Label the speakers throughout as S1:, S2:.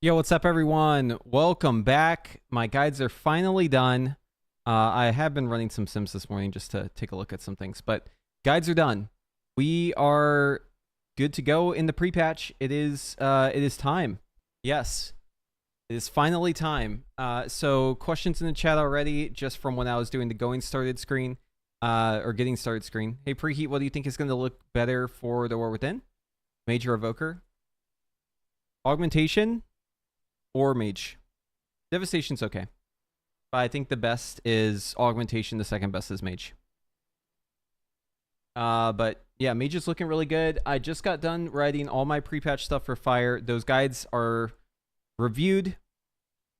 S1: Yo, what's up, everyone? Welcome back. My guides are finally done. I have been running some sims this morning just to take a look at some things, but guides are done. We are good to go in the pre-patch. It is time. Yes, it is finally time. So questions in the chat already, just from when I was doing the going started screen, or getting started screen. Hey, Preheat, what do you think is going to look better for the War Within? Mage or evoker? Augmentation? Or mage. Devastation's okay. But I think the best is augmentation, the second best is mage. But yeah, mage is looking really good. I just got done writing all my pre-patch stuff for fire. Those guides are reviewed.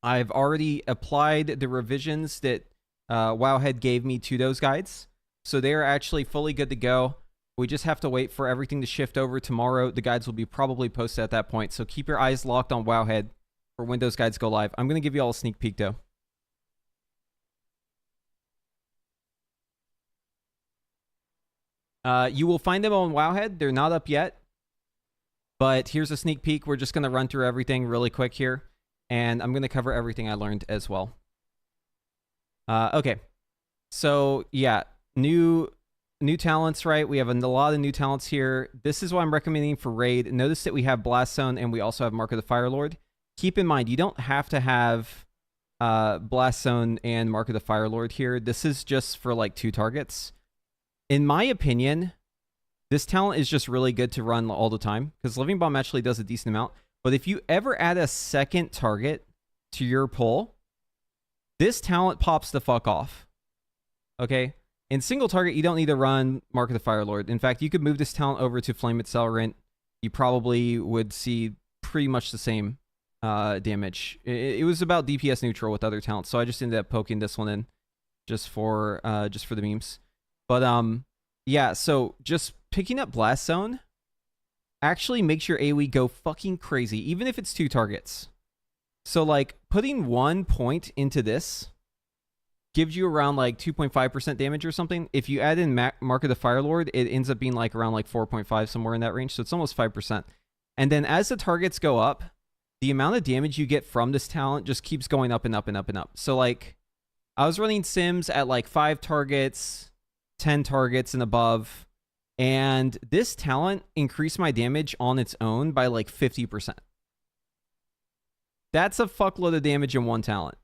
S1: I've already applied the revisions that Wowhead gave me to those guides. So they're actually fully good to go. We just have to wait for everything to shift over tomorrow. The guides will be probably posted at that point. So keep your eyes locked on Wowhead for when those guides go live. I'm going to give you all a sneak peek, though. You will find them on Wowhead. They're not up yet. But here's a sneak peek. We're just going to run through everything really quick here. And I'm going to cover everything I learned as well. Okay. So, yeah. New talents, right? We have a lot of new talents here. This is what I'm recommending for raid. Notice that we have Blast Zone and we also have Mark of the Fire Lord. Keep in mind, you don't have to have Blast Zone and Mark of the Fire Lord here. This is just for like 2 targets. In my opinion, this talent is just really good to run all the time because Living Bomb actually does a decent amount. But if you ever add a second target to your pull, this talent pops the fuck off. Okay? In single target, you don't need to run Mark of the Fire Lord. In fact, you could move this talent over to Flame Accelerant. You probably would see pretty much the same damage. It was about DPS neutral with other talents, so I just ended up poking this one in just for the memes. But yeah, so just picking up Blast Zone actually makes your AoE go fucking crazy, even if it's 2 targets. So like putting 1 point into this gives you around like 2.5% damage or something. If you add in Mark of the Fire Lord, it ends up being like around like 4.5, somewhere in that range. So it's almost 5%. And then as the targets go up, the amount of damage you get from this talent just keeps going up and up and up and up. So like I was running sims at like 5 targets, 10 targets and above. And this talent increased my damage on its own by like 50%. That's a fuckload of damage in one talent.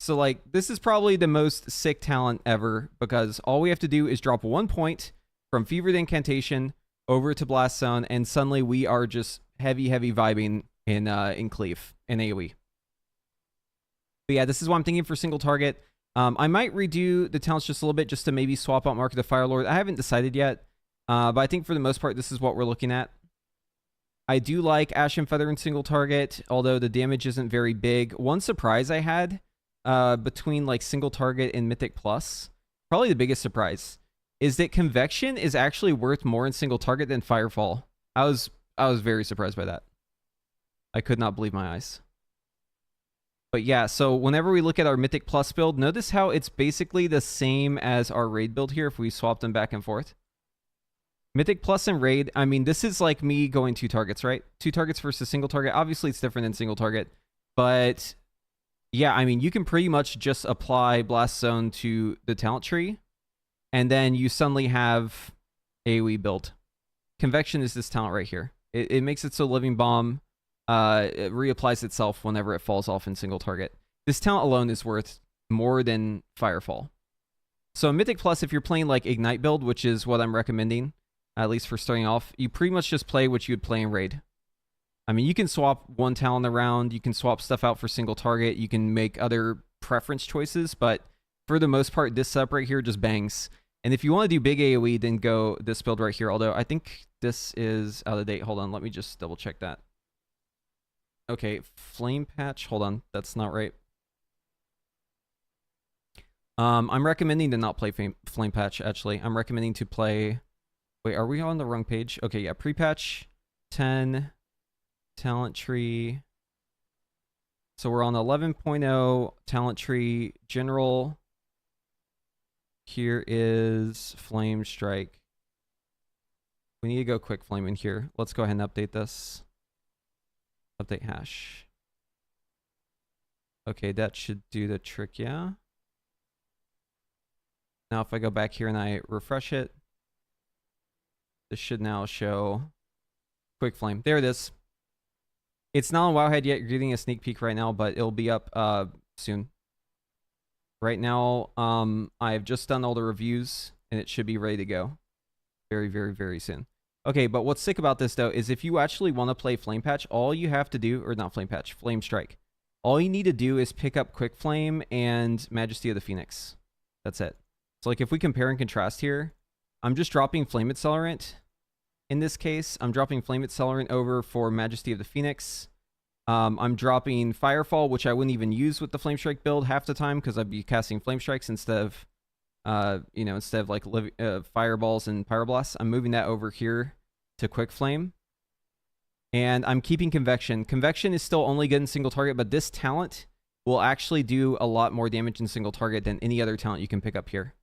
S1: So like this is probably the most sick talent ever because all we have to do is drop 1 point from Fevered Incantation over to Blast Zone and suddenly we are just heavy vibing in Cleave and AoE. But yeah, this is what I'm thinking for single target. I might redo the talents just a little bit just to maybe swap out Mark of the Fire Lord. I haven't decided yet, but I think for the most part, this is what we're looking at. I do like Ashen Feather in single target, although the damage isn't very big. One surprise I had between like single target and Mythic Plus, probably the biggest surprise, is that Convection is actually worth more in single target than Firefall. I was very surprised by that. I could not believe my eyes. But yeah, so whenever we look at our Mythic Plus build, notice how it's basically the same as our Raid build here if we swap them back and forth. Mythic Plus and Raid, I mean, this is like me going 2 targets, right? 2 targets versus single target. Obviously, it's different than single target. But yeah, I mean, you can pretty much just apply Blast Zone to the talent tree, and then you suddenly have AoE build. Convection is this talent right here. It makes it so Living Bomb it reapplies itself whenever it falls off in single target. This talent alone is worth more than Firefall. So Mythic Plus, if you're playing like Ignite build, which is what I'm recommending, at least for starting off, you pretty much just play what you would play in Raid. I mean, you can swap one talent around, you can swap stuff out for single target, you can make other preference choices, but for the most part, this setup right here just bangs. And if you want to do big AoE, then go this build right here, although I think this is out of date. Hold on, let me just double check that. Okay, Flame Patch. Hold on, that's not right. I'm recommending to not play Flame Patch, actually. I'm recommending to play... Wait, are we on the wrong page? Okay, yeah, Prepatch 10, Talent Tree. So we're on 11.0, Talent Tree, General. Here is Flame Strike. We need to go quick flame in here. Let's go ahead and update this. Update hash. Okay, that should do the trick, yeah. Now if I go back here and I refresh it, this should now show Quick Flame. There it is. It's not on Wowhead yet. You're getting a sneak peek right now, but it'll be up soon. Right now, I've just done all the reviews, and it should be ready to go very, very, very soon. Okay, but what's sick about this, though, is if you actually want to play Flame Patch, all you have to do, or not Flame Patch, Flame Strike, all you need to do is pick up Quick Flame and Majesty of the Phoenix. That's it. So, like, if we compare and contrast here, I'm just dropping Flame Accelerant. In this case, I'm dropping Flame Accelerant over for Majesty of the Phoenix. I'm dropping Firefall, which I wouldn't even use with the Flame Strike build half the time because I'd be casting Flame Strikes instead of, instead of like Fireballs and Pyroblasts. I'm moving that over here to Quick Flame. And I'm keeping Convection. Convection is still only good in single target, but this talent will actually do a lot more damage in single target than any other talent you can pick up here.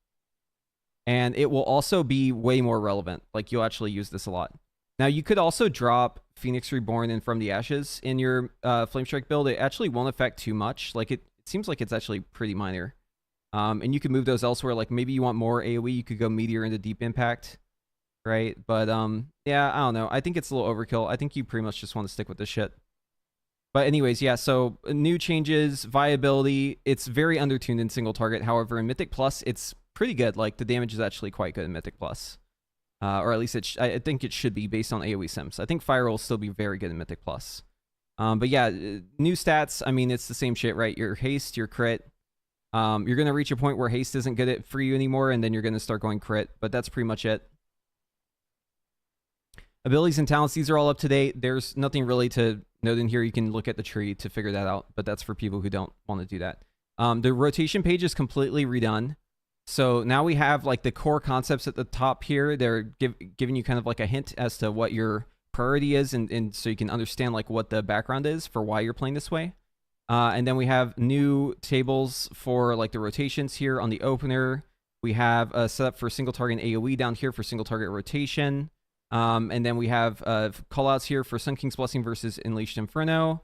S1: And it will also be way more relevant. Like, you'll actually use this a lot. Now, you could also drop Phoenix Reborn and From the Ashes in your Flame Strike build. It actually won't affect too much. Like, it seems like it's actually pretty minor. And you can move those elsewhere. Like, maybe you want more AoE. You could go Meteor into Deep Impact, right? But, yeah, I don't know. I think it's a little overkill. I think you pretty much just want to stick with this shit. But anyways, yeah, so new changes, viability. It's very undertuned in single target. However, in Mythic Plus, it's pretty good. Like, the damage is actually quite good in Mythic Plus. Or at least I think it should be based on AoE sims. I think Fire will still be very good in Mythic Plus. But yeah, new stats, I mean, it's the same shit, right? Your haste, your crit. You're going to reach a point where haste isn't good for you anymore, and then you're going to start going crit. But that's pretty much it. Abilities and talents, these are all up to date. There's nothing really to note in here. You can look at the tree to figure that out, but that's for people who don't want to do that. The rotation page is completely redone. So now we have like the core concepts at the top here. They're giving you kind of like a hint as to what your priority is, and so you can understand like what the background is for why you're playing this way. And then we have new tables for like the rotations here on the opener. We have a setup for single target AoE down here for single target rotation. And then we have callouts here for Sun King's Blessing versus Unleashed Inferno.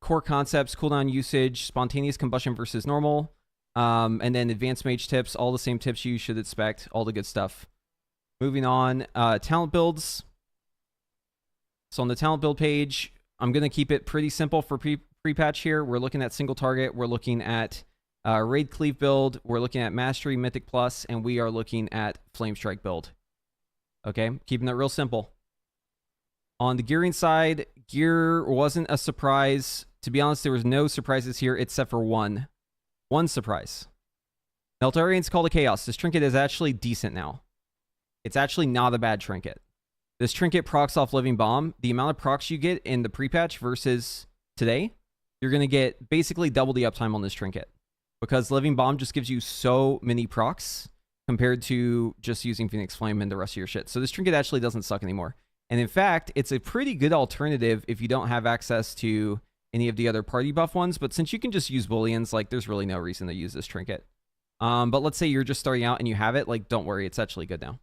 S1: Core concepts, cooldown usage, spontaneous combustion versus normal. And then advanced mage tips, all the same tips you should expect, all the good stuff. Moving on, talent builds. So on the talent build page, I'm going to keep it pretty simple for pre-patch here. We're looking at single target. We're looking at raid cleave build. We're looking at mastery, Mythic Plus, and we are looking at flame strike build. Okay, keeping it real simple. On the gearing side, gear wasn't a surprise. To be honest, there was no surprises here except for one. One surprise. Neltarian's Call to Chaos. This trinket is actually decent now. It's actually not a bad trinket. This trinket procs off Living Bomb. The amount of procs you get in the pre-patch versus today, you're going to get basically double the uptime on this trinket. Because Living Bomb just gives you so many procs compared to just using Phoenix Flame and the rest of your shit. So this trinket actually doesn't suck anymore. And in fact, it's a pretty good alternative if you don't have access to any of the other party buff ones. But since you can just use Booleans, like, there's really no reason to use this trinket. But let's say you're just starting out and you have it, like, don't worry, it's actually good now.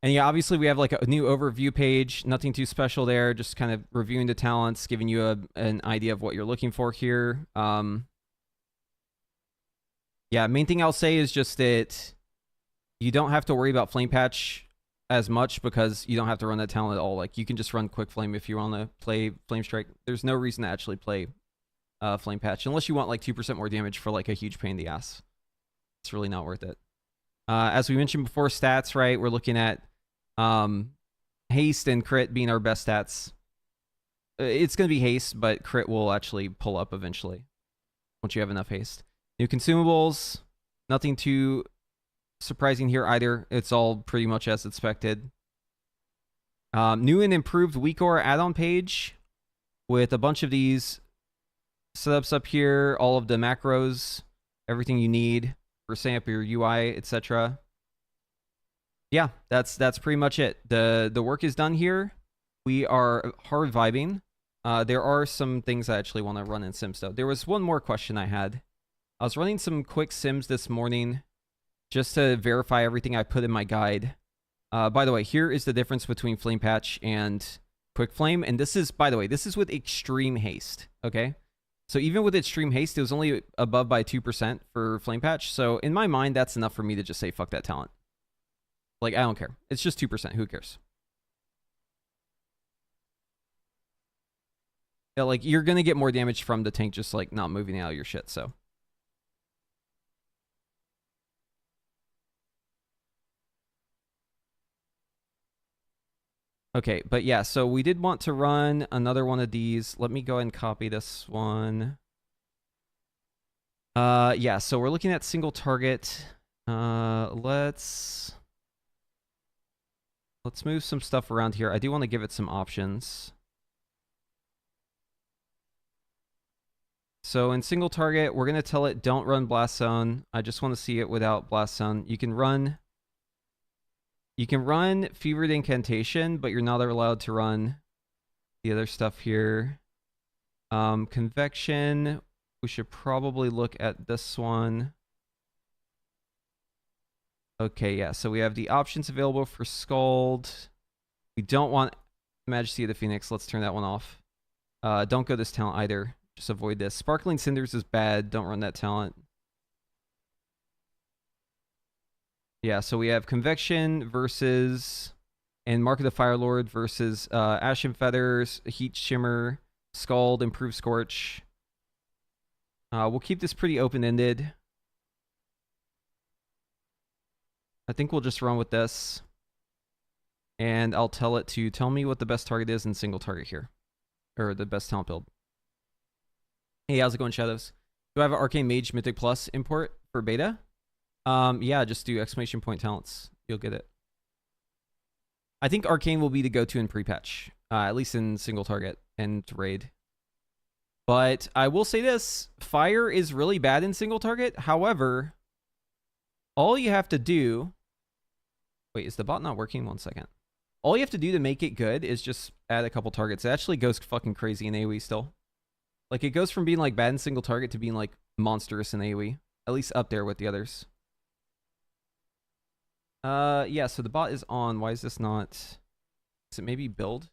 S1: And yeah, obviously we have like a new overview page, nothing too special there, just kind of reviewing the talents, giving you an idea of what you're looking for here. Yeah, main thing I'll say is just that you don't have to worry about Flame Patch as much because you don't have to run that talent at all. Like, you can just run Quick Flame if you want to play Flame Strike. There's no reason to actually play Flame Patch unless you want like 2% more damage for like a huge pain in the ass. It's really not worth it. As we mentioned before, stats, right? We're looking at haste and crit being our best stats. It's going to be haste, but crit will actually pull up eventually once you have enough haste. New consumables, nothing too surprising here either. It's all pretty much as expected. New and improved Weakor add-on page with a bunch of these setups up here, all of the macros, everything you need for setting up your UI, etc. Yeah, that's pretty much it. The work is done here. We are hard vibing. There are some things I actually want to run in Sims though. There was one more question I had. I was running some quick Sims this morning just to verify everything I put in my guide. By the way, here is the difference between Flame Patch and quick flame. And this is, by the way, this is with extreme haste. Okay. So even with extreme haste, it was only above by 2% for flame patch. So in my mind, that's enough for me to just say, fuck that talent. Like, I don't care. It's just 2%. Who cares? Yeah, like, you're going to get more damage from the tank just, like, not moving out of your shit, so. Okay, but yeah, so we did want to run another one of these. Let me go ahead and copy this one. Yeah, so we're looking at single target. Let's move some stuff around here. I do want to give it some options. So in single target, we're going to tell it don't run Blast Zone. I just want to see it without Blast Zone. You can run Fevered Incantation, but you're not allowed to run the other stuff here. Convection, we should probably look at this one. Okay, yeah, so we have the options available for Scald. We don't want Majesty of the Phoenix. Let's turn that one off. Don't go this talent either. Just avoid this. Sparkling Cinders is bad. Don't run that talent. Yeah, so we have Convection versus... and Mark of the Fire Lord versus Ashen Feathers, Heat Shimmer, Scald, Improved Scorch. We'll keep this pretty open-ended. I think we'll just run with this. And I'll tell it to tell me what the best target is in single target here. Or the best talent build. Hey, how's it going, Shadows? Do I have an Arcane Mage Mythic Plus import for beta? Yeah, just do exclamation point talents. You'll get it. I think Arcane will be the go-to in pre-patch. At least in single target and raid. But I will say this. Fire is really bad in single target. However, all you have to do... Wait, is the bot not working? 1 second. All you have to do to make it good is just add a couple targets. It actually goes fucking crazy in AoE still. Like, it goes from being, like, bad in single target to being, like, monstrous in AoE. At least up there with the others. Yeah, so the bot is on. Why is this not... Is it maybe build?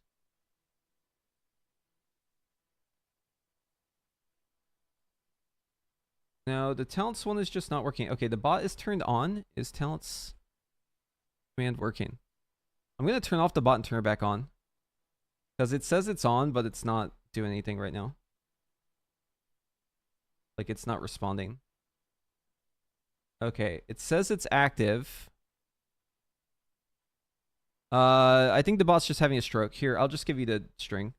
S1: No, the talents one is just not working. Okay, the bot is turned on. Is talents command working? I'm going to turn off the bot and turn it back on. Because it says it's on, but it's not doing anything right now. Like, it's not responding. Okay, it says it's active. I think the bot's just having a stroke. Here, I'll just give you the string.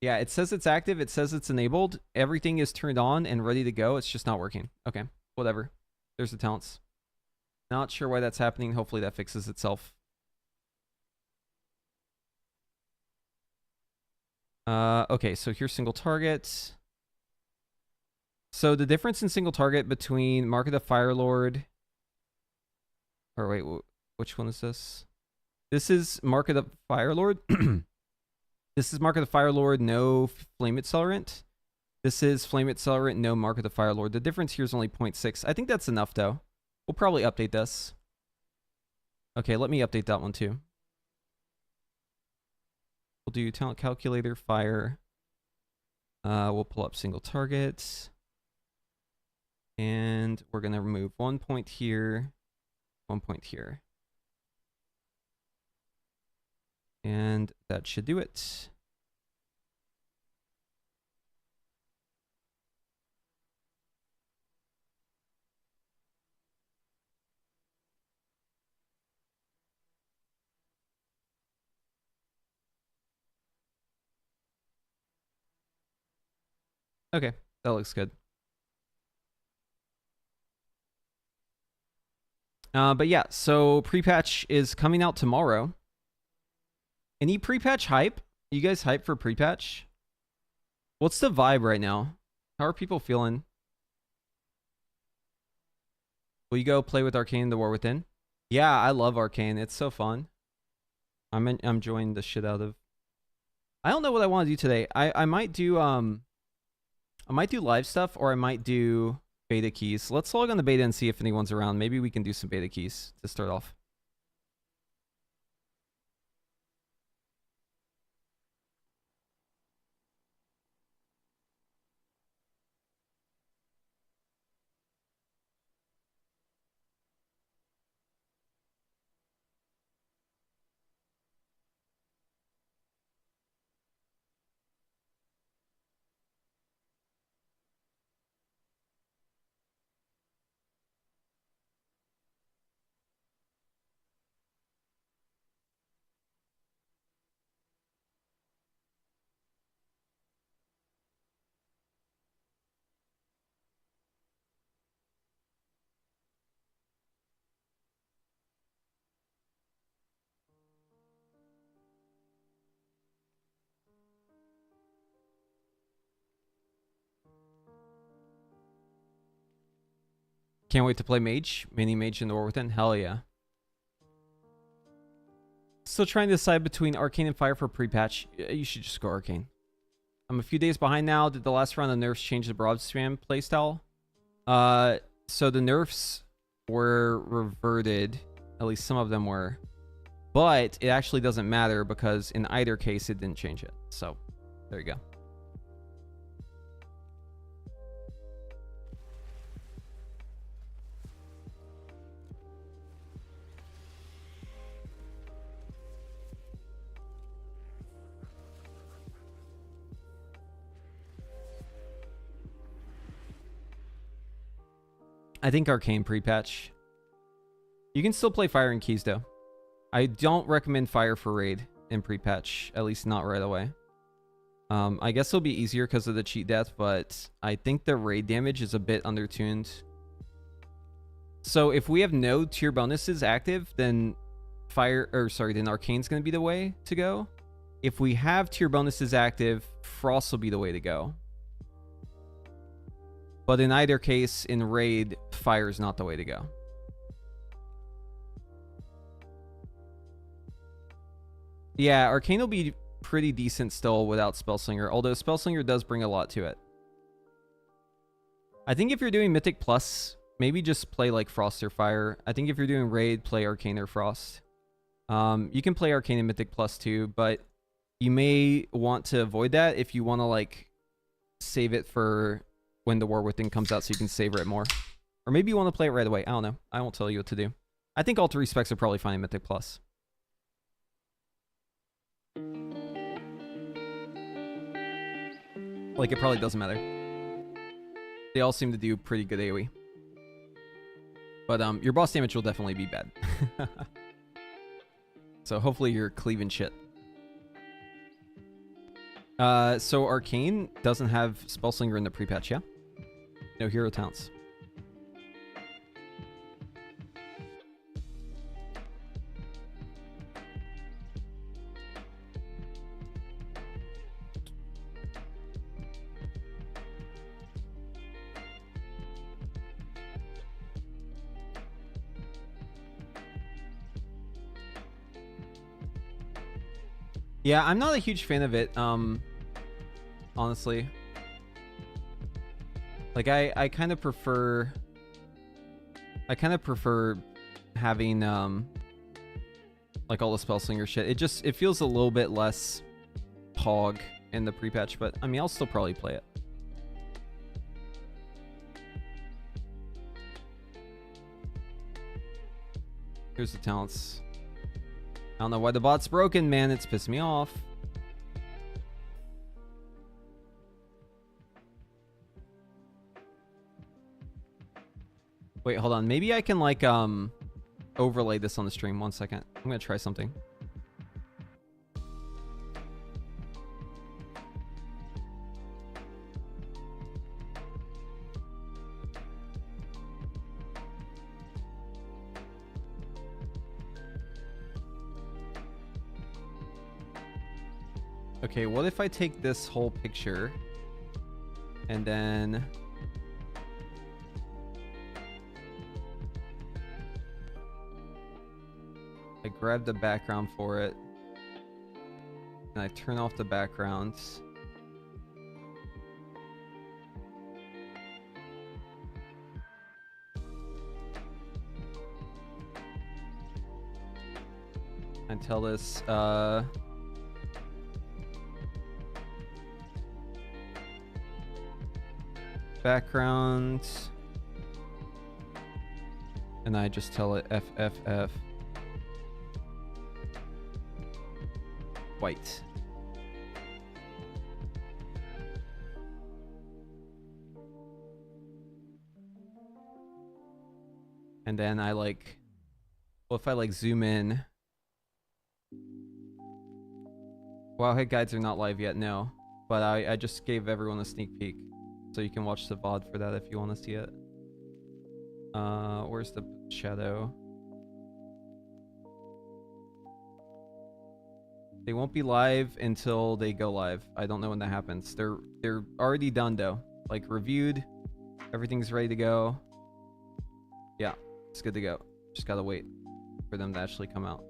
S1: Yeah, it says it's active. It says it's enabled. Everything is turned on and ready to go. It's just not working. Okay, whatever. There's the talents. Not sure why that's happening. Hopefully that fixes itself. Okay, so here's single target. So the difference in single target between Mark of the Fire Lord... Or wait, which one is this? This is Mark of the Fire Lord. This is Mark of the Fire Lord, no Flame Accelerant. This is Flame Accelerant, no Mark of the Fire Lord. The difference here is only 0.6. I think that's enough, though. We'll probably update this. Okay, let me update that one, too. We'll do talent calculator, fire. We'll pull up single target. And we're going to remove 1 point here, 1 point here. And that should do it. Okay, that looks good. But yeah, so pre-patch is coming out tomorrow. Any pre-patch hype? You guys hype for pre-patch? What's the vibe right now? How are people feeling? Will you go play with Arcane, The War Within? Yeah, I love Arcane. It's so fun. I'm enjoying the shit out of... I don't know what I want to do today. I might do live stuff, or I might do beta keys. Let's log on the beta and see if anyone's around. Maybe we can do some beta keys to start off. Can't wait to play mage. Mini mage in the war within. Hell yeah. Still trying to decide between Arcane and Fire for pre-patch. You should just go Arcane. I'm a few days behind now. Did the last round of nerfs change the broad spam playstyle? So the nerfs were reverted. At least some of them were. But it actually doesn't matter because in either case it didn't change it. So there you go. I think Arcane pre-patch. You can still play Fire and Keys though. I don't recommend Fire for raid in pre-patch, at least not right away. I guess it'll be easier because of the cheat death, but I think the raid damage is a bit undertuned. So if we have no tier bonuses active, then then Arcane's gonna be the way to go. If we have tier bonuses active, Frost will be the way to go. But in either case, in raid, Fire is not the way to go. Yeah, Arcane will be pretty decent still without Spellslinger, although Spellslinger does bring a lot to it. I think if you're doing Mythic Plus, maybe just play like Frost or Fire. I think if you're doing raid, play Arcane or Frost. You can play Arcane and Mythic Plus too, but you may want to avoid that if you want to like save it for when the War Within comes out so you can savor it more. Or maybe you want to play it right away. I don't know. I won't tell you what to do. I think all three specs are probably fine in Mythic Plus. Like, it probably doesn't matter. They all seem to do pretty good AoE. But your boss damage will definitely be bad. So hopefully you're cleaving shit. So Arcane doesn't have Spellslinger in the pre-patch, yeah? No hero talents. Yeah, I'm not a huge fan of it, honestly. Like, I kind of prefer... having, like, all the Spellslinger shit. It feels a little bit less pog in the pre-patch, but, I mean, I'll still probably play it. Here's the talents. I don't know why the bot's broken, man. It's pissed me off. Wait, hold on. Maybe I can, like, overlay this on the stream. 1 second. I'm gonna try something. Okay, what if I take this whole picture and then I grab the background for it and I turn off the background. And tell this, background, and I just tell it FFF white. And then I like, well, if I like zoom in, Wowhead guides are not live yet, no, but I just gave everyone a sneak peek. So you can watch the VOD for that if you want to see it. Where's the shadow? They won't be live until they go live. I don't know when that happens. They're already done though. Like reviewed. Everything's ready to go. Yeah, it's good to go. Just gotta wait for them to actually come out.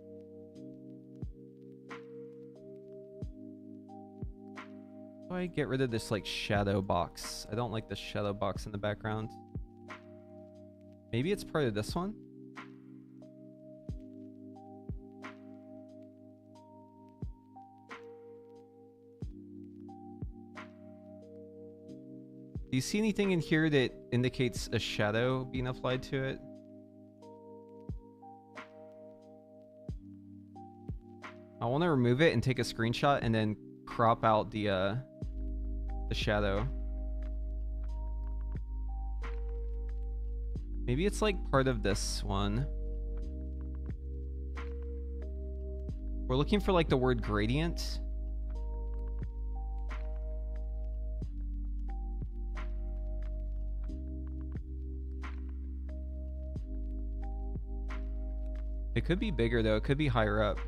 S1: How do I get rid of this like shadow box? I don't like the shadow box in the background. Maybe it's part of this one? Do you see anything in here that indicates a shadow being applied to it? I want to remove it and take a screenshot and then crop out the shadow. Maybe it's like part of this one. We're looking for like the word gradient. It could be bigger though. It could be higher up.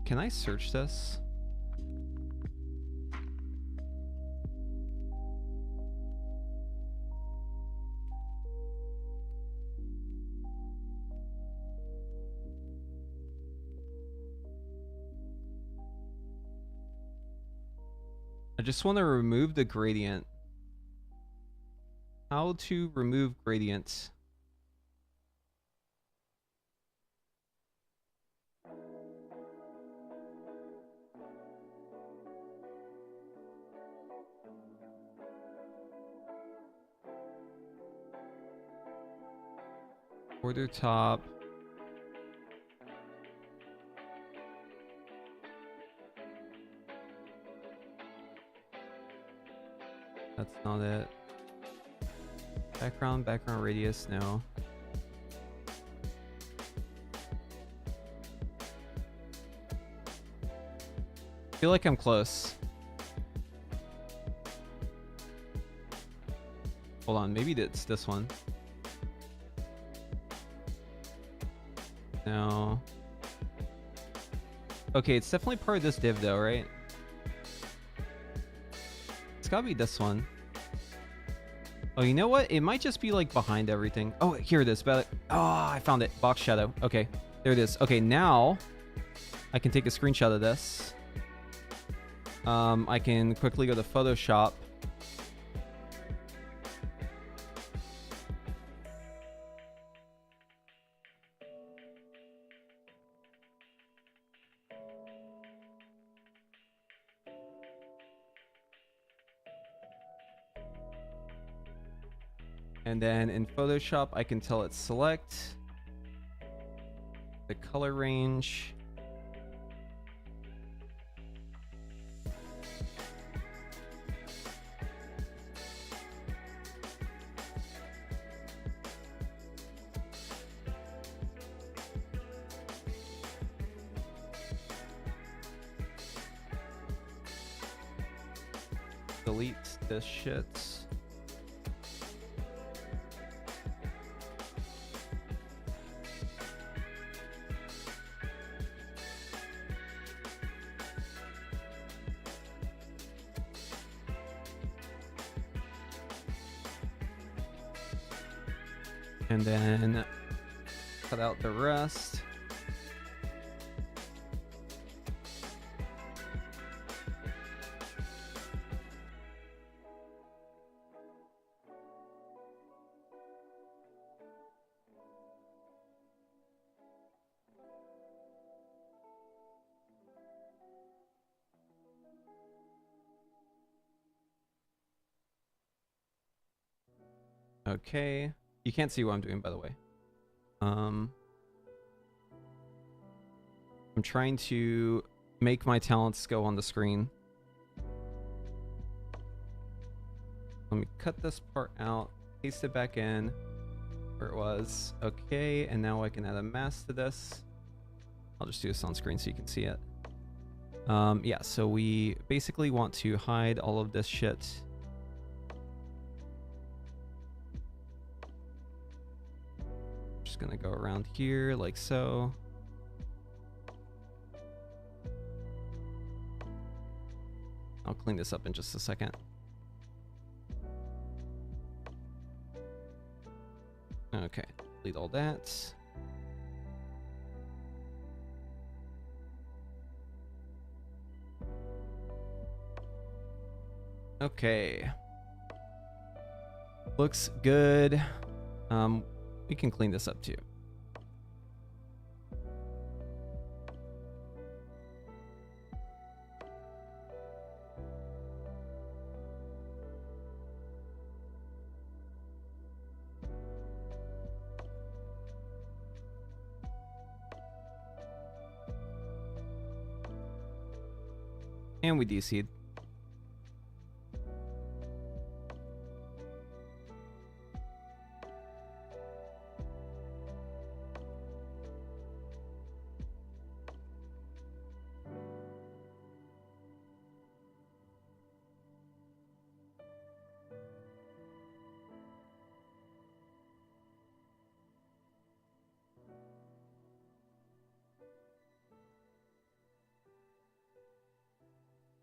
S1: Can I search this? I just want to remove the gradient. How to remove gradients? Border top. That's not it. Background radius, no. I feel like I'm close. Hold on, maybe it's this one. No. Okay, it's definitely part of this div though, right? It's gotta be this one. Oh, you know what? It might just be like behind everything. Oh, here it is. Oh, I found it. Box shadow. Okay, there it is. Okay, now I can take a screenshot of this. I can quickly go to Photoshop. And then in Photoshop, I can tell it select the color range. Delete this shit. And then cut out the rest. Okay. You can't see what I'm doing, by the way. I'm trying to make my talents go on the screen. Let me cut this part out, paste it back in where it was. Okay, and now I can add a mask to this. I'll just do this on screen so you can see it. Yeah, so we basically want to hide all of this shit. Just gonna go around here like so. I'll clean this up in just a second. Okay, delete all that. Okay. Looks good. We can clean this up too. And we DC'd.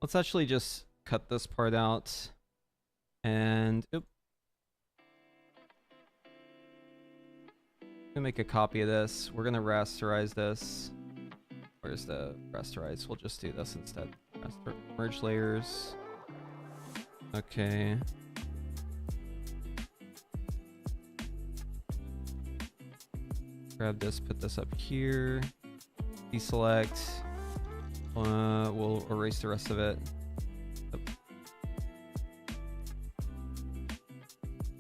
S1: Let's actually just cut this part out and gonna make a copy of this. We're gonna rasterize this. Where's the rasterize? We'll just do this instead. Merge layers. Okay. Grab this, put this up here. Deselect. We'll erase the rest of it.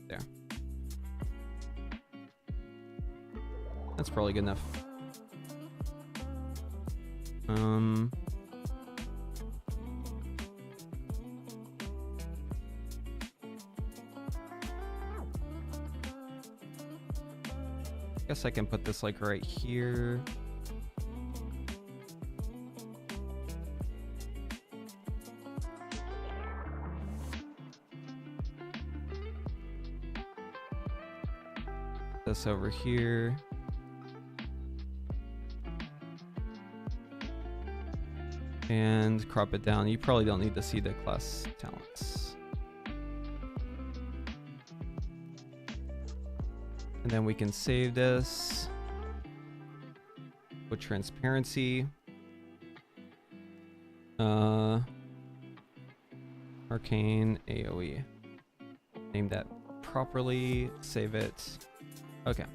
S1: There. That's probably good enough. Guess I can put this like right here. This over here. And crop it down. You probably don't need to see the class talents. And then we can save this. Put transparency. Arcane AoE. Name that properly. Save it. Okay.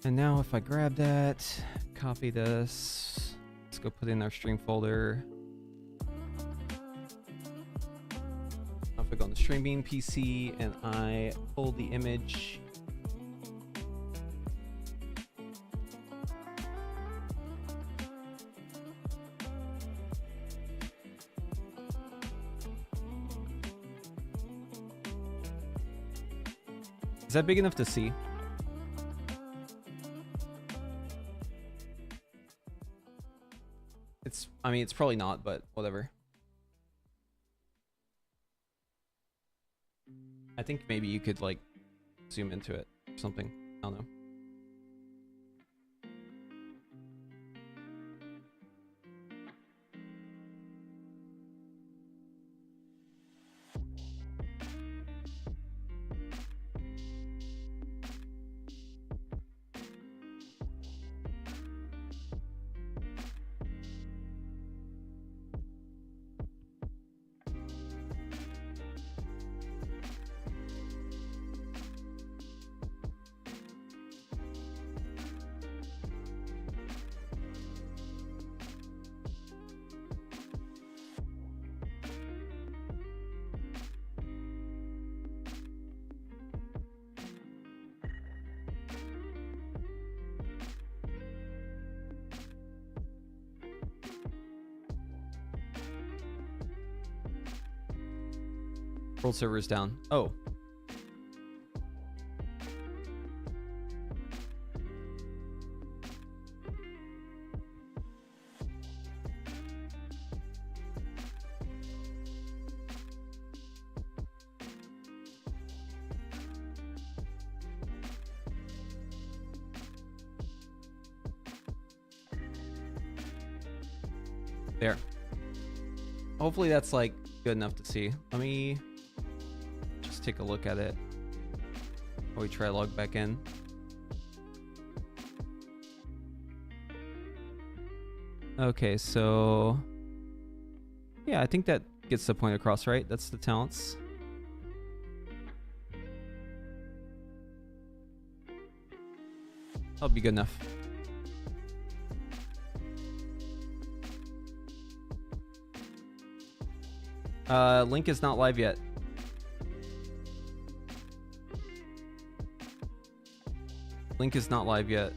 S1: And now if I grab that, copy this, let's go put it in our stream folder. Now if I go on the Stream Bean PC and I pull the image, is that big enough to see? I mean, it's probably not, but whatever. I think maybe you could like zoom into it or something. I don't know. World server's down. Oh. There. hopefully that's like good enough to see. Let me just take a look at it while we try to log back in. Okay, so yeah, I think that gets the point across, right? That's the talents. That'll be good enough. Link is not live yet. Link is not live yet.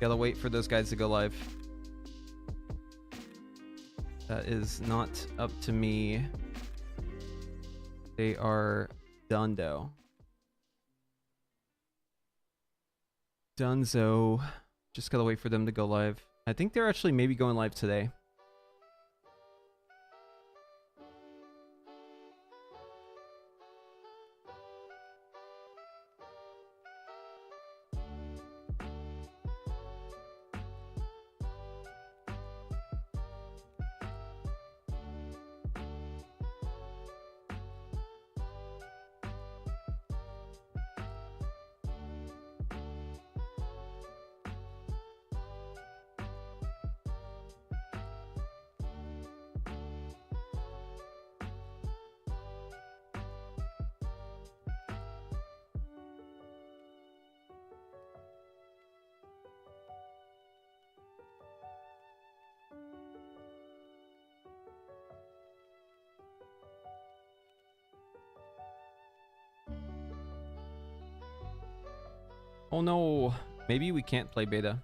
S1: Gotta wait for those guys to go live. That is not up to me. They are dundo. Dunzo. Just gotta wait for them to go live. I think they're actually maybe going live today. Oh no, maybe we can't play beta.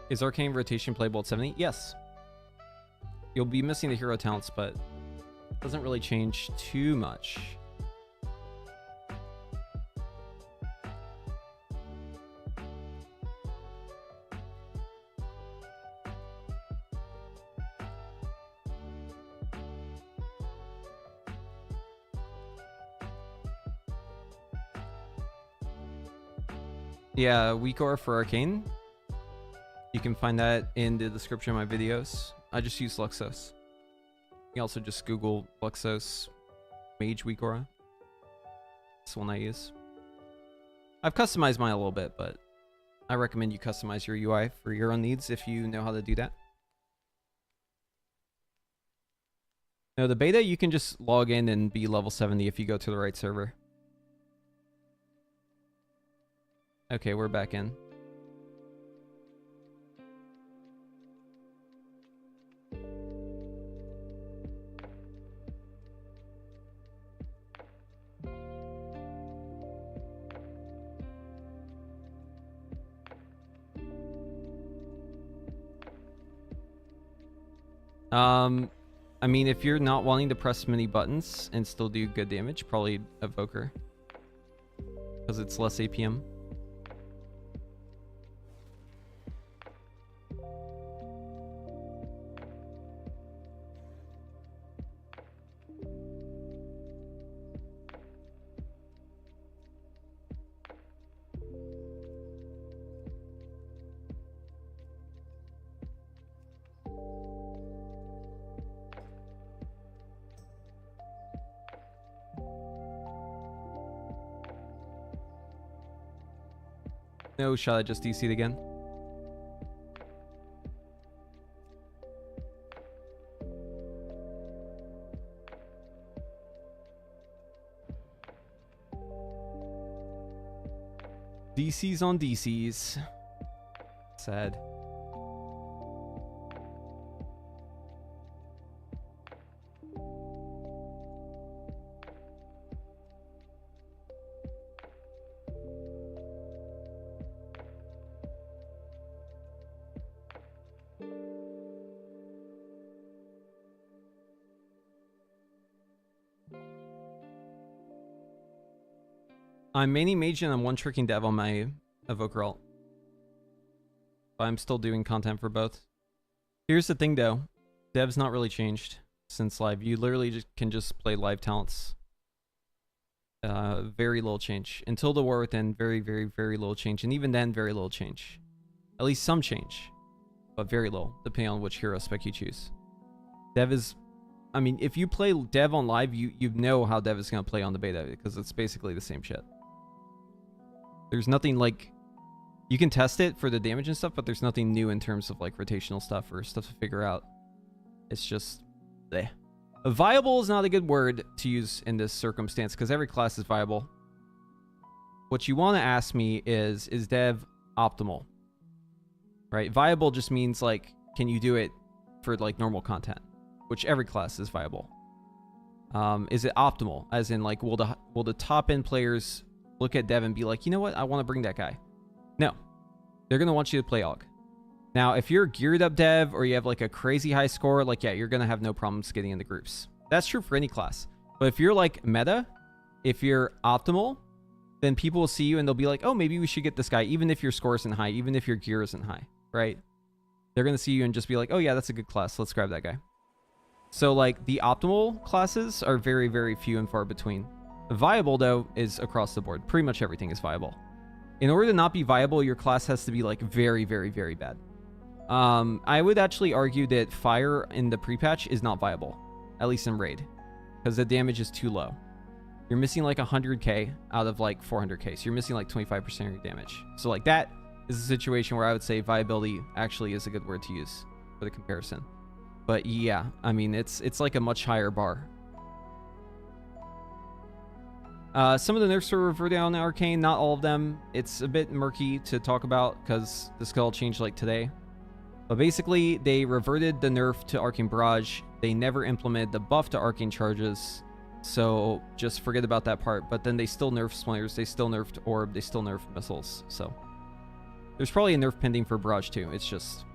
S1: Is Arcane rotation playable at 70? Yes. You'll be missing the hero talents, but it doesn't really change too much. Yeah, weak aura for Arcane. You can find that in the description of my videos. I just use Luxos. You can also just Google Luxos Mage weak aura. That's the one I use. I've customized mine a little bit, but I recommend you customize your UI for your own needs if you know how to do that. No, the beta, you can just log in and be level 70 if you go to the right server. Okay, we're back in. I mean, if you're not wanting to press many buttons and still do good damage, probably evoker, because it's less APM. No shot, I just DC'd again. DCs on DCs. Sad. I'm mainly mage and I'm one tricking dev on my evoker alt. But I'm still doing content for both. Here's the thing though. Dev's not really changed since live. You literally can just play live talents. Very little change. Until the war within, very, very, very little change. And even then, very little change. At least some change. but very little, depending on which hero spec you choose. Dev is, I mean, if you play Dev on live, you know how Dev is going to play on the beta, because it's basically the same shit. There's nothing like, you can test it for the damage and stuff, but there's nothing new in terms of like rotational stuff or stuff to figure out. It's just, bleh. Viable is not a good word to use in this circumstance, because every class is viable. What you want to ask me is Dev optimal? Right? Viable just means like, can you do it for like normal content, which every class is viable. Is it optimal? As in like, will the top end players look at Dev and be like, you know what, I want to bring that guy? No. They're going to want you to play AUG. Now, if you're geared up Dev or you have like a crazy high score, like, yeah, you're going to have no problems getting into groups. That's true for any class. But if you're like meta, if you're optimal, then people will see you and they'll be like, oh, maybe we should get this guy, even if your score isn't high, even if your gear isn't high, right? They're going to see you and just be like, oh yeah, that's a good class. Let's grab that guy. So like the optimal classes are very, very few and far between. Viable though is across the board. Pretty much everything is viable. In order to not be viable, your class has to be like very, very, very bad. I would actually argue that fire in the pre-patch is not viable, at least in raid, because the damage is too low. You're missing like 100k out of like 400k, so you're missing like 25% of your damage. So like that is a situation where I would say viability actually is a good word to use for the comparison. But yeah, I mean, it's like a much higher bar. Some of the nerfs were reverted on Arcane, not all of them. It's a bit murky to talk about because this could all change like today. But basically, they reverted the nerf to Arcane Barrage. They never implemented the buff to Arcane Charges. So just forget about that part. But then they still nerfed Splinters, they still nerfed Orb, they still nerfed Missiles. So there's probably a nerf pending for Barrage too. It's just,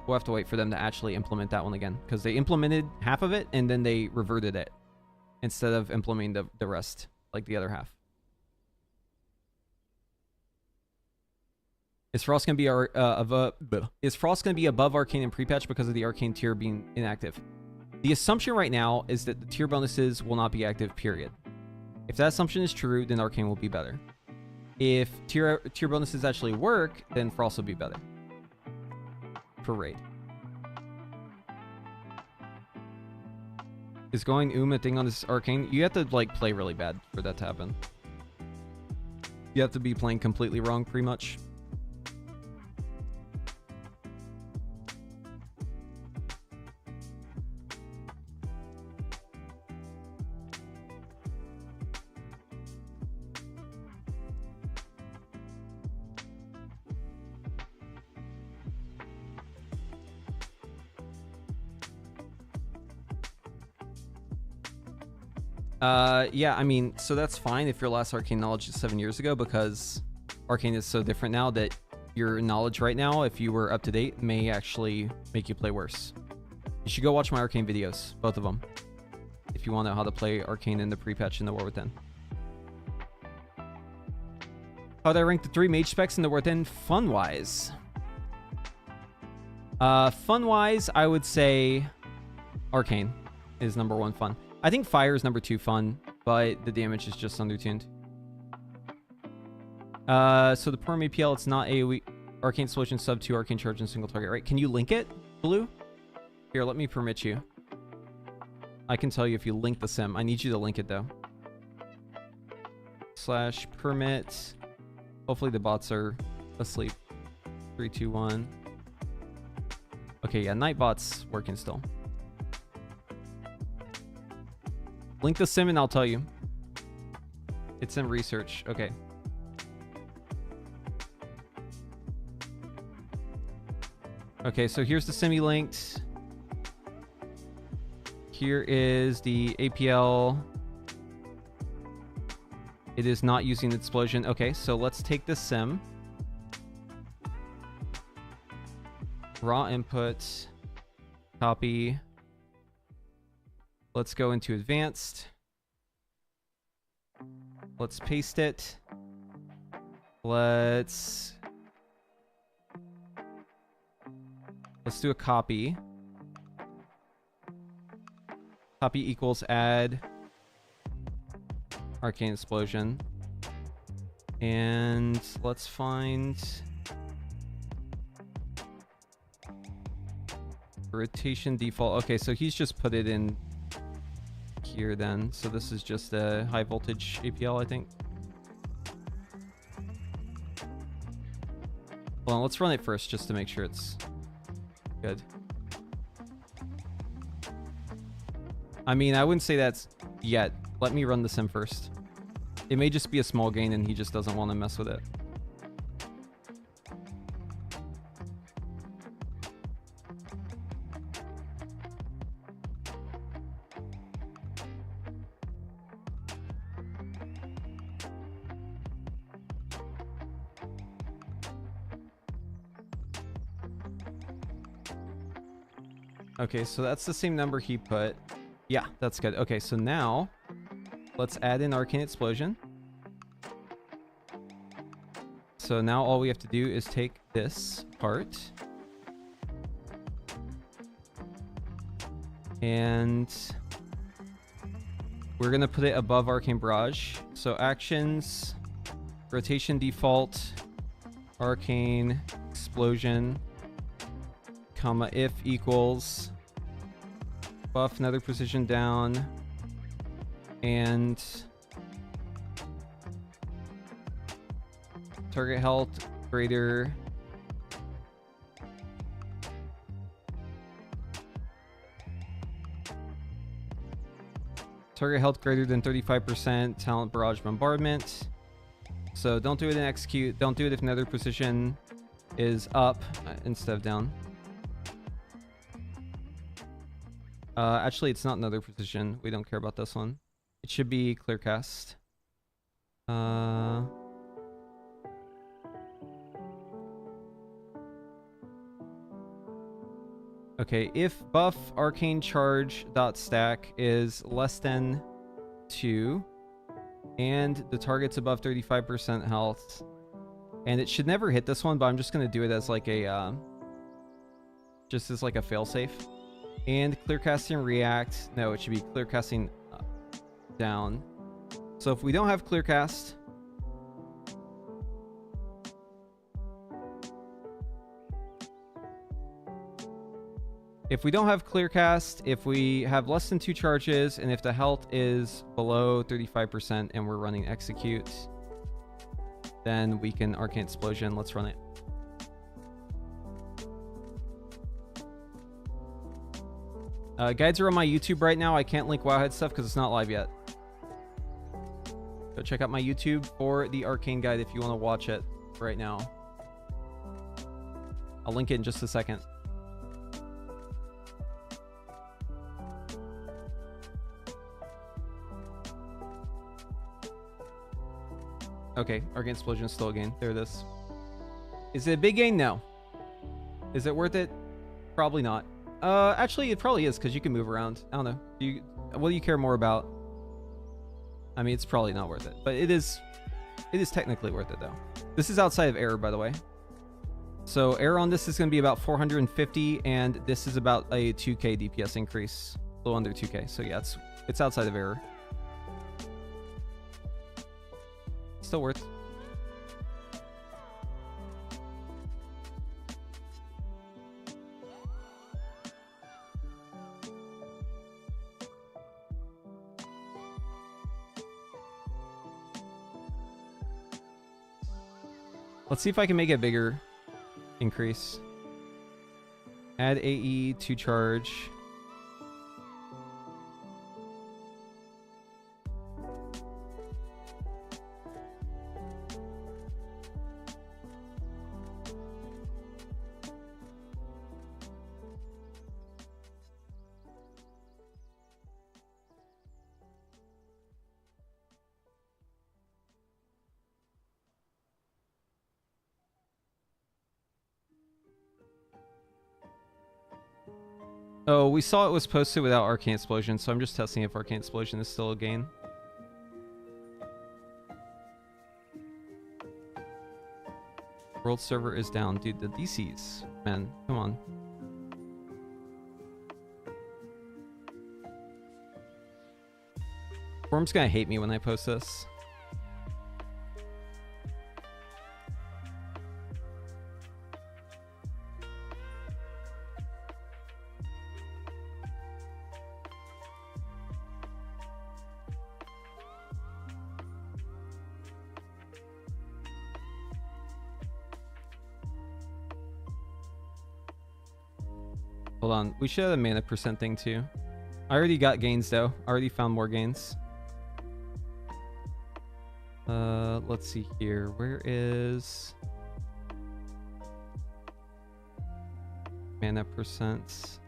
S1: we'll have to wait for them to actually implement that one again. Because they implemented half of it and then they reverted it instead of implementing the rest, like the other half. Is Frost going to be above Arcane and pre-patch because of the Arcane tier being inactive? The assumption right now is that the tier bonuses will not be active, period. If that assumption is true, then Arcane will be better. If tier bonuses actually work, then Frost will be better. For raid. Is going a thing on this Arcane? You have to like play really bad for that to happen. You have to be playing completely wrong, pretty much. Yeah, I mean, so that's fine if your last Arcane knowledge is 7 years ago, because Arcane is so different now that your knowledge right now, if you were up to date, may actually make you play worse. You should go watch my Arcane videos, both of them, if you want to know how to play Arcane in the pre-patch in the War Within. How'd I rank the 3 mage specs in the War Within fun-wise? Fun-wise, I would say Arcane is number 1 fun. I think Fire is number 2 fun, but the damage is just undertuned. So the perm APL, it's not AoE. Arcane Solution sub 2 Arcane Charge and single target, right? Can you link it, Blue? Here, let me permit you. I can tell you if you link the sim. I need you to link it, though. /permit. Hopefully the bots are asleep. 3, 2, 1. Okay, yeah, Nightbot's working still. Link the sim and I'll tell you. It's in research. Okay. Okay, so here's the sim linked. Here is the APL. It is not using the explosion. Okay, so let's take this sim. Raw input. Copy. Let's go into advanced. Let's paste it. Let's do a copy. Copy equals add Arcane Explosion. And let's find Rotation default. Okay, so he's just put it in here then. So this is just a high voltage APL, I think. Hold on, let's run it first just to make sure it's good. I mean, I wouldn't say that's yet. Let me run the sim first. It may just be a small gain and he just doesn't want to mess with it. Okay, so that's the same number he put. Yeah, that's good. Okay, so now let's add in Arcane Explosion. So now all we have to do is take this part and we're gonna put it above Arcane Barrage. So actions, rotation default, Arcane Explosion, comma, if equals buff another precision down and target health greater than 35%, talent barrage bombardment. So don't do it in execute, don't do it if another precision is up instead of down. Actually, it's not another precision. We don't care about this one. It should be clear cast. Okay, if buff arcane charge dot stack is less than 2 and the target's above 35% health, and it should never hit this one, but I'm just gonna do it as like a just as like a failsafe. And clear casting react. No, it should be clear casting down. So if we don't have clear cast, if we have less than 2 charges, and if the health is below 35% and we're running execute, then we can Arcane Explosion. Let's run it. Guides are on my YouTube right now. I can't link Wowhead stuff because it's not live yet. Go check out my YouTube for the Arcane guide if you want to watch it right now. I'll link it in just a second. Okay, Arcane Explosion is still a gain. There it is. Is it a big gain? No. Is it worth it? Probably not. Actually, it probably is because you can move around. I don't know. What do you care more about? I mean, it's probably not worth it, but it is technically worth it though. This is outside of error, by the way. So error on this is going to be about 450, and this is about a 2k DPS increase, a little under 2k. So yeah, it's outside of error. Still worth. Let's see if I can make a bigger increase. Add AE to charge. Oh, we saw it was posted without Arcane Explosion, so I'm just testing if Arcane Explosion is still a gain. World server is down. Dude, the DCs. Man, come on. Form's gonna hate me when I post this. Hold on. We should have a mana percent thing too. I already got gains though. I already found more gains. Let's see here. Where is mana percents?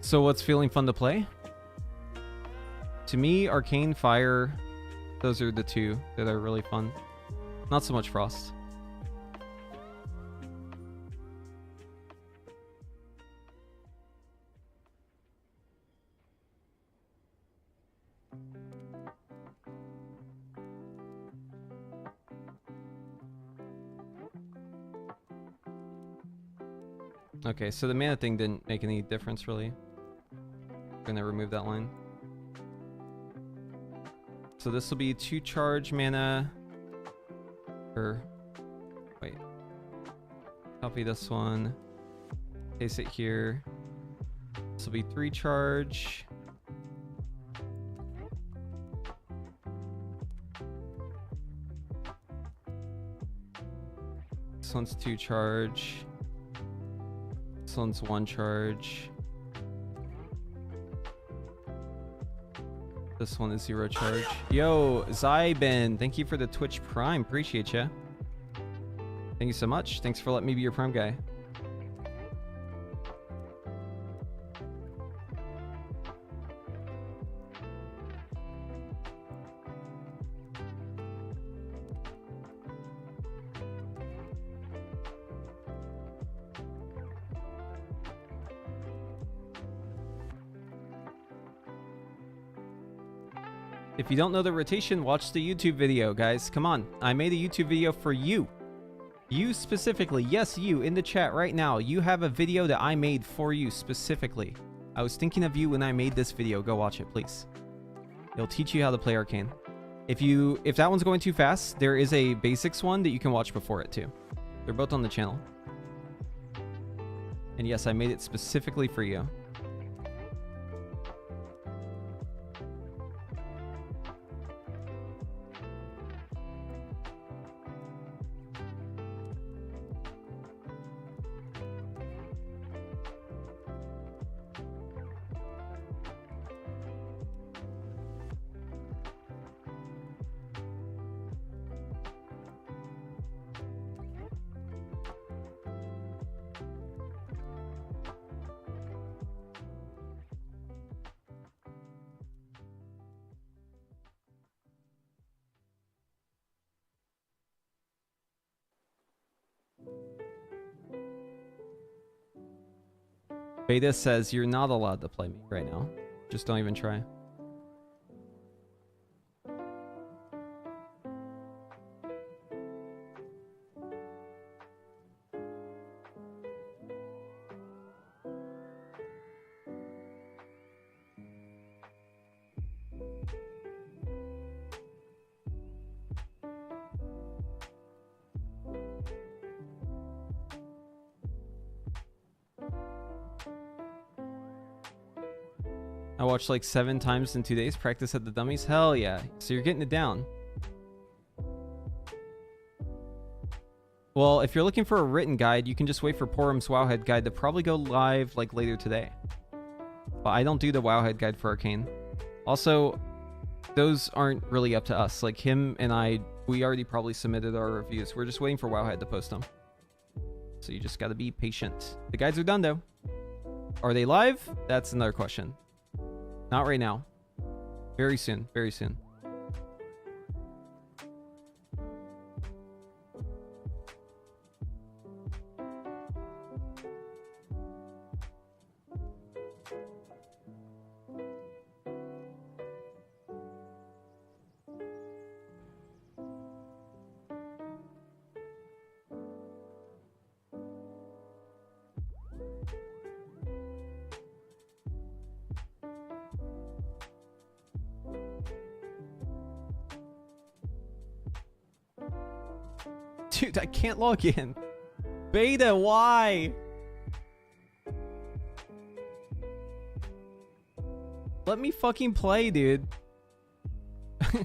S1: So what's feeling fun to play? To me, Arcane, Fire, those are the two that are really fun. Not so much Frost. Okay, so the mana thing didn't make any difference really. Gonna remove that line. So this will be 2 charge mana. Or wait. Copy this one. Paste it here. This will be 3 charge. This one's 2 charge. This one's 1 charge. This one is 0 charge. Yo, Zyben, thank you for the Twitch Prime. Appreciate ya. Thank you so much. Thanks for letting me be your Prime guy. If you don't know the rotation, watch the YouTube video, guys. Come on. I made a YouTube video for you. You specifically. Yes, you in the chat right now. You have a video that I made for you specifically. I was thinking of you when I made this video. Go watch it, please. It'll teach you how to play Arcane. If that one's going too fast, there is a basics one that you can watch before it too. They're both on the channel. And yes, I made it specifically for you. Beta says you're not allowed to play me right now. Just don't even try. I watched like 7 times in 2 days. Practice at the dummies. Hell yeah. So you're getting it down. Well, if you're looking for a written guide, you can just wait for Porum's Wowhead guide to probably go live like later today. But I don't do the Wowhead guide for Arcane. Also, those aren't really up to us. Like him and I, we already probably submitted our reviews. We're just waiting for Wowhead to post them. So you just got to be patient. The guides are done though. Are they live? That's another question. Not right now. Very soon. Very soon. Dude, I can't log in. Beta, why? Let me fucking play, dude.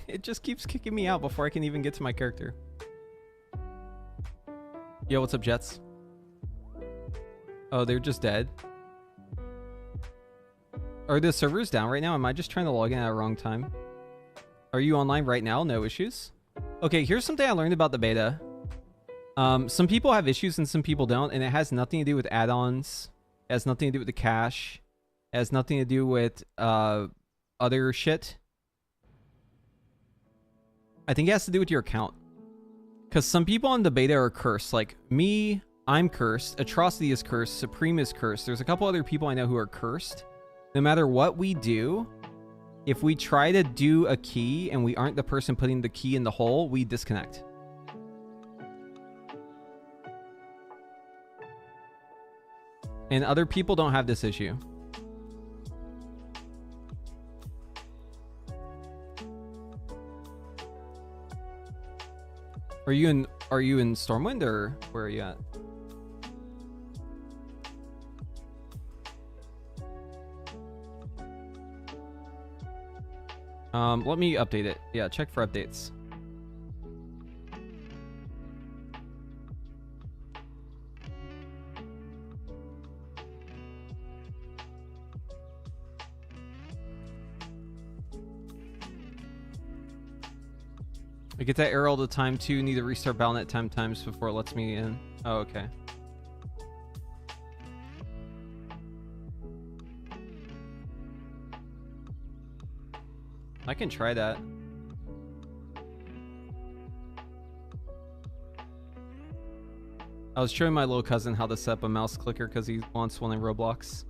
S1: It just keeps kicking me out before I can even get to my character. Yo, what's up, Jets? Oh, they're just dead. Are the servers down right now? Am I just trying to log in at the wrong time? Are you online right now? No issues? Okay, here's something I learned about the beta. Some people have issues and some people don't, and it has nothing to do with add-ons. It has nothing to do with the cache. It has nothing to do with other shit. I think it has to do with your account. Because some people on the beta are cursed. Like me, I'm cursed. Atrocity is cursed. Supreme is cursed. There's a couple other people I know who are cursed. No matter what we do, if we try to do a key and we aren't the person putting the key in the hole, we disconnect. And other people don't have this issue. Are you in Stormwind, or where are you at? Let me update it. Yeah, check for updates. I get that error all the time too. Need to restart Battle.net 10 times before it lets me in. Oh, okay. I can try that. I was showing my little cousin how to set up a mouse clicker because he wants one in Roblox.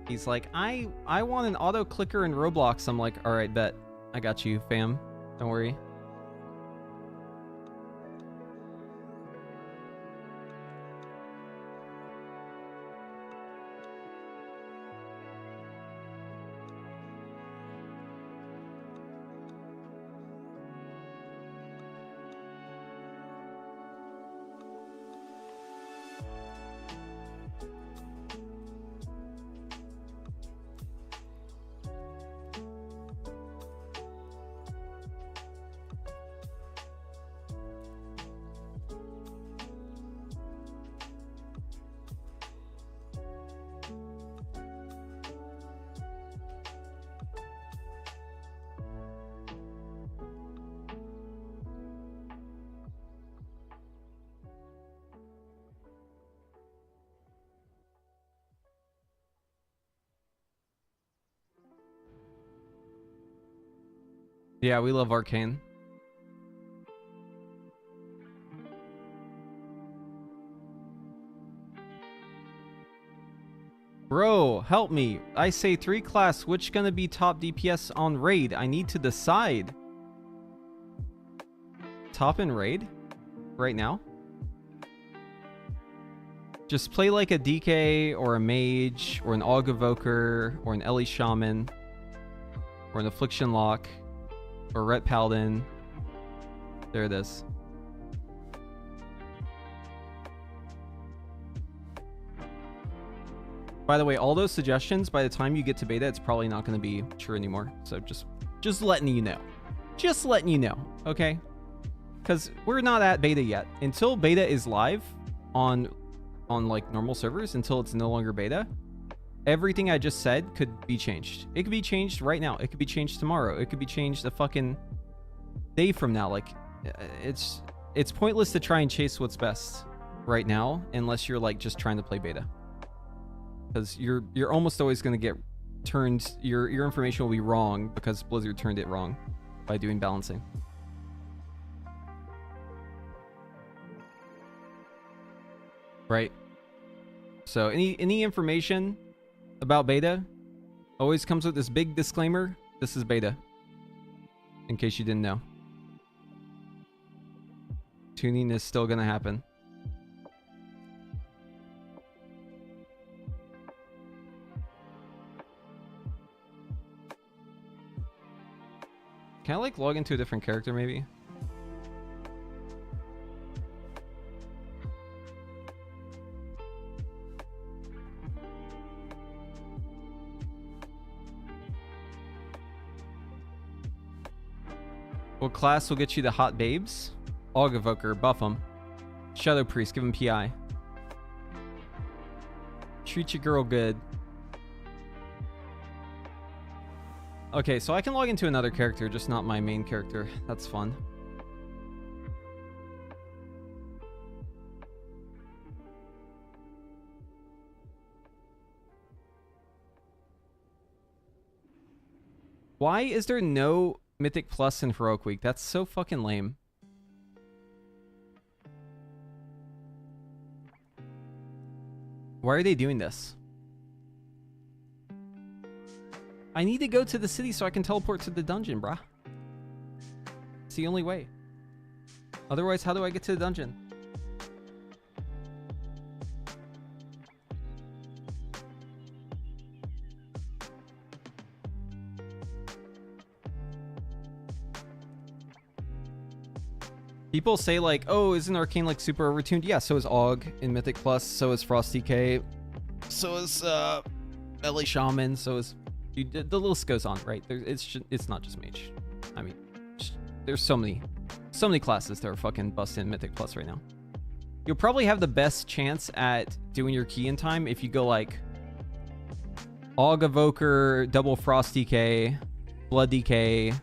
S1: He's like, I want an auto clicker in Roblox. I'm like, all right, bet. I got you, fam. Don't worry. Yeah, we love Arcane. Bro, help me. I say 3 class, which gonna be top DPS on raid? I need to decide. Top in raid? Right now? Just play like a DK or a mage or an Aug Evoker or an Ellie Shaman or an Affliction Lock or Ret Paladin. There it is. By the way, all those suggestions, by the time you get to beta, it's probably not going to be true anymore. So just letting you know. Just letting you know, okay? Because we're not at beta yet. Until beta is live on like normal servers, until it's no longer beta, everything I just said could be changed. It could be changed right now. It could be changed tomorrow. It could be changed a fucking day from now. Like, it's pointless to try and chase what's best right now unless you're like just trying to play beta. Because you're almost always going to get turned, your information will be wrong because Blizzard turned it wrong by doing balancing. Right. So any information about beta always comes with this big disclaimer. This is beta. In case you didn't know. Tuning is still going to happen. Can I like log into a different character maybe? What class will get you the hot babes? Aug Evoker, buff them. Shadow Priest, give him PI. Treat your girl good. Okay, so I can log into another character, just not my main character. That's fun. Why is there no Mythic Plus in Heroic Week? That's so fucking lame. Why are they doing this? I need to go to the city so I can teleport to the dungeon, brah. It's the only way. Otherwise, how do I get to the dungeon? People say like, oh, isn't Arcane like super overtuned? Yeah, so is Aug in Mythic Plus, so is Frost DK, so is Melee Shaman, so is... Dude, the list goes on, right? It's not just mage. I mean, there's so many classes that are fucking busting in Mythic Plus right now. You'll probably have the best chance at doing your key in time if you go like Aug Evoker, double Frost DK, Blood DK,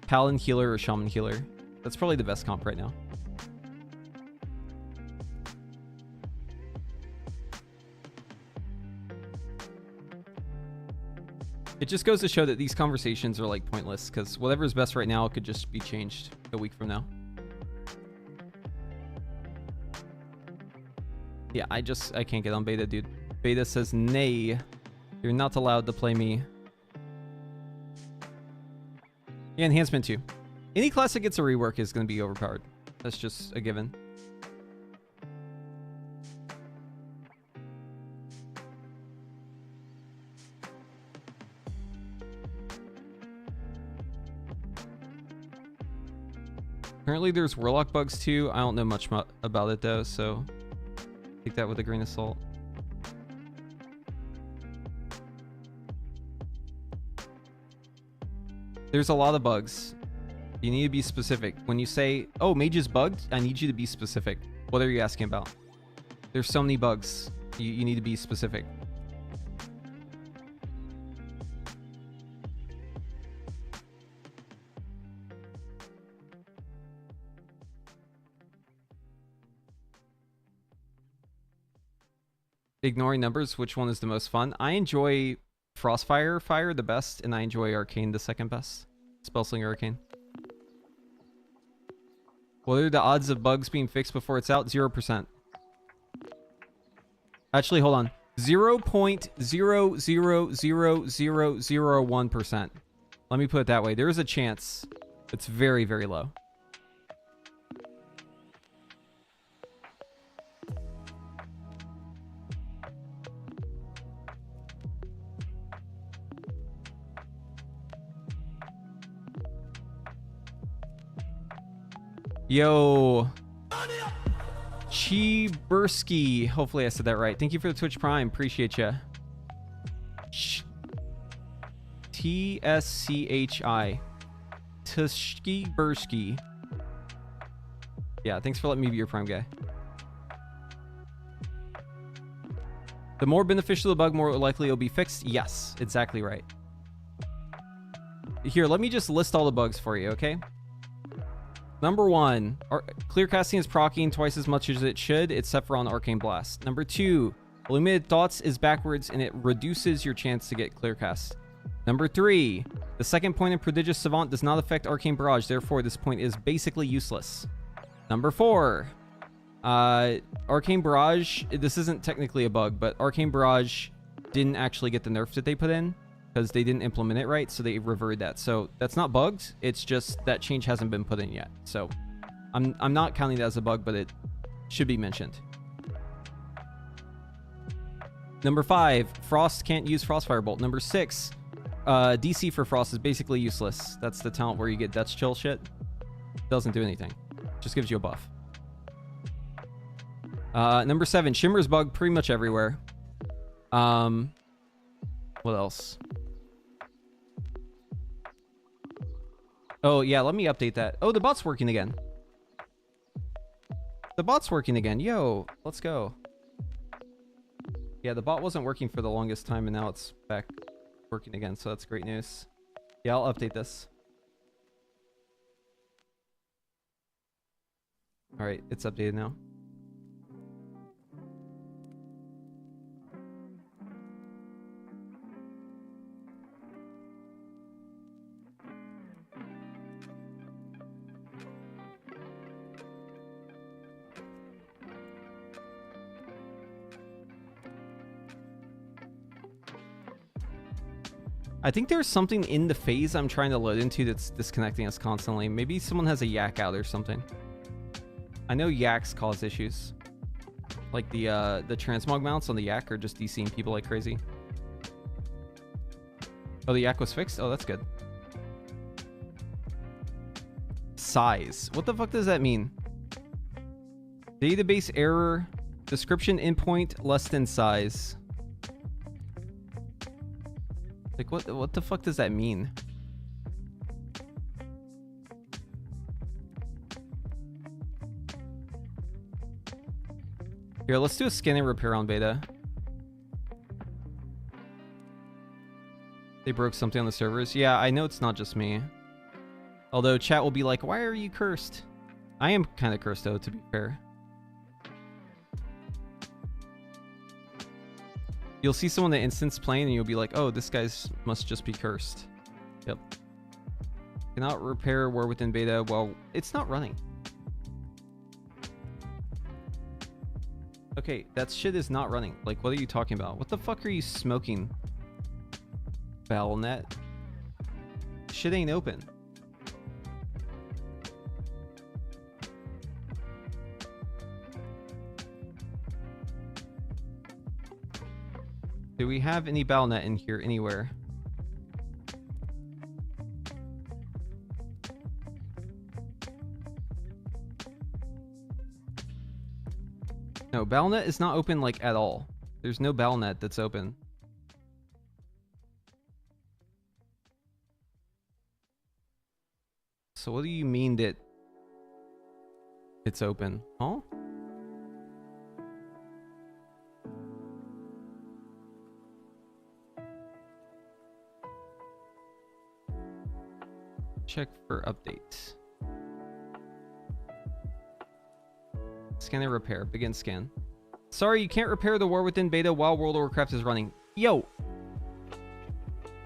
S1: Paladin Healer, or Shaman Healer. That's probably the best comp right now. It just goes to show that these conversations are like pointless, because whatever is best right now could just be changed a week from now. Yeah, I can't get on beta, dude. Beta says, nay, you're not allowed to play me. Yeah, enhancement too. Any class that gets a rework is going to be overpowered. That's just a given. Apparently there's Warlock bugs too. I don't know much about it though, so take that with a grain of salt. There's a lot of bugs. You need to be specific. When you say, oh, mage is bugged, I need you to be specific. What are you asking about? There's so many bugs. You need to be specific. Ignoring numbers, which one is the most fun? I enjoy Frostfire Fire the best, and I enjoy Arcane the second best. Spellslinger Arcane. What are the odds of bugs being fixed before it's out? 0%. Actually, hold on. 0.0000001%. Let me put it that way. There is a chance. It's very, very low. Yo, Chibursky. Hopefully I said that right. Thank you for the Twitch Prime. Appreciate ya. TSCHI. Tushki. Yeah, thanks for letting me be your Prime guy. The more beneficial the bug, more likely it'll be fixed. Yes, exactly right. Here, let me just list all the bugs for you, okay? Number 1, clear casting is proccing twice as much as it should, except for on Arcane Blast. Number 2, Illuminated Thoughts is backwards and it reduces your chance to get clear cast. Number 3, the second point in Prodigious Savant does not affect Arcane Barrage, therefore this point is basically useless. Number 4, Arcane Barrage, this isn't technically a bug, but Arcane Barrage didn't actually get the nerf that they put in, because they didn't implement it right, so they reverted that. So that's not bugged, it's just that change hasn't been put in yet. So I'm not counting that as a bug, but it should be mentioned. Number 5, Frost can't use Frostfire Bolt. Number 6, DC for Frost is basically useless. That's the talent where you get Dutch Chill shit. Doesn't do anything. Just gives you a buff. Number 7, Shimmer's bug pretty much everywhere. What else? Oh, yeah, let me update that. Oh, the bot's working again. The bot's working again. Yo, let's go. Yeah, the bot wasn't working for the longest time, and now it's back working again, so that's great news. Yeah, I'll update this. Alright, it's updated now. I think there's something in the phase I'm trying to load into that's disconnecting us constantly. Maybe someone has a yak out or something. I know yaks cause issues. Like the transmog mounts on the yak are just DCing people like crazy. Oh, the yak was fixed? Oh, that's good. Size. What the fuck does that mean? Database error. Description endpoint less than size. Like, what the fuck does that mean? Here, let's do a scan and repair on beta. They broke something on the servers. Yeah, I know it's not just me. Although chat will be like, why are you cursed? I am kind of cursed though, to be fair. You'll see someone in the instance playing and you'll be like, oh, this guy's must just be cursed. Yep. Cannot repair War Within beta. Well, it's not running. Okay, that shit is not running. Like, what are you talking about? What the fuck are you smoking? Battle.net. Shit ain't open. Do we have any Battle.net in here anywhere? No, Battle.net is not open like at all. There's no Battle.net that's open. So what do you mean that it's open? Huh? Check for update. Scan and repair. Begin scan. Sorry, you can't repair the War Within beta while World of Warcraft is running. Yo!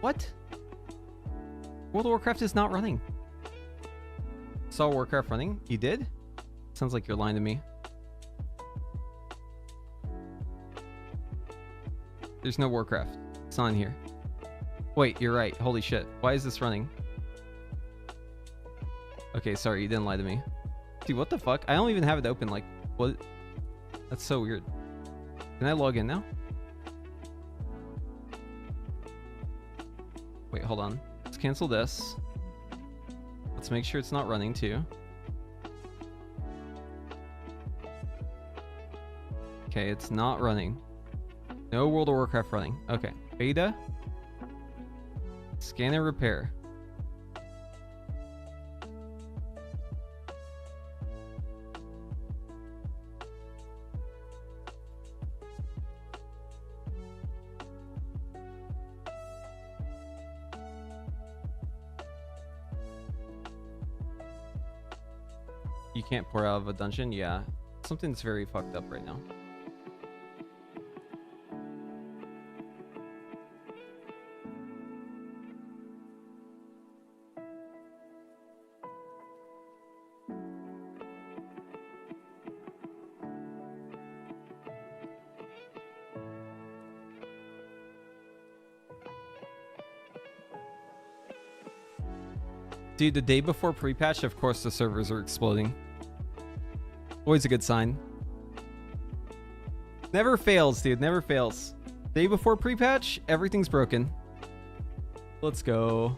S1: What? World of Warcraft is not running. Saw Warcraft running? You did? Sounds like you're lying to me. There's no Warcraft. It's not in here. Wait, you're right. Holy shit. Why is this running? Okay, sorry, you didn't lie to me. Dude, what the fuck? I don't even have it open. Like, what? That's so weird. Can I log in now? Wait, hold on. Let's cancel this. Let's make sure it's not running too. Okay, it's not running. No World of Warcraft running. Okay, beta. Scan and repair. You can't pour out of a dungeon? Yeah. Something's very fucked up right now. Dude, the day before pre-patch, of course the servers are exploding. Always a good sign. Never fails, dude. Never fails. Day before pre-patch, everything's broken. Let's go.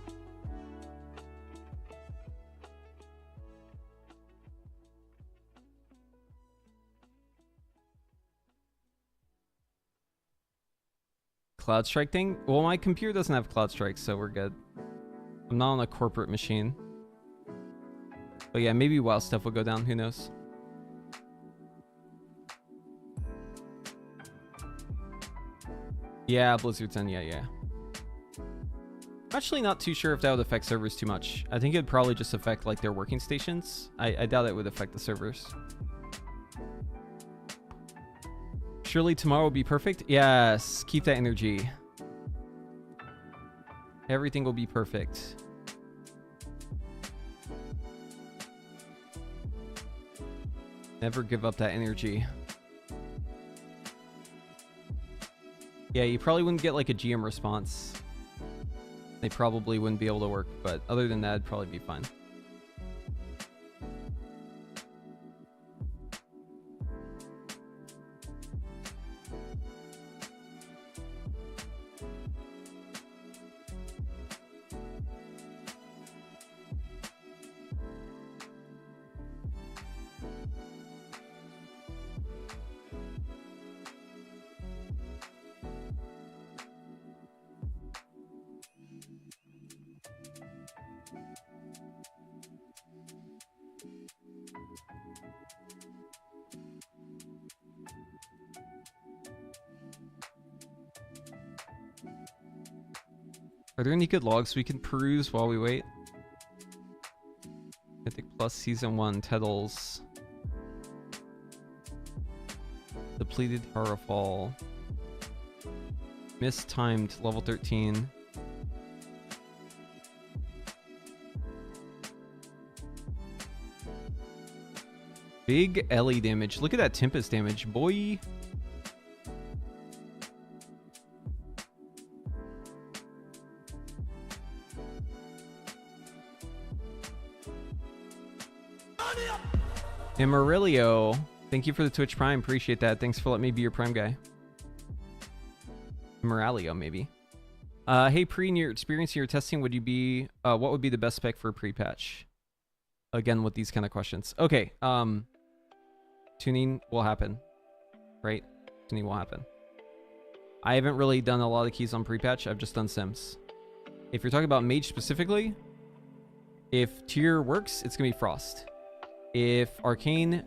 S1: Cloud Strike thing? Well, my computer doesn't have Cloud Strike, so we're good. I'm not on a corporate machine. But yeah, maybe WoW stuff will go down. Who knows? Yeah, Blizzard 10. Yeah. I'm actually not too sure if that would affect servers too much. I think it would probably just affect like their working stations. I doubt it would affect the servers. Surely tomorrow will be perfect. Yes, keep that energy. Everything will be perfect. Never give up that energy. Yeah, you probably wouldn't get like a GM response. They probably wouldn't be able to work, but other than that, it'd probably be fine. Are there any good logs we can peruse while we wait? Mythic Plus Season 1, Tettles. Depleted Horrorfall. Mistimed level 13. Big Ellie damage. Look at that Tempest damage, boy. Amarillo, thank you for the Twitch Prime. Appreciate that. Thanks for letting me be your Prime guy. Moralio, maybe. Hey, Pre, in your experience in your testing, would you be what would be the best spec for a pre-patch? Again, with these kind of questions. Okay, tuning will happen, right? Tuning will happen. I haven't really done a lot of keys on pre-patch. I've just done sims. If you're talking about mage specifically, if tier works, it's gonna be frost. If arcane,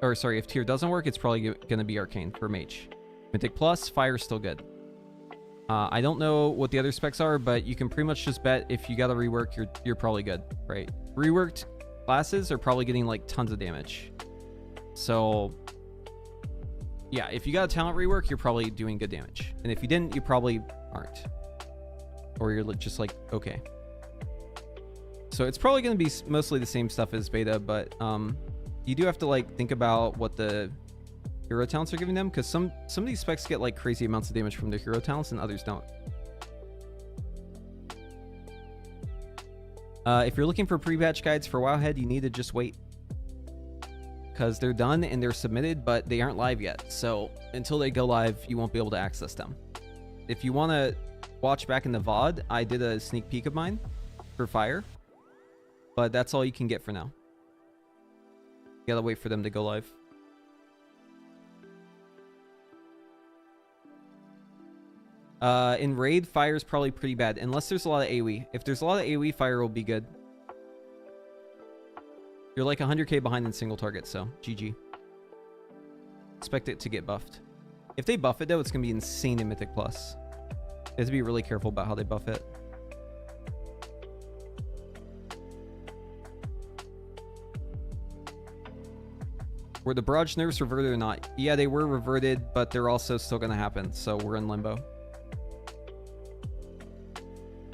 S1: or sorry, if tier doesn't work, it's probably gonna be arcane for mage. Mythic Plus, fire's still good. I don't know what the other specs are, but you can pretty much just bet if you got a rework, you're probably good, right? Reworked classes are probably getting like tons of damage. So yeah, if you got a talent rework, you're probably doing good damage. And if you didn't, you probably aren't. Or you're just like, okay. So it's probably going to be mostly the same stuff as beta, but you do have to like think about what the hero talents are giving them, because some of these specs get like crazy amounts of damage from their hero talents and others don't. If you're looking for pre-patch guides for Wowhead, you need to just wait, because they're done and they're submitted, but they aren't live yet. So until they go live, you won't be able to access them. If you want to watch back in the VOD, I did a sneak peek of mine for Fire, but that's all you can get for now. You gotta wait for them to go live. In Raid, Fire is probably pretty bad, unless there's a lot of AoE. If there's a lot of AoE, Fire will be good. You're like 100k behind in single target, so GG. Expect it to get buffed. If they buff it, though, it's going to be insane in Mythic Plus. You have to be really careful about how they buff it. Were the barrage nerfs reverted or not? Yeah, they were reverted, but they're also still going to happen, so we're in limbo.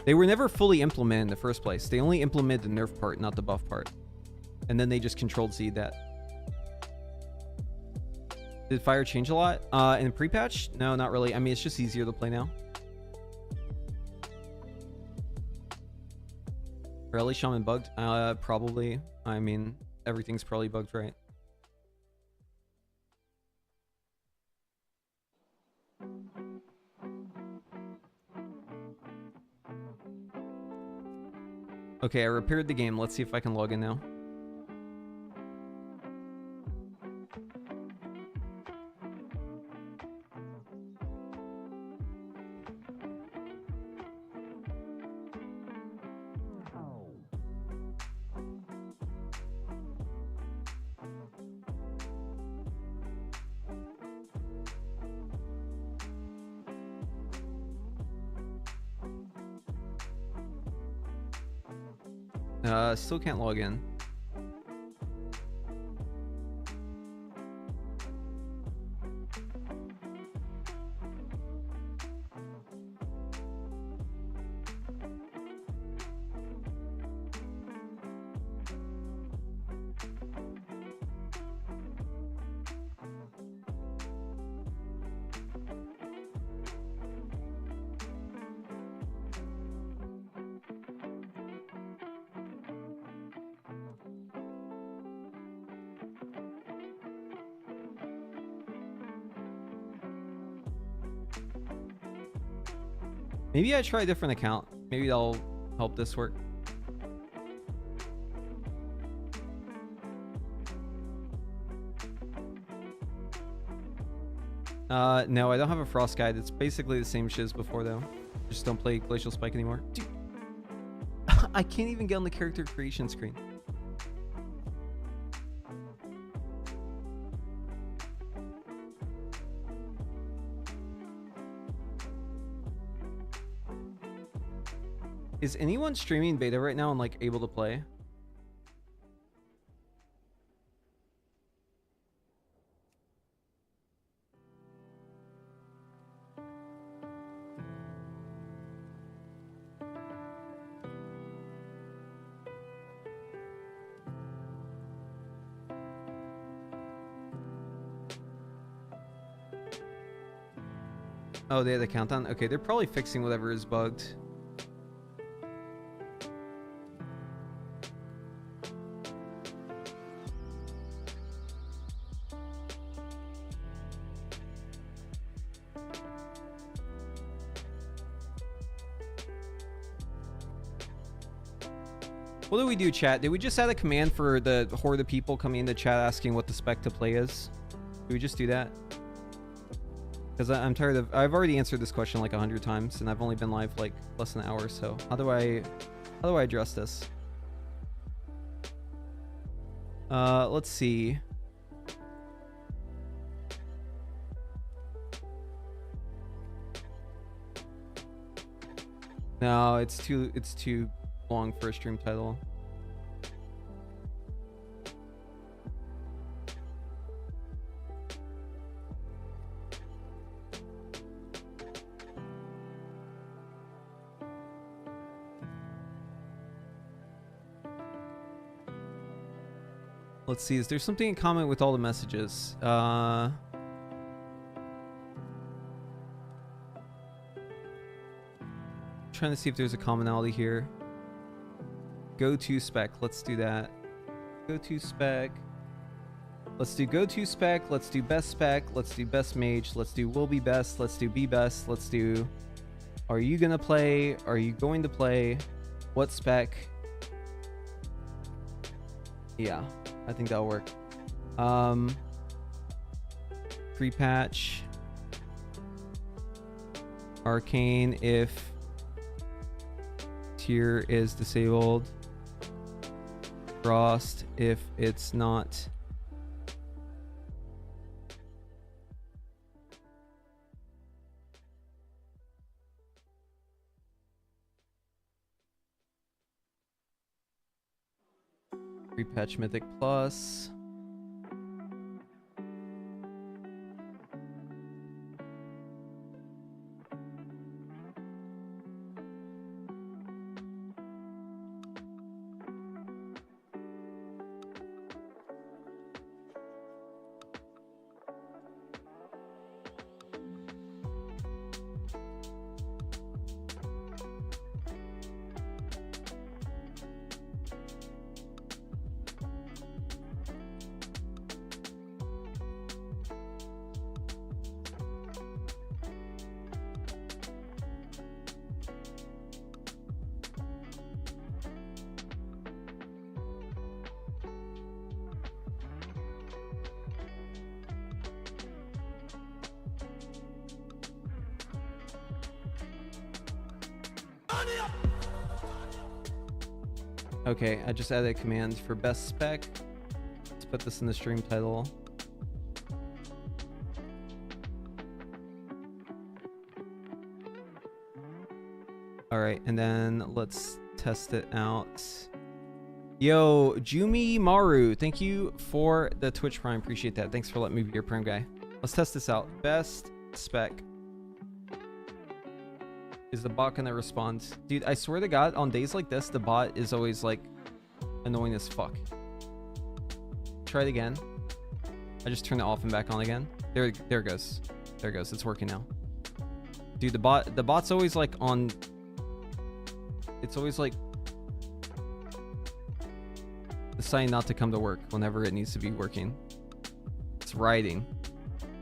S1: They were never fully implemented in the first place. They only implemented the nerf part, not the buff part. And then they just Control-Z that. Did Fire change a lot? In pre-patch? No, not really. I mean, it's just easier to play now. Rally Shaman bugged? Probably. I mean, everything's probably bugged, right? Okay, I repaired the game. Let's see if I can log in now. Still can't log in. Maybe I try a different account. Maybe that'll help this work. No, I don't have a Frost Guide. It's basically the same shit as before, though. Just don't play Glacial Spike anymore. Dude, I can't even get on the character creation screen. Is anyone streaming beta right now and like able to play? Oh, they had the countdown? Okay, they're probably fixing whatever is bugged. What do we do, chat? Did we just add a command for the horde of people coming into chat asking what the spec to play is? Do we just do that? Because I'm tired of... I've already answered this question like 100 times, and I've only been live like less than an hour, so how do I address this? Let's see. No, it's too long for a stream title. Let's see, is there something in common with all the messages? Trying to see if there's a commonality here. Go to spec, let's do that. Go to spec. Let's do go to spec, let's do best spec, let's do best mage, let's do will be best, let's do be best, let's do are you gonna play, are you going to play, what spec? Yeah, I think that'll work. Prepatch. Arcane if tier is disabled. Frost if it's not. Prepatch Mythic Plus. Okay, I just added a command for best spec. Let's put this in the stream title. All right, and then let's test it out. Yo, Jumi Maru, thank you for the Twitch Prime. Appreciate that. Thanks for letting me be your Prime guy. Let's test this out. Best spec. Is the bot gonna respond? Dude, I swear to God, on days like this, the bot is always like annoying as fuck. Try it again. I just turned it off and back on again. There it goes. There it goes. It's working now. Dude, the bot's always like on. It's always like deciding not to come to work whenever it needs to be working. It's rioting.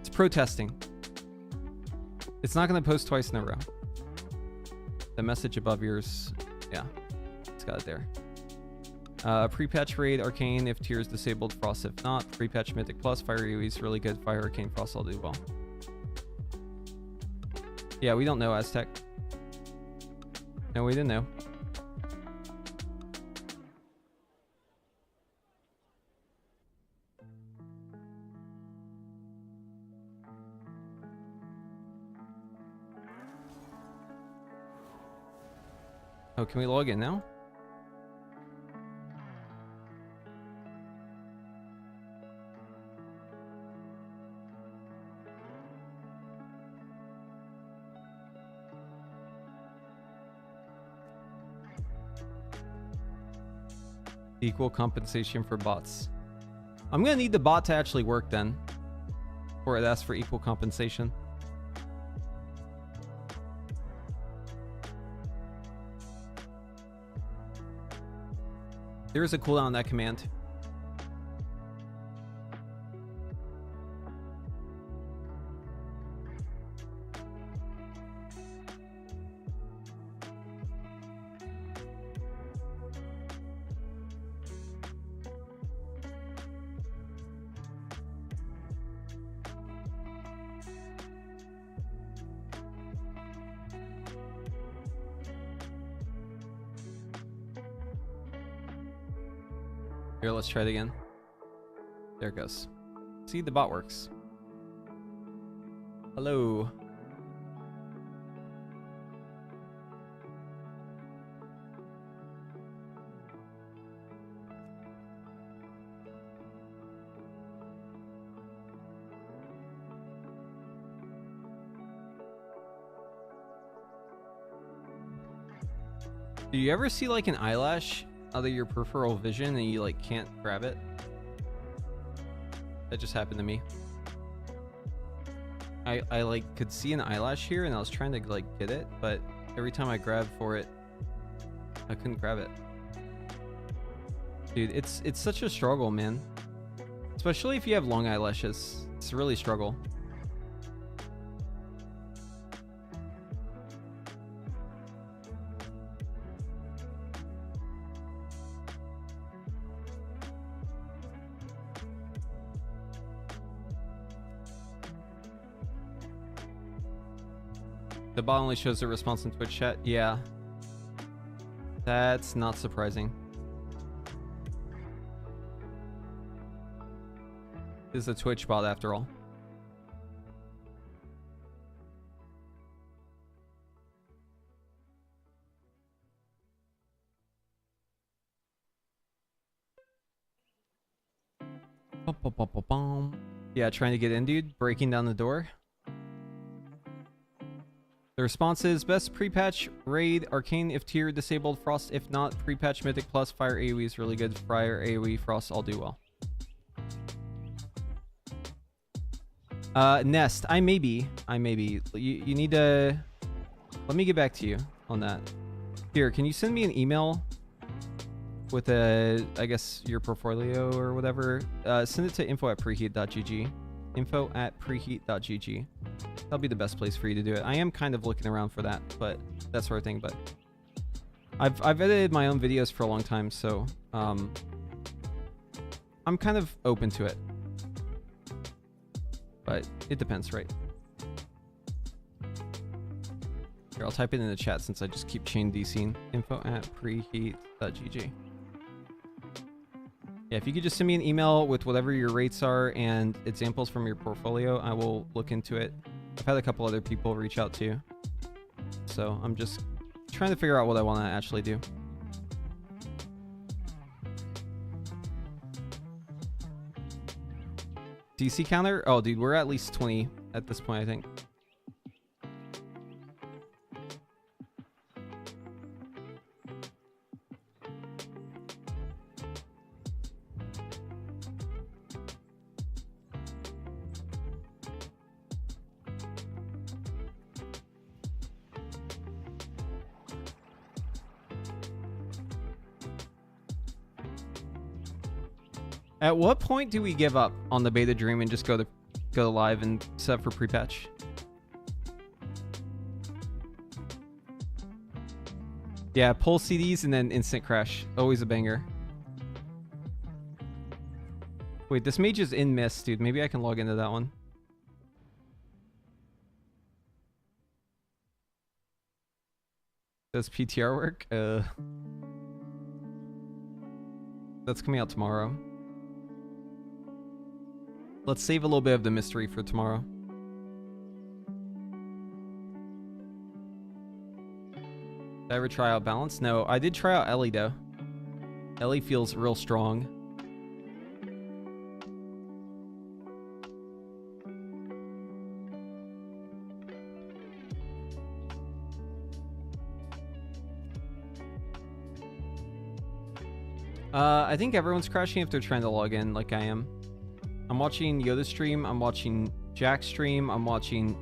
S1: It's protesting. It's not gonna post twice in a row. The message above yours, yeah, it's got it there. Prepatch raid Arcane if tier is disabled, Frost if not. Prepatch Mythic Plus, Fire AoE is really good. Fire Arcane Frost, I'll do well. Yeah, we don't know, Aztec. No, we didn't know. Oh, can we log in now? Equal compensation for bots. I'm gonna need the bot to actually work then, before it asks for equal compensation. There is a cooldown on that command. Here, let's try it again. There it goes. See, the bot works. Hello. Do you ever see like an eyelash out of your peripheral vision and you like can't grab it? That just happened to me. I like could see an eyelash here and I was trying to like get it, but every time I grabbed for it, I couldn't grab it. Dude, it's such a struggle, man. Especially if you have long eyelashes. It's really a struggle. The bot only shows the response in Twitch chat. Yeah. That's not surprising. This is a Twitch bot after all. Yeah, trying to get in, dude. Breaking down the door. The response is best prepatch raid Arcane if tier disabled, Frost if not. Prepatch Mythic Plus, Fire AoE is really good. Fire AoE Frost, I'll do well. Nest, I may be. You need to. Let me get back to you on that. Here, can you send me an email with I guess your portfolio or whatever? Send it to info@preheat.gg. info@preheat.gg. That'll be the best place for you to do it. I am kind of looking around for that, but that sort of thing. But I've edited my own videos for a long time, so I'm kind of open to it. But it depends, right? Here, I'll type it in the chat since I just keep chain DCing. info@preheat.gg. Yeah, if you could just send me an email with whatever your rates are and examples from your portfolio, I will look into it. I've had a couple other people reach out too. So I'm just trying to figure out what I want to actually do. DC counter? Oh, dude, we're at least 20 at this point, I think. At what point do we give up on the beta dream and just go live and set for pre-patch? Yeah, pull CDs and then instant crash. Always a banger. Wait, this mage is in Mist, dude. Maybe I can log into that one. Does PTR work? That's coming out tomorrow. Let's save a little bit of the mystery for tomorrow. Did I ever try out Balance? No, I did try out Ellie though. Ellie feels real strong. I think everyone's crashing if they're trying to log in like I am. I'm watching Yoda stream, I'm watching Jack stream, I'm watching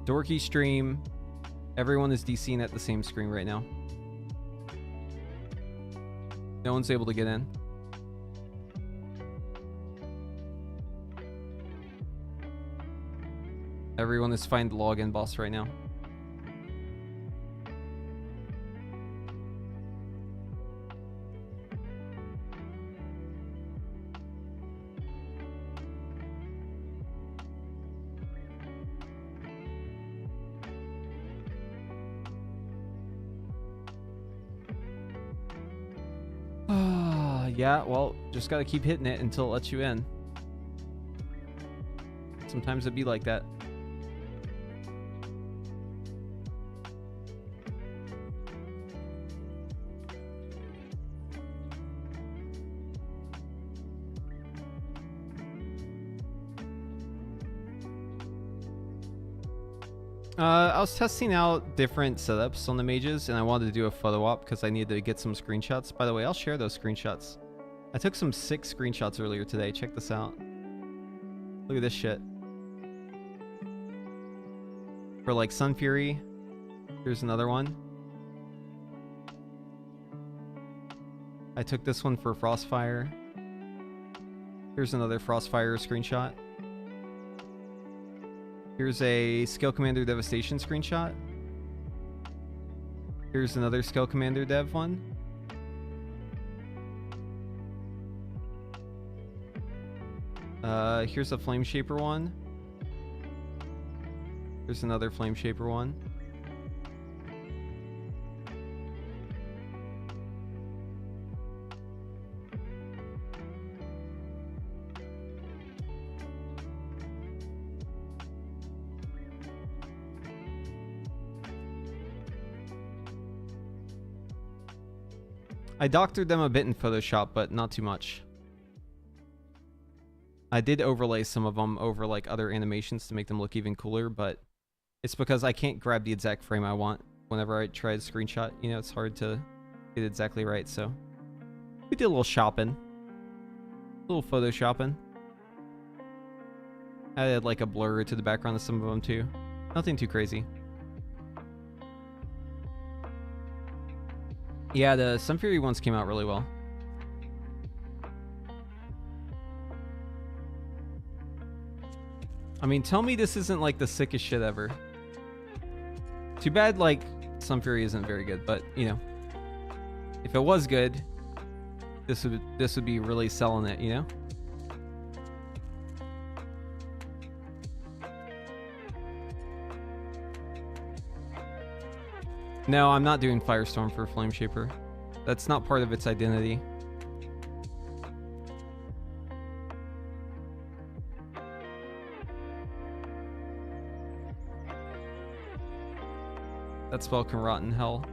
S1: Dorky stream. Everyone is DCing at the same screen right now. No one's able to get in. Everyone is find the login boss right now. Yeah, well, just gotta keep hitting it until it lets you in. Sometimes it'd be like that. I was testing out different setups on the mages, and I wanted to do a photo op because I needed to get some screenshots. By the way, I'll share those screenshots. I took some sick screenshots earlier today. Check this out. Look at this shit. For like Sun Fury. Here's another one. I took this one for Frostfire. Here's another Frostfire screenshot. Here's a Scale Commander Devastation screenshot. Here's another Scale Commander Dev one. Here's a Flame Shaper one. Here's another Flame Shaper one. I doctored them a bit in Photoshop, but not too much. I did overlay some of them over like other animations to make them look even cooler, but it's because I can't grab the exact frame I want whenever I try to screenshot. You know, it's hard to get it exactly right, so we did a little shopping. A little photoshopping. I added like a blur to the background of some of them too. Nothing too crazy. Yeah, the Sun Fury ones came out really well. I mean, tell me this isn't like the sickest shit ever. Too bad like Sun Fury isn't very good, but you know, if it was good, this would be really selling it, you know? No, I'm not doing Firestorm for Flame Shaper. That's not part of its identity. That spell can rot in hell.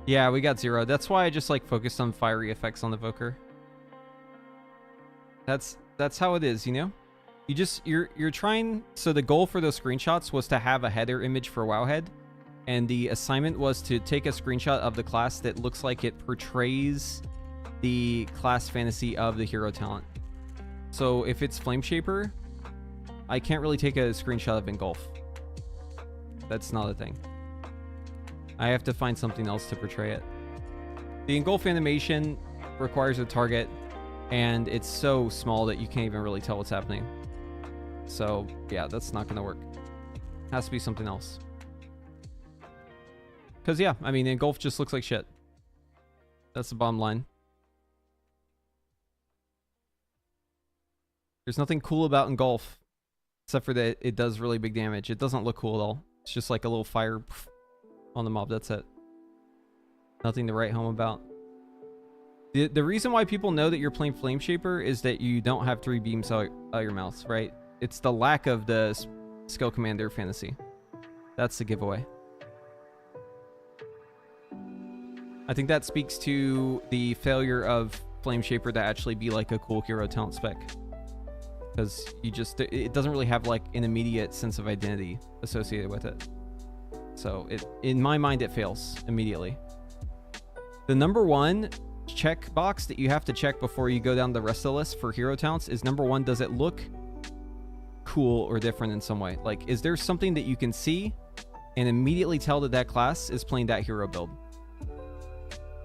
S1: Yeah, we got 0. That's why I just like focused on fiery effects on the evoker. That's how it is, you know? You're trying. So the goal for those screenshots was to have a header image for Wowhead, and the assignment was to take a screenshot of the class that looks like it portrays the class fantasy of the hero talent. So if it's Flameshaper, I can't really take a screenshot of Engulf. That's not a thing. I have to find something else to portray it. The Engulf animation requires a target, and it's so small that you can't even really tell what's happening. So yeah, that's not gonna work. Has to be something else. Because yeah, I mean, Engulf just looks like shit. That's the bottom line. There's nothing cool about Engulf, except for that it does really big damage. It doesn't look cool at all. It's just like a little fire on the mob. That's it. Nothing to write home about. The reason why people know that you're playing Flameshaper is that you don't have 3 beams out your mouth, right? It's the lack of the skill commander fantasy. That's the giveaway. I think that speaks to the failure of Flameshaper to actually be like a cool hero talent spec. Because it doesn't really have like an immediate sense of identity associated with it. So in my mind, it fails immediately. The number 1 checkbox that you have to check before you go down the rest of the list for hero talents is number 1, does it look cool or different in some way? Like, is there something that you can see and immediately tell that that class is playing that hero build?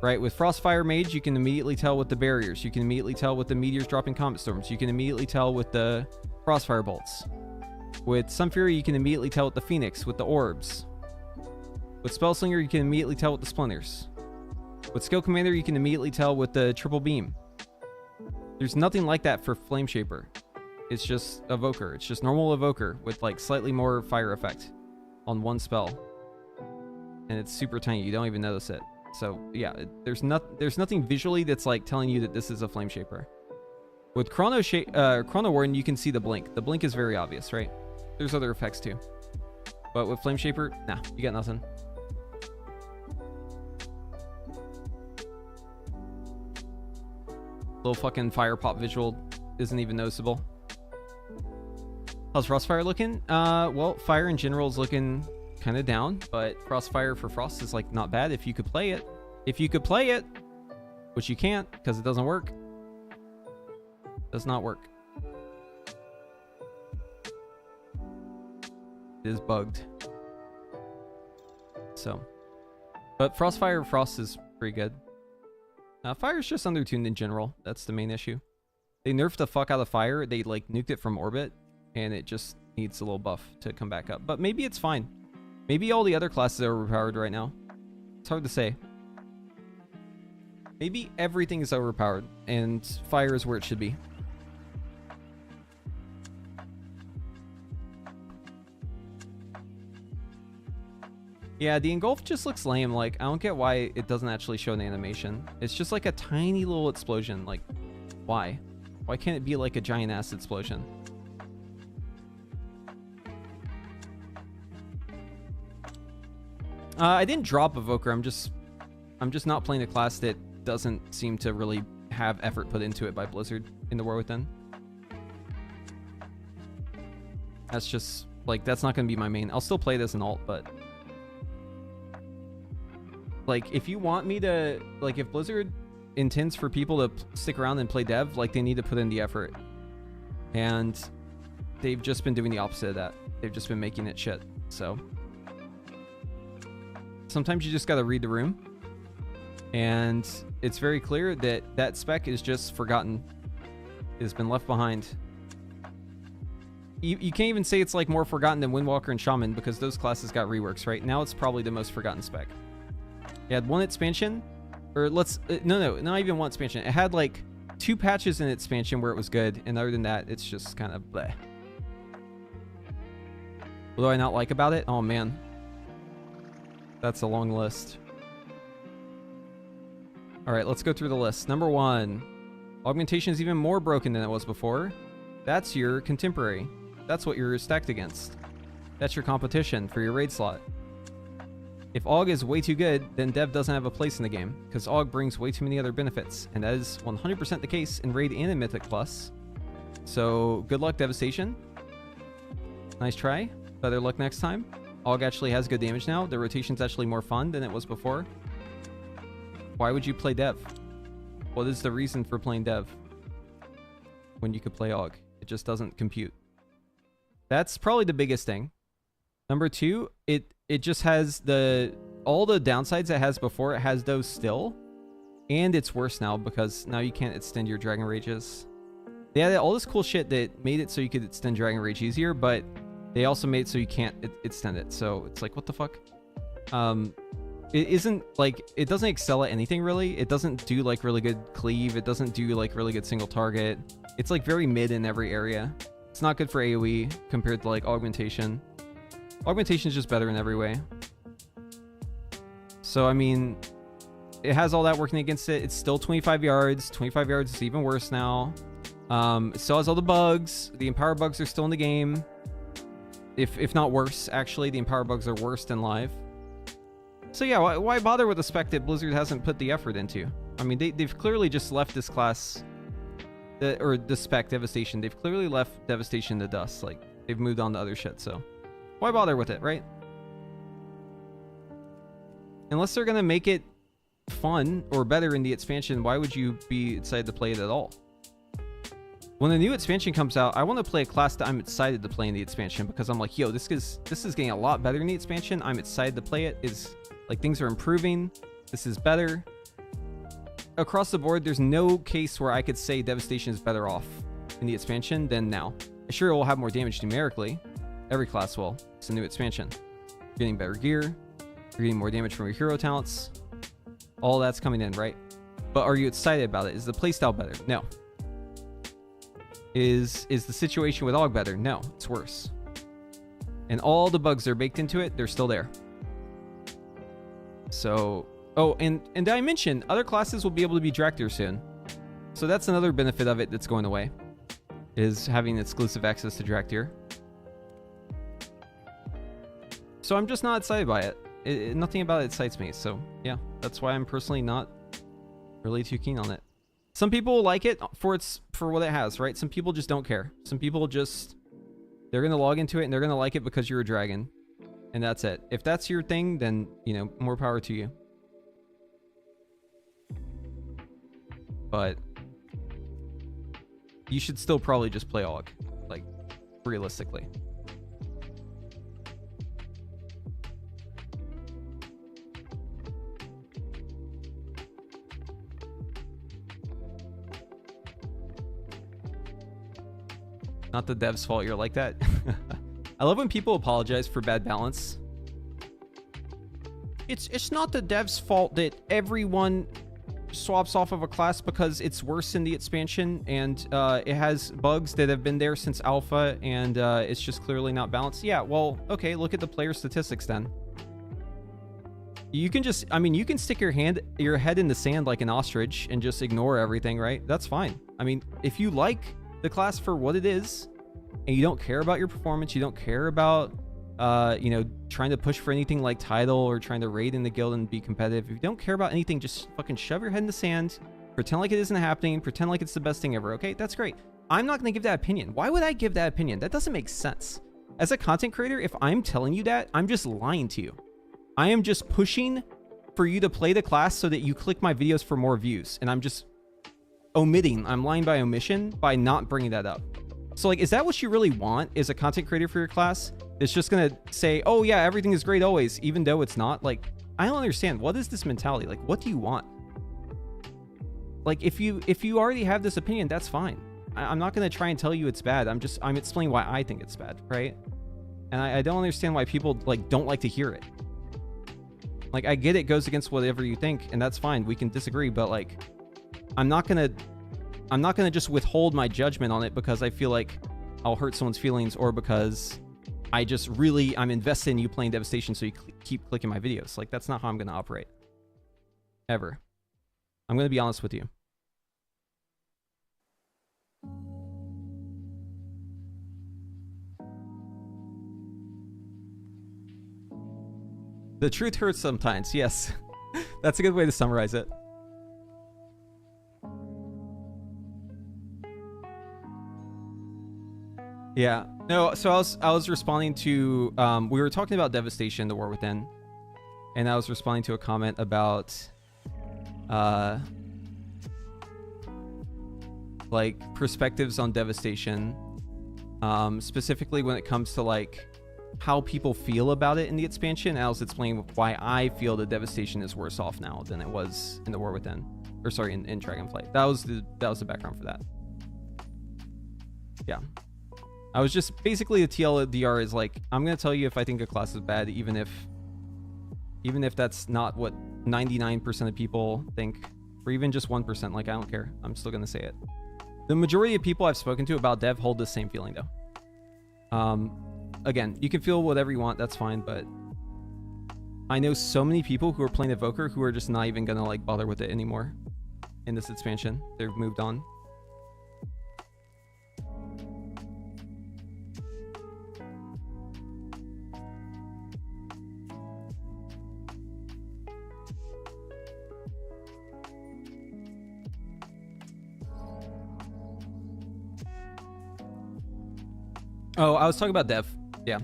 S1: Right? With Frostfire Mage, you can immediately tell with the barriers. You can immediately tell with the meteors dropping Comet Storms. You can immediately tell with the Crossfire Bolts. With Sunfury, you can immediately tell with the Phoenix, with the Orbs. With Spellslinger, you can immediately tell with the Splinters. With Skill Commander, you can immediately tell with the Triple Beam. There's nothing like that for Flameshaper. It's just Evoker. It's just normal Evoker with like slightly more fire effect on one spell. And it's super tiny. You don't even notice it. So yeah, there's nothing visually that's like telling you that this is a Flameshaper. With Chrono Warden, you can see the blink. The blink is very obvious, right? There's other effects too. But with Flameshaper, nah, you got nothing. Little fucking fire pop visual isn't even noticeable. How's Frostfire looking? Well, fire in general is looking kind of down, but Crossfire for Frost is like not bad if you could play it. If you could play it, which you can't because it doesn't work. Does not work. It is bugged. So, but Frostfire Frost is pretty good. Fire is just undertuned in general. That's the main issue. They nerfed the fuck out of fire. They like nuked it from orbit, and it just needs a little buff to come back up. But maybe it's fine. Maybe all the other classes are overpowered right now. It's hard to say. Maybe everything is overpowered, and fire is where it should be. Yeah, the Engulf just looks lame. Like, I don't get why it doesn't actually show an animation. It's just like a tiny little explosion. Like, why? Why can't it be like a giant ass explosion? I didn't drop Evoker. I'm just not playing a class that doesn't seem to really have effort put into it by Blizzard in the War Within. That's just like, that's not going to be my main. I'll still play this in alt, but like, if you want me to, like, if Blizzard intends for people to stick around and play dev, like, they need to put in the effort. And they've just been doing the opposite of that. They've just been making it shit. So sometimes you just got to read the room. And it's very clear that that spec is just forgotten. It has been left behind. You can't even say it's like more forgotten than Windwalker and Shaman because those classes got reworks, right? Now it's probably the most forgotten spec. It had one expansion, or no, not even one expansion. It had like 2 patches in expansion where it was good, and other than that, it's just kind of bleh. What do I not like about it? Oh man, that's a long list. All right, let's go through the list. Number 1, augmentation is even more broken than it was before. That's your contemporary. That's what you're stacked against. That's your competition for your raid slot. If AUG is way too good, then Dev doesn't have a place in the game, because AUG brings way too many other benefits, and that is 100% the case in Raid and in Mythic Plus. So, good luck, Devastation. Nice try. Better luck next time. AUG actually has good damage now. The rotation's actually more fun than it was before. Why would you play Dev? What is the reason for playing Dev when you could play AUG? It just doesn't compute. That's probably the biggest thing. Number two, it just has all the downsides it has before. It has those still, and it's worse now because now you can't extend your Dragon Rages. They had all this cool shit that made it so you could extend Dragon Rage easier, but they also made it so you can't extend it. So it's like, what the fuck? It isn't like, it doesn't excel at anything really. It doesn't do like really good cleave. It doesn't do like really good single target. It's like very mid in every area. It's not good for AoE compared to like augmentation. Augmentation is just better in every way. So, I mean, it has all that working against it. It's still 25 yards. 25 yards is even worse now. It still has all the bugs. The Empower bugs are still in the game. If not worse, actually. The Empower bugs are worse than live. So yeah, why bother with a spec that Blizzard hasn't put the effort into? I mean, they've clearly just left this class, or the spec, Devastation. They've clearly left Devastation to dust. Like, they've moved on to other shit, so why bother with it, right? Unless they're gonna make it fun or better in the expansion, why would you be excited to play it at all? When the new expansion comes out, I want to play a class that I'm excited to play in the expansion because I'm like, yo, this is getting a lot better in the expansion. I'm excited to play it. Is like, things are improving. This is better. Across the board, there's no case where I could say Devastation is better off in the expansion than now. Sure, it will have more damage numerically. Every class will. It's a new expansion. You're getting better gear. You're getting more damage from your hero talents. All that's coming in, right? But are you excited about it? Is the playstyle better? No. Is the situation with AUG better? No, it's worse. And all the bugs that are baked into it, they're still there. So, oh, and did I mention other classes will be able to be Dractyr soon? So that's another benefit of it that's going away, is having exclusive access to Dractyr. So I'm just not excited by it. Nothing about it excites me. So yeah, that's why I'm personally not really too keen on it. Some people like it for what it has, right? Some people just don't care. Some people just, they're going to log into it and they're going to like it because you're a dragon. And that's it. If that's your thing, then, you know, more power to you. But you should still probably just play AUG, like, realistically. Not the dev's fault you're like that. I love when people apologize for bad balance. It's not the dev's fault that everyone swaps off of a class because it's worse in the expansion and it has bugs that have been there since alpha and it's just clearly not balanced. Yeah, well, okay, look at the player statistics then. You can just, I mean, you can stick your head in the sand like an ostrich and just ignore everything, right? That's fine. I mean, if you like the class for what it is and you don't care about your performance, you don't care about you know, trying to push for anything like title or trying to raid in the guild and be competitive, if you don't care about anything, just fucking shove your head in the sand, pretend like it isn't happening, pretend like it's the best thing ever. Okay, that's great. I'm not going to give that opinion. Why would I give that opinion? That doesn't make sense. As a content creator, if I'm telling you that, I'm just lying to you. I am just pushing for you to play the class so that you click my videos for more views, and I'm just omitting. I'm lying by omission by not bringing that up. So like, is that what you really want as a content creator for your class? It's just gonna say, oh yeah, everything is great always, even though it's not? Like, I don't understand. What is this mentality? Like, what do you want? Like, if you already have this opinion, that's fine. I'm not gonna try and tell you it's bad. I'm explaining why I think it's bad, right? And I don't understand why people like don't like to hear it. Like, I get it goes against whatever you think, and that's fine. We can disagree, but like, I'm not gonna just withhold my judgment on it because I feel like I'll hurt someone's feelings, or because I'm invested in you playing Devastation, so you keep clicking my videos. Like, that's not how I'm gonna operate. Ever. I'm gonna be honest with you. The truth hurts sometimes. Yes. That's a good way to summarize it. Yeah. No, so I was responding to we were talking about Devastation, the War Within, and I was responding to a comment about like perspectives on Devastation, specifically when it comes to like how people feel about it in the expansion. I was explaining why I feel that Devastation is worse off now than it was in the War Within, or sorry, in Dragonflight. That was the background for that. Yeah. I was just basically, the TLDR is like, I'm gonna tell you if I think a class is bad, even if that's not what 99% of people think, or even just 1%. Like, I don't care. I'm still gonna say it. The majority of people I've spoken to about Dev hold the same feeling though. Again, you can feel whatever you want. That's fine, but I know so many people who are playing Evoker who are just not even gonna like bother with it anymore in this expansion. They've moved on. Oh, I was talking about Dev. Yeah.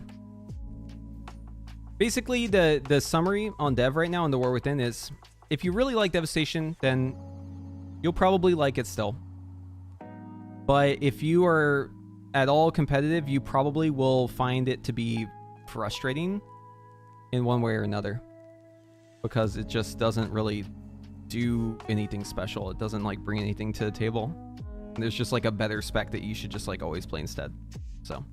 S1: Basically, the summary on Dev right now in the War Within is, if you really like Devastation, then you'll probably like it still. But if you are at all competitive, you probably will find it to be frustrating in one way or another, because it just doesn't really do anything special. It doesn't like bring anything to the table. There's just like a better spec that you should just like always play instead. So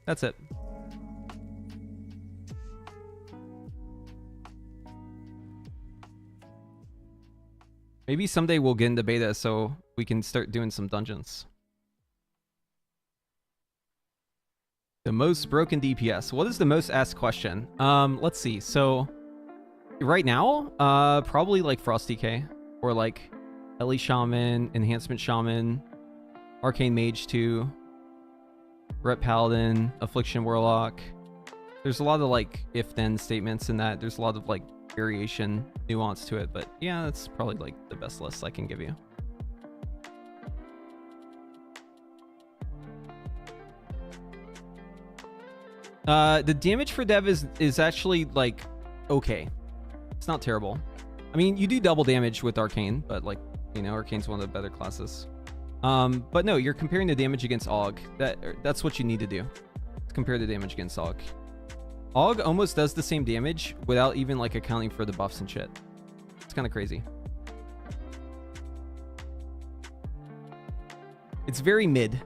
S1: that's it. Maybe someday we'll get into beta so we can start doing some dungeons. The most broken DPS. What is the most asked question? Let's see. So right now, probably like Frost DK, or like Ellie Shaman, Enhancement Shaman, Arcane Mage 2, Rep Paladin, Affliction Warlock. There's a lot of like if-then statements in that. There's a lot of like variation, nuance to it, but yeah, that's probably like the best list I can give you. The damage for Dev is actually like okay. It's not terrible. I mean, you do double damage with Arcane, but like, you know, Arcane's one of the better classes. But no, you're comparing the damage against AUG. That's what you need to do. Compare the damage against AUG. AUG almost does the same damage without even like accounting for the buffs and shit. It's kind of crazy. It's very mid.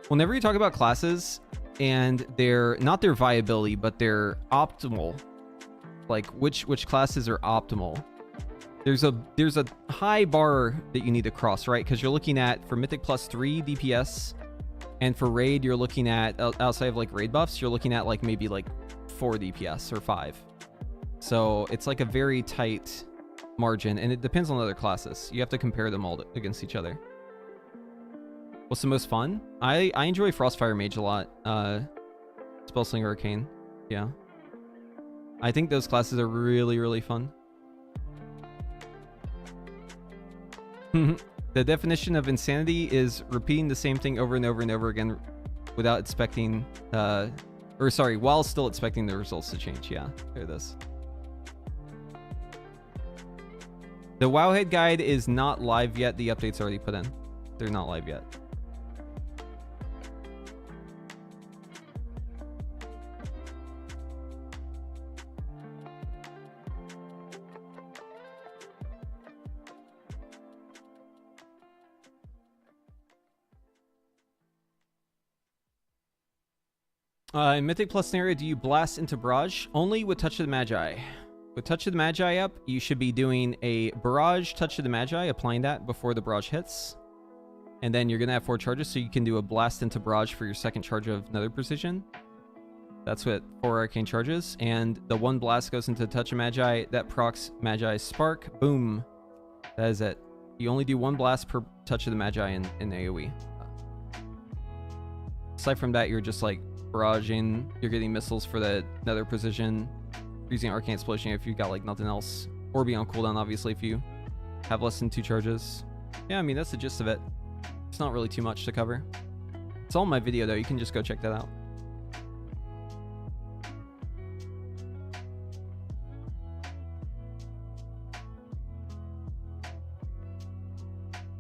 S1: Whenever you talk about classes and they're not their viability, but their optimal, like which classes are optimal, there's a high bar that you need to cross, right? Because you're looking at, for Mythic Plus 3 DPS, and for raid you're looking at, outside of like raid buffs, you're looking at like maybe like 4 DPS or 5. So it's like a very tight margin, and it depends on other classes. You have to compare them all against each other. What's the most fun? I enjoy Frostfire Mage a lot. Spellslinger Arcane. Yeah. I think those classes are really, really fun. The definition of insanity is repeating the same thing over and over and over again without expecting, while still expecting the results to change. Yeah, there it is. The Wowhead guide is not live yet. The update's already put in. They're not live yet. In Mythic Plus scenario, do you blast into barrage? Only with Touch of the Magi. With Touch of the Magi up, you should be doing a barrage, Touch of the Magi, applying that before the barrage hits. And then you're going to have 4 charges, so you can do a blast into barrage for your second charge of another precision. That's what 4 arcane charges. And the 1 blast goes into Touch of Magi. That procs Magi Spark. Boom. That is it. You only do 1 blast per Touch of the Magi in AoE. Aside from that, you're just like barraging, you're getting missiles for that nether precision, using Arcane Explosion if you've got like nothing else, or be on cooldown obviously if you have less than 2 charges. Yeah, I mean that's the gist of it. It's not really too much to cover. It's all in my video though, you can just go check that out.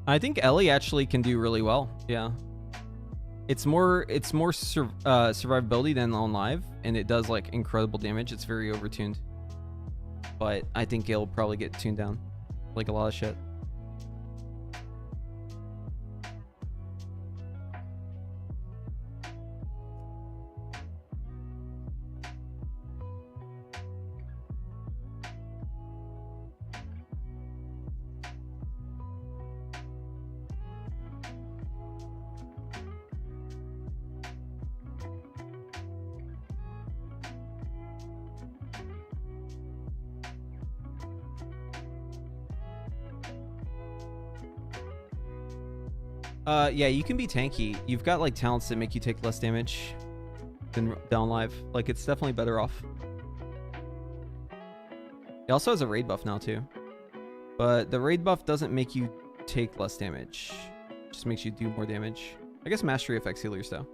S1: I think Ellie actually can do really well. Yeah, it's more survivability than on live, and it does like incredible damage. It's very overtuned, but I think it'll probably get tuned down like a lot of shit. Yeah, you can be tanky. You've got like talents that make you take less damage than down live. Like it's definitely better off. It also has a raid buff now too, but the raid buff doesn't make you take less damage. It just makes you do more damage. I guess mastery affects healers though.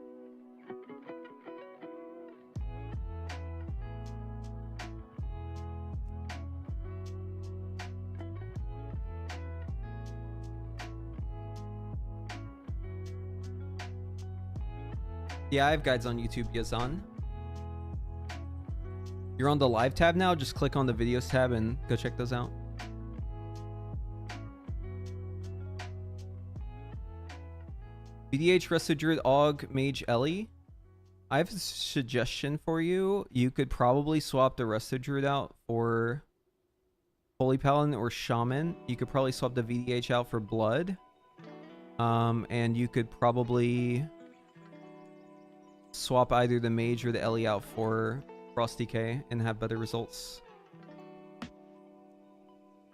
S1: Yeah, I have guides on YouTube, Yazan. You're on the live tab now, just click on the videos tab and go check those out. BDH, Resto Druid, Aug, Mage, Ellie. I have a suggestion for you. You could probably swap the Resto Druid out for Holy Paladin or Shaman. You could probably swap the VDH out for Blood. And you could probably swap either the Mage or the Ellie out for Frost DK and have better results.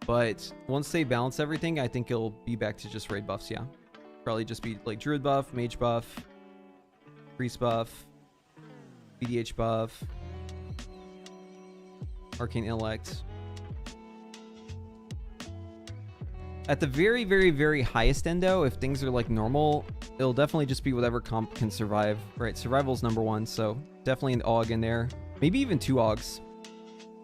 S1: But once they balance everything, I think it'll be back to just raid buffs, yeah. Probably just be like Druid buff, Mage buff, Priest buff, VDH buff, Arcane Intellect. At the very, very, very highest end though, if things are like normal, it'll definitely just be whatever comp can survive, right? Survival's #1, so definitely an AUG in there. Maybe even 2 AUGs.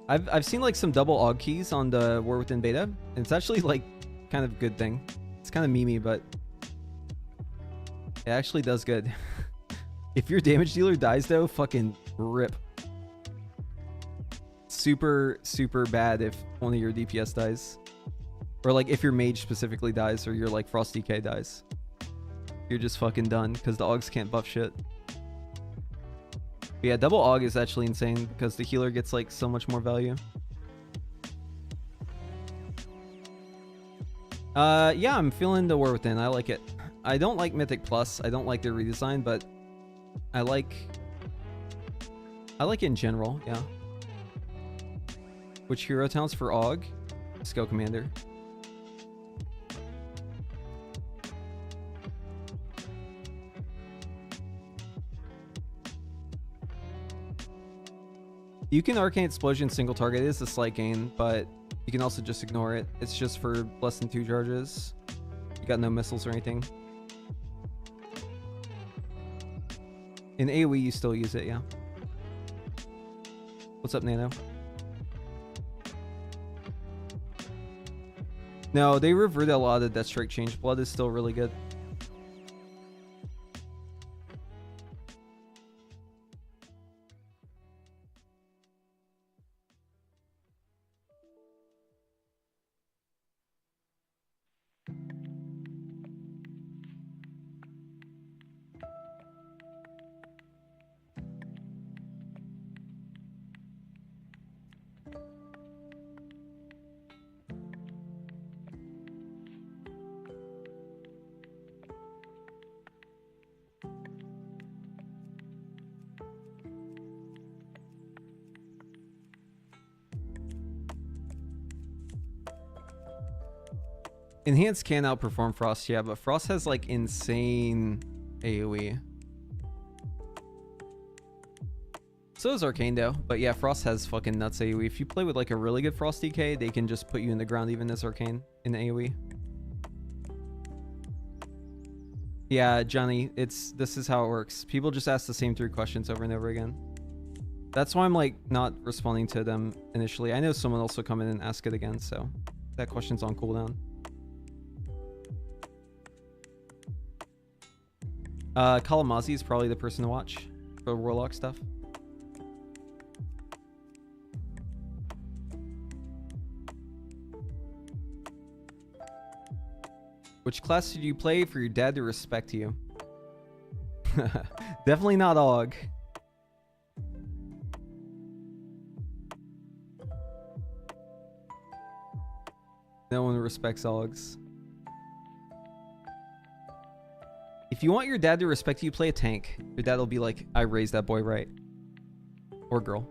S1: I've seen like some double AUG keys on the War Within beta, and it's actually like kind of a good thing. It's kind of memey, but it actually does good. If your damage dealer dies though, fucking rip. Super, super bad if one of your DPS dies. Or like if your mage specifically dies, or your like Frost DK dies. You're just fucking done, because the AUGs can't buff shit. But yeah, double AUG is actually insane, because the healer gets like so much more value. Yeah, I'm feeling the War Within. I like it. I don't like Mythic Plus. I don't like their redesign, but I like it in general, yeah. Which hero talents for AUG? Skill Commander. You can Arcane Explosion single target. It is a slight gain, but you can also just ignore it. It's just for less than 2 charges. You got no missiles or anything. In AoE, you still use it, yeah. What's up, Nano? No, they reverted a lot of the Deathstrike change. Blood is still really good. Enhanced can outperform Frost, yeah, but Frost has like insane AoE. So is Arcane though, but yeah, Frost has fucking nuts AoE. If you play with like a really good Frost DK, they can just put you in the ground even as Arcane in AoE. Yeah, Johnny, this is how it works. People just ask the same 3 questions over and over again. That's why I'm like not responding to them initially. I know someone else will come in and ask it again, so that question's on cooldown. Kalamazi is probably the person to watch for Warlock stuff. Which class did you play for your dad to respect you? Definitely not AUG. No one respects AUGs. If you want your dad to respect you, play a tank. Your dad will be like, I raised that boy right. Or girl.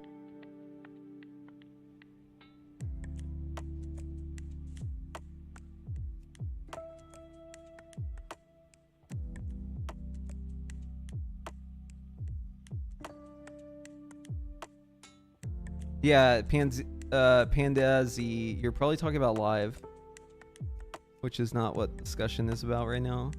S1: Yeah, Panda Z, you're probably talking about live, which is not what discussion is about right now.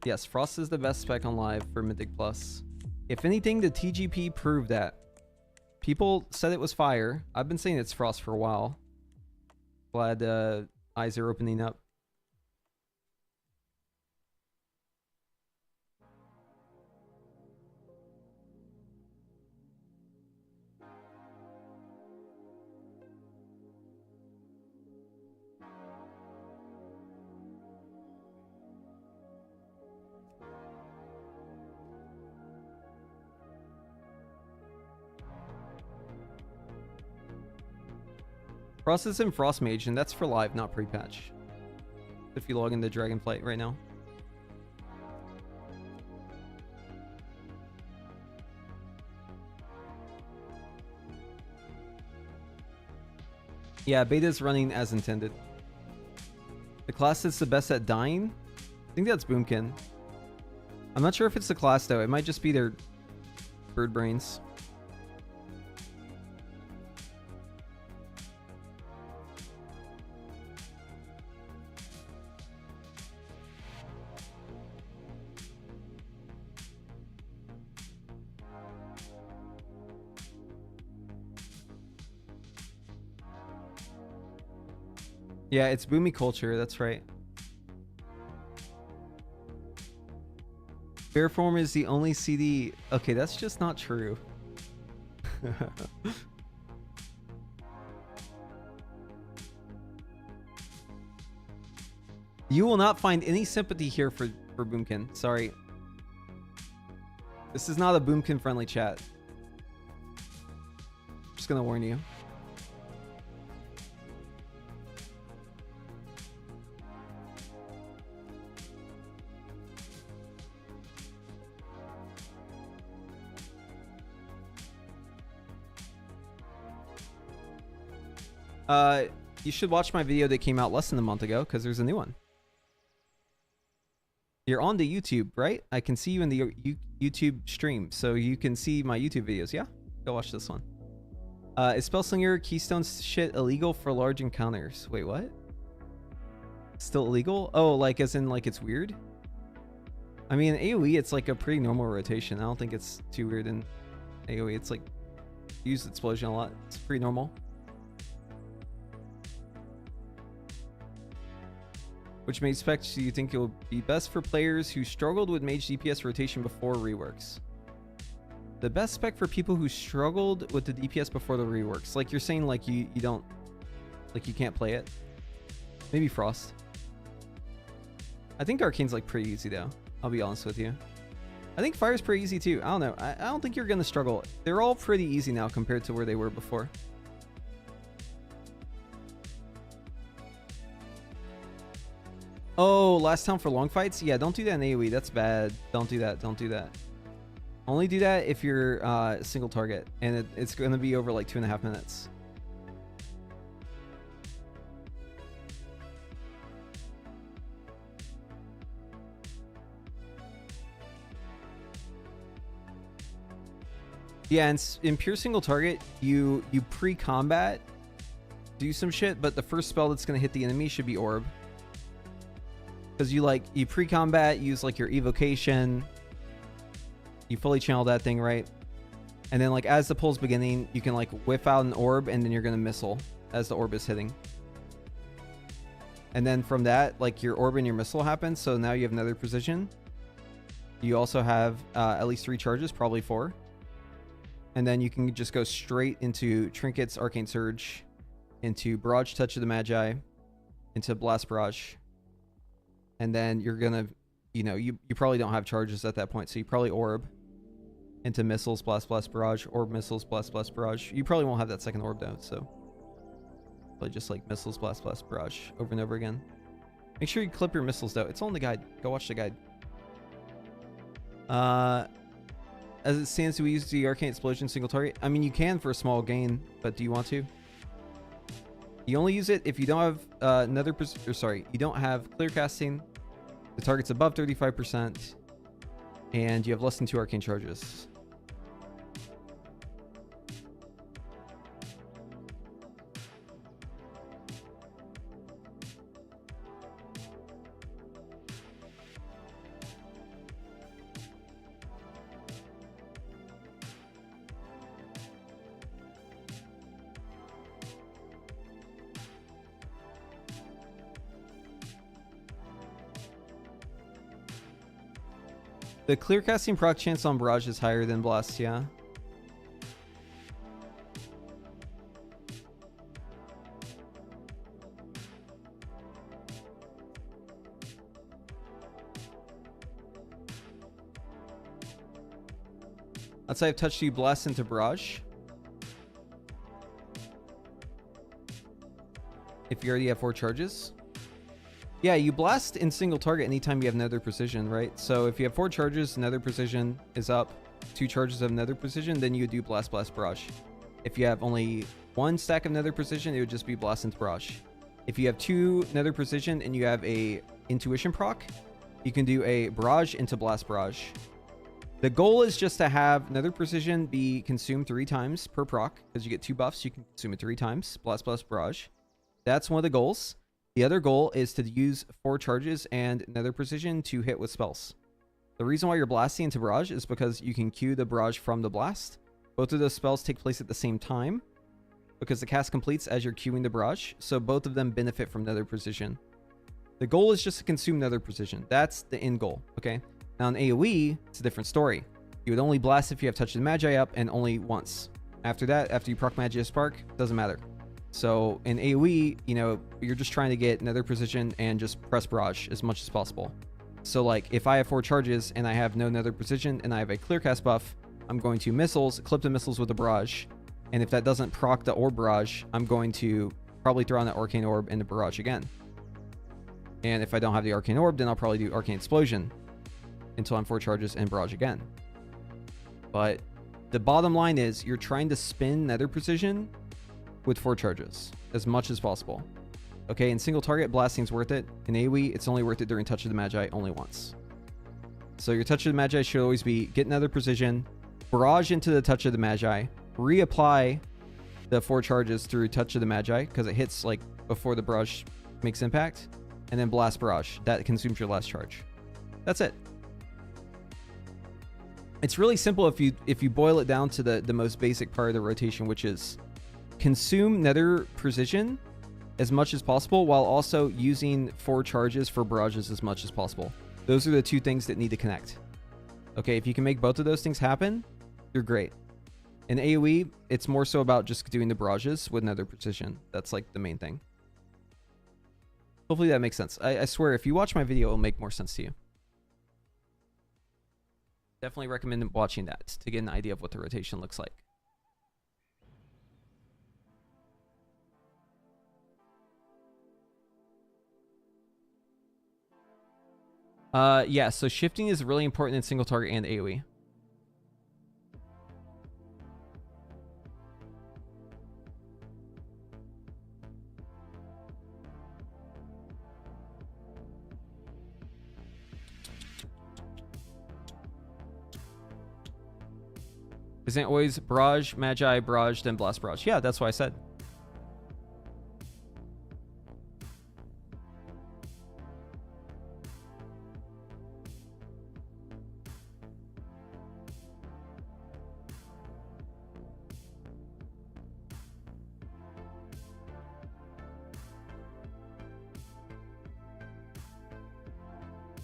S1: Yes, Frost is the best spec on live for Mythic Plus. If anything, the TGP proved that. People said it was fire. I've been saying it's Frost for a while. Glad eyes are opening up. Frost is in Frost Mage, and that's for live, not pre-patch. If you log into Dragonflight right now. Yeah, beta's running as intended. The class that's the best at dying? I think that's Boomkin. I'm not sure if it's the class though. It might just be their bird brains. Yeah, it's boomy culture, that's right. Fairform is the only CD. Okay, that's just not true. You will not find any sympathy here for Boomkin. Sorry. This is not a Boomkin friendly chat. Just gonna warn you. You should watch my video that came out less than a month ago because there's a new one. You're on the YouTube, right? I can see you in the YouTube stream, so you can see my YouTube videos, yeah? Go watch this one. Is Spellslinger Keystone shit illegal for large encounters? Wait, what? Still illegal? Oh, like as in like it's weird? I mean, AoE, it's like a pretty normal rotation. I don't think it's too weird in AoE. It's like, use Explosion a lot. It's pretty normal. Which mage spec do you think it will be best for players who struggled with mage DPS rotation before reworks? The best spec for people who struggled with the DPS before the reworks. Like you're saying like you don't, like you can't play it. Maybe Frost. I think Arcane's like pretty easy though. I'll be honest with you. I think Fire's pretty easy too. I don't know. I don't think you're going to struggle. They're all pretty easy now compared to where they were before. Oh, last time for long fights? Yeah, don't do that in AoE. That's bad. Don't do that. Don't do that. Only do that if you're single target, and it's going to be over like 2.5 minutes. Yeah, in pure single target, you pre-combat do some shit, but the first spell that's gonna hit the enemy should be orb. Because you pre-combat, use like your evocation, you fully channel that thing, right? And then like as the pull's beginning, you can like whiff out an orb and then you're gonna missile as the orb is hitting. And then from that, like your orb and your missile happens, so now you have another precision. You also have at least 3 charges, probably 4. And then you can just go straight into Trinkets, Arcane Surge, into Barrage Touch of the Magi, into Blast Barrage. And then you're gonna, you probably don't have charges at that point, so you probably orb into Missiles, Blast Barrage, Orb Missiles, Blast Barrage. You probably won't have that second orb though, so probably just like Missiles, Blast Barrage over and over again. Make sure you clip your missiles though. It's on the guide. Go watch the guide. As it stands, do we use the Arcane Explosion single target? I mean, you can for a small gain, but do you want to? You only use it if you don't have you don't have clear casting, the target's above 35%, and you have less than 2 arcane charges. The clear casting proc chance on Barrage is higher than Blast, yeah. Let's say I've touched you, Blast into Barrage. If you already have 4 charges. Yeah, you blast in single target anytime you have another precision, right? So if you have 4 charges, another precision is up, 2 charges of another precision, then you would do Blast Barrage. If you have only 1 stack of another precision, it would just be Blast into Barrage. If you have 2 another precision and you have a Intuition proc, you can do a Barrage into Blast Barrage. The goal is just to have another precision be consumed 3 times per proc, because you get 2 buffs, you can consume it 3 times, Blast Barrage. That's one of the goals. The other goal is to use 4 charges and another precision to hit with spells. The reason why you're blasting into Barrage is because you can cue the Barrage from the blast. Both of those spells take place at the same time because the cast completes as you're queuing the Barrage, so both of them benefit from another precision. The goal is just to consume another precision. That's the end goal, okay? Now in AoE, it's a different story. You would only blast if you have Touch the Magi up and only once. After that, after you proc Magia Spark, doesn't matter. So in AoE, you're just trying to get another precision and just press Barrage as much as possible. So like if I have 4 charges and I have no another precision and I have a clear cast buff, I'm going to missiles, clip the missiles with the Barrage. And if that doesn't proc the orb Barrage, I'm going to probably throw on the Arcane Orb into Barrage again. And if I don't have the Arcane Orb, then I'll probably do Arcane Explosion until I'm 4 charges and Barrage again. But the bottom line is you're trying to spin Nether Precision with 4 charges as much as possible. Okay, in single target, blasting's worth it. In AoE, it's only worth it during Touch of the Magi only once. So your Touch of the Magi should always be get another precision, Barrage into the Touch of the Magi, reapply the 4 charges through Touch of the Magi because it hits like before the Barrage makes impact, and then Blast Barrage. That consumes your last charge. That's it. It's really simple if you boil it down to the most basic part of the rotation, which is consume Nether Precision as much as possible while also using 4 charges for barrages as much as possible. Those are the 2 things that need to connect. Okay, if you can make both of those things happen, you're great. In AoE, it's more so about just doing the barrages with Nether Precision. That's like the main thing. Hopefully that makes sense. I swear, if you watch my video, it'll make more sense to you. Definitely recommend watching that to get an idea of what the rotation looks like. Yeah, so shifting is really important in single target and AoE. Isn't it always barrage, magi, barrage, then blast barrage? Yeah, that's what I said.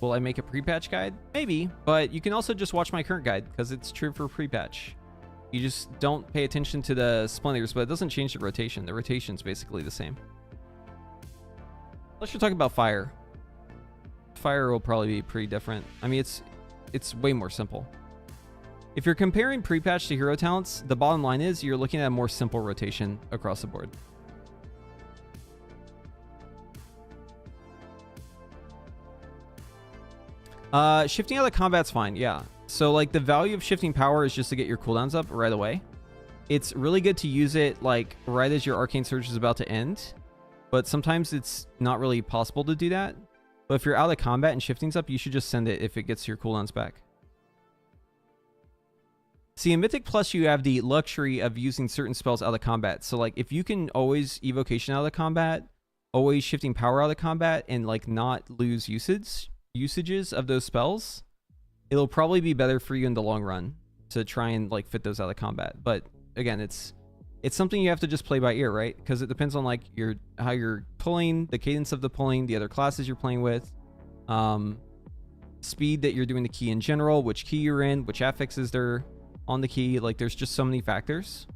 S1: Will I make a pre-patch guide? Maybe, but you can also just watch my current guide because it's true for pre-patch. You just don't pay attention to the splinters, but it doesn't change the rotation. The rotation's basically the same. Unless you're talking about fire. Fire will probably be pretty different. I mean, it's way more simple. If you're comparing pre-patch to hero talents, the bottom line is you're looking at a more simple rotation across the board. Shifting out of combat's fine, yeah. So like the value of shifting power is just to get your cooldowns up right away. It's really good to use it like right as your arcane surge is about to end, but sometimes it's not really possible to do that. But if you're out of combat and shifting's up, you should just send it if it gets your cooldowns back. See, in Mythic Plus, you have the luxury of using certain spells out of combat. So like if you can always evocation out of combat, always shifting power out of combat, and like not lose usages of those spells, it'll probably be better for you in the long run to try and like fit those out of combat. But again, it's something you have to just play by ear, right? Because it depends on like how you're pulling, the cadence of the pulling, the other classes you're playing with, speed that you're doing the key in general, which key you're in, which affixes they're on the key. Like there's just so many factors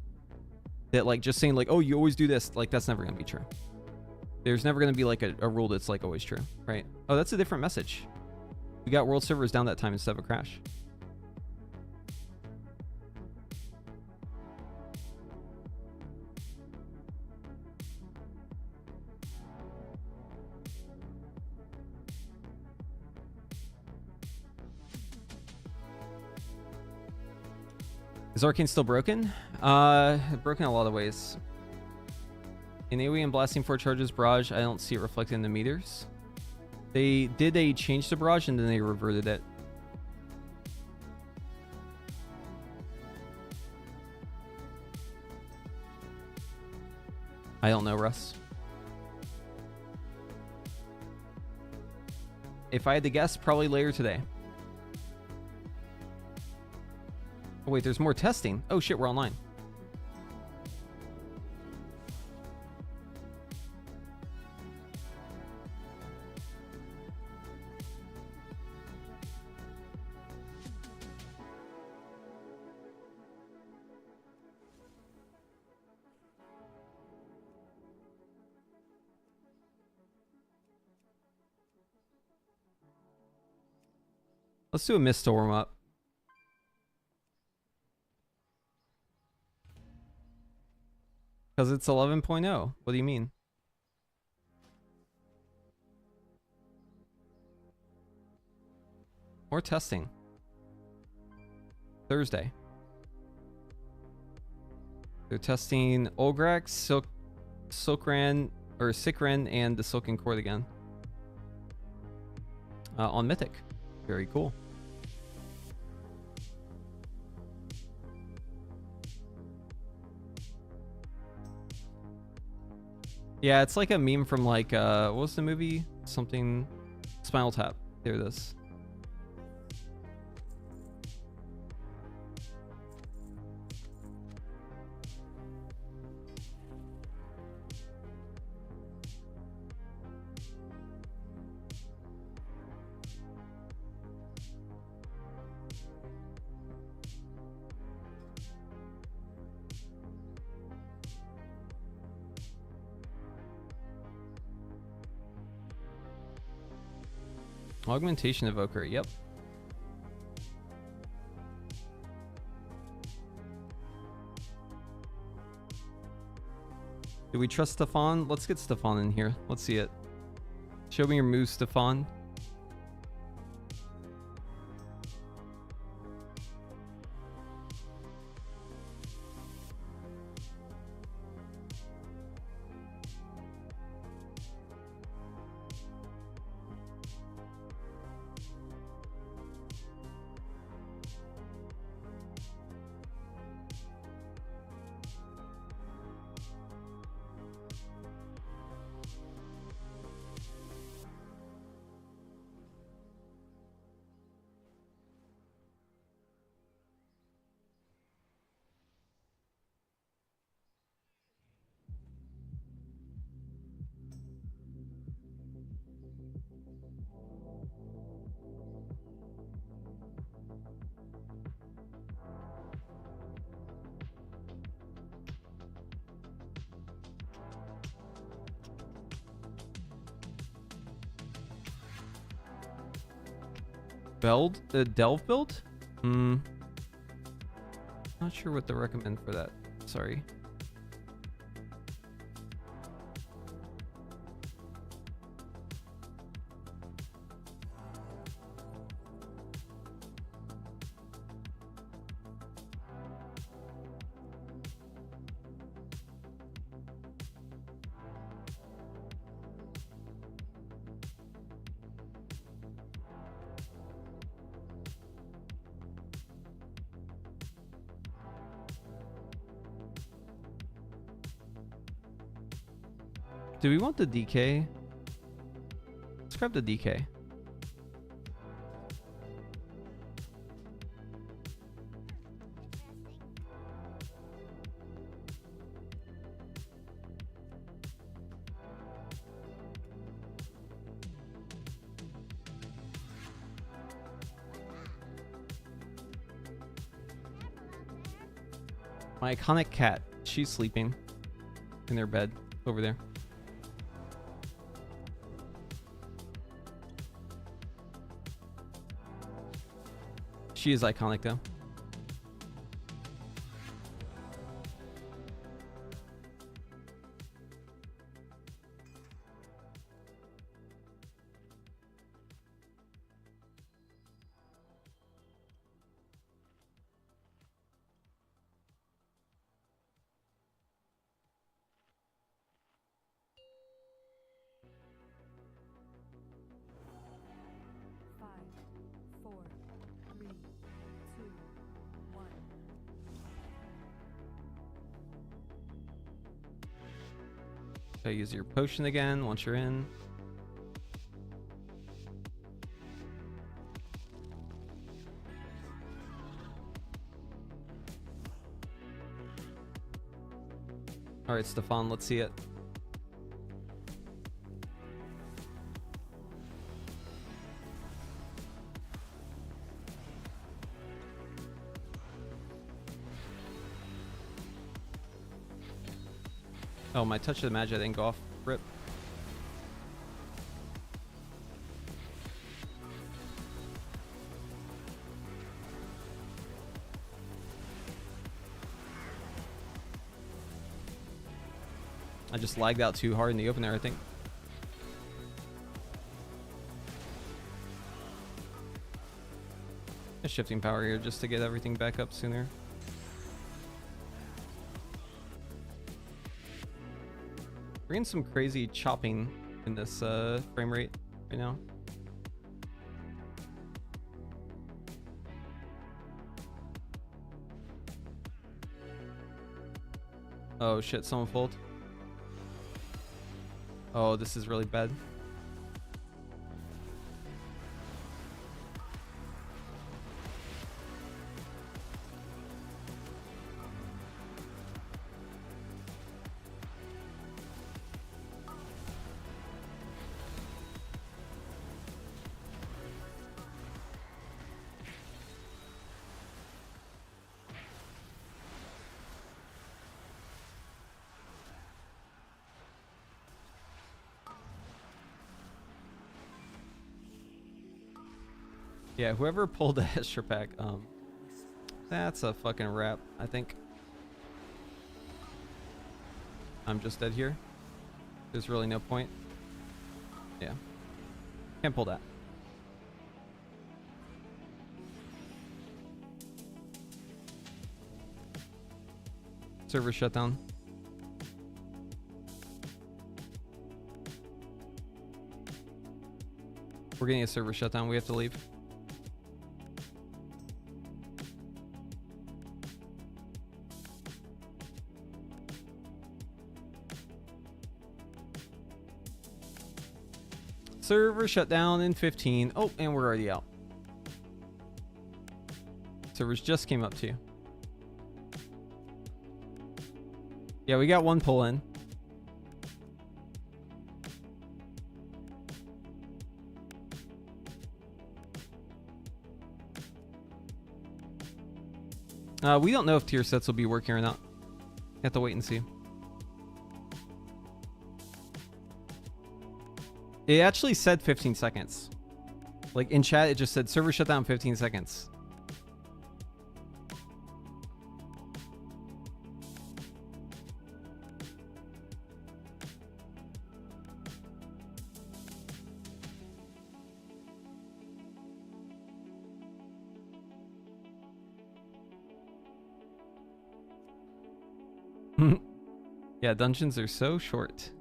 S1: that like just saying like, oh, you always do this, like that's never gonna be true. There's never going to be like a rule that's like always true, right? Oh, that's a different message. We got world servers down that time instead of a crash. Is Arcane still broken? Broken in a lot of ways. In AoE and blasting 4 charges barrage, I don't see it reflected in the meters. They changed the barrage and then they reverted it. I don't know, Russ. If I had to guess, probably later today. Oh wait, there's more testing. Oh shit, we're online. Let's do a mist to warm up. Because it's 11.0. What do you mean? More testing. Thursday. They're testing Olgrax, Silkran, or Sikren, and the Silken Cord again. On Mythic. Very cool. Yeah, it's like a meme from like, what was the movie? Something, Spinal Tap. There it is. Augmentation evoker, yep. Do we trust Stefan? Let's get Stefan in here. Let's see it. Show me your moves, Stefan. Delve build? Not sure what to recommend for that. Sorry. Do we want the DK? Let's grab the DK. My iconic cat. She's sleeping in their bed over there. She is iconic though. So use your potion again once you're in. All right, Stefan, let's see it. Oh, my touch of the magic didn't go off. Rip. I just lagged out too hard in the open there, I think. A shifting power here just to get everything back up sooner. We're getting some crazy chopping in this frame rate right now. Oh shit, someone fold. Oh, this is really bad. Yeah, whoever pulled the extra pack, that's a fucking wrap, I think. I'm just dead here. There's really no point. Yeah. Can't pull that. Server shutdown. We're getting a server shutdown. We have to leave. Server shut down in 15. Oh, and we're already out. Servers just came up too. Yeah, we got one pull in. We don't know if tier sets will be working or not. Have to wait and see. It actually said 15 seconds Like in chat, it just said server shut down 15 seconds. Yeah, dungeons are so short.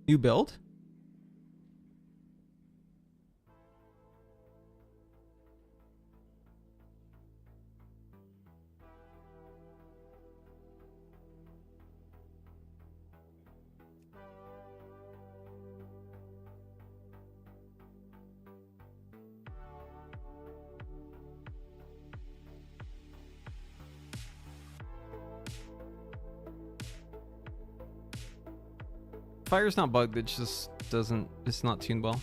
S1: New build? Fire's not bugged, it just doesn't, it's not tuned well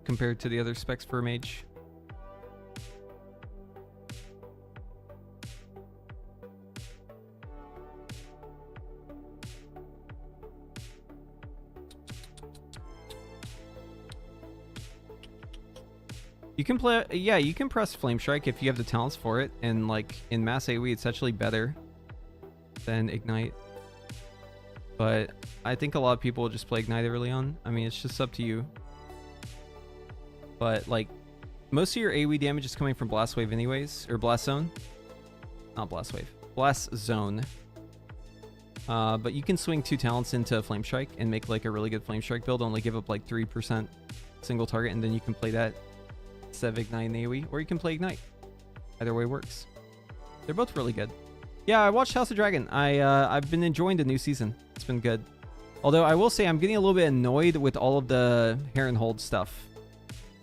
S1: compared to the other specs for mage. You can play, yeah, you can press Flame Strike if you have the talents for it, and like in mass AoE it's actually better than Ignite. But I think a lot of people just play Ignite early on. I mean, it's just up to you. But like, most of your AoE damage is coming from Blast Wave anyways, or Blast Zone. Not Blast Wave, Blast Zone. But you can swing 2 talents into Flame Strike and make like a really good Flame Strike build, only give up like 3% single target, and then you can play that instead of Ignite and AoE, or you can play Ignite. Either way works. They're both really good. Yeah, I watched House of Dragon. I've been enjoying the new season. It's been good. Although I will say I'm getting a little bit annoyed with all of the Herrenhold stuff.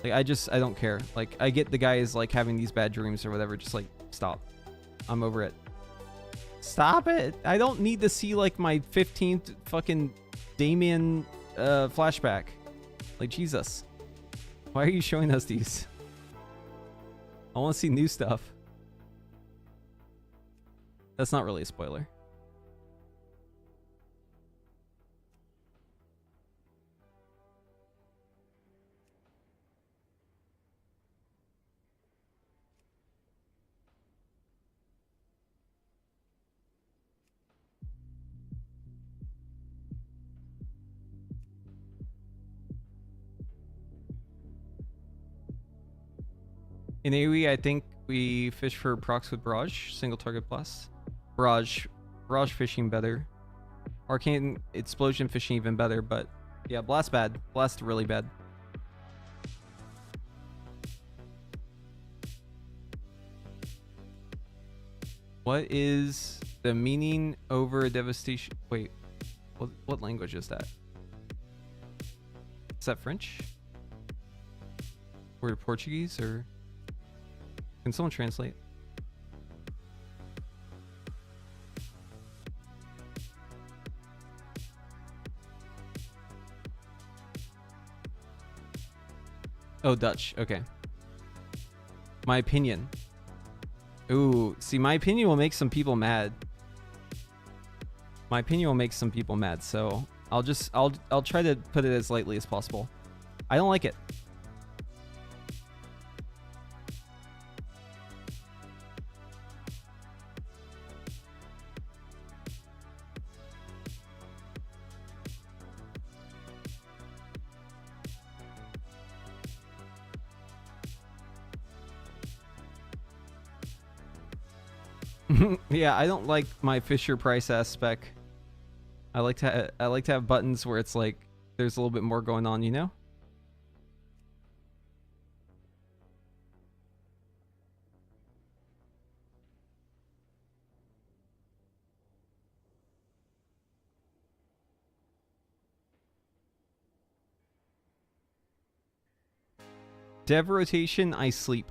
S1: Like I don't care. Like I get the guys like having these bad dreams or whatever. Just like stop. I'm over it. Stop it. I don't need to see like my 15th fucking Damien flashback. Like Jesus. Why are you showing us these? I want to see new stuff. That's not really a spoiler. In AoE, I think we fish for procs with Barrage, single target plus. Barrage fishing better. Arcane explosion fishing even better, but yeah, Blast bad. Blast really bad. What is the meaning over Devastation? Wait, what language is that? Is that French? Or Portuguese? Or can someone translate? Oh, Dutch. Okay. My opinion. Ooh, see, my opinion will make some people mad. My opinion will make some people mad, so I'll try to put it as lightly as possible. I don't like it. Yeah, I don't like my Fisher Price ass spec. I like to have buttons where it's like there's a little bit more going on, you know? Dev rotation, I sleep.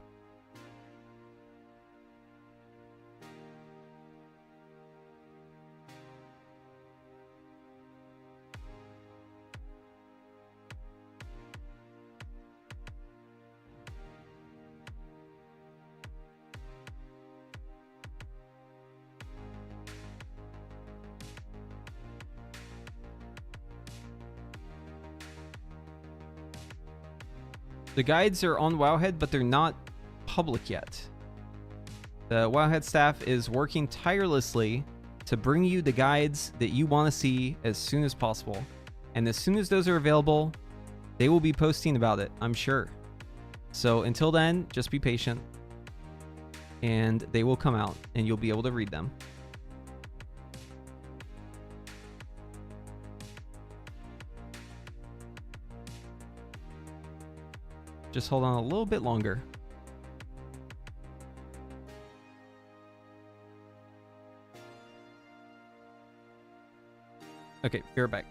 S1: The guides are on Wowhead, but they're not public yet. The Wowhead staff is working tirelessly to bring you the guides that you want to see as soon as possible. And as soon as those are available, they will be posting about it, I'm sure. So until then, just be patient. And they will come out and you'll be able to read them. Just hold on a little bit longer. Okay, be right back.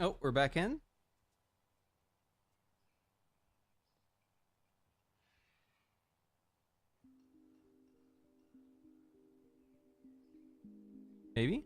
S1: Oh, we're back in. Maybe?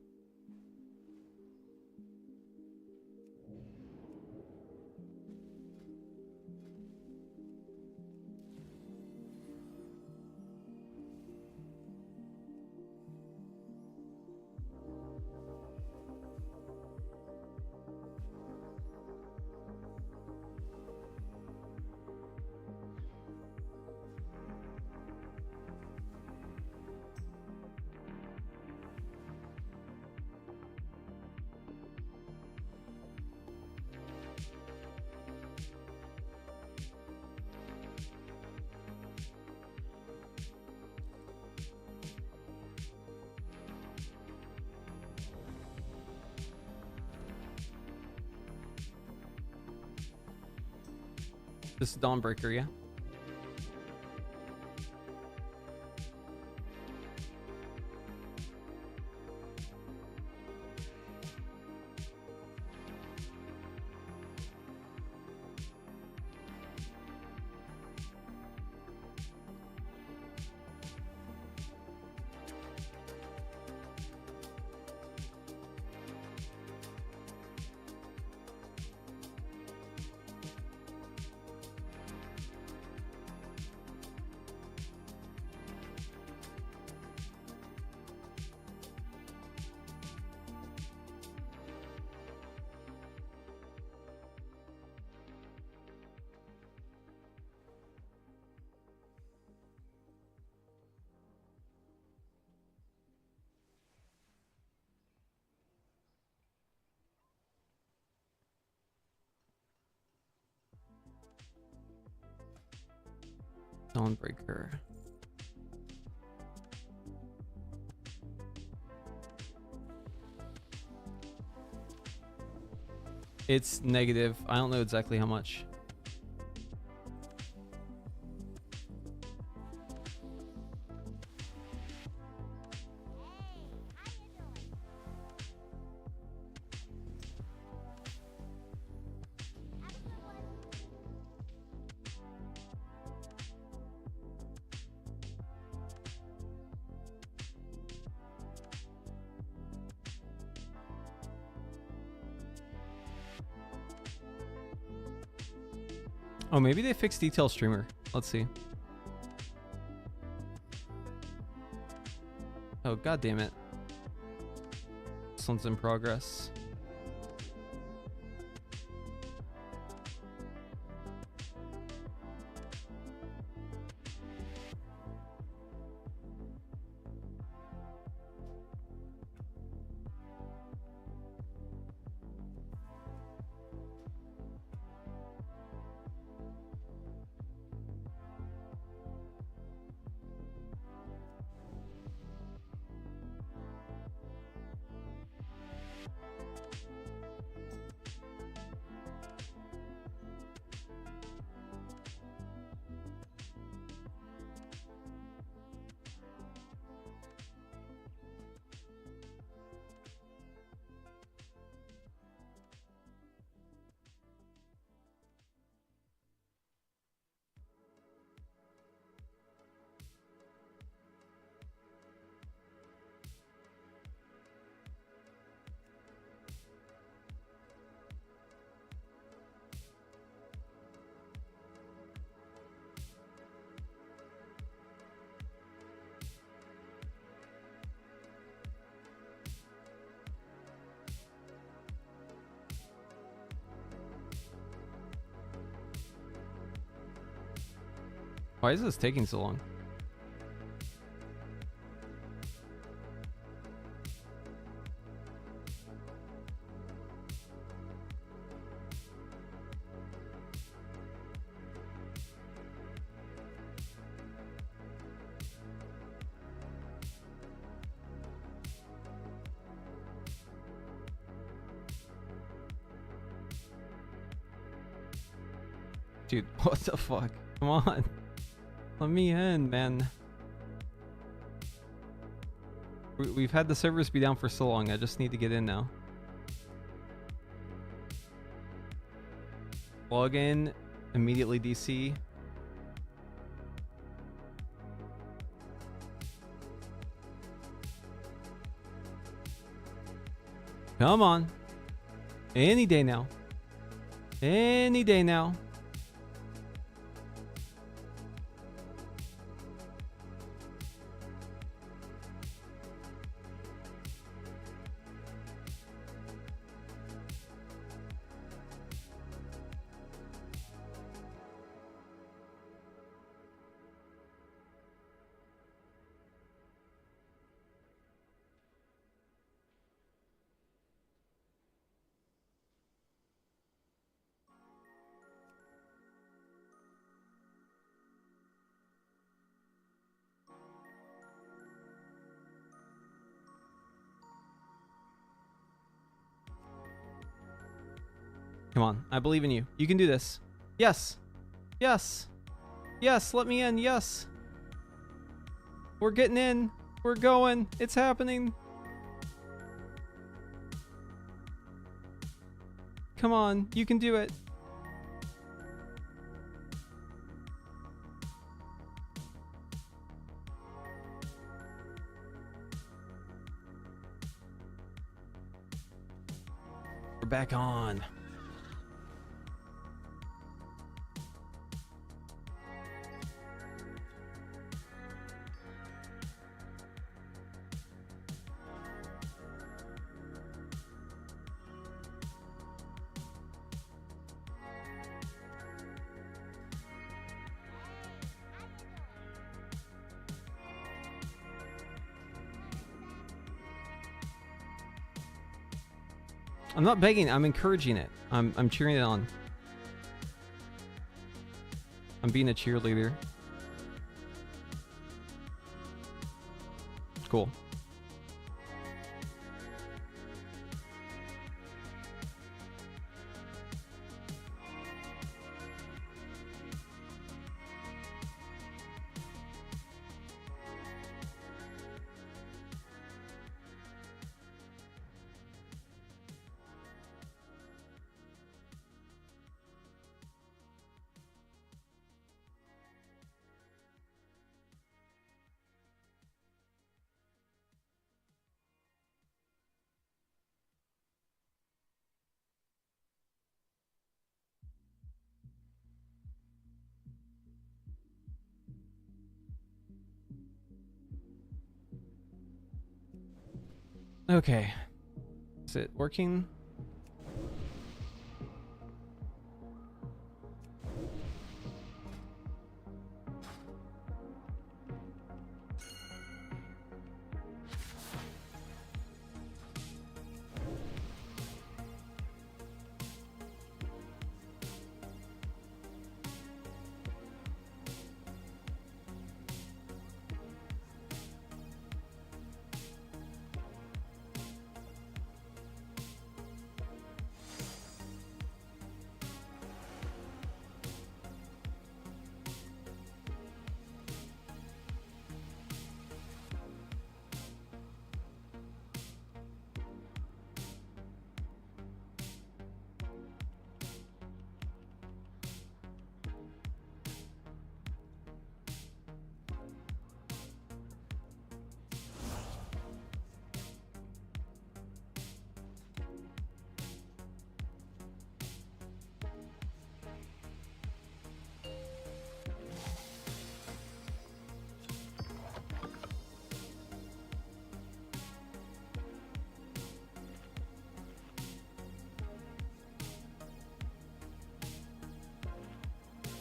S1: This is Dawnbreaker, yeah? Dawnbreaker. It's negative. I don't know exactly how much. Oh, maybe they fixed detail streamer. Let's see. Oh, god damn it. This one's in progress. Why is this taking so long? Dude, what the fuck? Come on. Let me in, man. We've had the servers be down for so long. I just need to get in now. Plug in, immediately DC. Come on. Any day now. Any day now. Come on, I believe in you. You can do this. Yes. Yes. Yes, let me in. Yes. We're getting in. We're going. It's happening. Come on, you can do it. We're back on. I'm not begging, I'm encouraging it. I'm cheering it on. I'm being a cheerleader. Cool. Okay. Is it working?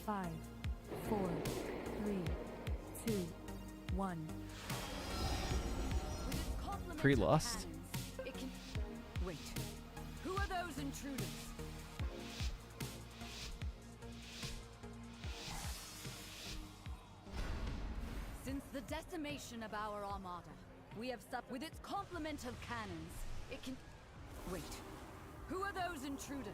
S2: Five, 4, 3, 2, 1.
S1: Pre-lust?
S2: Wait. Who are those intruders? Since the decimation of our armada, we have supped with its complement of cannons. It can... Wait. Who are those intruders?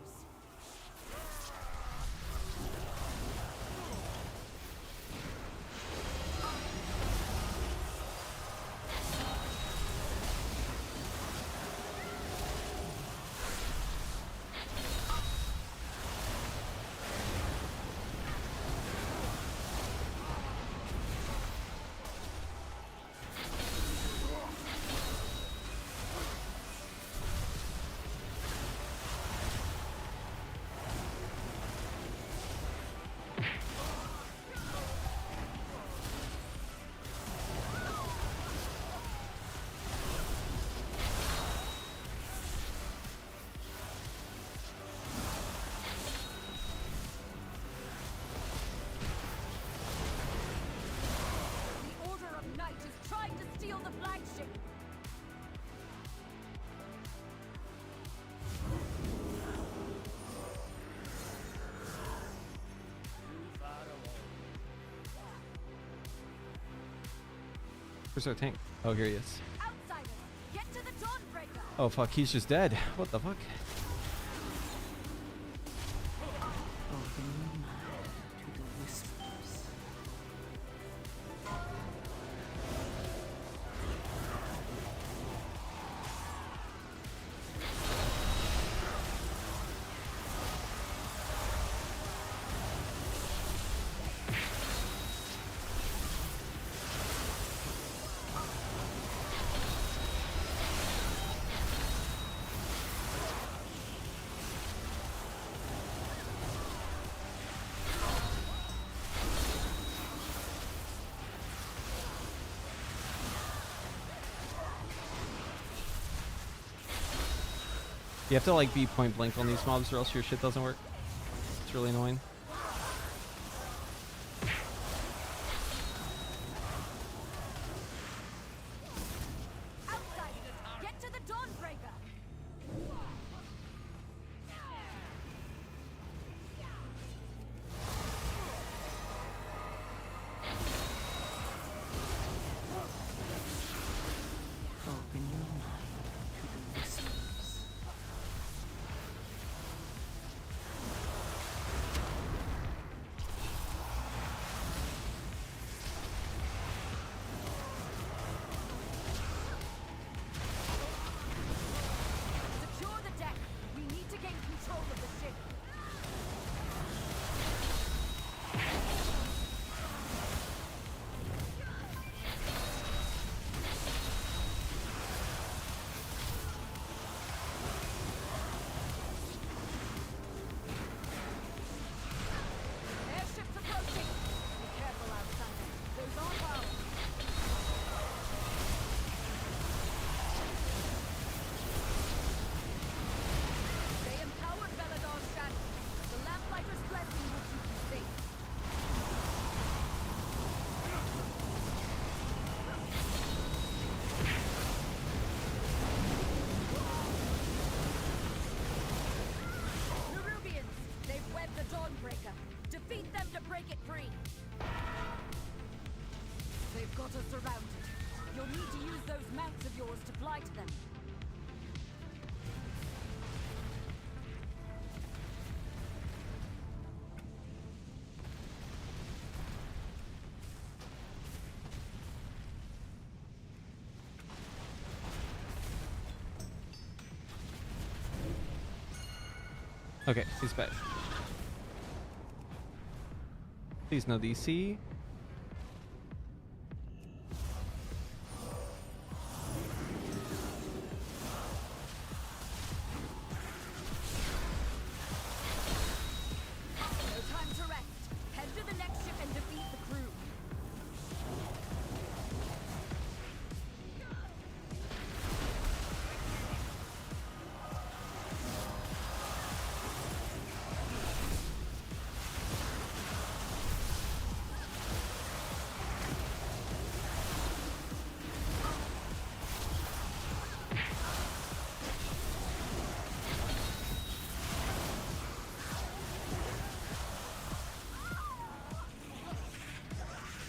S1: Where's our tank? Oh, here he is.
S2: Outsiders, get to the Dawnbreaker.
S1: Oh fuck, he's just dead. What the fuck? You have to like be point blank on these mobs or else your shit doesn't work. It's really annoying.
S2: Outsiders, get to the Dawnbreaker.
S3: Open your mind to the whispers.
S2: Secure the deck. We need to gain control of the ship. Airships approaching. Be careful, outsider. Those aren't ours. They empowered Velador's shadow. The Lamplighter's blessing will keep you safe. Nerubians, they've webbed the Dawnbreaker. Defeat them to break it free. They've got us surrounded. You'll need to use those mounts of yours to fly to them.
S1: Okay, he's back. Please no DC.
S2: No time to rest. Head to the next ship and defeat the crew.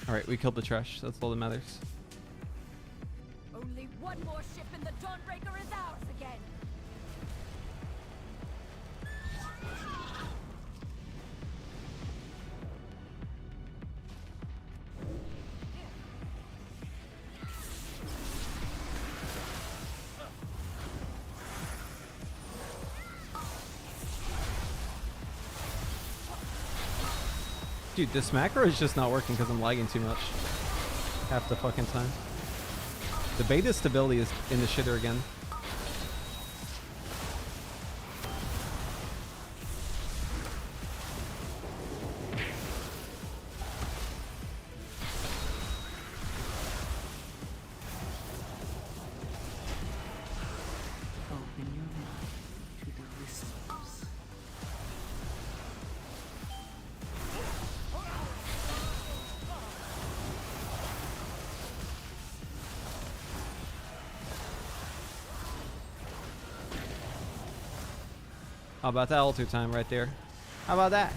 S1: Alright, we killed the trash. That's all that matters.
S2: Only one more ship and the Dawnbreaker is ours again.
S1: Dude, this macro is just not working because I'm lagging too much. Half the fucking time. The beta stability is in the shitter again.
S3: Open your mind to the whispers.
S1: How about that altar time right there? How about that?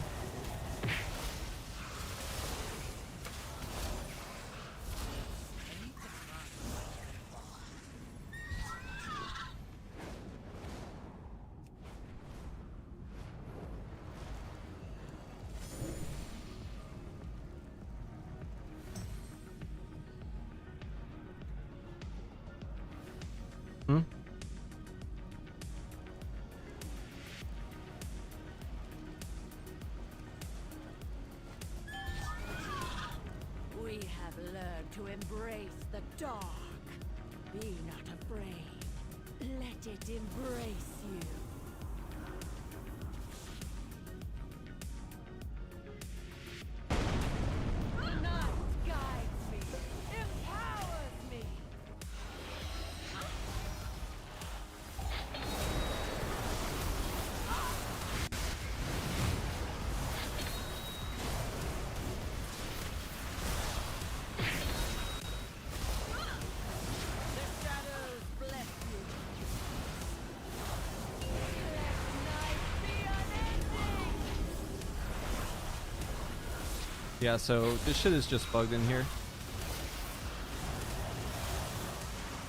S2: Let it embrace you. The night guides me, empowers me. The shadows bless you. Let night be unending.
S1: Yeah, so this shit is just bugged in here.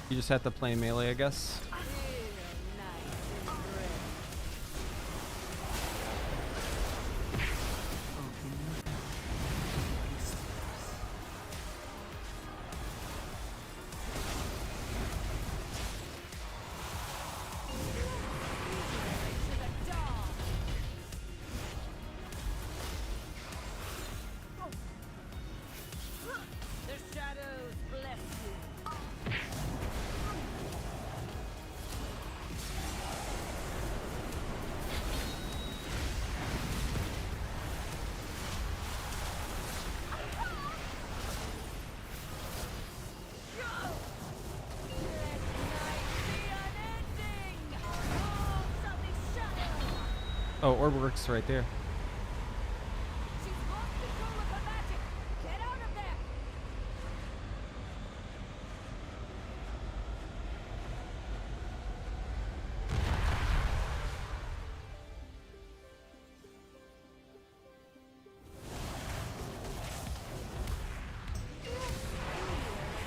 S1: You just have to play melee, I guess.
S2: Feel nice embrace.
S3: Open your mind to whispers.
S2: To the dawn. The shadows bless you. Let night be unending. Arms of the shadow.
S1: Oh, orb works right there.
S2: She's lost control of her magic. Get out of there.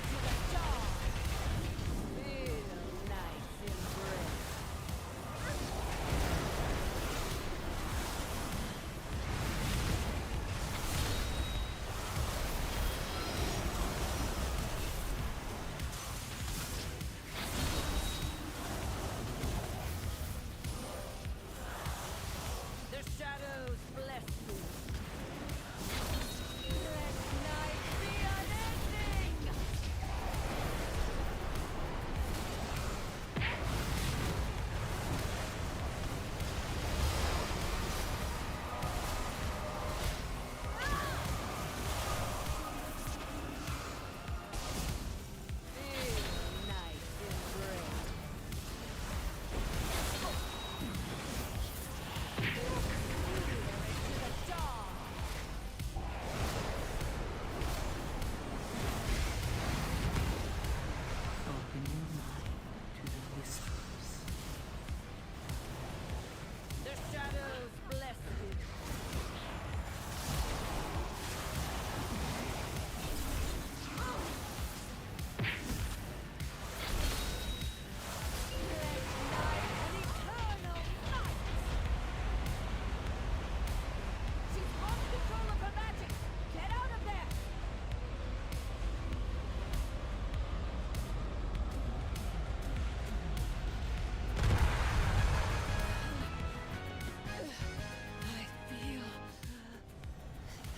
S2: To the dawn. Feel nice embrace. The shadows bless you. Let night be unending. Feel nice embrace. To the dawn.
S3: Open your mind to the whispers.
S2: The shadows bless you. Let night an eternal night. She's lost control of her magic. Get out of there. I feel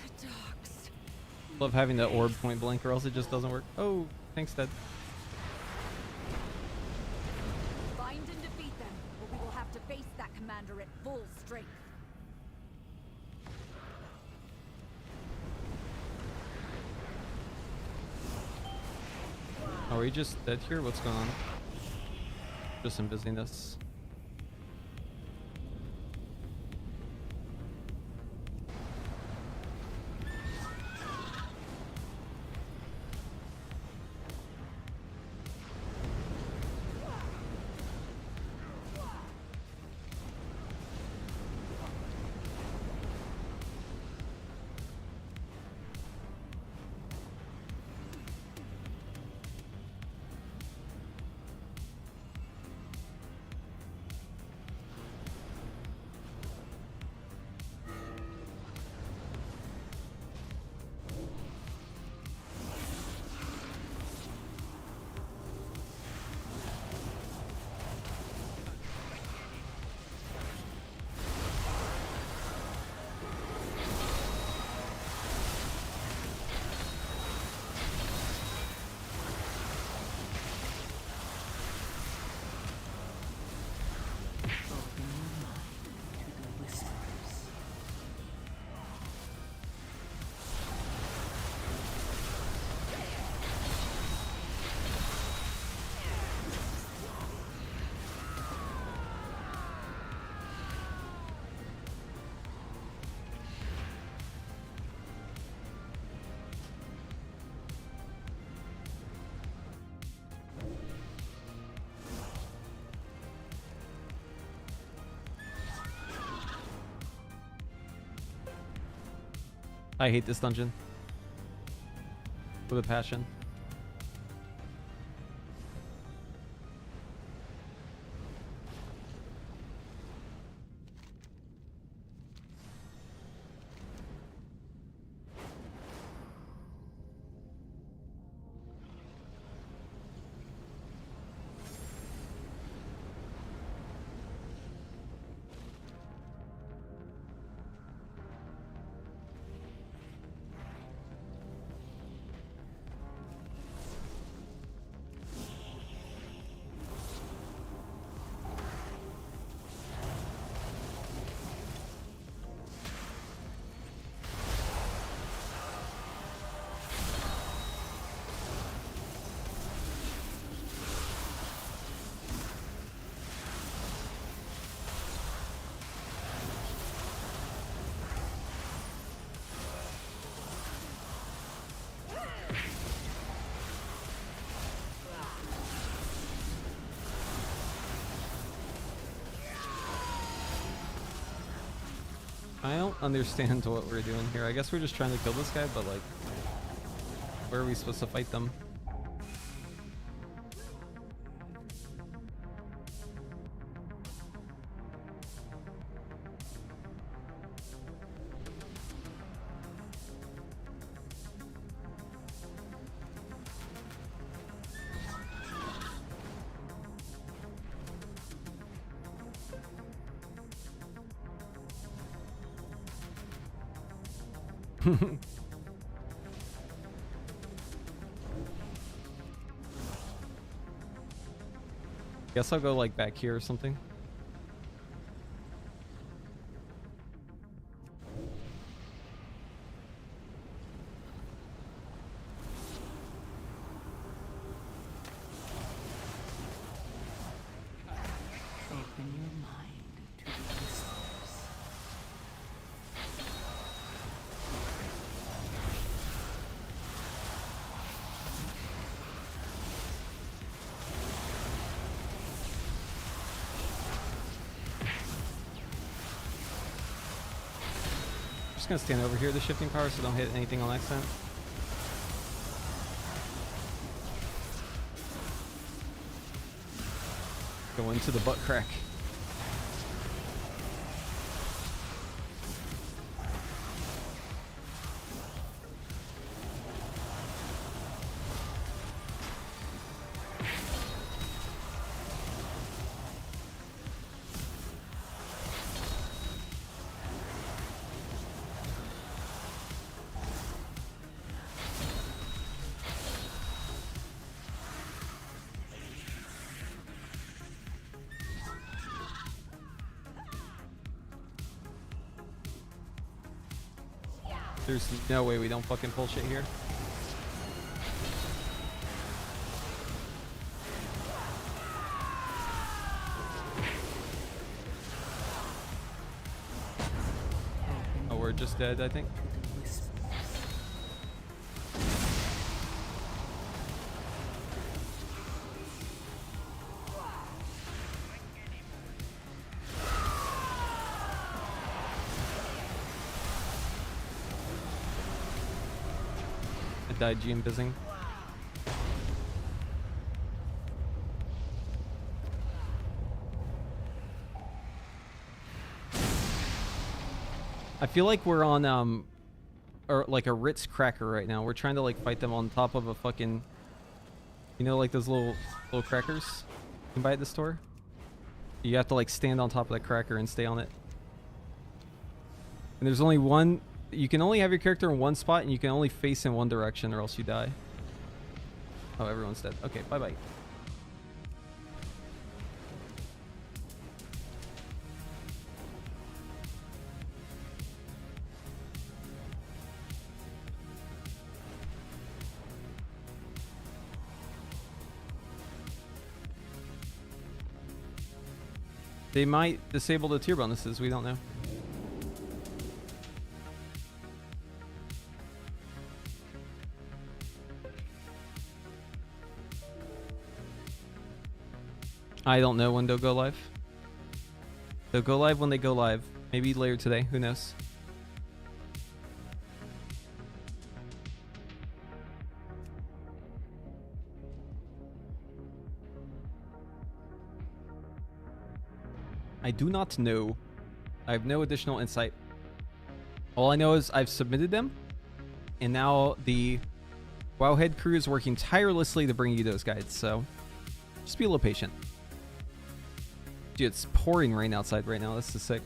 S2: the darks.
S1: Love having the orb point blank or else it just doesn't work. Oh, thanks, Dad.
S2: Find and defeat them, or we will have to face that commander at full strength.
S1: Oh, are you just dead here? What's going on? Just some busyness. I hate this dungeon with a passion. I don't understand what we're doing here. I guess we're just trying to kill this guy, but like, where are we supposed to fight them? Guess I'll go like back here or something.
S3: Open your mind to the whispers.
S1: Just gonna stand over here, the shifting power, so don't hit anything on accident. Go into the butt crack. There's no way we don't fucking pull shit here. Oh, we're just dead, I think. Died Gene Bizzing. I feel like we're on or like a Ritz cracker right now. We're trying to like fight them on top of a fucking, you know, like those little crackers you can buy at the store. You have to like stand on top of that cracker and stay on it. And there's only one. You can only have your character in one spot, and you can only face in one direction, or else you die. Oh, everyone's dead. Okay, bye-bye. They might disable the tier bonuses, we don't know. I don't know when they'll go live. They'll go live when they go live. Maybe later today. Who knows? I do not know. I have no additional insight. All I know is I've submitted them, and now the Wowhead crew is working tirelessly to bring you those guides, so just be a little patient. Dude, it's pouring rain outside right now. This is sick.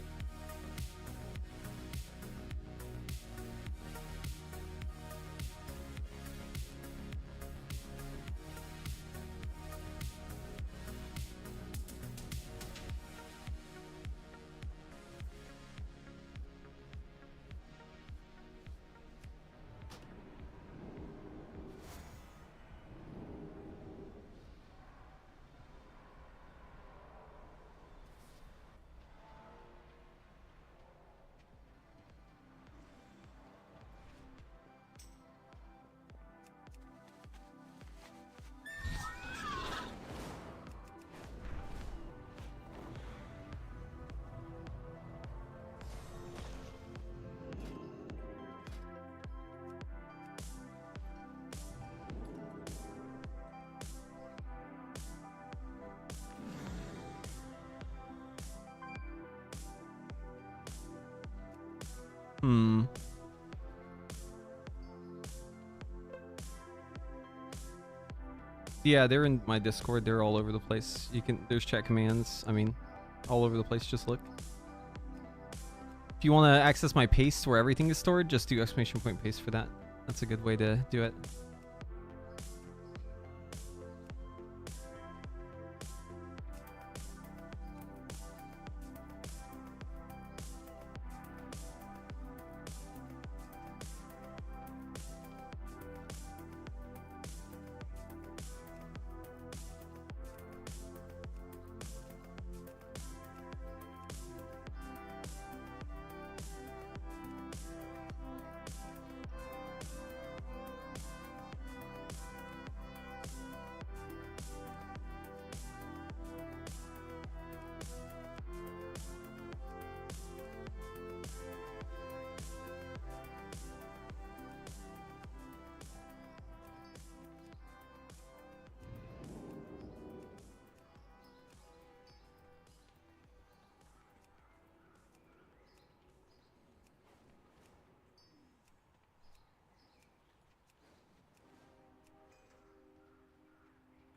S1: Yeah, they're in my Discord. They're all over the place. There's chat commands. I mean, all over the place. Just look. If you want to access my paste where everything is stored, just do exclamation point paste for that. That's a good way to do it.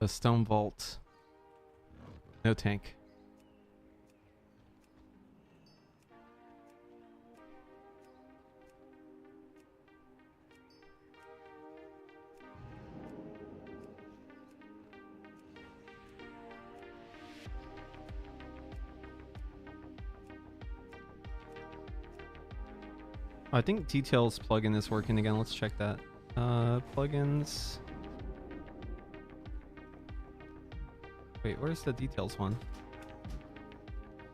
S1: The stone vault. No tank. I think details plugin is working again. Let's check that. Plugins. Wait, where's the details one?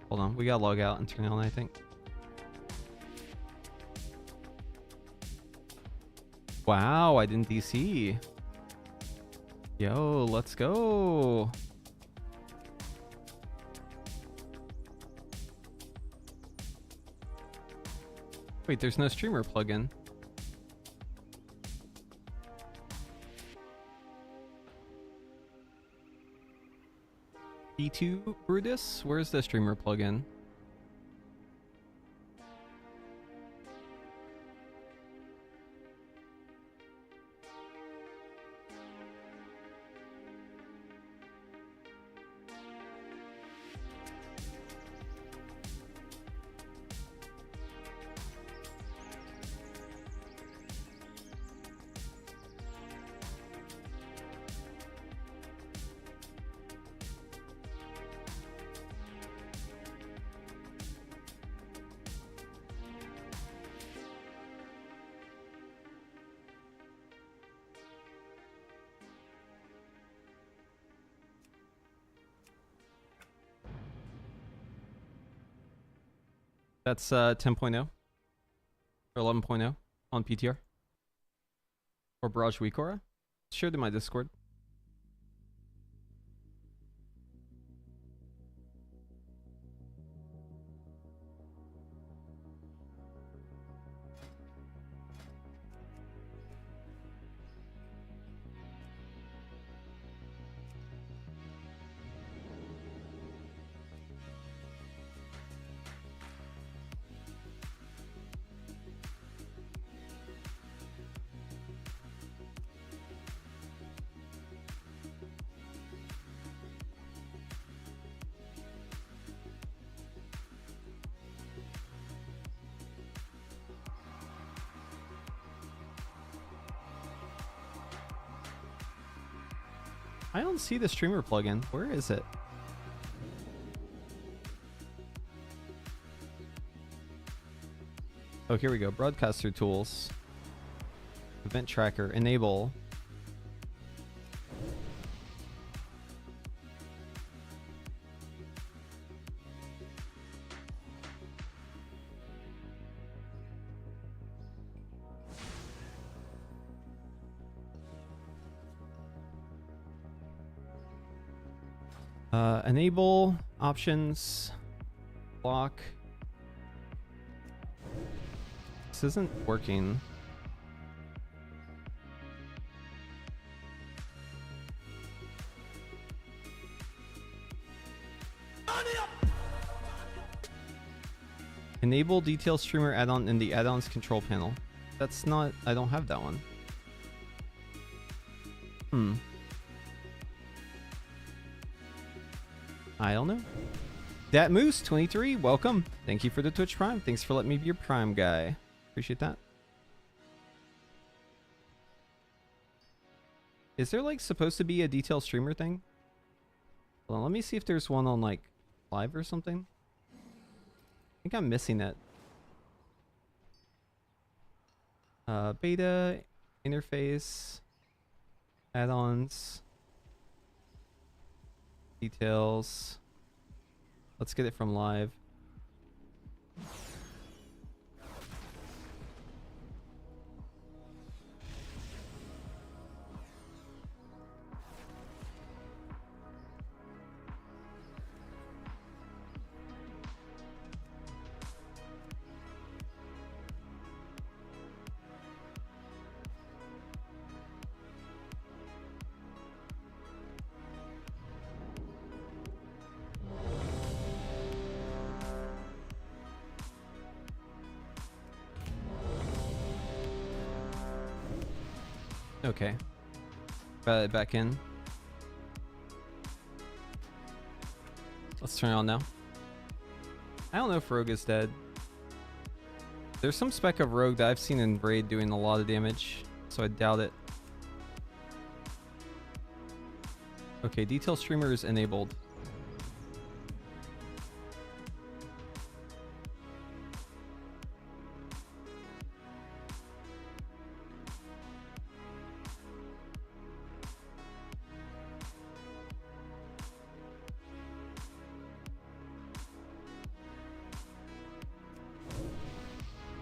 S1: Hold on, we gotta log out and turn it on, I think. Wow, I didn't DC. Yo, let's go. Wait, there's no streamer plugin. E2 Brutus? Where's the streamer plugin? That's 10.0 or 11.0 on PTR or Barrage Weekora. Shared in my Discord. I don't see the streamer plugin. Where is it? Oh, here we go. Broadcaster tools. Event tracker. Enable. Enable options. Block. This isn't working. Enable detail streamer add-on in the add-ons control panel. That's not, I don't have that one. I don't know. That Moose 23, welcome. Thank you for the Twitch Prime. Thanks for letting me be your Prime guy. Appreciate that. Is there like supposed to be a detail streamer thing? Hold on, let me see if there's one on like live or something. I think I'm missing it. Beta, interface, add-ons, details. Let's get it from live. Okay. Got it back in. Let's turn it on now. I don't know if Rogue is dead. There's some spec of Rogue that I've seen in Raid doing a lot of damage, so I doubt it. Okay, detail streamer is enabled.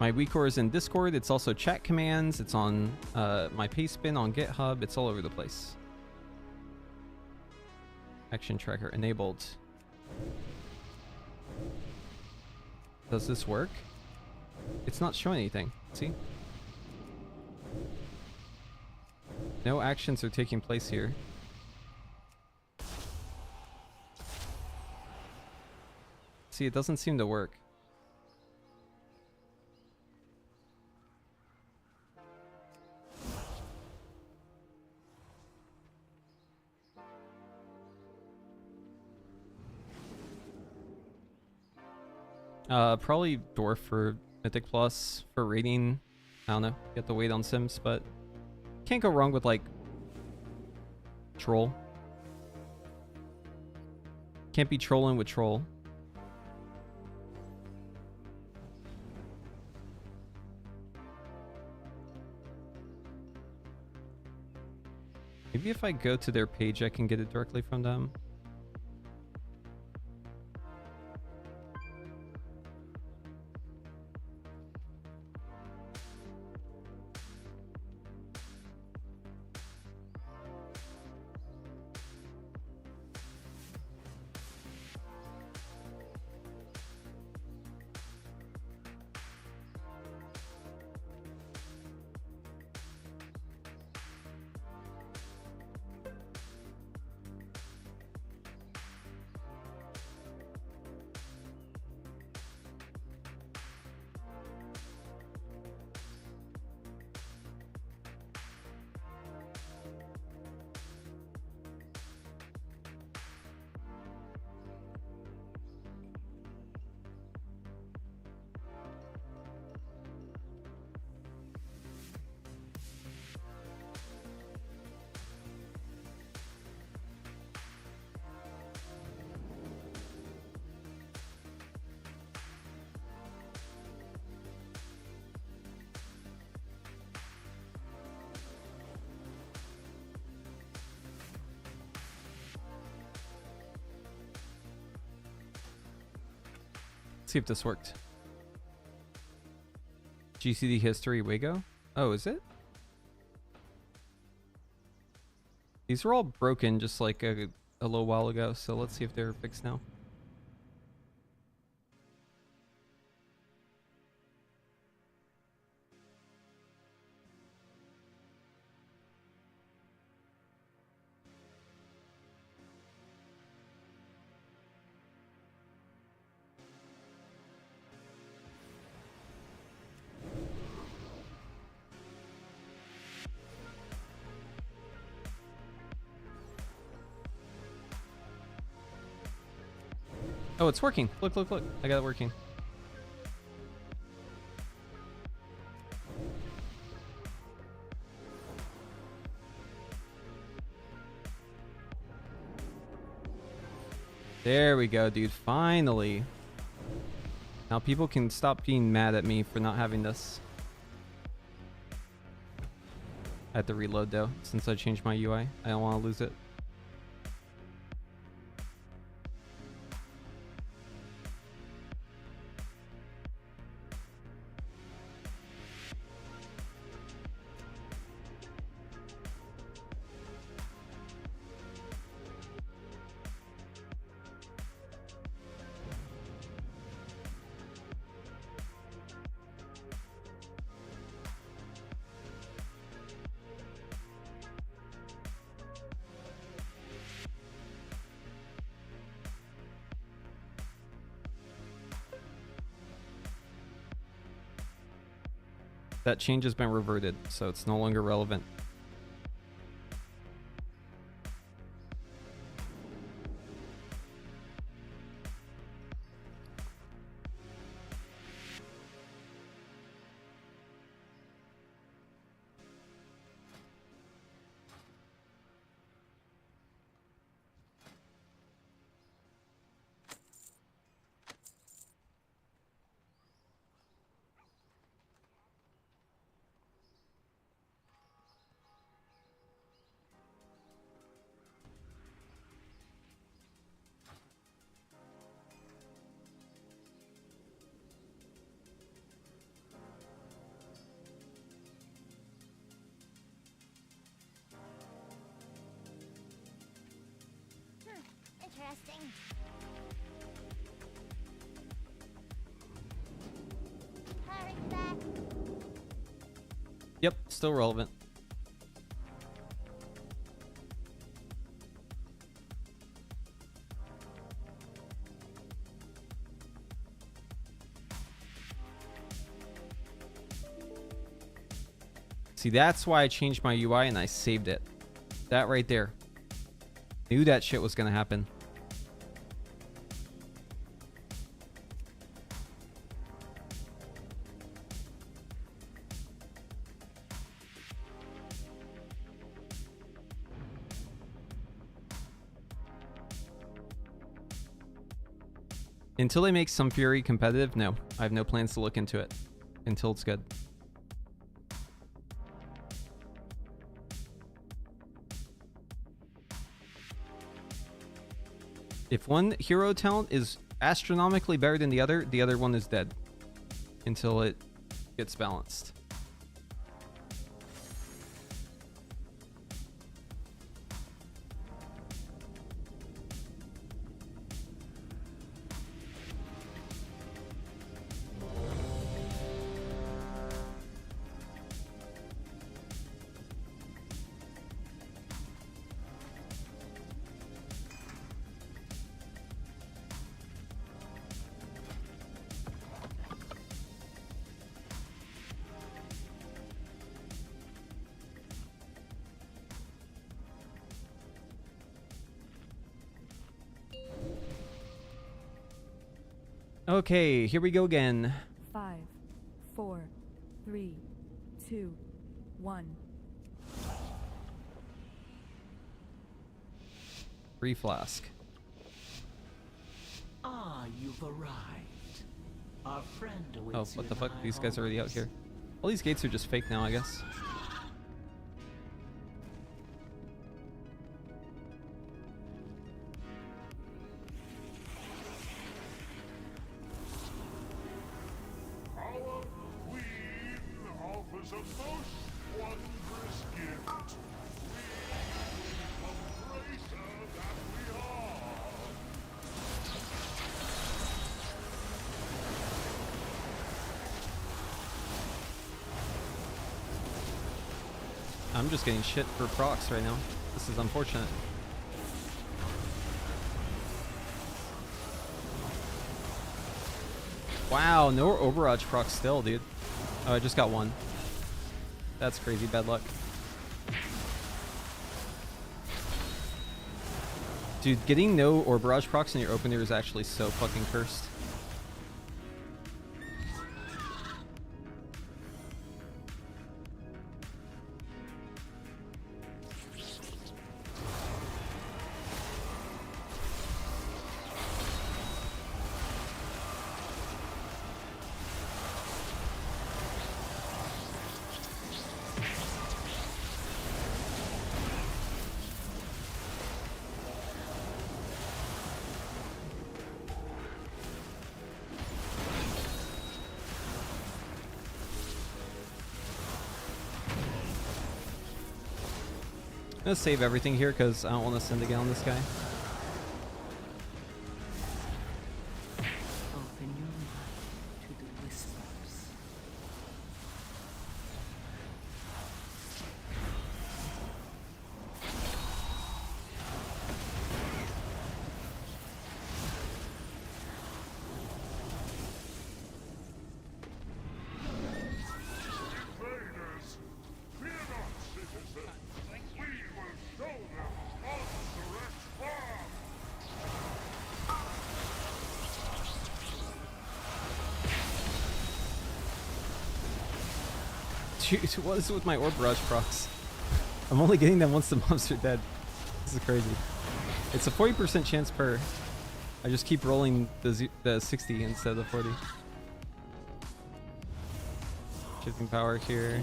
S1: My WeCore is in Discord. It's also chat commands. It's on my Pastebin on GitHub. It's all over the place. Action tracker enabled. Does this work? It's not showing anything. See? No actions are taking place here. See, it doesn't seem to work. Probably Dwarf for Mythic Plus. For rating, I don't know. You have to wait on Sims, but can't go wrong with like Troll. Can't be trolling with Troll. Maybe if I go to their page, I can get it directly from them. see if this worked. GCD history Wigo? Oh, is it? These were all broken just like a little while ago, so let's see if they're fixed now. Oh, it's working. Look, look, look. I got it working. There we go, dude. Finally. Now people can stop being mad at me for not having this. I have to reload though, since I changed my UI. I don't want to lose it. That change has been reverted, so it's no longer relevant.
S4: Interesting. Hurry back.
S1: Yep, still relevant. See, that's why I changed my UI and I saved it. That right there. Knew that shit was gonna happen. Until they make Some Fury competitive, no. I have no plans to look into it until it's good. If one hero talent is astronomically better than the other one is dead until it gets balanced. Okay, here we go again.
S3: 5, 4, 3, 2, 1.
S1: Free flask.
S5: Ah, you've arrived. Our friend awaits
S1: Oh,
S5: you
S1: what the
S5: in
S1: fuck?
S5: high
S1: These guys are already out
S5: halls.
S1: here. All these gates are just fake now, I guess. I'm just getting shit for procs right now. This is unfortunate. Wow, no Overwatch proc still, dude. Oh, I just got one. That's crazy bad luck. Dude, getting no Overwatch procs in your opener is actually so fucking cursed. I'm gonna save everything here because I don't want to send again on this guy.
S3: Open your mind to the whispers.
S6: Invaders, fear not, citizen. We will show them undirect farm.
S1: Dude, what is it with my Orb Rush procs? I'm only getting them once the mobs are dead. This is crazy. It's a 40% chance per. I just keep rolling the 60 instead of the 40. Shifting power here.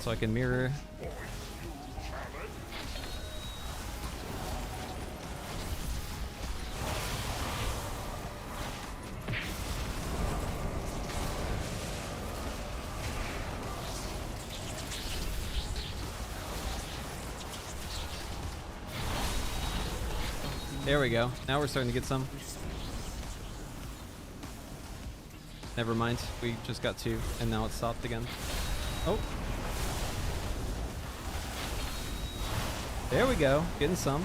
S1: So I can mirror. There we go. Now we're starting to get some. Never mind. We just got two, and now it's stopped again. Oh. There we go. Getting some.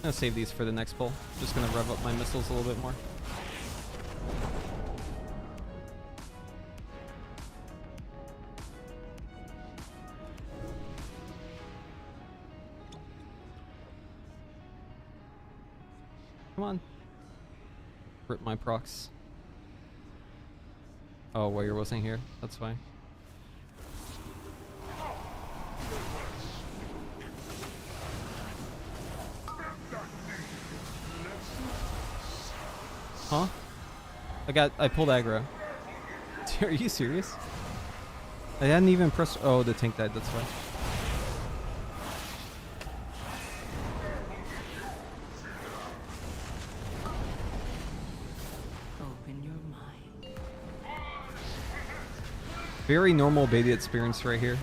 S1: I'm gonna save these for the next pull. Just gonna rev up my missiles a little bit more. Come on. Rip my procs. Oh, warrior wasn't here. That's why. Huh? I pulled aggro. Are you serious? I hadn't even pressed. Oh, the tank died. That's why.
S3: Open your mind.
S1: Very normal beta experience right here.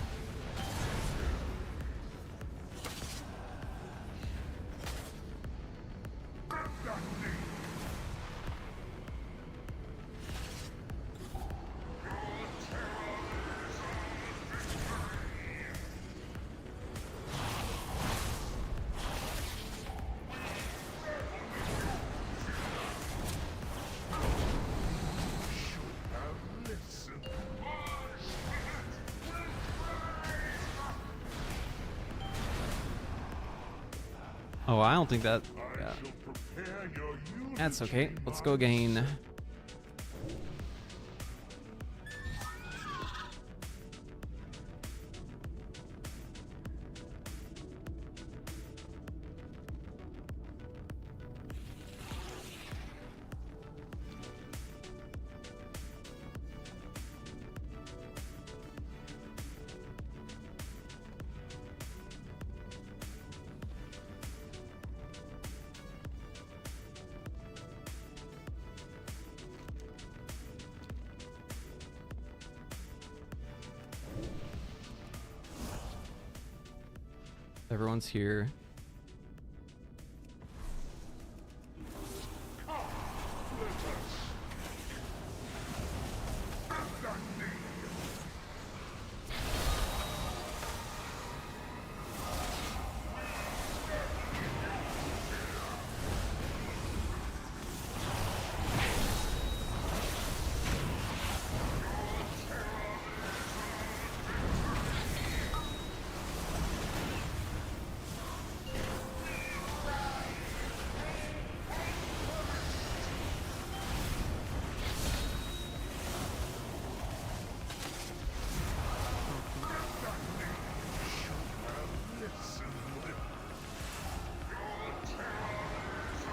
S1: Oh, I don't think that. Yeah. That's okay. Let's go gain. Everyone's here.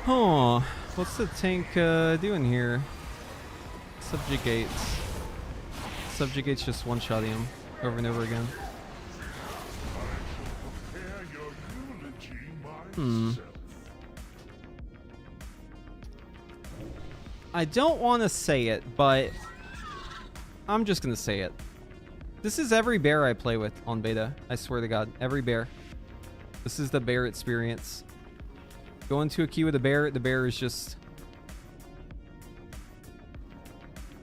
S1: Oh, what's the tank doing here? Subjugates. Subjugates just one-shotting him over and over again.
S6: Prepare your eulogy
S1: Hmm.
S6: myself.
S1: I don't want to say it, but I'm just going to say it. This is every bear I play with on beta. I swear to God, every bear. This is the bear experience. Go into a queue with a bear, the bear is just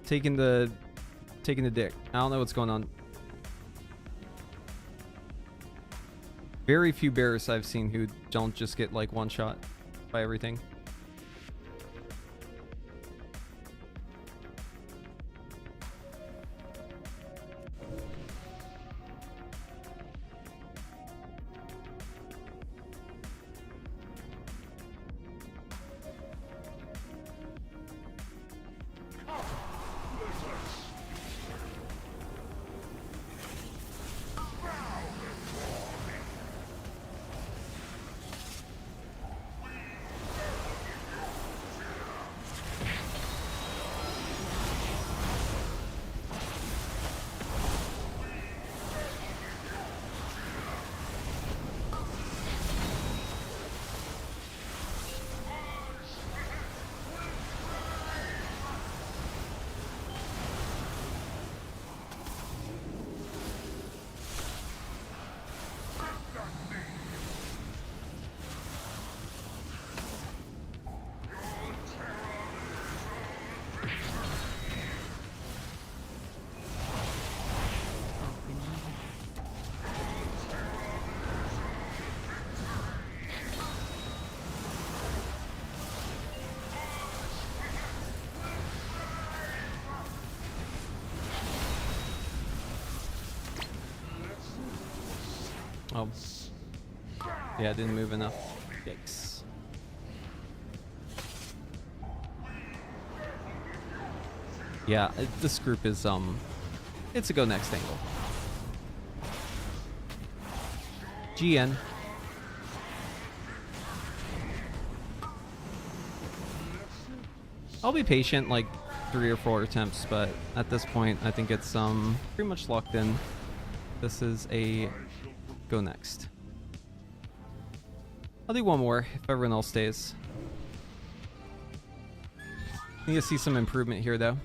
S1: taking the dick. I don't know what's going on. Very few bears I've seen who don't just get like one shot by everything. Oh. Yeah, it didn't move enough. Yikes. Yeah, this group is, it's a go next angle. GN. I'll be patient, like 3 or 4 attempts, but at this point, I think it's, pretty much locked in. This is a go next. I'll do one more if everyone else stays. Need to see some improvement here, though.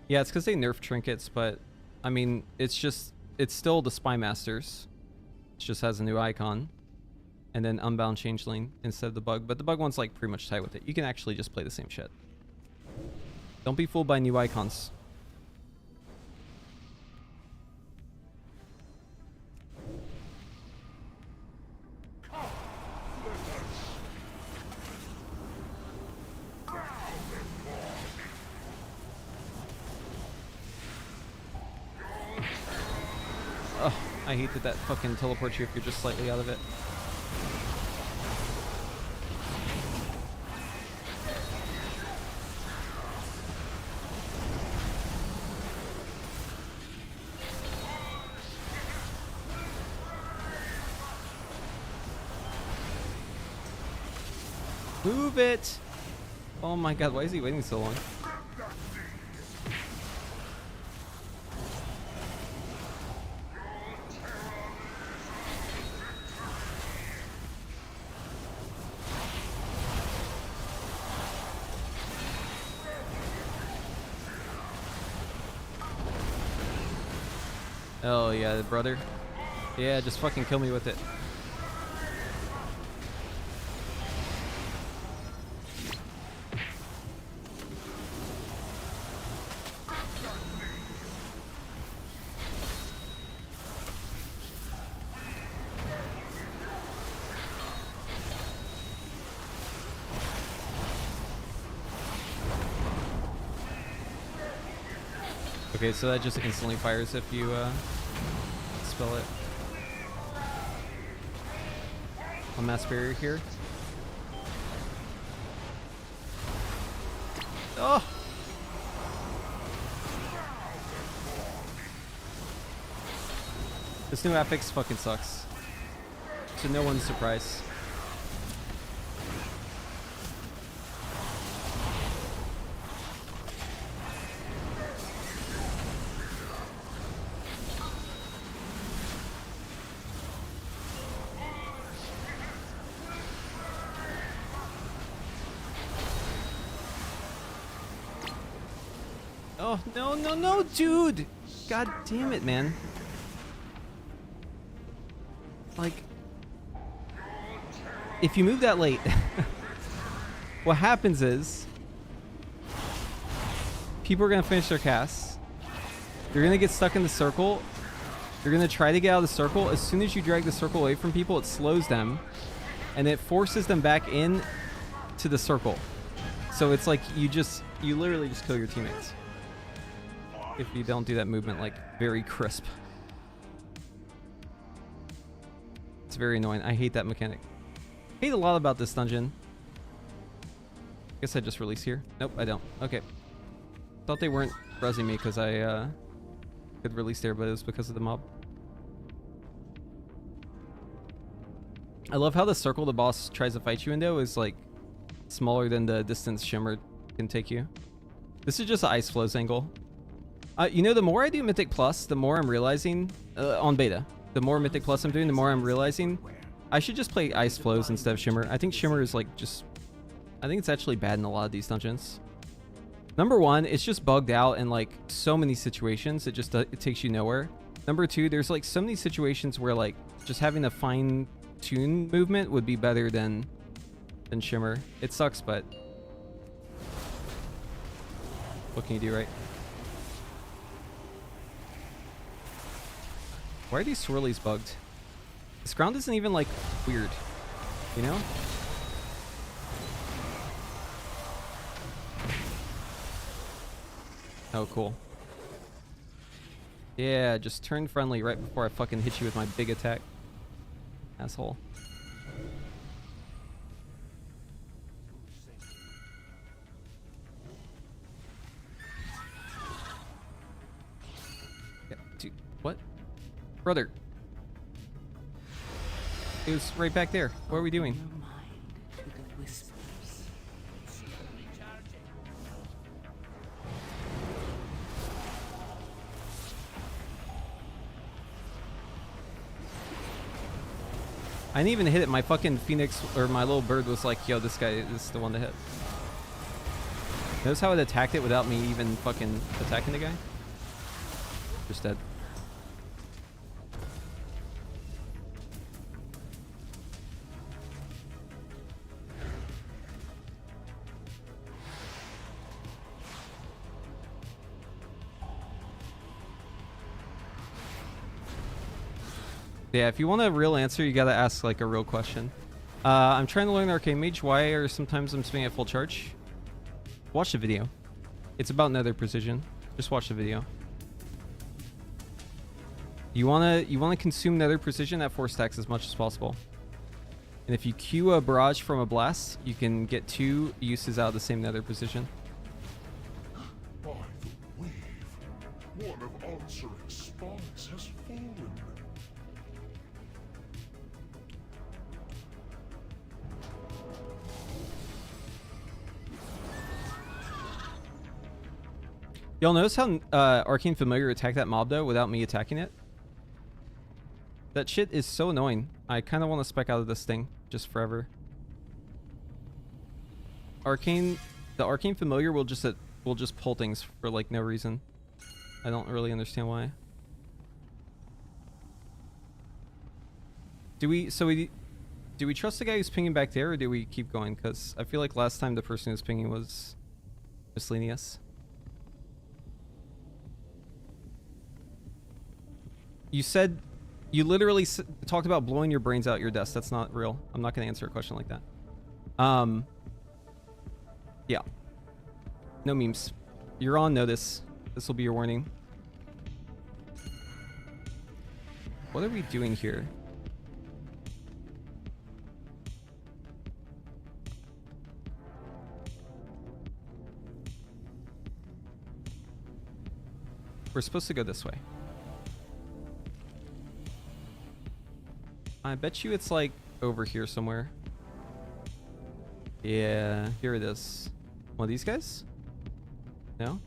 S1: Yeah, it's because they nerfed trinkets, but I mean, it's still the Spy Masters. It just has a new icon. And then Unbound Changeling instead of the bug. But the bug one's like pretty much tight with it. You can actually just play the same shit. Don't be fooled by new icons. Ugh, I hate that fucking teleports you if you're just slightly out of it. Move it! Oh my god, why is he waiting so long? Oh yeah, brother. Yeah, just fucking kill me with it. Okay, so that just instantly fires if you spell it. On mass barrier here. Oh! This new affix fucking sucks. To no one's surprise. Oh, no, no, no, dude! God damn it, man. Like, if you move that late, what happens is people are going to finish their casts. You're going to get stuck in the circle. You're going to try to get out of the circle. As soon as you drag the circle away from people, it slows them. And it forces them back in to the circle. So it's like you literally just kill your teammates. If you don't do that movement, like, very crisp. It's very annoying. I hate that mechanic. Hate a lot about this dungeon. Guess I just release here. Nope, I don't. Okay. Thought they weren't buzzing me because I could release there, but it was because of the mob. I love how the circle the boss tries to fight you in, though, is like smaller than the distance Shimmer can take you. This is just an ice flows angle. You know, the more I do Mythic Plus, the more I'm realizing on beta. The more Mythic Plus I'm doing, the more I'm realizing I should just play Ice Flows instead of Shimmer. I think Shimmer is like just... I think it's actually bad in a lot of these dungeons. Number one, it's just bugged out in like so many situations. It just it takes you nowhere. Number two, there's like so many situations where like just having a fine-tune movement would be better than Shimmer. It sucks, but what can you do, right? Why are these swirlies bugged? This ground isn't even like weird, you know? Oh, cool. Yeah, just turn friendly right before I fucking hit you with my big attack. Asshole. Yeah, dude, what? Brother. It was right back there. What are we doing?
S3: Your mind to the whispers.
S1: I didn't even hit it. My fucking Phoenix, or my little bird was like, yo, this guy is the one to hit. Notice how it attacked it without me even fucking attacking the guy? Just dead. Yeah, if you want a real answer, you gotta ask like a real question. I'm trying to learn Arcane Mage. Why are sometimes I'm spinning at full charge? Watch the video. It's about nether precision. Just watch the video. You wanna consume nether precision at 4 stacks as much as possible. And if you queue a barrage from a blast, you can get 2 uses out of the same nether precision.
S6: By the wave, one of answering spikes has fallen.
S1: Y'all notice how Arcane Familiar attacked that mob though without me attacking it? That shit is so annoying. I kind of want to spec out of this thing just forever. The Arcane Familiar will just pull things for like no reason. I don't really understand why. Do we trust the guy who's pinging back there, or do we keep going? Because I feel like last time the person who was pinging was miscellaneous. You said, you literally talked about blowing your brains out your desk. That's not real. I'm not going to answer a question like that. Yeah. No memes. You're on notice. This will be your warning. What are we doing here? We're supposed to go this way. I bet you it's like over here somewhere. Yeah, here it is. One of these guys? No?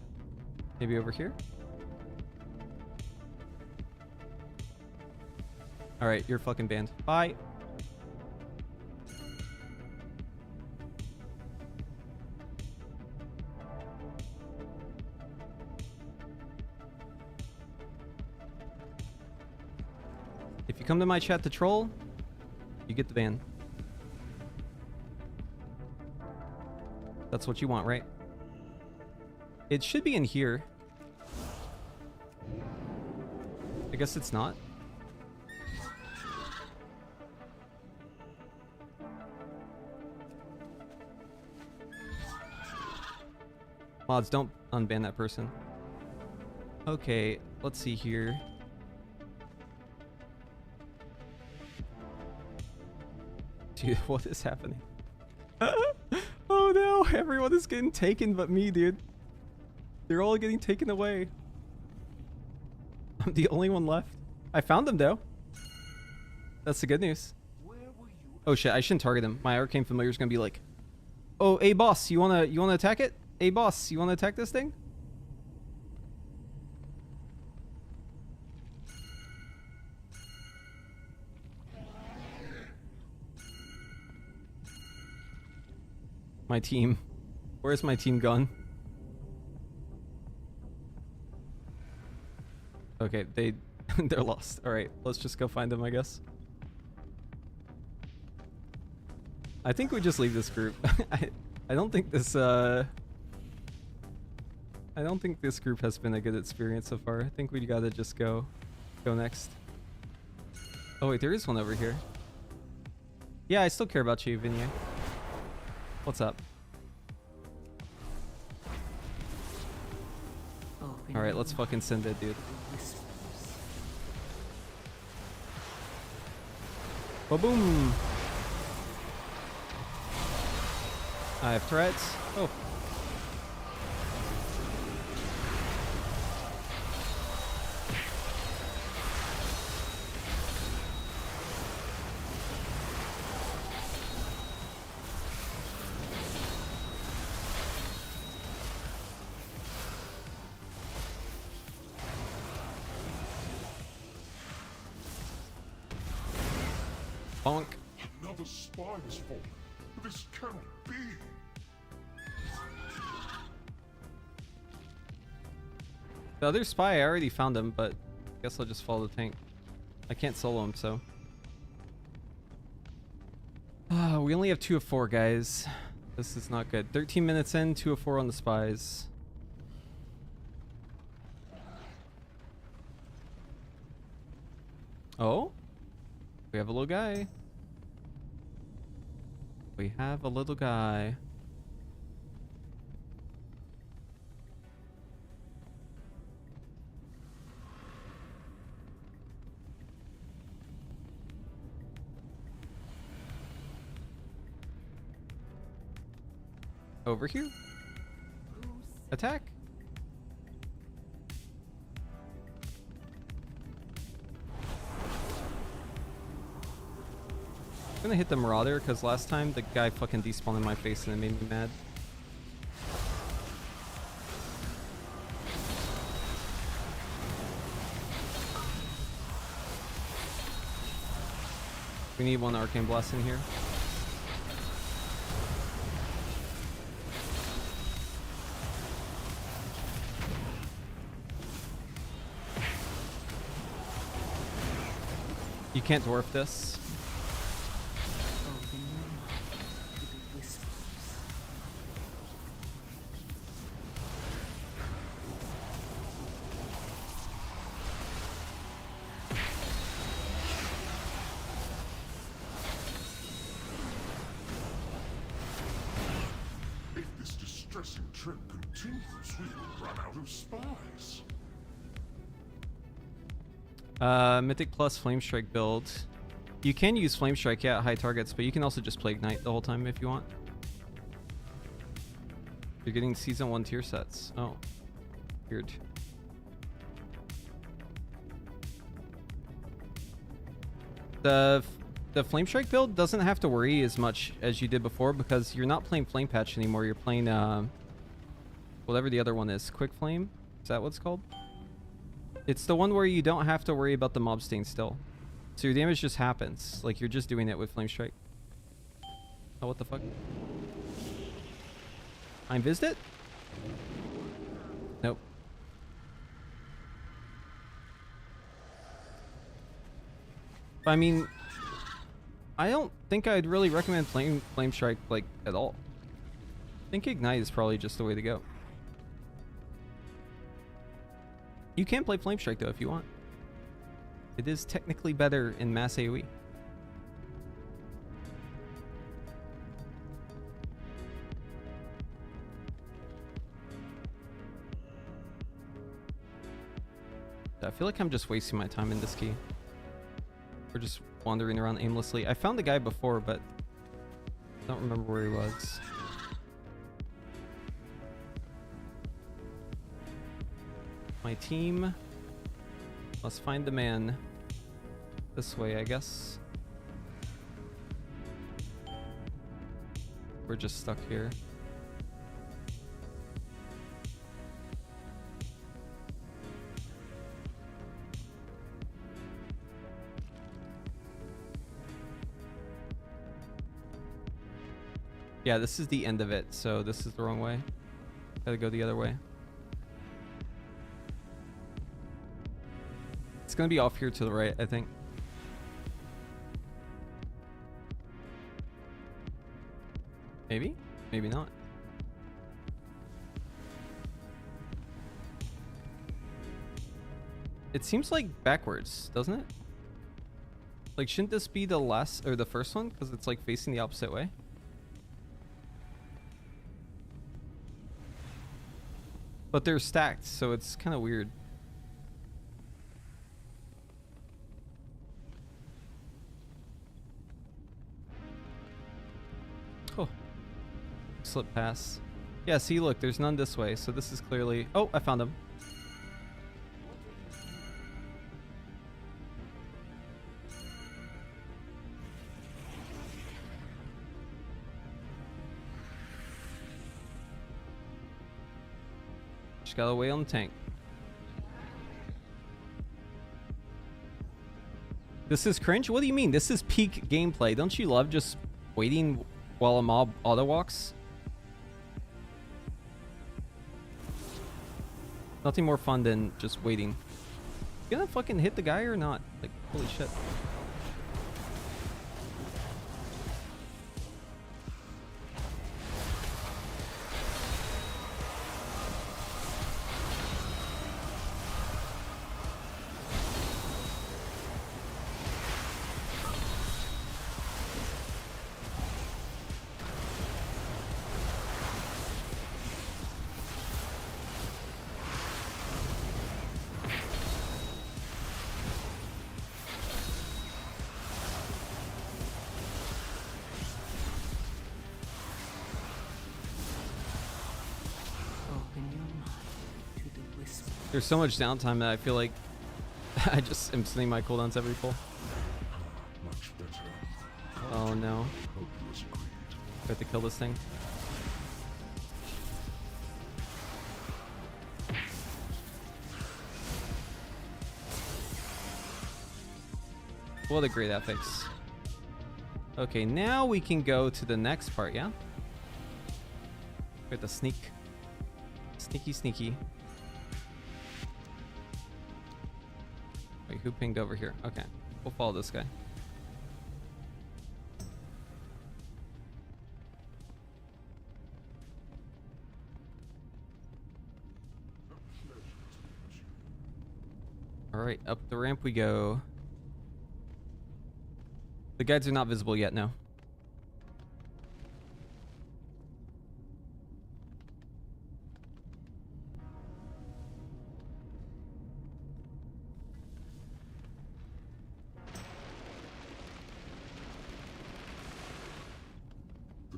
S1: Maybe over here? Alright, you're fucking banned. Bye. If you come to my chat to troll, you get the ban. That's what you want, right? It should be in here. I guess it's not. Mods, don't unban that person. Okay, let's see here. Dude, what is happening? Oh no, everyone is getting taken but me, dude. They're all getting taken away. I'm the only one left. I found them though. That's the good news. Oh shit, I shouldn't target him. My arcane familiar is gonna be like, "Oh, hey boss, you wanna attack it? Hey boss, you wanna attack this thing?" My team. Where's my team gone? Okay, they're lost. All right, let's just go find them, I guess. I think we just leave this group. I don't think this group has been a good experience so far. I think we gotta just go next. Oh wait, there is one over here. Yeah, I still care about you, Vinny. What's up? Alright, let's fucking send it, dude. Ba-boom! I have threats. Oh. Bonk.
S6: Another spy has fallen. This cannot be.
S1: The other spy, I already found him, but I guess I'll just follow the tank. I can't solo him, so. We only have 2 of 4, guys. This is not good. 13 minutes in, 2 of 4 on the spies. Oh? We have a little guy. We have a little guy. Over here. Attack. I'm gonna hit the Marauder because last time the guy fucking despawned in my face and it made me mad. We need one Arcane Blast in here. You can't dwarf this.
S6: trip continues, we will run out of spies.
S1: Mythic Plus Flame Strike build. You can use Flame Strike, yeah, at high targets, but you can also just play Ignite the whole time if you want. You're getting Season 1 tier sets. Oh. Weird. The Flame Strike build doesn't have to worry as much as you did before because you're not playing Flame Patch anymore. You're playing whatever the other one is. Quick Flame? Is that what it's called? It's the one where you don't have to worry about the mob stain still. So your damage just happens. Like you're just doing it with Flame Strike. Oh, what the fuck? I invised it? Nope. I mean, I don't think I'd really recommend Flame Strike like at all. I think Ignite is probably just the way to go. You can play Flame Strike though if you want. It is technically better in mass AoE. I feel like I'm just wasting my time in this key. We're just wandering around aimlessly. I found the guy before, but I don't remember where he was. My team must find the man. This way, I guess. We're just stuck here. Yeah, this is the end of it, so this is the wrong way. Gotta go the other way. It's gonna be off here to the right, I think. Maybe? Maybe not. It seems like backwards, doesn't it? Like, shouldn't this be the last or the first one? Because it's like facing the opposite way. But they're stacked, so it's kind of weird. Oh. Slip pass. Yeah, see, look, there's none this way, so this is clearly... Oh, I found him. Just gotta wait on the tank. This is cringe? What do you mean? This is peak gameplay. Don't you love just waiting while a mob auto walks? Nothing more fun than just waiting. You gonna fucking hit the guy or not? Like, holy shit. There's so much downtime that I feel like I just am sending my cooldowns every pull.
S6: Much better.
S1: Oh no.
S6: Hopeless greed.
S1: I have to kill this thing. What a great ethics. Okay, now we can go to the next part, yeah? We have to sneak. Sneaky, sneaky. Wait, who pinged over here? Okay, we'll follow this guy. All right, up the ramp we go. The guides are not visible yet, no.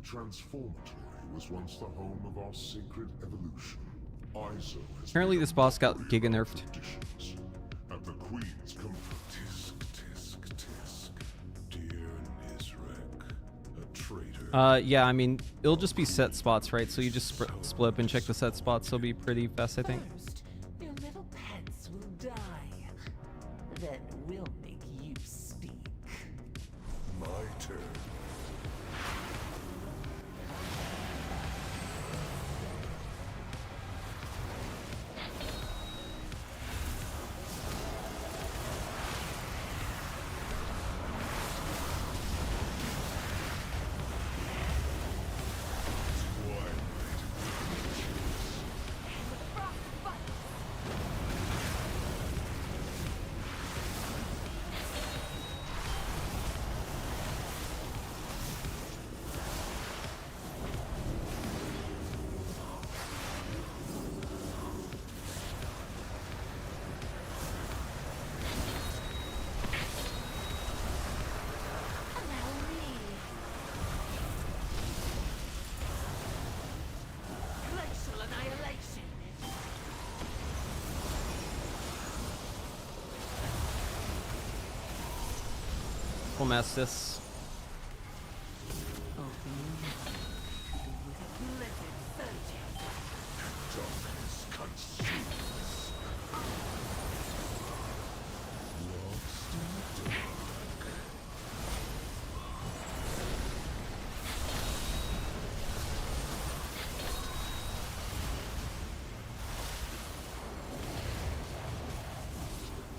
S6: Transformatory was once the home of our sacred evolution. ISO has
S1: Apparently this boss got giga nerfed.
S6: traditions, and the Queen's comfort. Tisk, tisk, tisk. Dear Nizrek, a traitor.
S1: Yeah, I mean, it'll just be set spots, right? So you just split up and check the set spots. It'll be pretty fast, I think.
S3: First, your little pets will die. Then we'll make you speak.
S6: My turn.
S1: We'll mess this.
S6: Darkness consumes. Lost in the dark.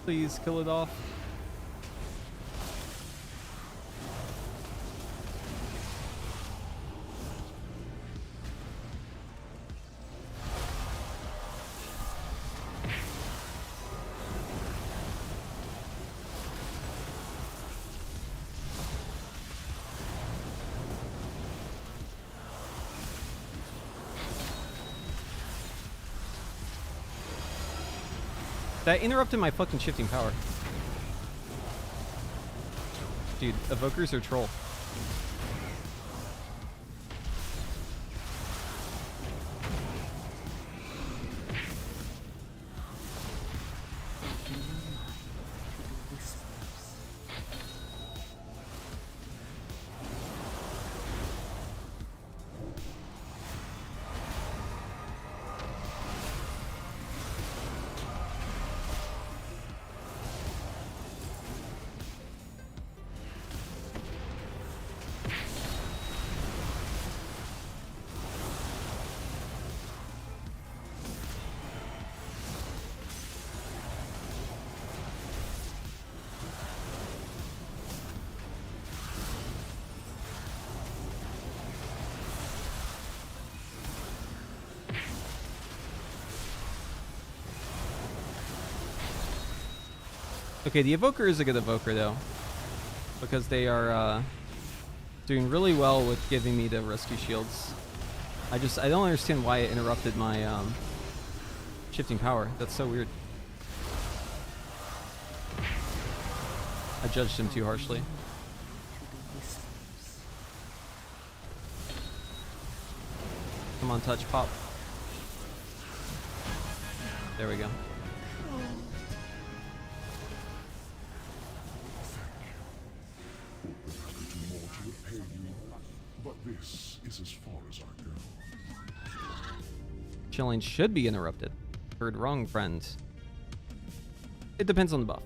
S1: Please kill it off. That interrupted my fucking shifting power. Dude, evokers are troll. Okay, the evoker is a good evoker though, because they are doing really well with giving me the rescue shields. I don't understand why it interrupted my shifting power. That's so weird. I judged him too harshly. Come on, touch, pop. There we go.
S6: This is as far as I go.
S1: Chilling should be interrupted. Heard wrong, friend. It depends on the buff.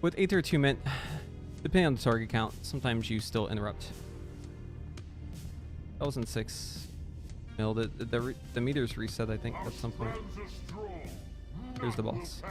S1: With Aether Attunement, depending on the target count, sometimes you still interrupt. 1006. No, the meters reset, I think, at some point. Here's the boss.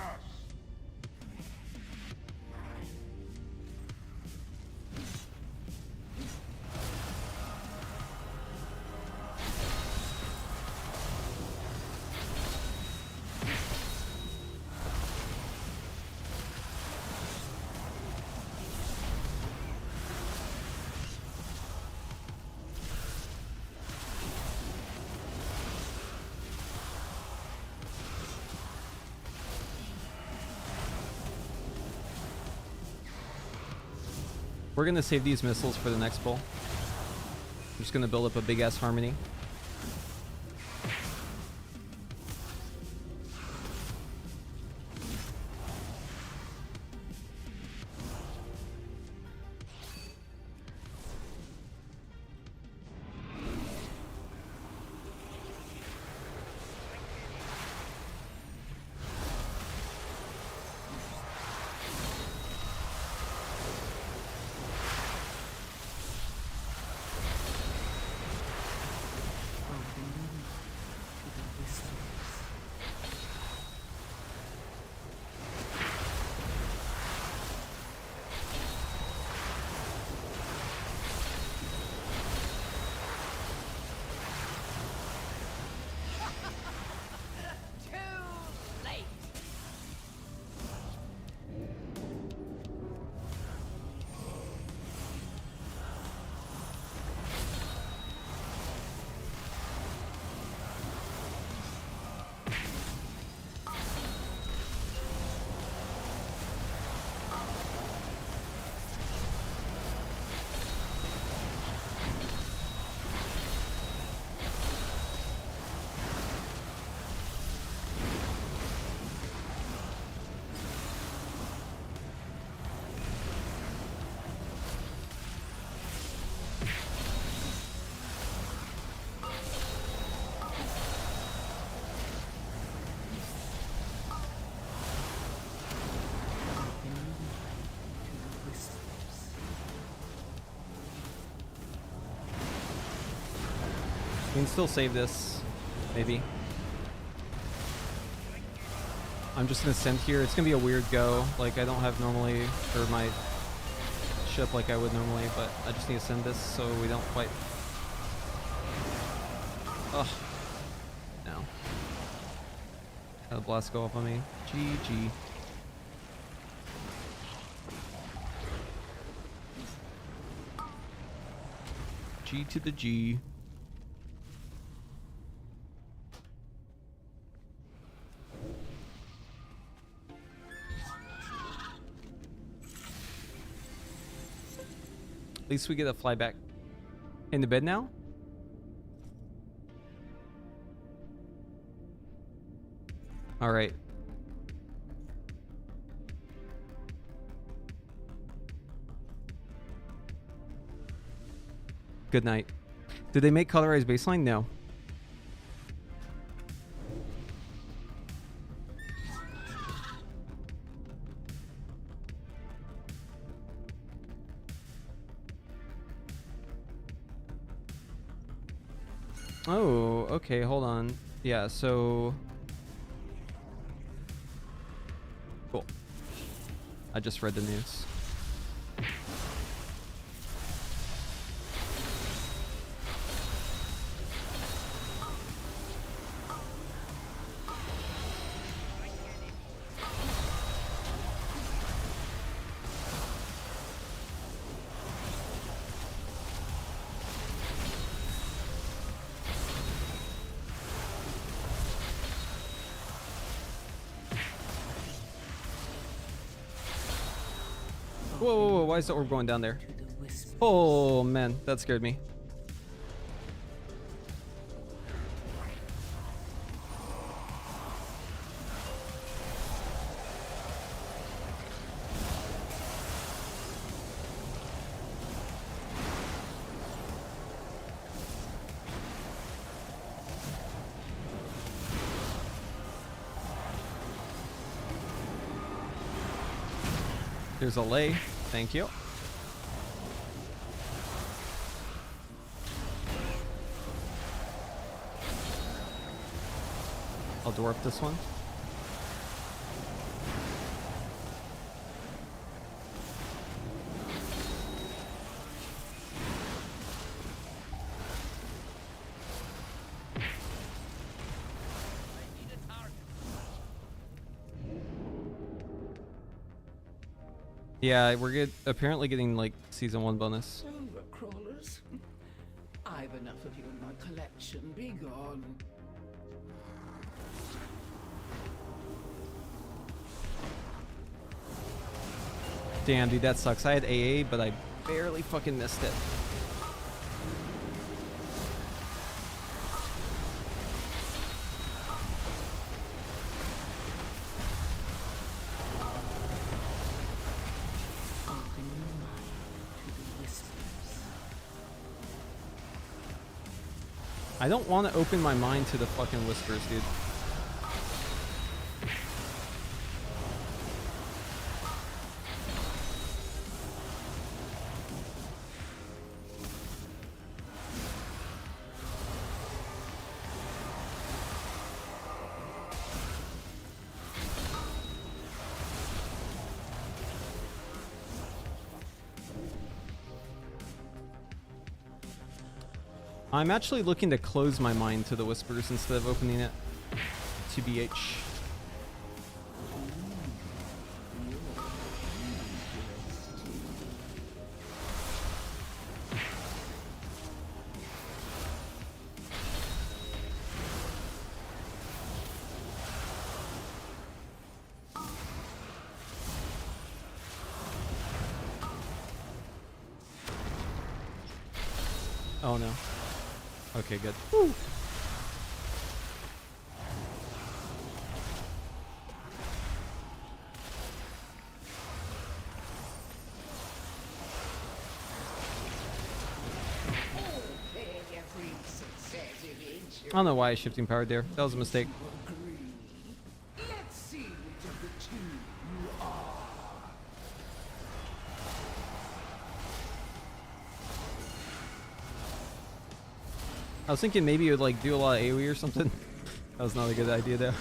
S1: We're gonna save these missiles for the next pull. I'm just gonna build up a big ass harmony. We can still save this, maybe. I'm just gonna send here. It's gonna be a weird go. Like I don't have normally for my ship like I would normally, but I just need to send this so we don't fight. Ugh. No. Had a blast go off on me. GG. G to the G. At least we get a fly back into bed now. All right. Good night. Did they make colorized baseline? No. Oh, okay, hold on. Yeah, so... Cool. I just read the news. Whoa, whoa, whoa, why is the orb going down there? Oh man, that scared me. There's a lay. Thank you. I'll dwarf this one. Yeah, we're apparently getting like season 1 bonus.
S3: Overcrawlers. I've enough of you in my collection. Be gone.
S1: Damn, dude, that sucks. I had AA, but I barely fucking missed it. I don't want to open my mind to the fucking whispers, dude. I'm actually looking to close my mind to the whispers instead of opening it to BH. Oh no. Okay, good. Woo. I don't know why I shifting powered there. That was a mistake.
S5: Let's see which of the two you are.
S1: I was thinking maybe it would like do a lot of AoE or something. That was not a good idea though.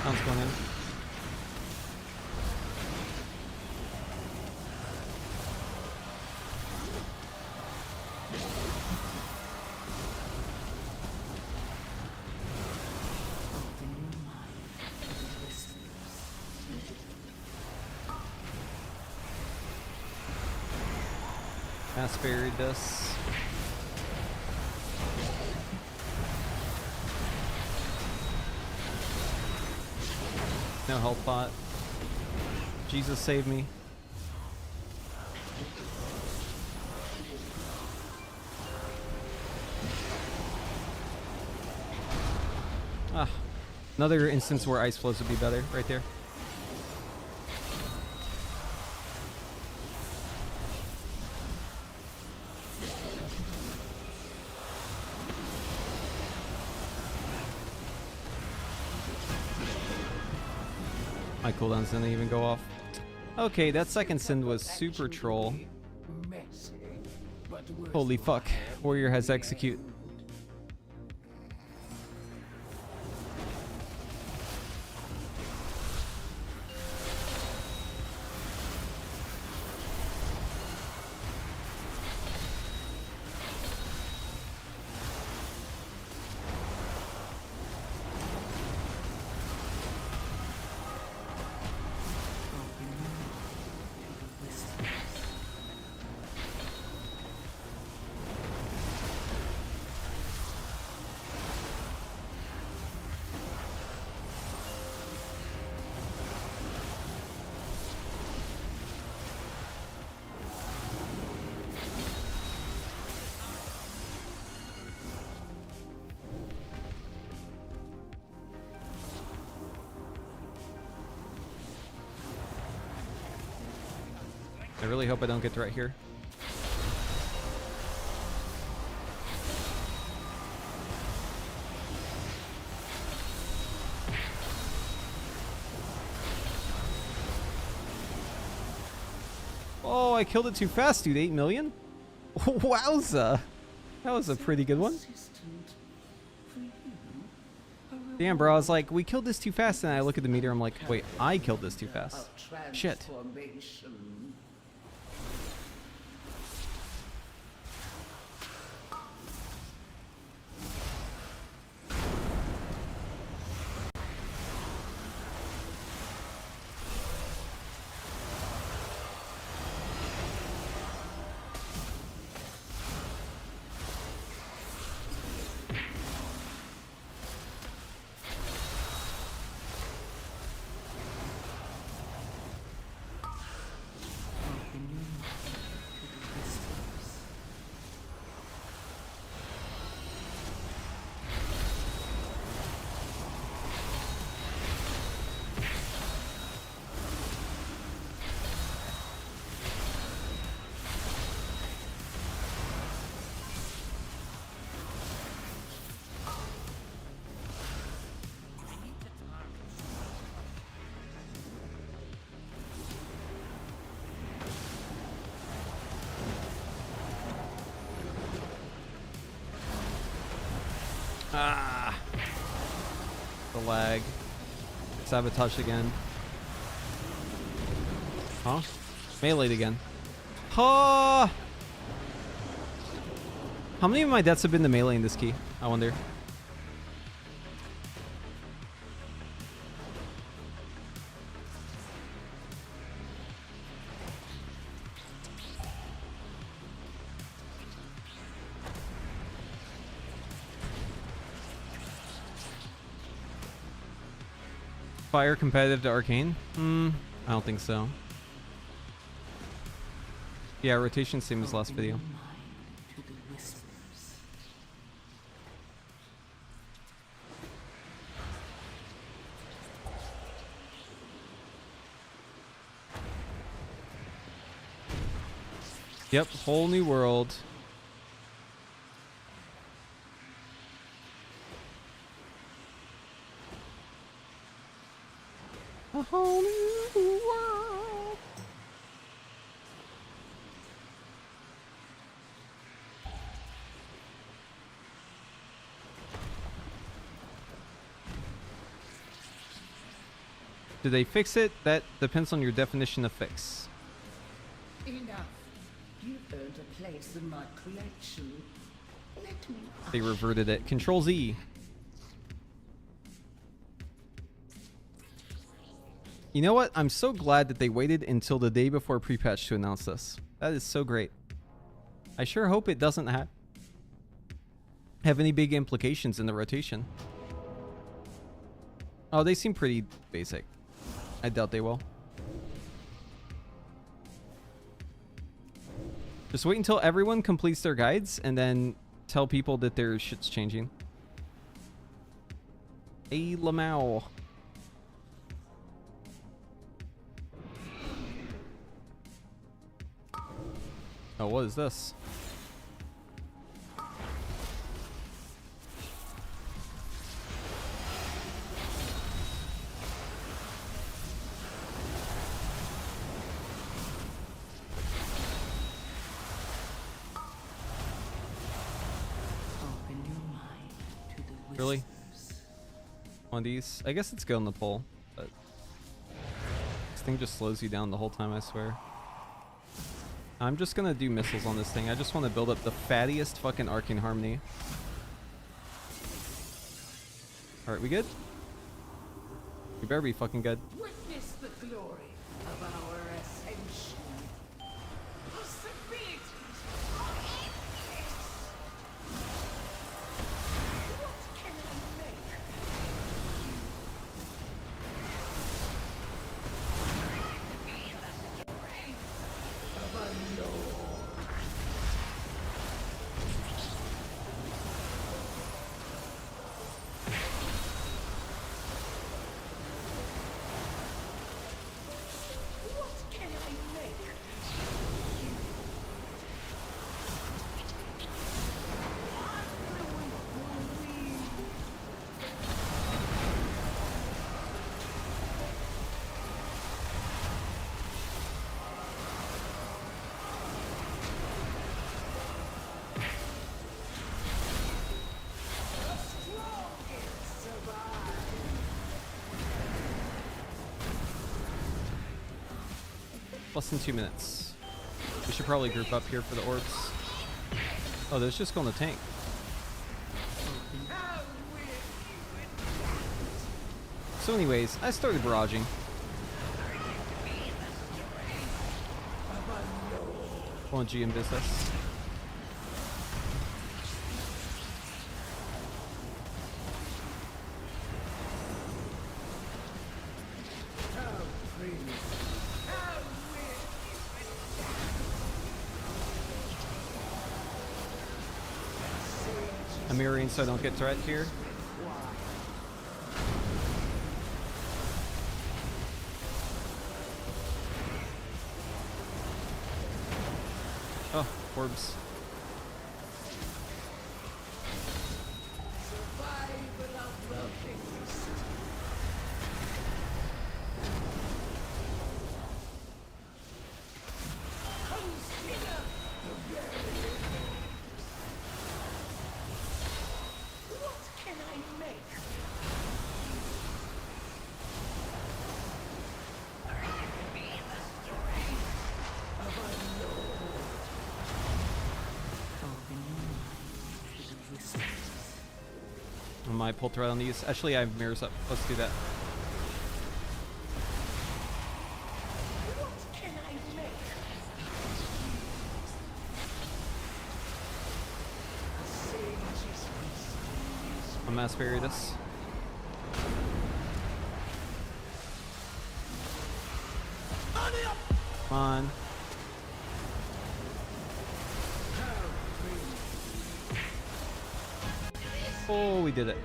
S1: Sounds going in. Mass buried us. No health pot. Jesus save me. Ah, another instance where ice flows would be better right there. My cooldowns didn't even go off. Okay, that second Sind was super troll. Holy fuck. Warrior has execute. I really hope I don't get right here. Oh, I killed it too fast, dude. 8 million? Wowza. That was a pretty good one. Damn, bro. I was like, we killed this too fast. And I look at the meter. I'm like, wait, I killed this too fast. Shit. Ah. The lag. Sabotage again. Huh? Meleeed again. Huh! How many of my deaths have been the melee in this key? I wonder. Fire competitive to Arcane? I don't think so. Yeah, rotation same as last video.
S3: To the whispers.
S1: Yep, whole new world. A whole new world. Did they fix it? That depends on your definition of fix.
S3: Enough. You've earned a place in my collection. Let me.
S1: They reverted it. Control Z. You know what? I'm so glad that they waited until the day before Prepatch to announce this. That is so great. I sure hope it doesn't have any big implications in the rotation. Oh, they seem pretty basic. I doubt they will. Just wait until everyone completes their guides and then tell people that their shit's changing. Hey, Lamau. Oh, what is this?
S3: Open your mind to the whispers.
S1: Really? One of these? I guess it's good on the pole, but this thing just slows you down the whole time, I swear. I'm just gonna do missiles on this thing. I just want to build up the fattiest fucking Arcane Harmony. Alright, we good? We better be fucking good.
S3: Witness the glory of our ascension. Possibilities are endless. What can I make? What can I make?
S1: Less than 2 minutes. We should probably group up here for the orbs. Oh, there's just going to tank. So anyways, I started barraging. Going G in business. I'm mirroring so I don't get threat here. Oh, orbs.
S3: What can
S1: might pull thread on these. Actually, I have mirrors up. Let's do that.
S3: What can I make? Sage's wisdom.
S1: I'm mass bury this. Come on. Oh, we did it.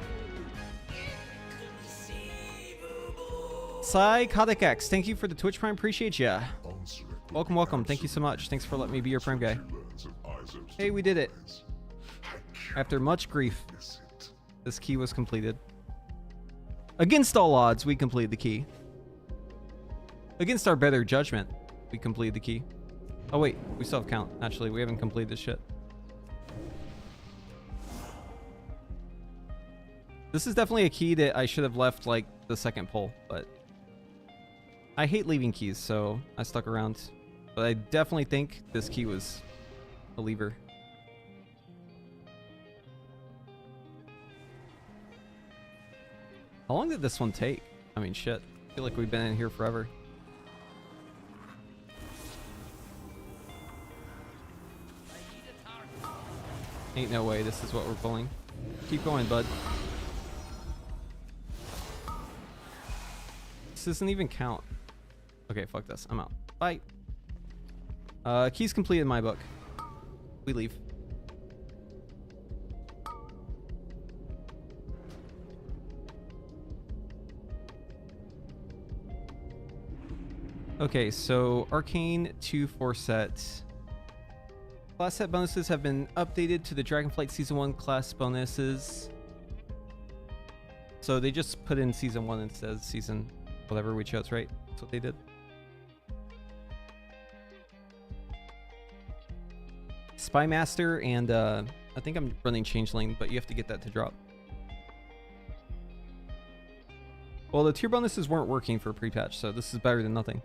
S1: Psychotic X, thank you for the Twitch Prime. Appreciate ya. Welcome, welcome. Thank you so much. Thanks for letting me be your Prime guy. Hey, we did it. After much grief, this key was completed. Against all odds, we completed the key. Against our better judgment, we completed the key. Oh wait, we still have count. Actually, we haven't completed this shit. This is definitely a key that I should have left like the second pull, but I hate leaving keys, so I stuck around. But I definitely think this key was a lever. How long did this one take? I mean, shit. I feel like we've been in here forever. Ain't no way this is what we're pulling. Keep going, bud. This doesn't even count. Okay, fuck this. I'm out. Bye. Keys completed in my book. We leave. Okay, so Arcane 2-4 set. Class set bonuses have been updated to the Dragonflight Season 1 class bonuses. So they just put in Season 1 instead of Season whatever we chose, right? That's what they did. Spy Master and I think I'm running Changeling, but you have to get that to drop. Well, the tier bonuses weren't working for Prepatch, so this is better than nothing.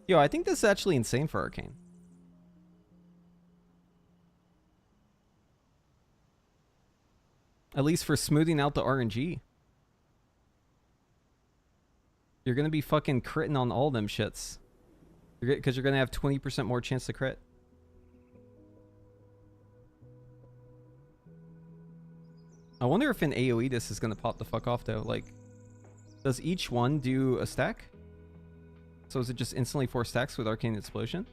S1: Yo, I think this is actually insane for Arcane. At least for smoothing out the RNG. You're going to be fucking critting on all them shits. Because you're going to have 20% more chance to crit. I wonder if in AoE this is going to pop the fuck off though. Like, does each one do a stack? So is it just instantly 4 stacks with Arcane Explosion?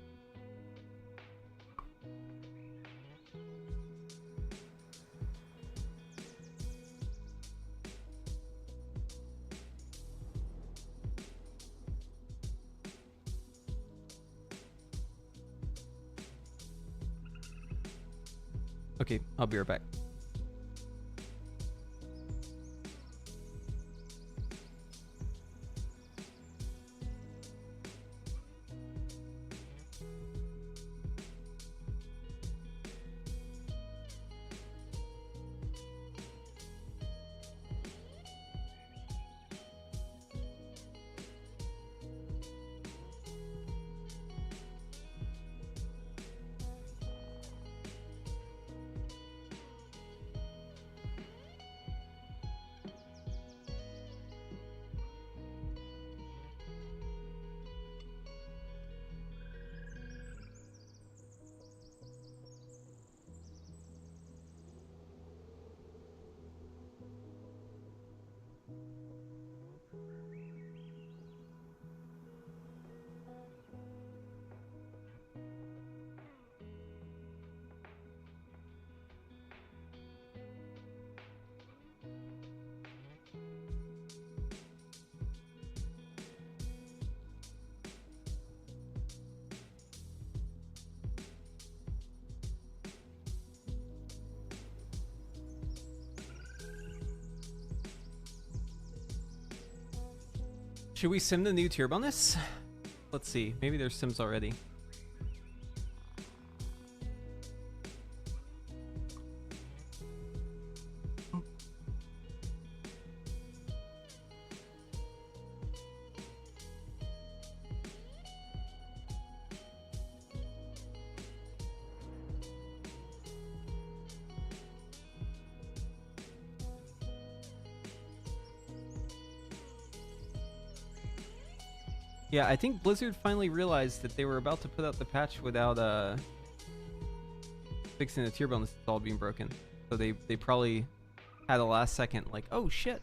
S1: Okay, I'll be right back. Should we sim the new tier bonus? Let's see. Maybe there's sims already. Yeah, I think Blizzard finally realized that they were about to put out the patch without fixing the tier bonus all being broken. So they probably had a last second like, oh shit.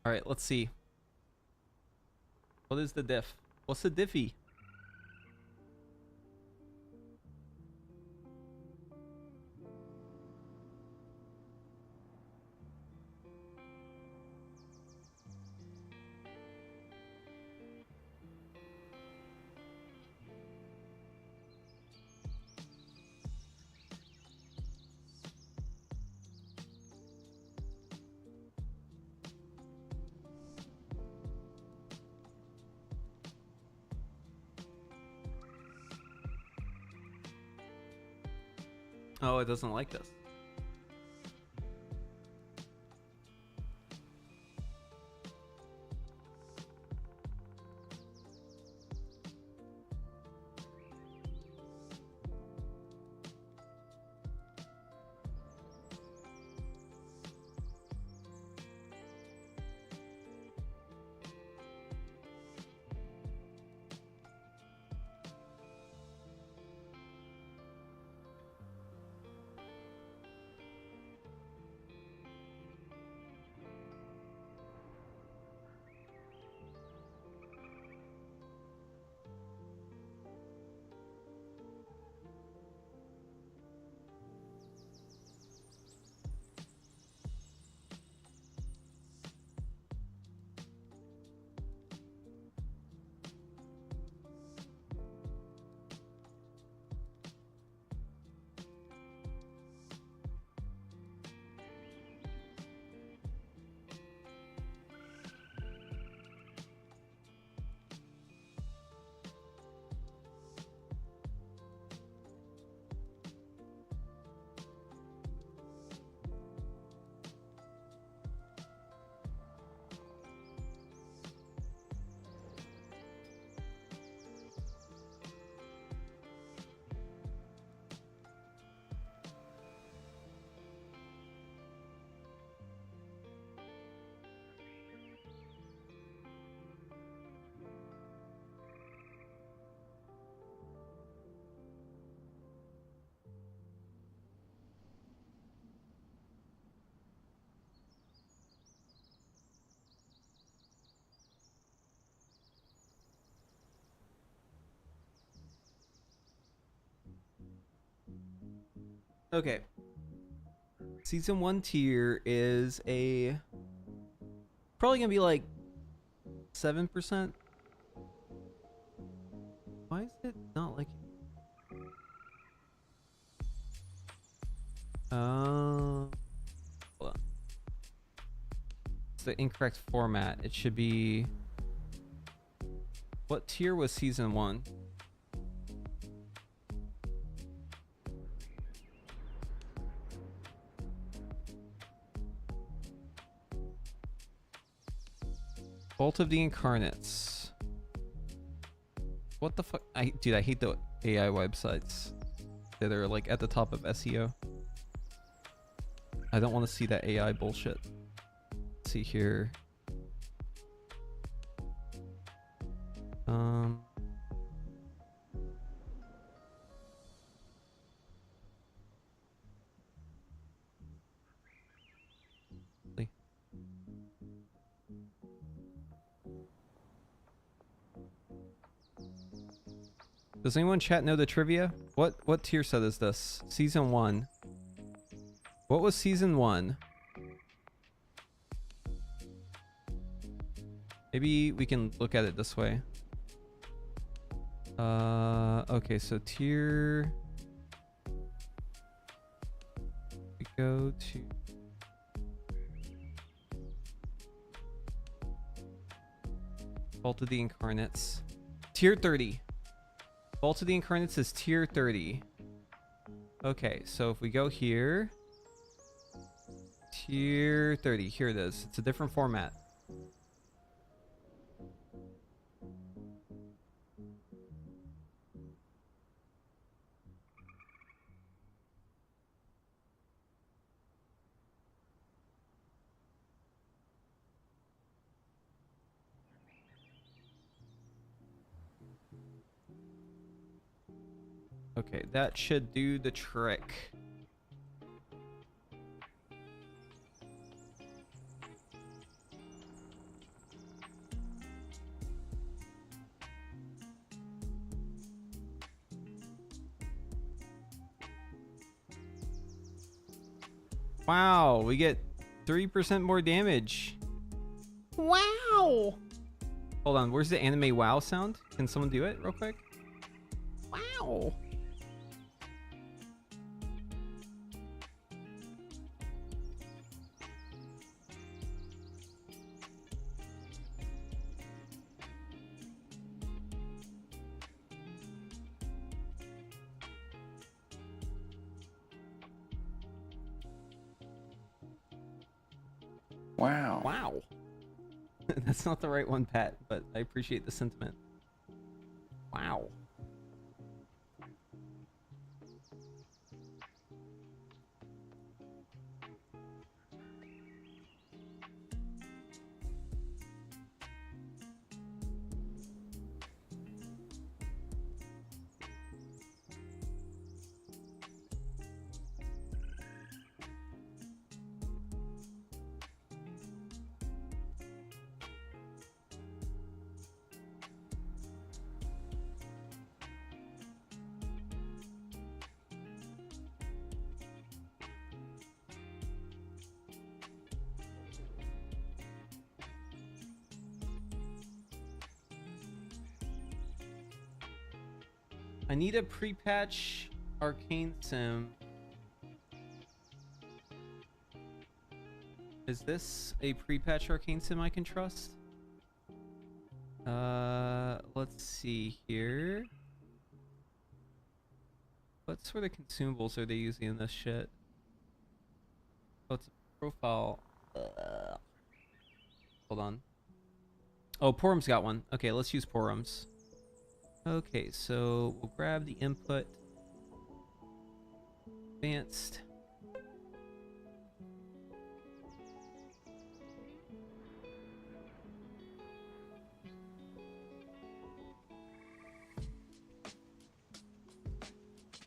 S1: All right, let's see. What is the diff? What's the diffy? Oh, it doesn't like this. Okay. Season 1 tier is a probably gonna be like 7%. Why is it not like hold on. It's the incorrect format. It should be, what tier was season 1? Vault of the Incarnates. What the fuck? Dude, I hate the AI websites that are like at the top of SEO. I don't want to see that AI bullshit. Let's see here. Does anyone chat know the trivia? What tier set is this? Season 1. What was season 1? Maybe we can look at it this way. Okay, so tier, we go to Vault of the Incarnates. Tier 30. Vault of the Incarnates is tier 30. Okay, so if we go here, Tier 30. Here it is. It's a different format. Okay, that should do the trick. Wow, we get 3% more damage. Wow! Hold on, where's the anime wow sound? Can someone do it real quick? Wow!
S7: Wow.
S1: Wow. That's not the right one, Pat, but I appreciate the sentiment. Wow. I need a pre-patch Arcane sim. Is this a pre-patch Arcane sim I can trust? Let's see here. What sort of consumables are they using in this shit? Oh, it's a profile. Hold on. Oh, Porum's got one. Okay, let's use Porum's. Okay, so we'll grab the input. Advanced.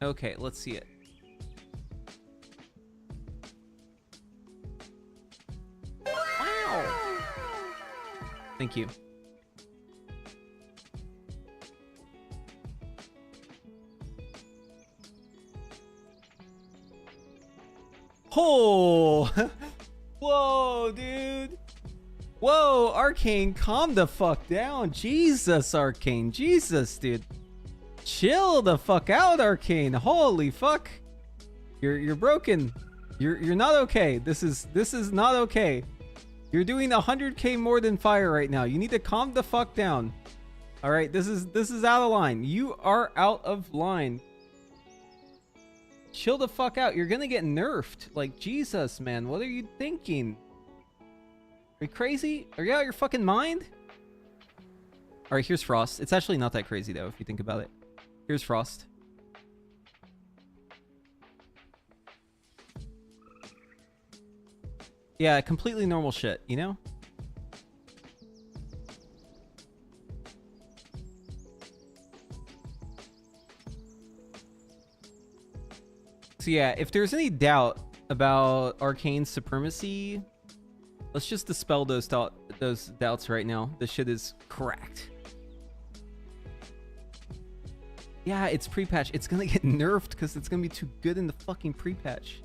S1: Okay, let's see it. Wow! Thank you. Oh! Whoa, dude! Whoa, Arcane, calm the fuck down. Jesus, Arcane. Jesus, dude. Chill the fuck out, Arcane. Holy fuck. You're broken. You're not okay. This is not okay. You're doing 100k more than fire right now. You need to calm the fuck down. All right, this is out of line. You are out of line. Chill the fuck out. You're gonna get nerfed. Like, Jesus, man. What are you thinking? Are you crazy? Are you out of your fucking mind? All right, here's Frost. It's actually not that crazy though, if you think about it. Here's Frost. Yeah, completely normal shit, you know? So yeah, if there's any doubt about Arcane supremacy, let's just dispel those doubts right now. This shit is cracked. Yeah, it's pre-patch. It's gonna get nerfed because it's gonna be too good in the fucking pre-patch.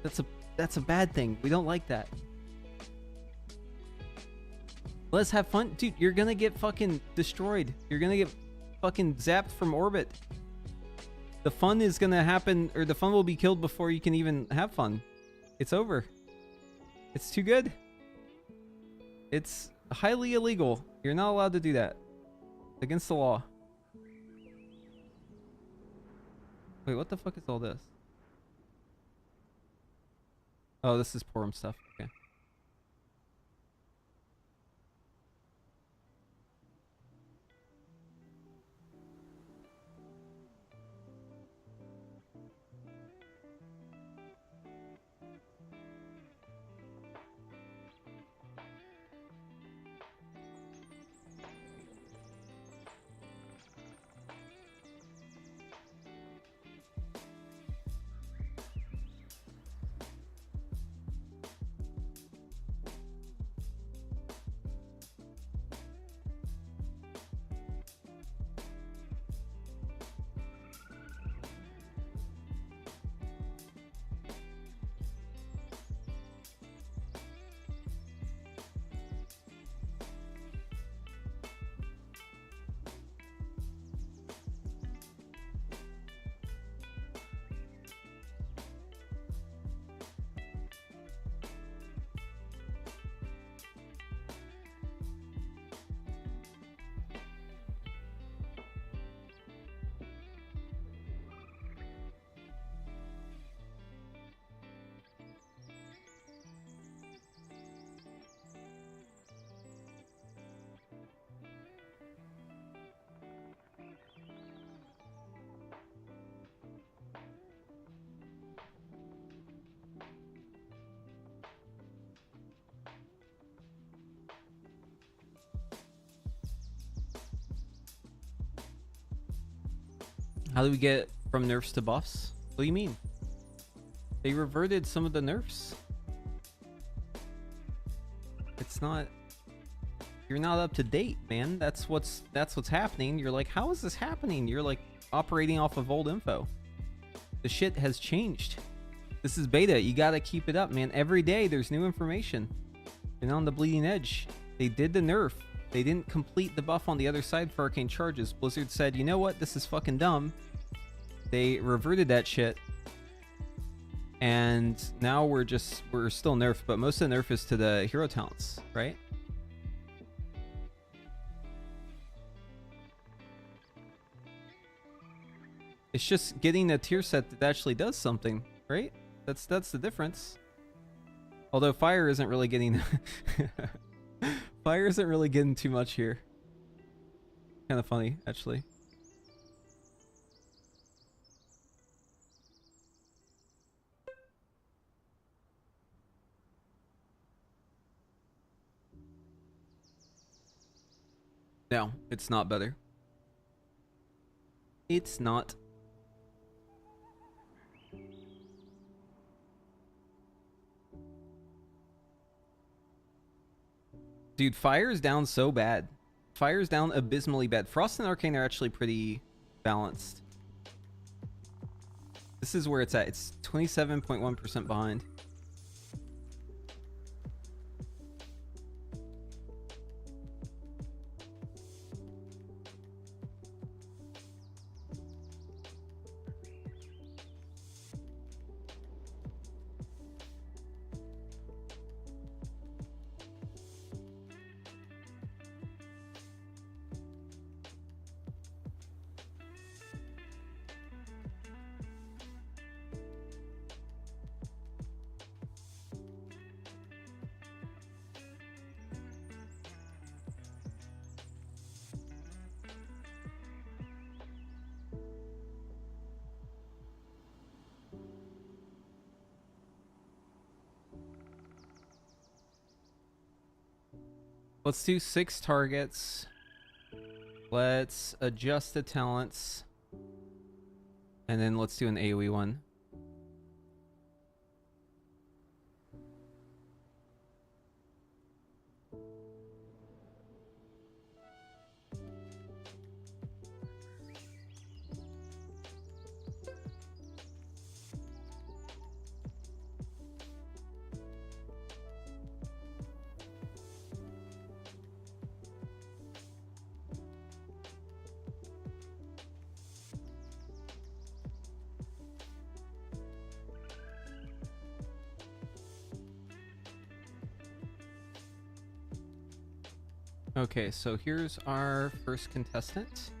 S1: That's a bad thing. We don't like that. Let's have fun. Dude, you're gonna get fucking destroyed. You're gonna get fucking zapped from orbit. The fun is gonna happen, or the fun will be killed before you can even have fun. It's over. It's too good. It's highly illegal. You're not allowed to do that. It's against the law. Wait, what the fuck is all this? Oh, this is Porum stuff. Okay. How do we get from nerfs to buffs? What do you mean? They reverted some of the nerfs. It's not... You're not up to date, man. That's what's happening. You're like, how is this happening? You're like operating off of old info. The shit has changed. This is beta. You gotta keep it up, man. Every day there's new information. You're on the bleeding edge. They did the nerf. They didn't complete the buff on the other side for arcane charges. Blizzard said, you know what? This is fucking dumb. They reverted that shit. And now we're still nerfed, but most of the nerf is to the hero talents, right? It's just getting a tier set that actually does something, right? That's the difference. Although fire isn't really getting fire isn't really getting too much here. Kind of funny, actually. No, it's not better. It's not. Dude, fire is down so bad. Fire is down abysmally bad. Frost and Arcane are actually pretty balanced. This is where it's at. It's 27.1% behind. Let's do 6 targets. Let's adjust the talents. And then let's do an AoE one. Okay, so here's our first contestant.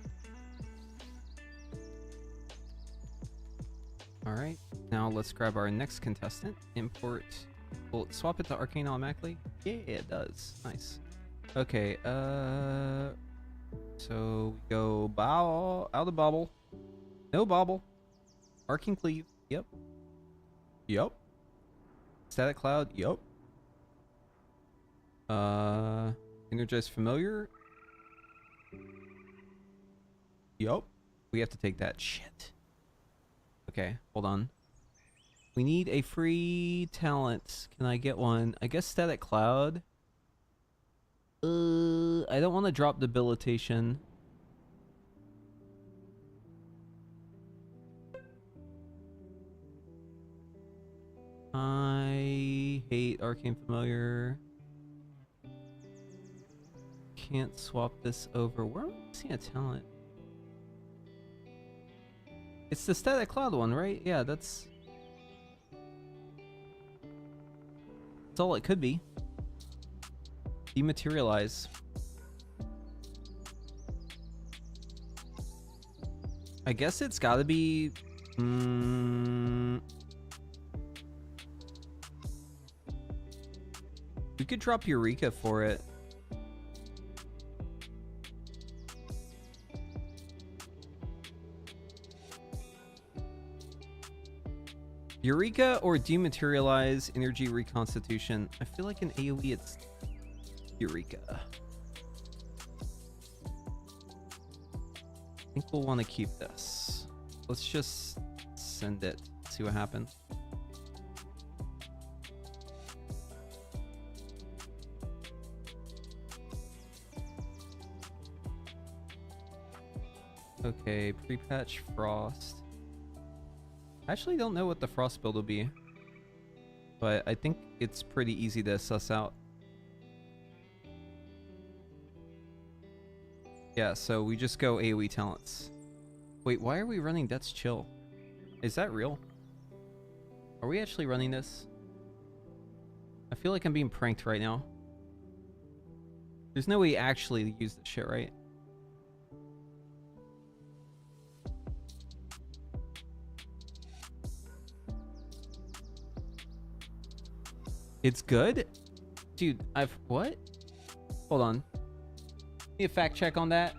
S1: All right, now let's grab our next contestant. Import Will it swap it to Arcane automatically? Yeah, it does. Nice. Okay, so we go bow out of bobble. No bobble. Arcane cleave. Yep. Yep. Static cloud. Yep. Energized familiar. Yup. We have to take that shit. Okay, hold on. We need a free talent. Can I get one? I guess static cloud. I don't want to drop debilitation. I hate arcane familiar. Can't swap this over. Where am I seeing a talent? It's the static cloud one, right? Yeah, that's all it could be. Dematerialize. I guess it's gotta be... we could drop Eureka for it. Eureka or dematerialize energy reconstitution. I feel like in AoE it's Eureka. I think we'll want to keep this. Let's just send it, see what happens. Okay, Prepatch Frost. I actually don't know what the Frost build will be, but I think it's pretty easy to suss out. Yeah, so we just go AoE talents. Wait, why are we running Death's Chill? Is that real? Are we actually running this? I feel like I'm being pranked right now. There's no way actually to use this shit, right? It's good? Dude, what? Hold on. Need a fact check on that.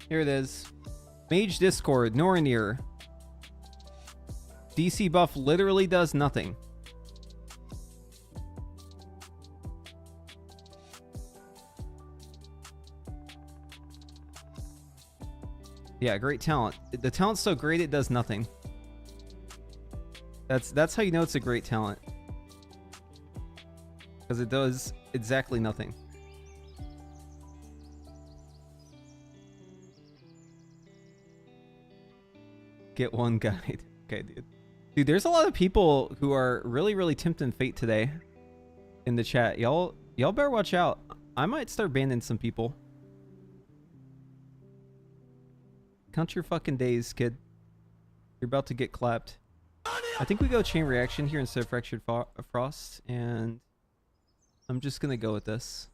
S1: Here it is. Mage Discord, Norinir. DC buff literally does nothing. Yeah, great talent. The talent's so great it does nothing. That's how you know it's a great talent. Because it does exactly nothing. Get one guide. Okay, dude. Dude, there's a lot of people who are really tempting fate today in the chat. Y'all better watch out. I might start banning some people. Count your fucking days, kid. You're about to get clapped. I think we go chain reaction here instead of fractured frost, and I'm just gonna go with this.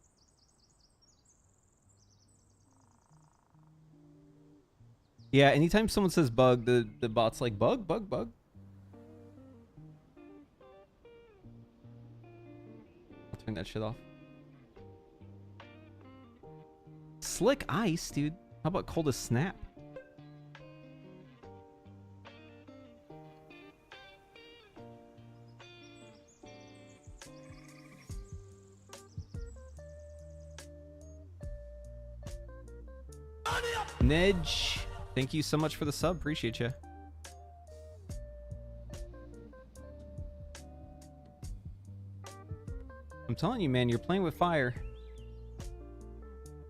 S1: Yeah, anytime someone says bug, the bot's like bug. I'll turn that shit off. Slick ice, dude. How about cold as snap? Nedge, thank you so much for the sub. Appreciate you. I'm telling you, man, you're playing with fire.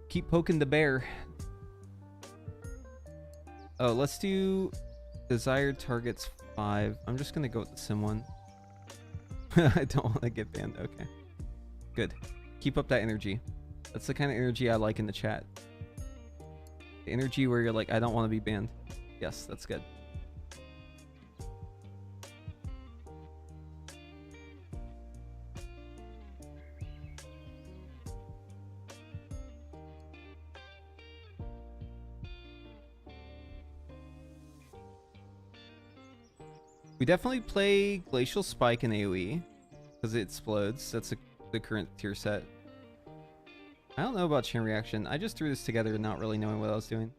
S1: Keep poking the bear. Oh, let's do desired targets 5. I'm just gonna go with the sim one. I don't want to get banned. Okay, good. Keep up that energy. That's the kind of energy I like in the chat. The energy where you're like, I don't want to be banned. Yes, that's good. We definitely play Glacial Spike in AoE because it explodes. That's the current tier set. I don't know about chain reaction. I just threw this together not really knowing what I was doing.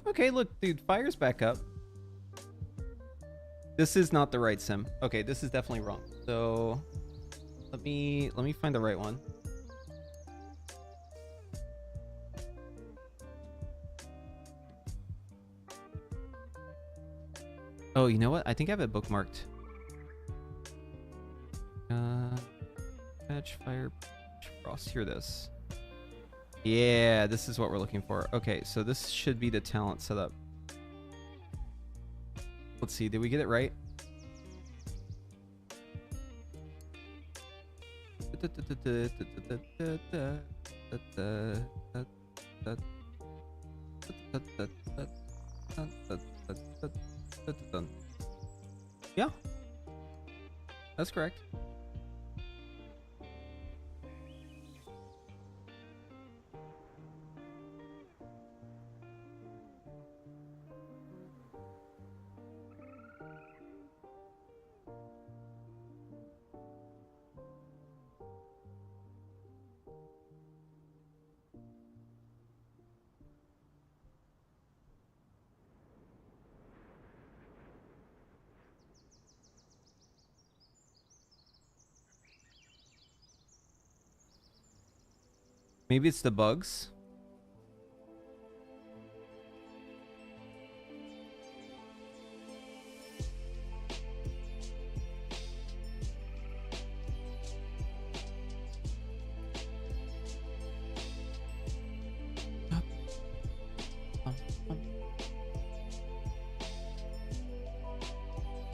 S1: Okay, look, dude, fire's back up. This is not the right sim. Okay, this is definitely wrong. So let me find the right one. Oh, you know what? I think I have it bookmarked. Patch, fire, frost. Hear this. Yeah, this is what we're looking for. Okay, so this should be the talent setup. Let's see, did we get it right? Yeah, that's correct. Maybe it's the bugs.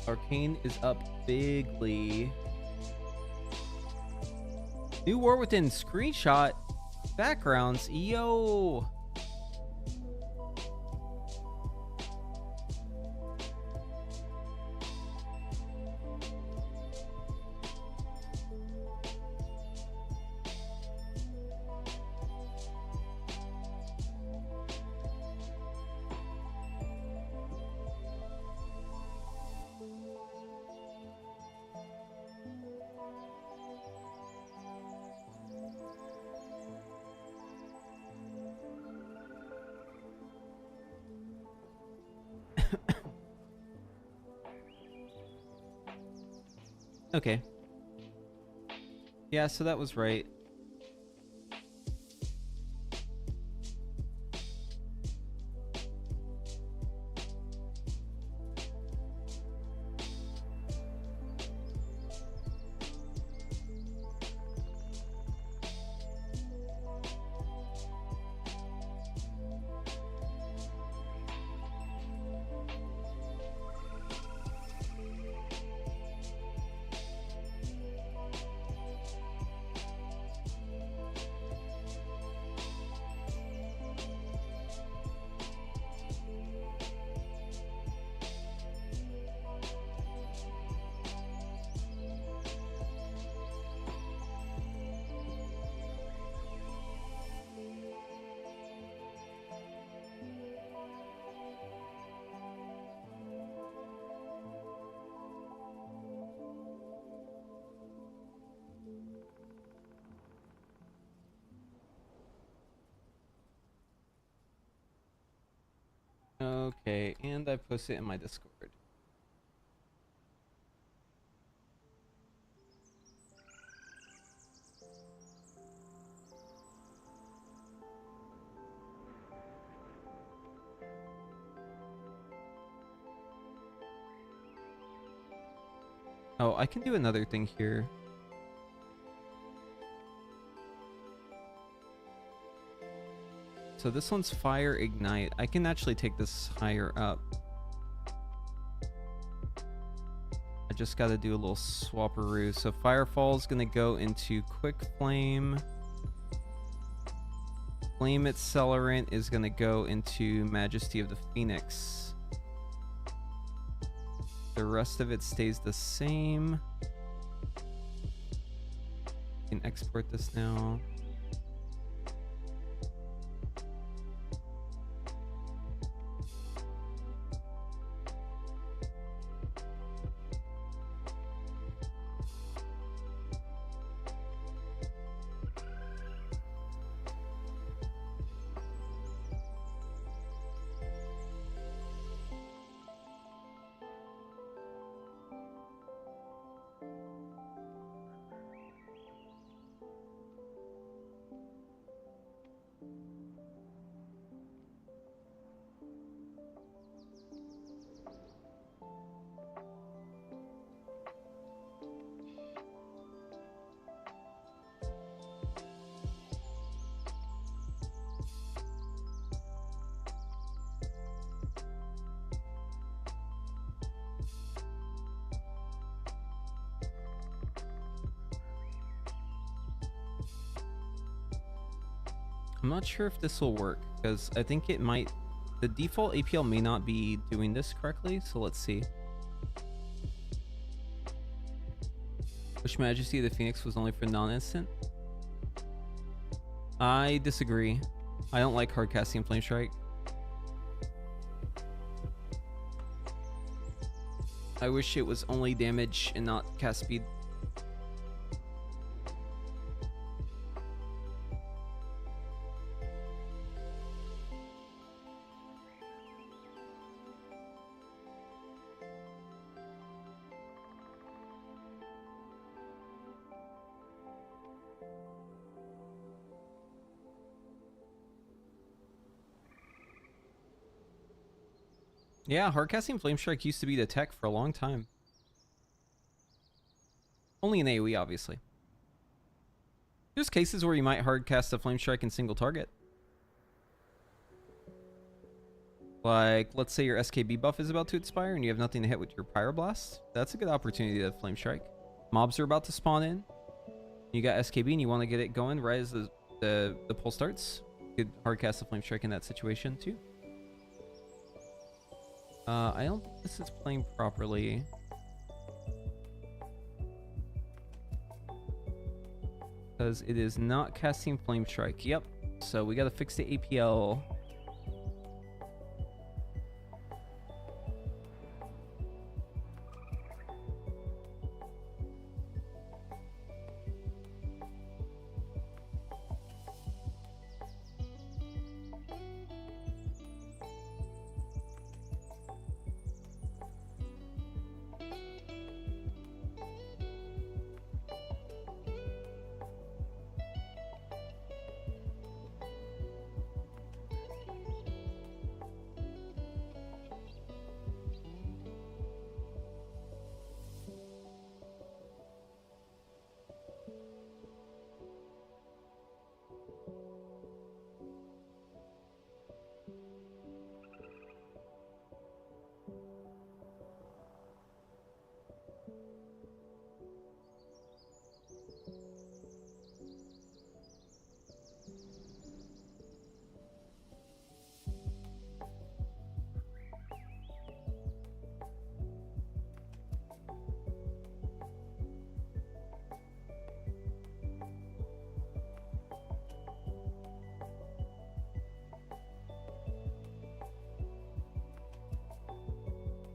S1: Arcane is up bigly. New War Within screenshot. Backgrounds, yo. Okay. Yeah, so that was right. Okay, and I posted it in my Discord. Oh, I can do another thing here. So this one's fire ignite. I can actually take this higher up. I just got to do a little swapperoo. So firefall is going to go into quick flame. Flame accelerant is going to go into majesty of the phoenix. The rest of it stays the same. You can export this now. I'm not sure if this will work because I think it might. The default APL may not be doing this correctly, so let's see. Wish Majesty of the Phoenix was only for non-instant. I disagree. I don't like hard casting Flame Strike. I wish it was only damage and not cast speed. Yeah, hardcasting Flame Strike used to be the tech for a long time. Only in AoE, obviously. There's cases where you might hardcast a Flame Strike in single target. Like, let's say your SKB buff is about to expire and you have nothing to hit with your Pyroblast. That's a good opportunity to Flame Strike. Mobs are about to spawn in. You got SKB and you want to get it going right as the pull starts. You could hardcast a Flame Strike in that situation too. I don't think this is playing properly. Because it is not casting Flame Strike. Yep. So we got to fix the APL.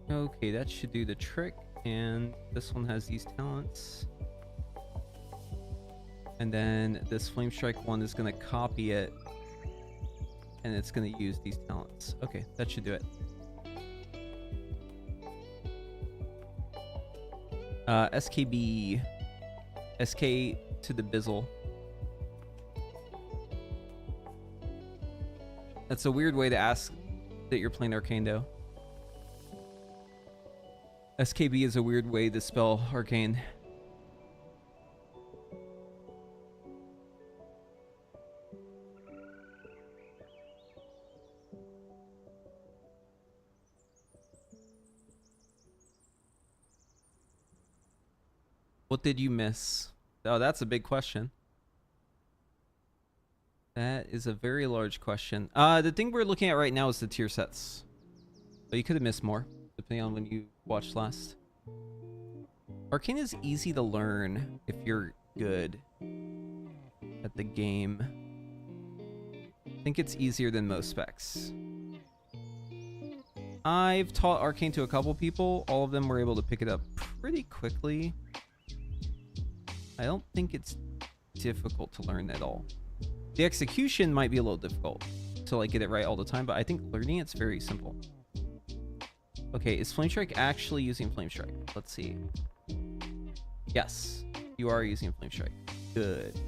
S1: Okay, that should do the trick. And this one has these talents. And then this Flame Strike one is going to copy it. And it's going to use these talents. Okay, that should do it. SKB. SK to the Bizzle. That's a weird way to ask that you're playing Arcane, though. SKB is a weird way to spell Arcane. What did you miss? Oh, that's a big question. That is a very large question. The thing we're looking at right now is the tier sets. But you could have missed more, depending on when you watched last. Arcane is easy to learn if you're good. at the game. I think it's easier than most specs. I've taught Arcane to a couple people. All of them were able to pick it up pretty quickly. I don't think it's difficult to learn at all. The execution might be a little difficult to like get it right all the time, but I think learning it's very simple. Okay, is Flame Strike actually using Flame Strike? Let's see. Yes, you are using Flame Strike. Good.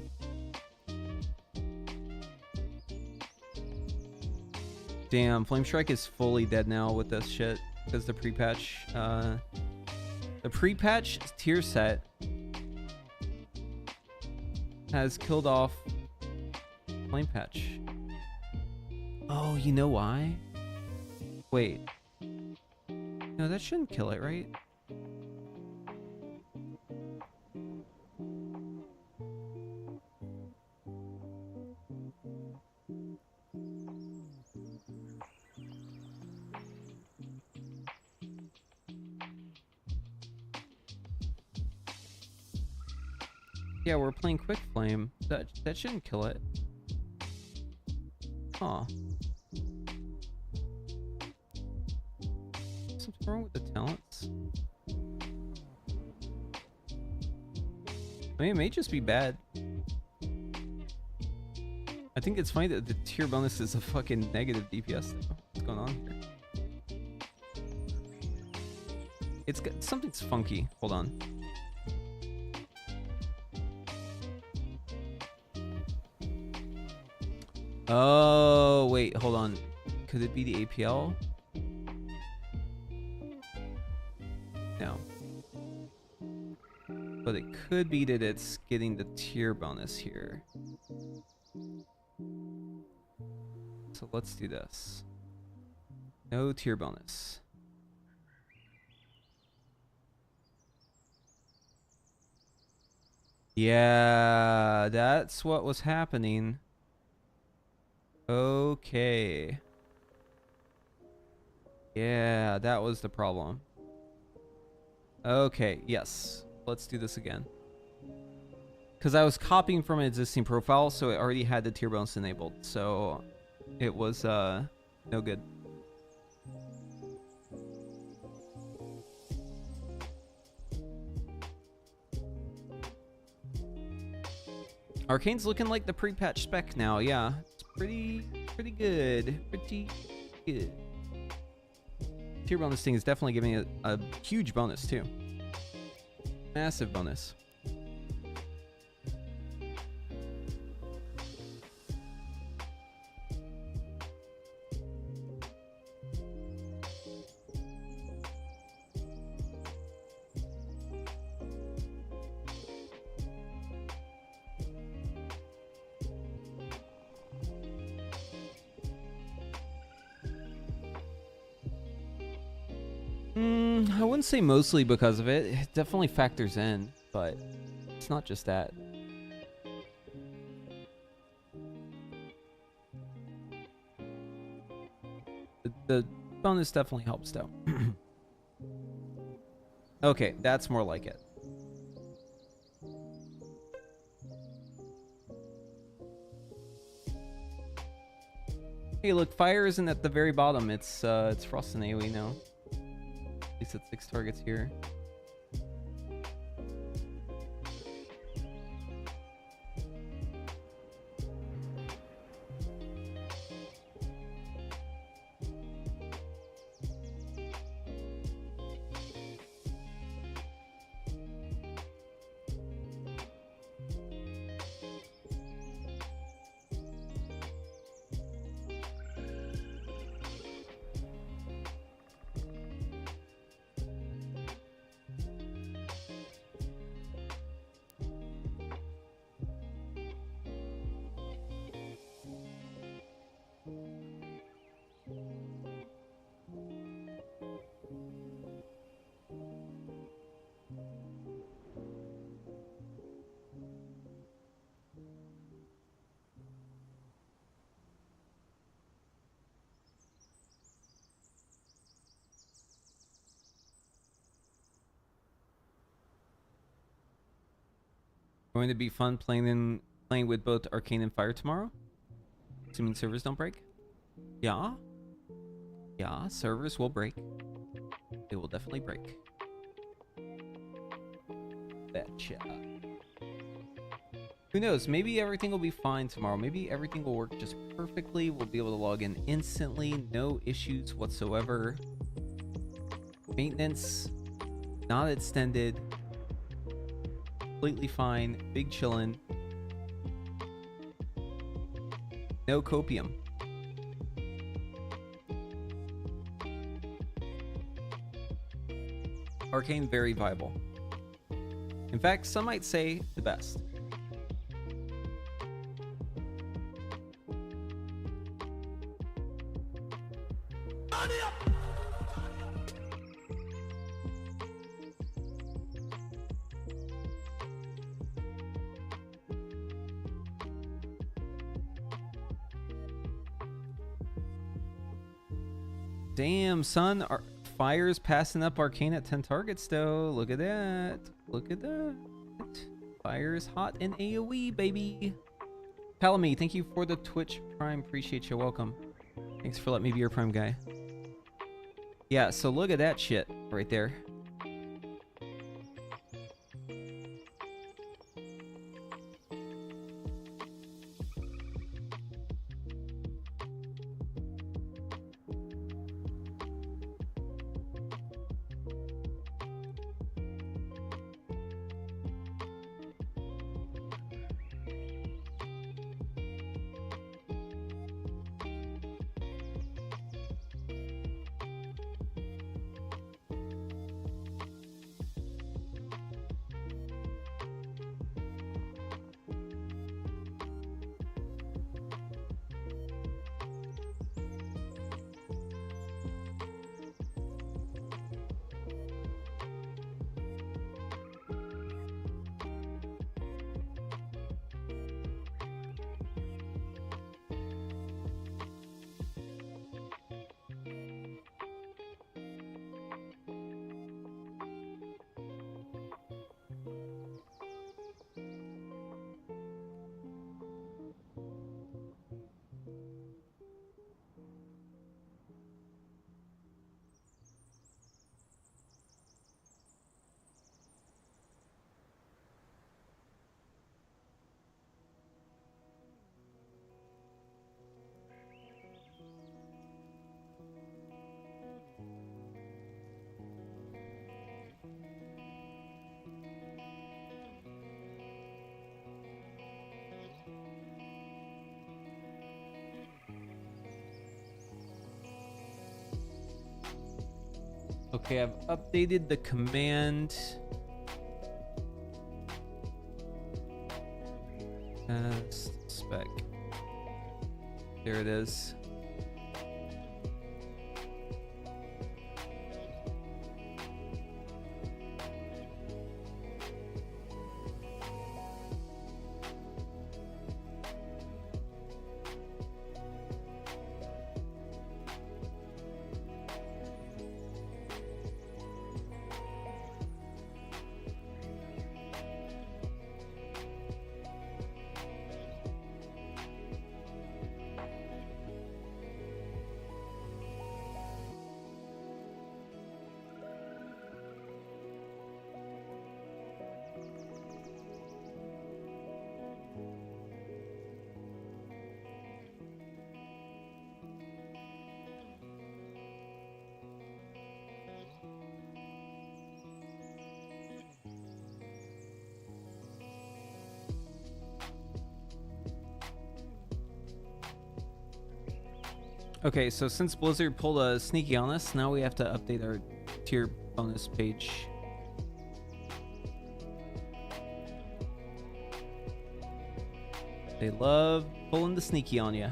S1: Damn, Flame Strike is fully dead now with this shit because the pre-patch, the pre-patch tier set has killed off Flame Patch. Oh, you know why? Wait. No, that shouldn't kill it, right? Yeah, we're playing Quick Flame. That shouldn't kill it. Huh. Something wrong with the talents? I mean, it may just be bad. I think it's funny that the tier bonus is a fucking negative DPS though. What's going on here? It's got something's funky. Hold on. Oh, wait, hold on. Could it be the APL? No. But it could be that it's getting the tier bonus here. So let's do this. No tier bonus. Yeah, that's what was happening. Okay. Yeah, that was the problem. Okay, yes. Let's do this again. Because I was copying from an existing profile, so it already had the tier bonus enabled. So it was no good. Arcane's looking like the pre-patch spec now, yeah. It's pretty good. Pretty good. Tier bonus thing is definitely giving it a huge bonus too. Massive bonus. I wouldn't say mostly because of it. It definitely factors in, but it's not just that. The bonus definitely helps though. Okay, that's more like it. Hey, look, fire isn't at the very bottom. It's Frost and AoE now. At least it's 6 targets here. Going to be fun playing in Playing with both Arcane and Fire tomorrow? Assuming servers don't break? Yeah. Yeah, servers will break. They will definitely break. Betcha. Who knows? Maybe everything will be fine tomorrow. Maybe everything will work just perfectly. We'll be able to log in instantly. No issues whatsoever. Maintenance not extended. Completely fine. Big chillin'. No copium. Arcane, very viable. In fact, some might say the best. Damn, son. Fire's passing up Arcane at 10 targets, though. Look at that. Look at that. Fire's hot in AoE, baby. Palamy, thank you for the Twitch Prime. Appreciate you. Welcome. Thanks for letting me be your Prime guy. Yeah, so look at that shit right there. Okay, I've updated the command. Spec. There it is. Okay, so since Blizzard pulled a sneaky on us, now we have to update our tier bonus page. They love pulling the sneaky on you.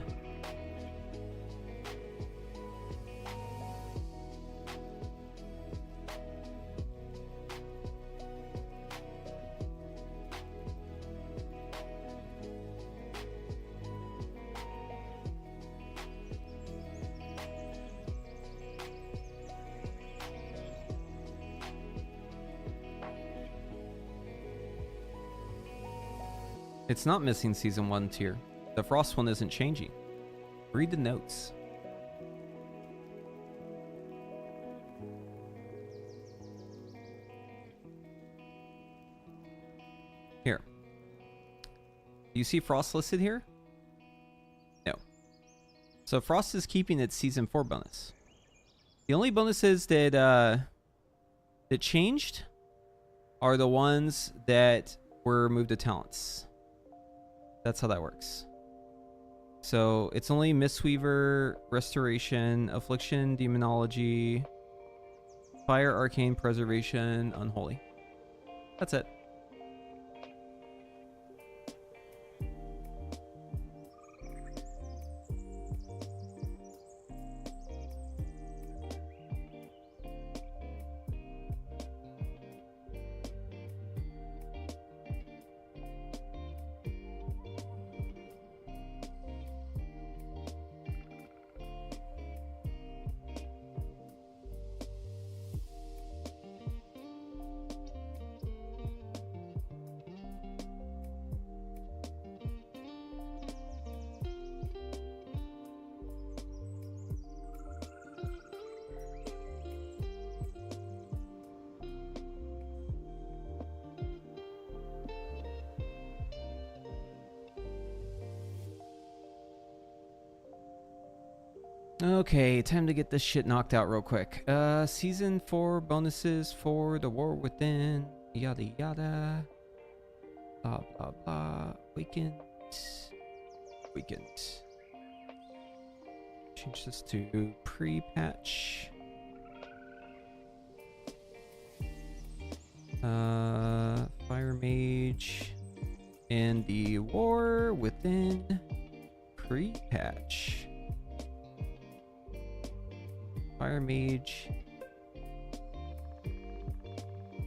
S1: It's not missing season 1 tier. The Frost one isn't changing. Read the notes. Here. Do you see Frost listed here? No. So Frost is keeping its season 4 bonus. The only bonuses that changed are the ones that were moved to talents. That's how that works. So it's only Mistweaver, Restoration, Affliction, Demonology, Fire, Arcane, Preservation, Unholy. That's it. Okay, time to get this shit knocked out real quick. Season 4 bonuses for the War Within. Yada yada. Blah blah blah. Weekend. Change this to pre-patch. Fire Mage. And the War Within pre-patch. Fire Mage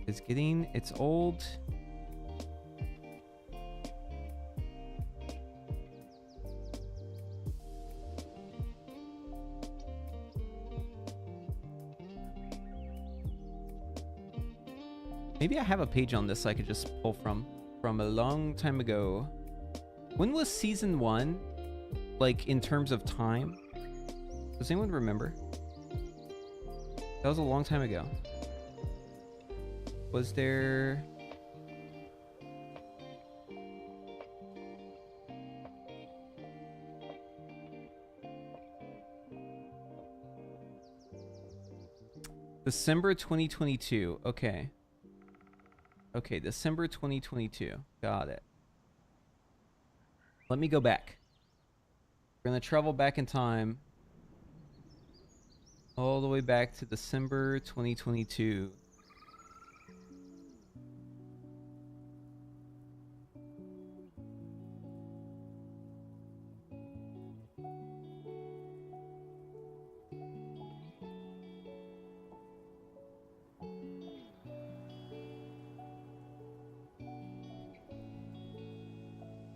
S1: is getting its old maybe I have a page on this I could just pull from a long time ago. When was season 1 like in terms of time? Does anyone remember? That was a long time ago. Was there... December 2022. Okay. Okay, December 2022. Got it. Let me go back. We're gonna travel back in time. All the way back to December 2022.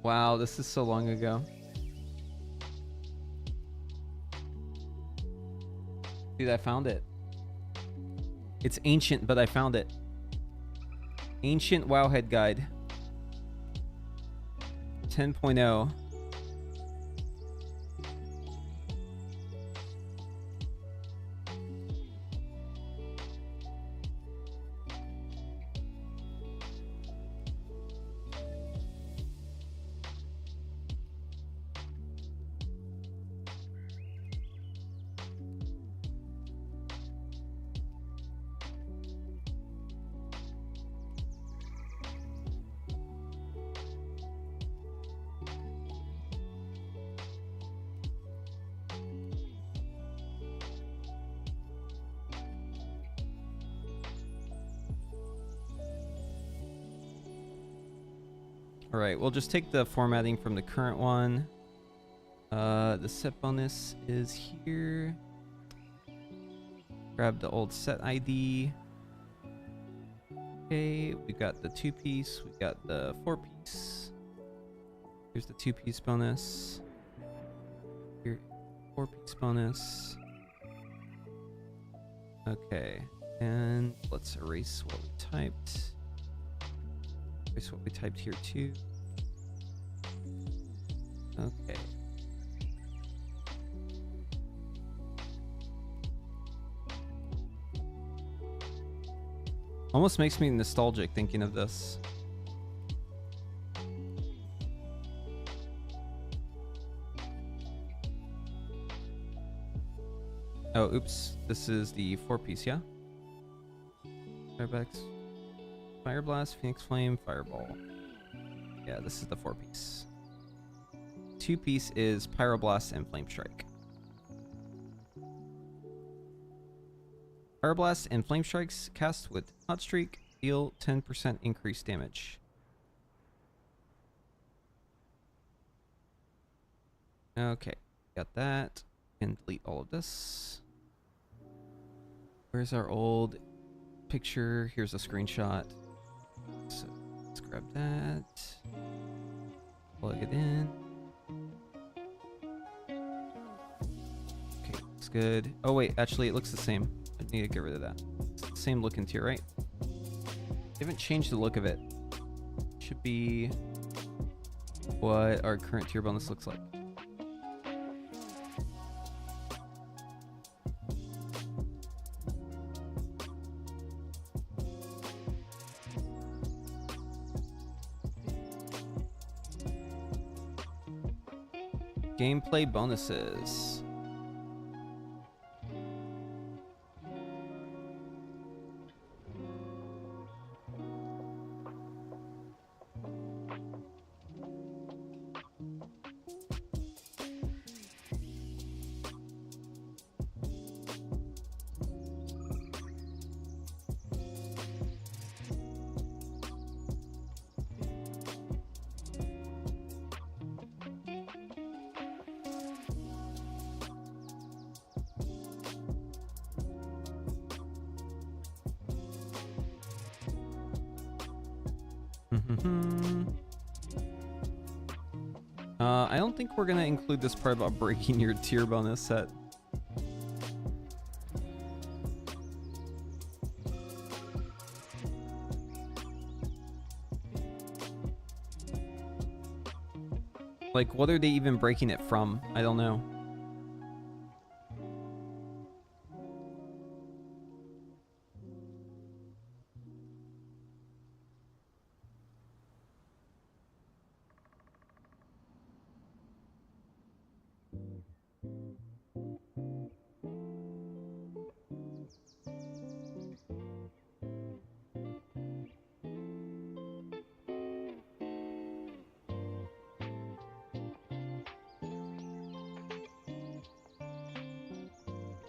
S1: Wow, this is so long ago. Dude, I found it. It's ancient, but I found it. Ancient Wowhead Guide 10.0. Alright, we'll just take the formatting from the current one. The set bonus is here. Grab the old set ID. Okay, we got the 2-piece, we got the 4-piece. Here's the 2-piece bonus. Here, 4-piece bonus. Okay, and let's erase what we typed. Erase what we typed here too. Okay. Almost makes me nostalgic thinking of this. Oh, oops. This is the 4-piece, yeah? Firebex, Fire Blast, Phoenix Flame, Fireball. Yeah, this is the 4-piece. 2-piece is Pyroblast and Flame Strike. Pyroblast and Flame Strikes cast with Hot Streak deal 10% increased damage. Okay, got that. And delete all of this. Where's our old picture? Here's a screenshot. So let's grab that. Plug it in. Okay, looks good. Oh wait, actually it looks the same. I need to get rid of that. It's the same looking tier, right? They haven't changed the look of it. Should be what our current tier bonus looks like. Gameplay bonuses. I don't think we're gonna include this part about breaking your tier bonus set. Like, what are they even breaking it from? I don't know.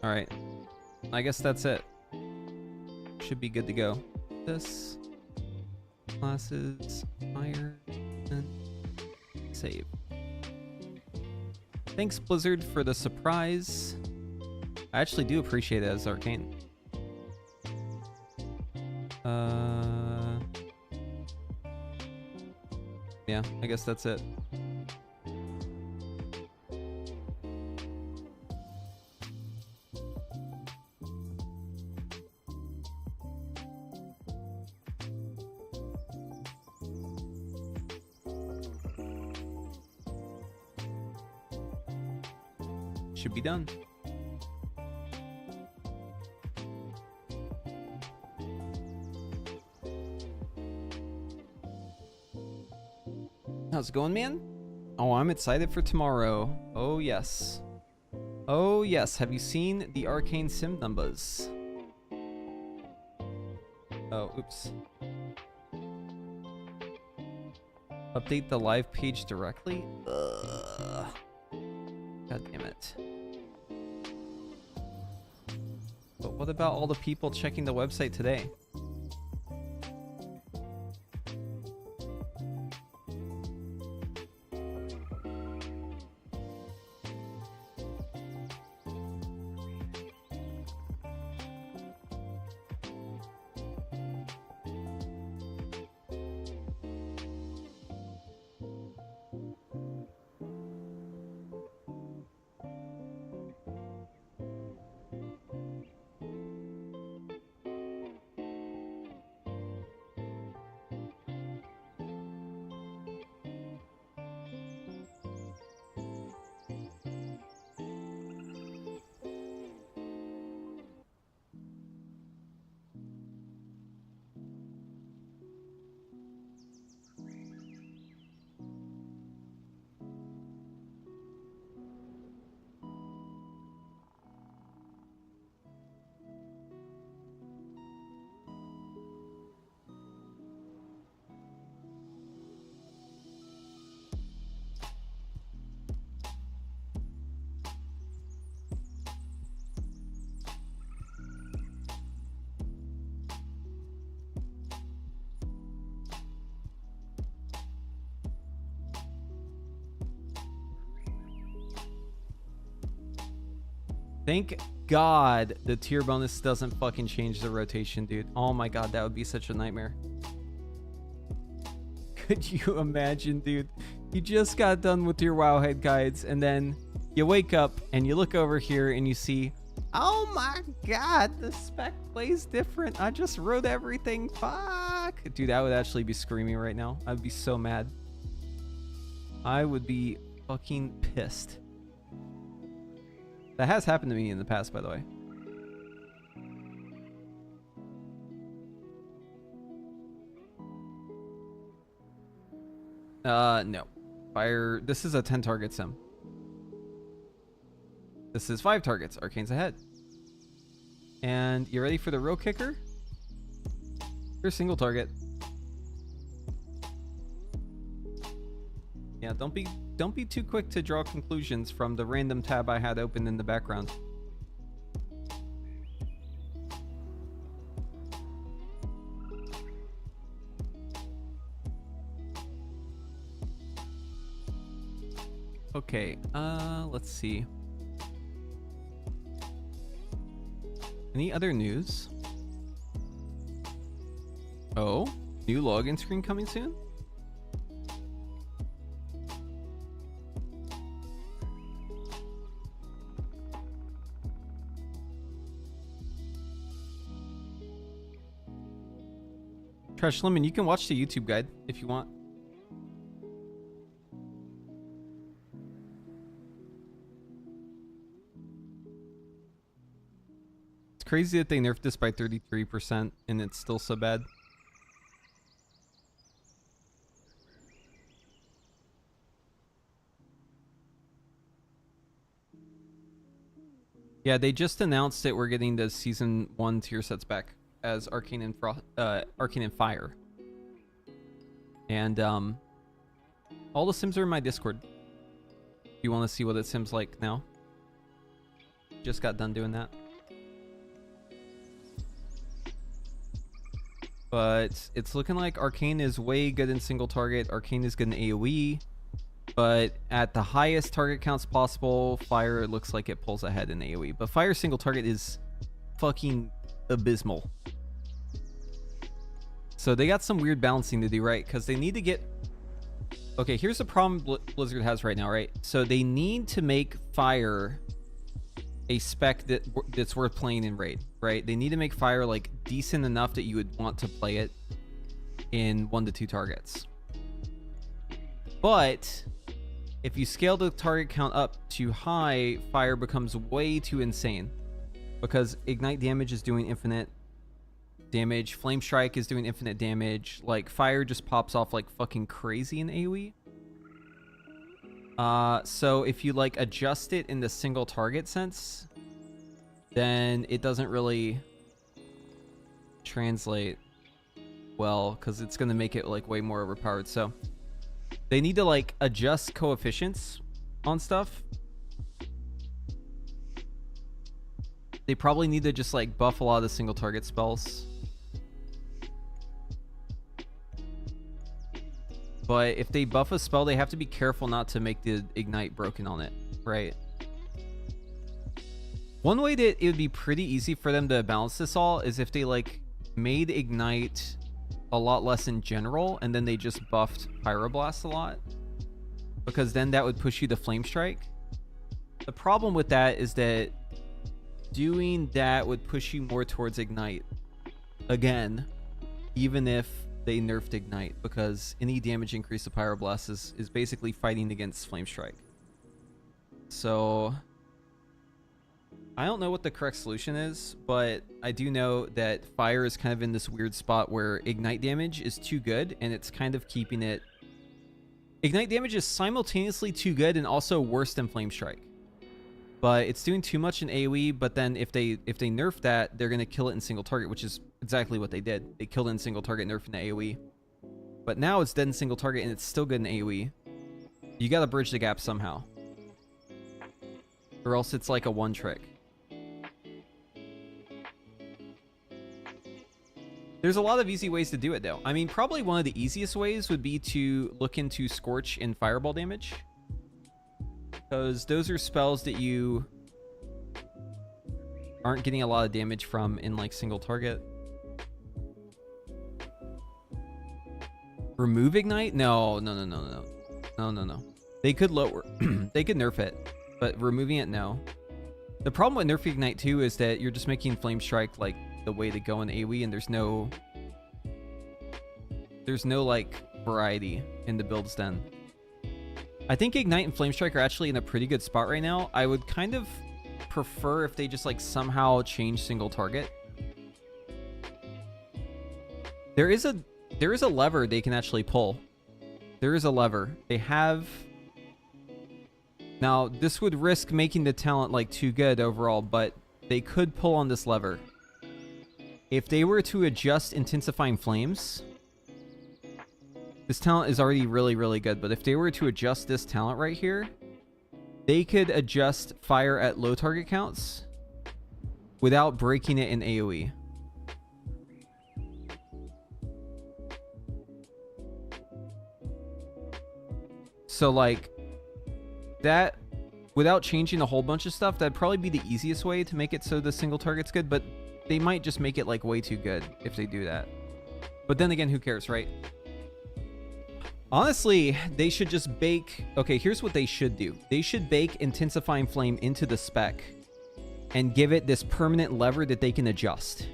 S1: Alright. I guess that's it. Should be good to go. This. Classes. Fire. And save. Thanks, Blizzard, for the surprise. I actually do appreciate it as Arcane. Yeah, I guess that's it. Should be done. How's it going, man? Oh, I'm excited for tomorrow. Oh, yes. Oh, yes. Have you seen the Arcane sim numbers? Oh, oops. Update the live page directly? Ugh. God damn it. But what about all the people checking the website today? Thank God the tier bonus doesn't fucking change the rotation, dude. Oh my God, that would be such a nightmare. Could you imagine, dude? You just got done with your Wowhead guides, and then you wake up and you look over here and you see, oh my God, the spec plays different. I just wrote everything. Fuck. Dude, I would actually be screaming right now. I'd be so mad. I would be fucking pissed. That has happened to me in the past, by the way. No. Fire. This is a 10 target sim. This is 5 targets. Arcane's ahead. And you ready for the real kicker? You're single target. Yeah, don't be too quick to draw conclusions from the random tab I had open in the background. Okay, let's see. Any other news? Oh, new login screen coming soon? Trash Lemon, you can watch the YouTube guide if you want. It's crazy that they nerfed this by 33% and it's still so bad. Yeah, they just announced that we're getting the season 1 tier sets back as Arcane and Arcane and Fire. And all the sims are in my Discord. If you want to see what it sims like now. Just got done doing that. But it's looking like Arcane is way good in single target. Arcane is good in AoE. But at the highest target counts possible, Fire looks like it pulls ahead in AoE. But Fire single target is fucking abysmal. So they got some weird balancing to do, right? Because they need to get... Okay, here's the problem Blizzard has right now, right? So they need to make Fire a spec that's worth playing in Raid, right? They need to make Fire like decent enough that you would want to play it in 1 to 2 targets. But if you scale the target count up too high, Fire becomes way too insane. Because Ignite damage is doing infinite damage, Flame Strike is doing infinite damage, like Fire just pops off like fucking crazy in AoE. So if you like adjust it in the single target sense, then it doesn't really translate well, because it's going to make it like way more overpowered. So they need to like adjust coefficients on stuff. They probably need to just like buff a lot of the single target spells. But if they buff a spell, they have to be careful not to make the Ignite broken on it, right? One way that it would be pretty easy for them to balance this all is if they like made Ignite a lot less in general, and then they just buffed Pyroblast a lot. Because then that would push you to Flame Strike. The problem with that is that doing that would push you more towards Ignite. Again, even if they nerfed Ignite, because any damage increase to Pyroblast is basically fighting against Flame Strike. So I don't know what the correct solution is, but I do know that Fire is kind of in this weird spot where Ignite damage is too good, and it's kind of keeping it... Ignite damage is simultaneously too good and also worse than Flame Strike. But it's doing too much in AoE, but then if they nerf that, they're going to kill it in single target, which is exactly what they did. They killed it in single target, nerfed in AoE. But now it's dead in single target, and it's still good in AoE. You got to bridge the gap somehow. Or else it's like a one trick. There's a lot of easy ways to do it, though. I mean, probably one of the easiest ways would be to look into Scorch and Fireball damage. Because those are spells that you aren't getting a lot of damage from in like single target. Remove ignite? No. They could lower, they could nerf it, but removing it, no. The problem with nerfing ignite too is that you're just making flame strike like the way to go in AoE, and there's no like variety in the builds then. I think ignite and flame strike are actually in a pretty good spot right now. I would kind of prefer if they just like somehow change single target. There is a lever they can actually pull. There is a lever. They have... Now, this would risk making the talent like too good overall, but they could pull on this lever. If they were to adjust intensifying flames, this talent is already really, really good, but if they were to adjust this talent right here, they could adjust fire at low target counts without breaking it in AoE. So like that, without changing a whole bunch of stuff, that'd probably be the easiest way to make it so the single target's good, but they might just make it like way too good if they do that. But then again, who cares, right? Honestly, they should just bake... Okay, here's what they should do. They should bake Intensifying Flame into the spec and give it this permanent lever that they can adjust.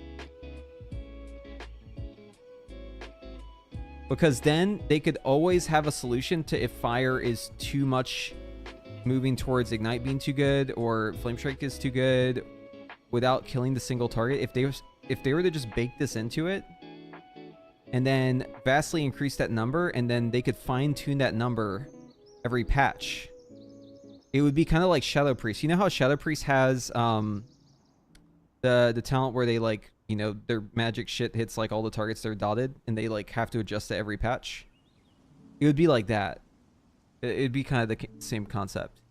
S1: Because then they could always have a solution to if fire is too much moving towards ignite being too good, or flame strike is too good without killing the single target. If they were to just bake this into it and then vastly increase that number, and then they could fine tune that number every patch, it would be kind of like Shadow Priest. You know how Shadow Priest has the talent where they like, you know, their magic shit hits like all the targets that are dotted, and they like have to adjust to every patch? It would be like that. It'd be kind of the same concept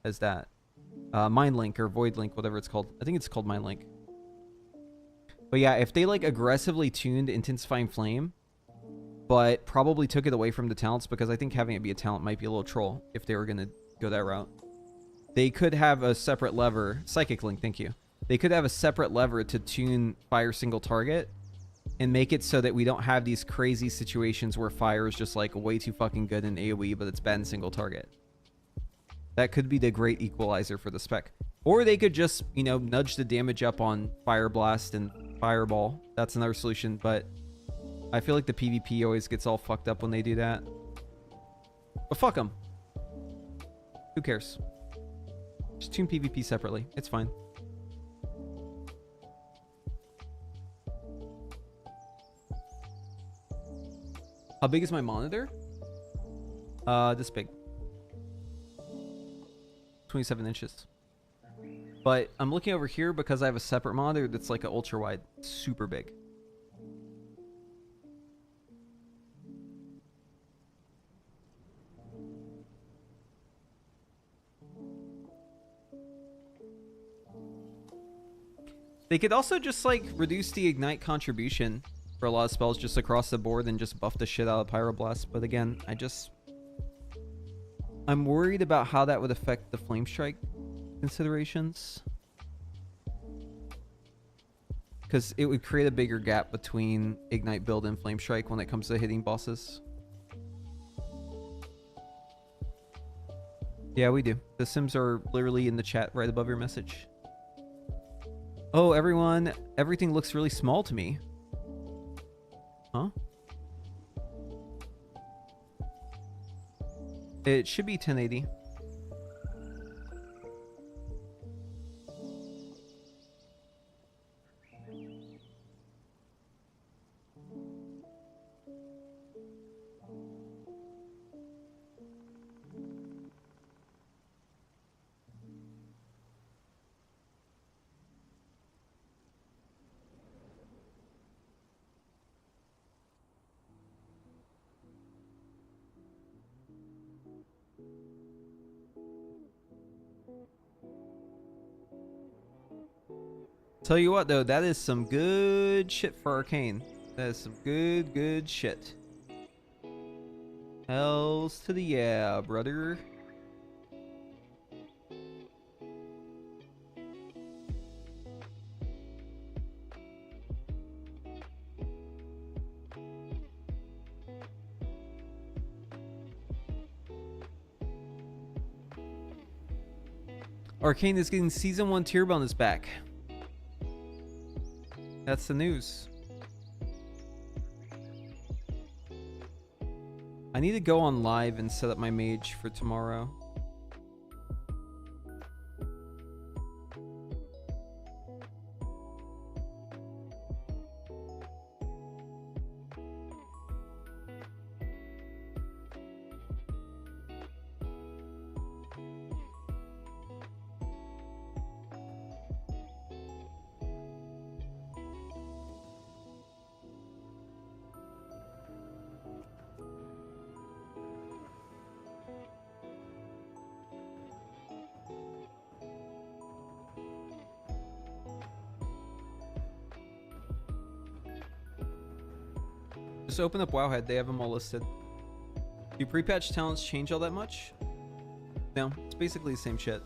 S1: as that. Mind Link or Void Link, whatever it's called. I think it's called Mind Link. But yeah, if they like aggressively tuned Intensifying Flame, but probably took it away from the talents, because I think having it be a talent might be a little troll if they were going to go that route. They could have a separate lever. Psychic Link, thank you. They could have a separate lever to tune fire single target and make it so that we don't have these crazy situations where fire is just like way too fucking good in AoE, but it's bad in single target. That could be the great equalizer for the spec. Or they could just, you know, nudge the damage up on Fire Blast and Fireball. That's another solution, but I feel like the PvP always gets all fucked up when they do that. But fuck them. Who cares? Just tune PvP separately. It's fine. How big is my monitor? This big. 27 inches. But I'm looking over here because I have a separate monitor that's like an ultra wide. Super big. They could also just like reduce the ignite contribution for a lot of spells just across the board and just buff the shit out of Pyroblast. But again, I'm worried about how that would affect the Flame Strike considerations, because it would create a bigger gap between Ignite build and Flame Strike when it comes to hitting bosses. Yeah, we do. The Sims are literally in the chat right above your message. Oh, everyone, everything looks really small to me. Huh? It should be 1080. Tell you what though, that is some good shit for Arcane. That is some good shit. Hells to the yeah, brother. Arcane is getting season 1 tier bonus back. That's the news. I need to go on live and set up my mage for tomorrow. Just open up Wowhead, they have them all listed. Do pre-patch talents change all that much? No, it's basically the same shit.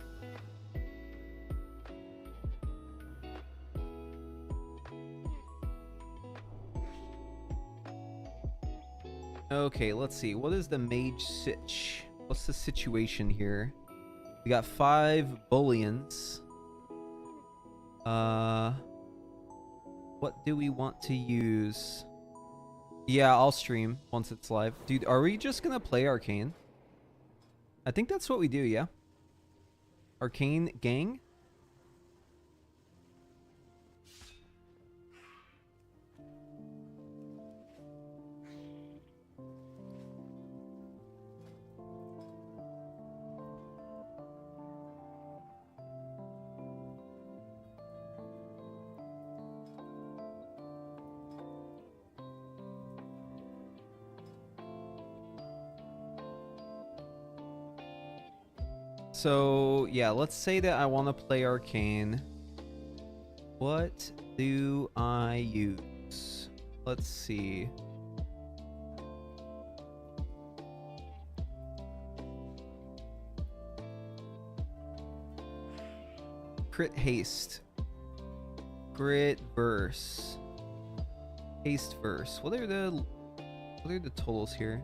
S1: Okay, let's see. What is the mage sitch? What's the situation here? We got 5 bullions. What do we want to use? Yeah, I'll stream once it's live. Dude, are we just gonna play Arcane? I think that's what we do, yeah? Arcane gang? So, yeah, let's say that I want to play Arcane. What do I use? Let's see. Crit haste. Grit verse. Haste verse. What are the totals here?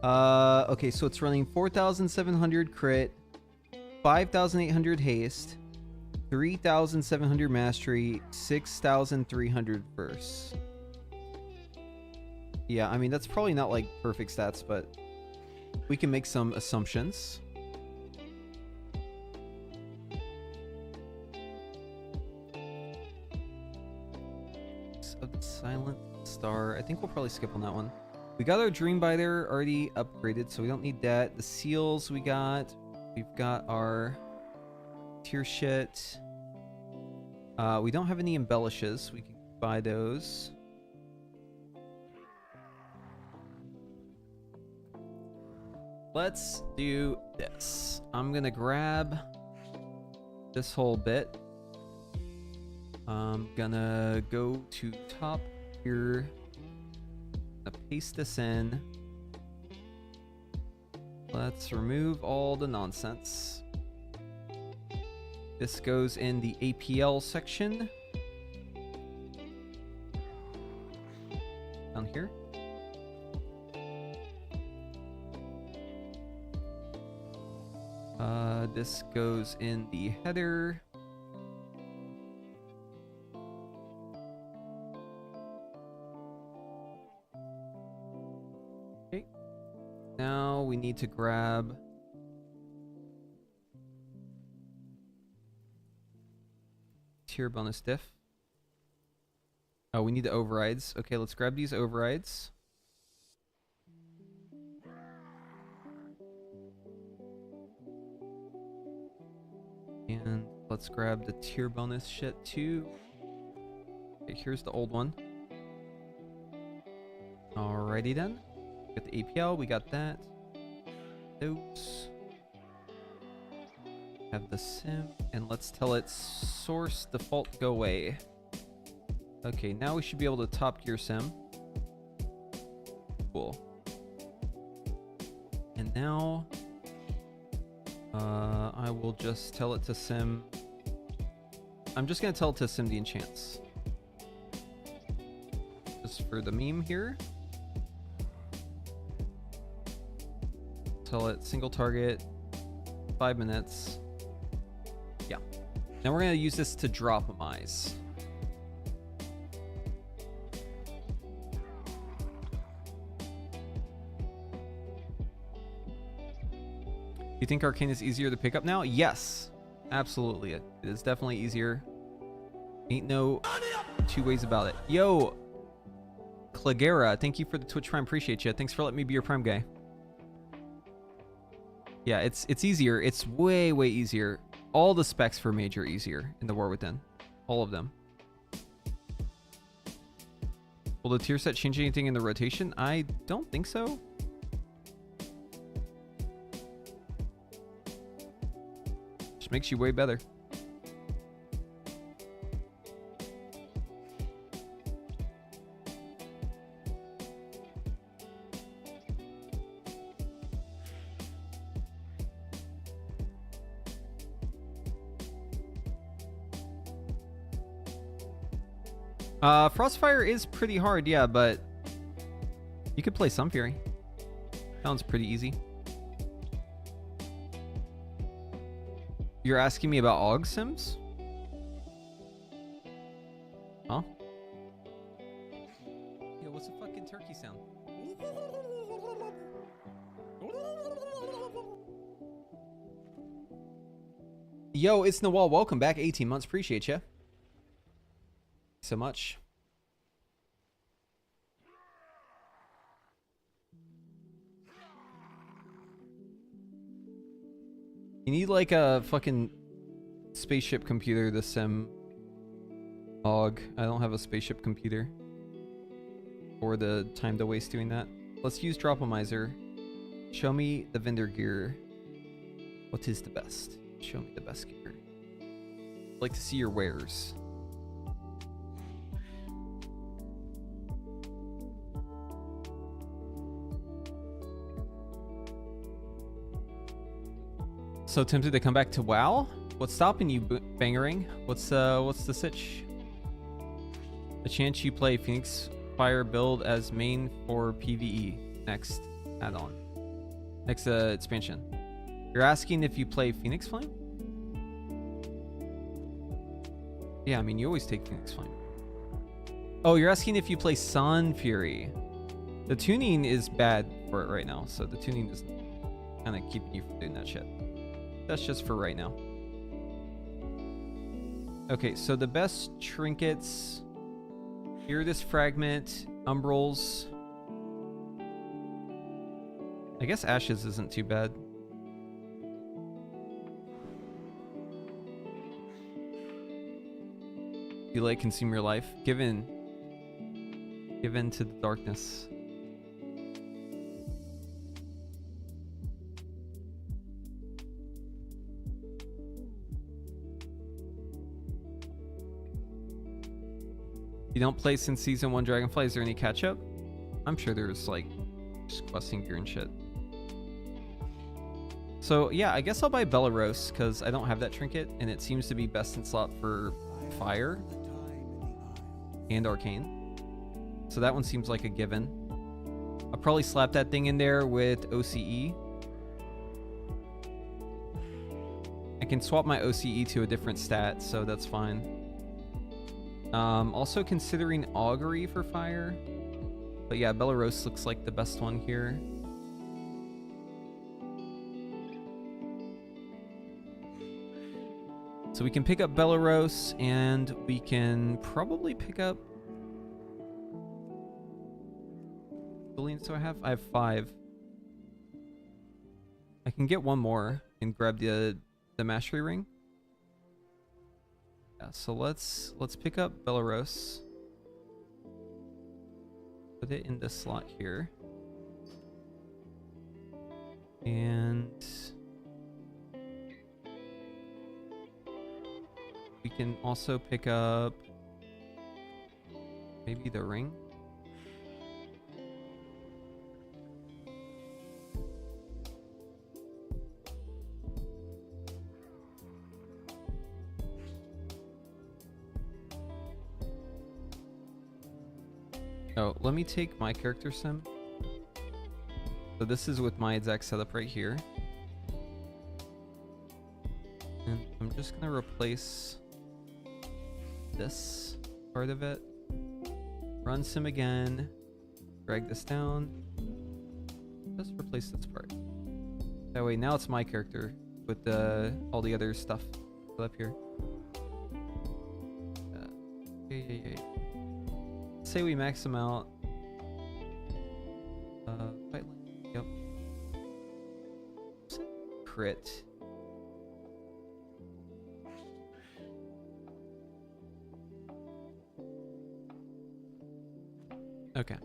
S1: Okay, so it's running 4,700 crit, 5,800 haste, 3,700 mastery, 6,300 verse. Yeah, I mean, that's probably not like perfect stats, but we can make some assumptions. Silent Star. I think we'll probably skip on that one. We got our Dreambiter already upgraded, so we don't need that. The seals we've got our tier shit. We don't have any embellishes. We can buy those. Let's do this. I'm gonna grab this whole bit. I'm gonna go to top here. Paste this in. Let's remove all the nonsense. This goes in the APL section. Down here. This goes in the header. Now we need to grab tier bonus diff. Oh, we need the overrides. Okay, let's grab these overrides. And let's grab the tier bonus shit too. Okay, here's the old one. Alrighty then. Got the APL, we got that. Those. Have the sim, and let's tell it source default go away. Okay, now we should be able to top gear sim. Cool. And now I will just tell it to sim. I'm just gonna tell it to sim the enchants. Just for the meme here. Tell it single target, 5 minutes, Now we're going to use this to dropamize. You think Arcane is easier to pick up now? Yes, absolutely. It is definitely easier. Ain't no two ways about it. Yo, Clegera, thank you for the Twitch Prime. Appreciate you. Thanks for letting me be your Prime guy. Yeah, it's easier. It's way, way easier. All the specs for mage are easier in the War Within. All of them. Will the tier set change anything in the rotation? I don't think so. Just makes you way better. Frostfire is pretty hard, yeah, but you could play Sun Fury. That one's pretty easy. You're asking me about AUG sims? Huh? Yo, what's the fucking turkey sound? Yo, it's Nawal. Welcome back. 18 months. Appreciate you so much. You need like a fucking spaceship computer to sim AUG. I don't have a spaceship computer or the time to waste doing that. Let's use Dropamizer. Show me the vendor gear. What is the best? Show me the best gear. I'd like to see your wares. So tempted to come back to WoW? What's stopping you, Bangering? What's the sitch? A chance you play Phoenix Fire build as main for PvE next add-on, next expansion. You're asking if you play Phoenix Flame? Yeah, I mean you always take Phoenix Flame. Oh, you're asking if you play Sun Fury. The tuning is bad for it right now, so the tuning is kind of keeping you from doing that shit. That's just for right now. Okay, so the best trinkets: Iridus Fragment, Umbrals. I guess Ashes isn't too bad. You like Consume Your Life? Give in to the darkness. You don't play since Season 1 Dragonfly. Is there any catch-up? I'm sure there's like just questing gear and shit. So yeah, I guess I'll buy Belarus because I don't have that trinket and it seems to be best in slot for Fire and Arcane. So that one seems like a given. I'll probably slap that thing in there with OCE. I can swap my OCE to a different stat, so that's fine. Also considering Augury for Fire. But yeah, Belarus looks like the best one here. So we can pick up Belarus and we can probably pick up... So I have 5. I can get one more and grab the mastery ring. Yeah, so let's pick up Belarus. Put it in this slot here. And we can also pick up maybe the ring. Oh, let me take my character sim. So this is with my exact setup right here. And I'm I'm just gonna replace this part of it. Run sim again. Drag this down. Just replace this part. That way now it's my character with all the other stuff up here. Yeah. Say we max them out. Fight line. Yep. Crit. Okay.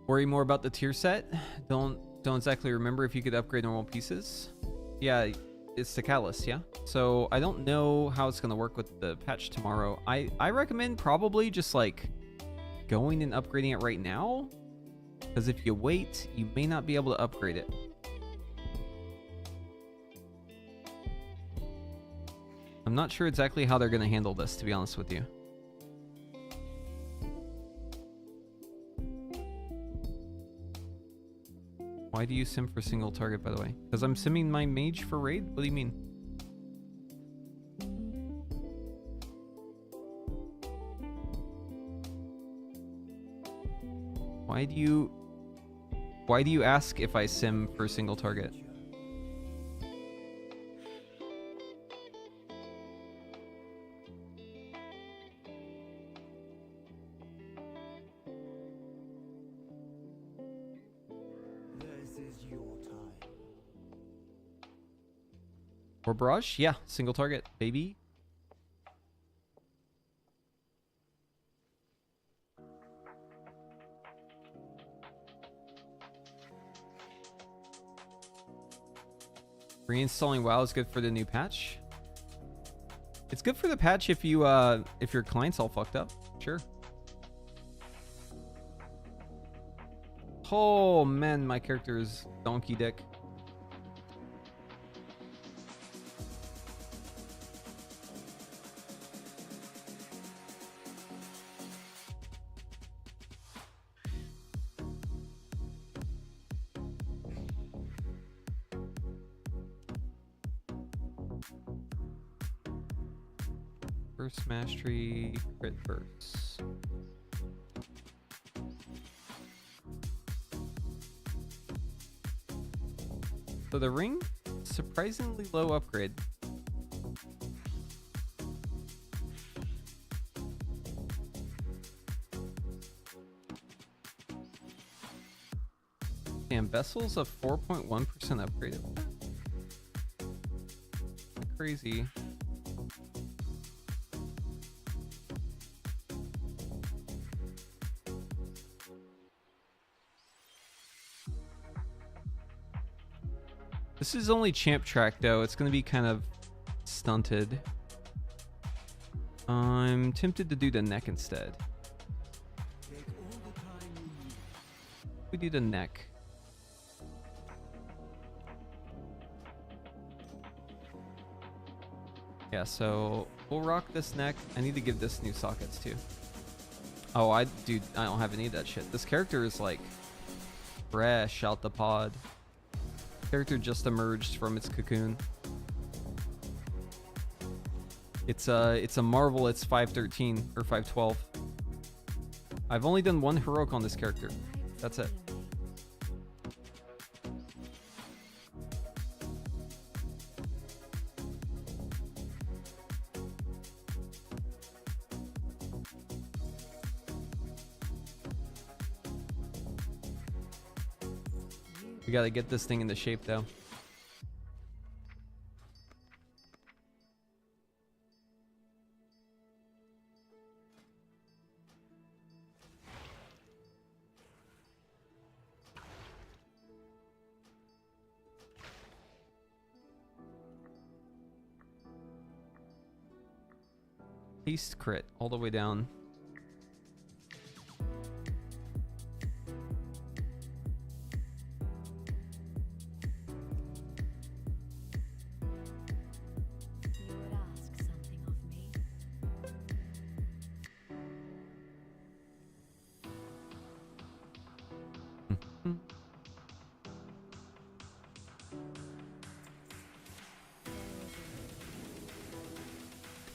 S1: Worry more about the tier set. Don't exactly remember if you could upgrade normal pieces. Yeah, it's the catalyst, yeah. So I don't know how it's gonna work with the patch tomorrow. I recommend probably just like going and upgrading it right now, because if you wait, you may not be able to upgrade it. I'm not sure exactly how they're gonna handle this, to be honest with you. Why do you sim for single target, by the way? Because I'm simming my mage for raid? What do you mean? Why do you ask if I sim for single target? Or barrage? Yeah, single target, baby. Reinstalling WoW is good for the new patch. It's good for the patch if you if your client's all fucked up. Sure. Oh man, my character is donkey dick. First mastery, crit burst. So the ring, surprisingly low upgrade. Damn, Vessel's a 4.1% upgrade. Crazy. This is only champ track though. It's going to be kind of stunted. I'm tempted to do the neck instead. We do the neck. Yeah, so we'll rock this neck. I need to give this new sockets too. Oh, dude, I don't have any of that shit. This character is like fresh out the pod. Character just emerged from its cocoon. It's a marvel. It's 513 or 512. I've only done one heroic on this character. That's it. We gotta get this thing into shape though. Haste crit all the way down.
S2: You would ask something of me.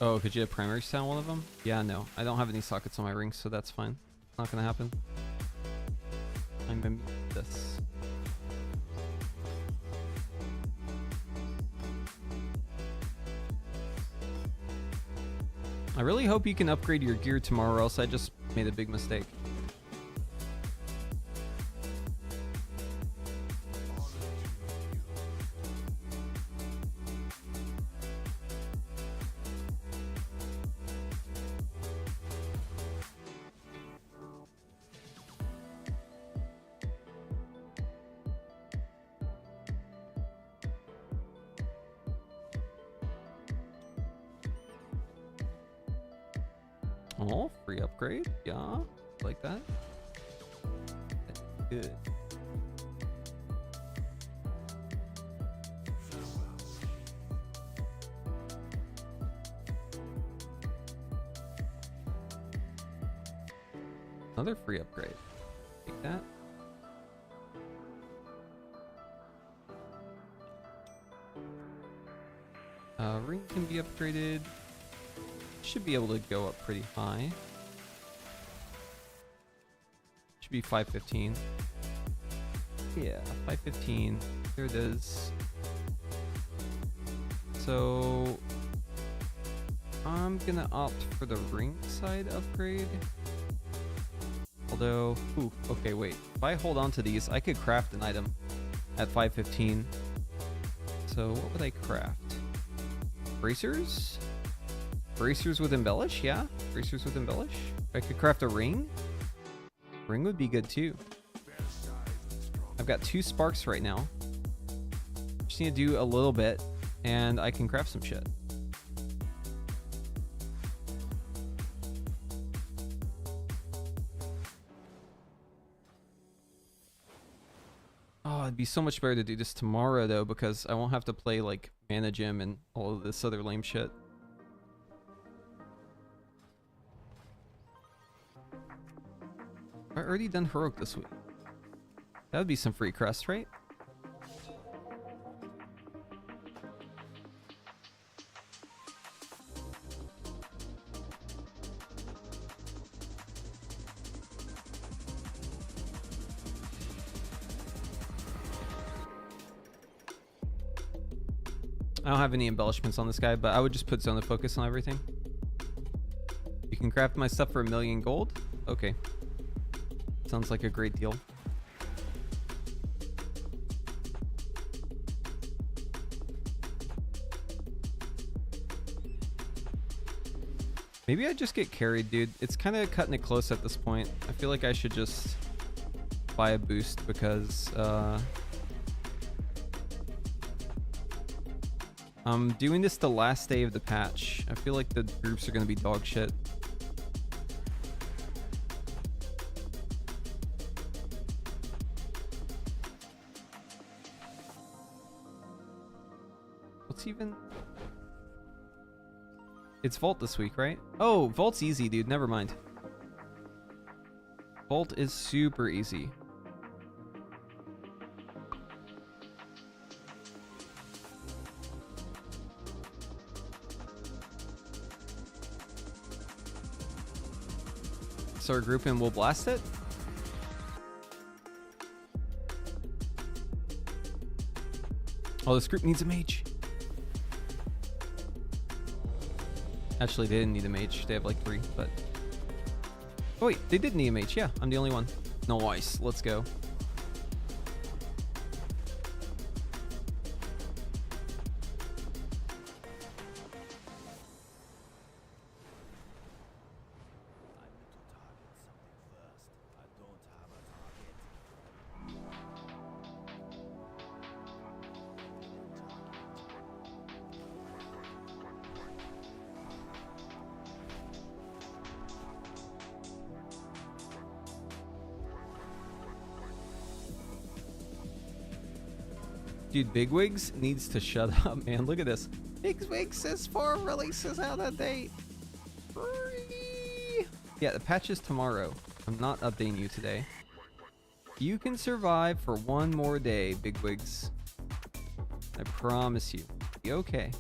S1: Oh, could you have primary sound one of them? Yeah, no. I don't have any sockets on my ring, so that's fine. Not gonna happen. I'm gonna mute this. I really hope you can upgrade your gear tomorrow, or else I just made a big mistake. Oh, free upgrade. Yeah, like that. That's good. Another free upgrade. Take that. Ring can be upgraded. Should be able to go up pretty high. Should be 515. Yeah, 515. There it is. So I'm gonna opt for the ring side upgrade. Although, ooh, okay, wait. If I hold on to these, I could craft an item at 515. So what would I craft? Bracers? Bracers with embellish, yeah. Bracers with embellish. If I could craft a ring, ring would be good too. I've got 2 sparks right now. Just need to do a little bit, and I can craft some shit. Oh, it'd be so much better to do this tomorrow though, because I won't have to play like Mana Gym and all of this other lame shit. I already done heroic this week. That would be some free crest, right? I don't have any embellishments on this guy, but I would just put zone of focus on everything. You can craft my stuff for 1,000,000 gold? Okay. Sounds like a great deal. Maybe I just get carried, dude. It's kind of cutting it close at this point. I feel like I should just buy a boost because I'm doing this the last day of the patch. I feel like the groups are going to be dog shit. What's even... It's Vault this week, right? Oh, Vault's easy, dude. Never mind. Vault is super easy. Start a group and we'll blast it. Oh, this group needs a mage. Actually, they didn't need a mage. They have like 3, but... Oh wait, they did need a mage. Yeah, I'm the only one. Nice, let's go. Dude, Bigwigs needs to shut up, man. Look at this. Bigwigs says 4 releases out of date. Free. Yeah, the patch is tomorrow. I'm not updating you today. You can survive for 1 more day, Bigwigs. I promise you. Be okay.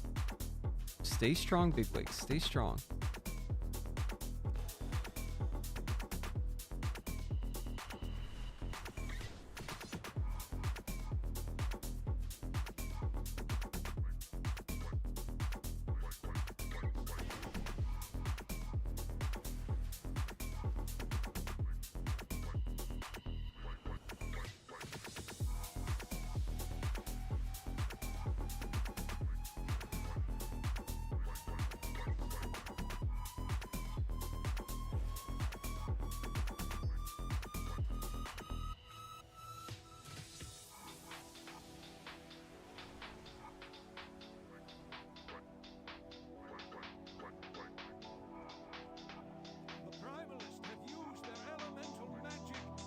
S1: Just Stay strong, bigwigs. Stay strong.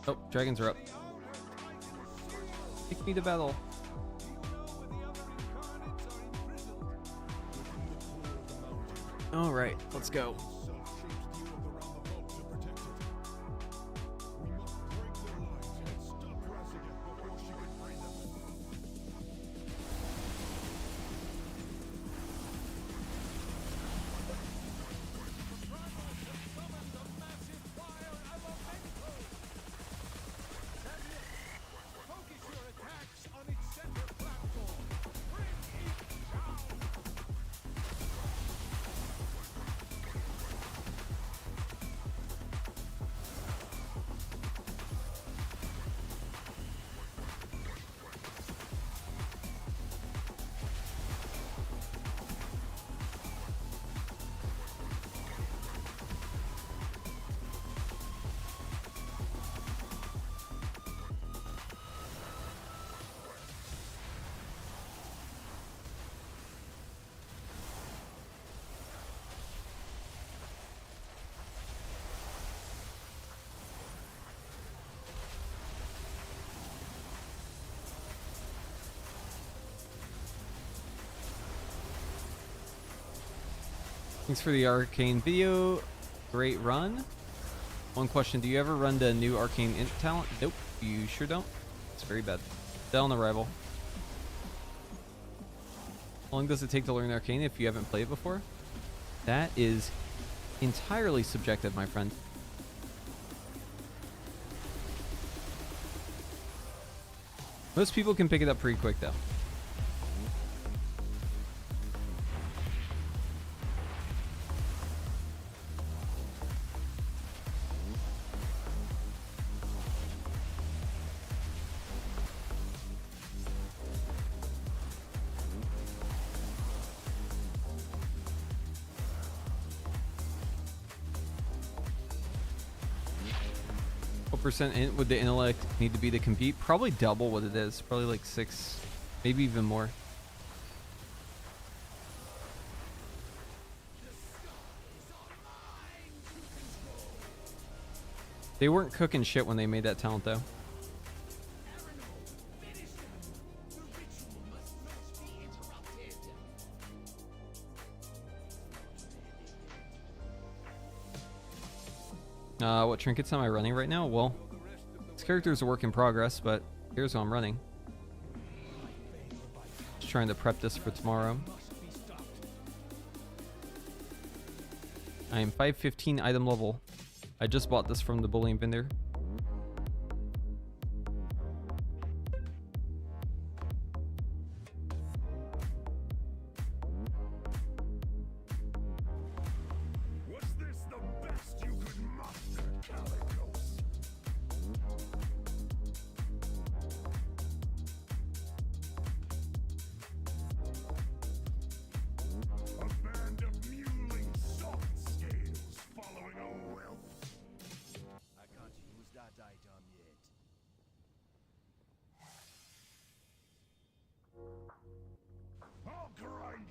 S1: Oh, dragons are up. Take me to battle. All right, let's go. Thanks for the Arcane video. Great run. One question, do you ever run the new Arcane int talent? Nope, you sure don't. It's very bad. Dead on arrival. How long does it take to learn Arcane if you haven't played before? That is entirely subjective, my friend. Most people can pick it up pretty quick though. What percent would the intellect need to be to compete? Probably double what it is. Probably like 6, maybe even more. They weren't cooking shit when they made that talent though. What trinkets am I running right now? Well, this character is a work in progress, but here's what I'm running. Just trying to prep this for tomorrow. I am 515 item level. I just bought this from the bullion vendor.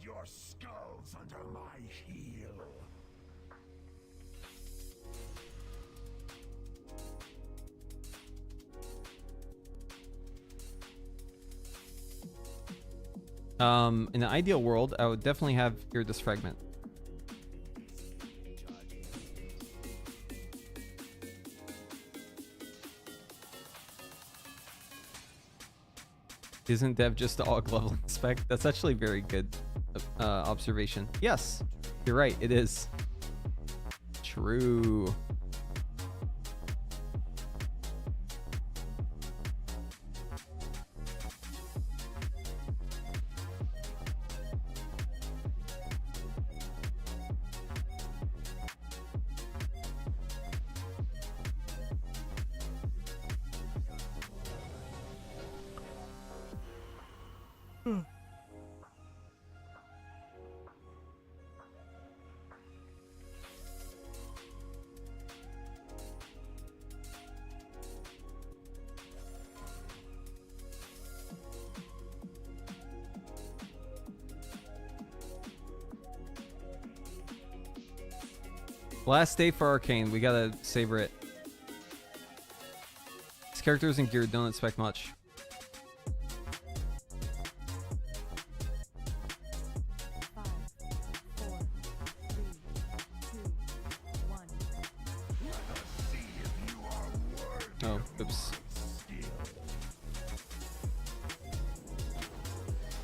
S6: Your skulls under my heel.
S1: In the ideal world, I would definitely have Iridus Fragment. Isn't Dev just the AUG level spec? That's actually very good. observation. Yes, you're right. It is. True. Last day for Arcane. We gotta savor it. This character isn't geared. Don't expect much. Oh, oops.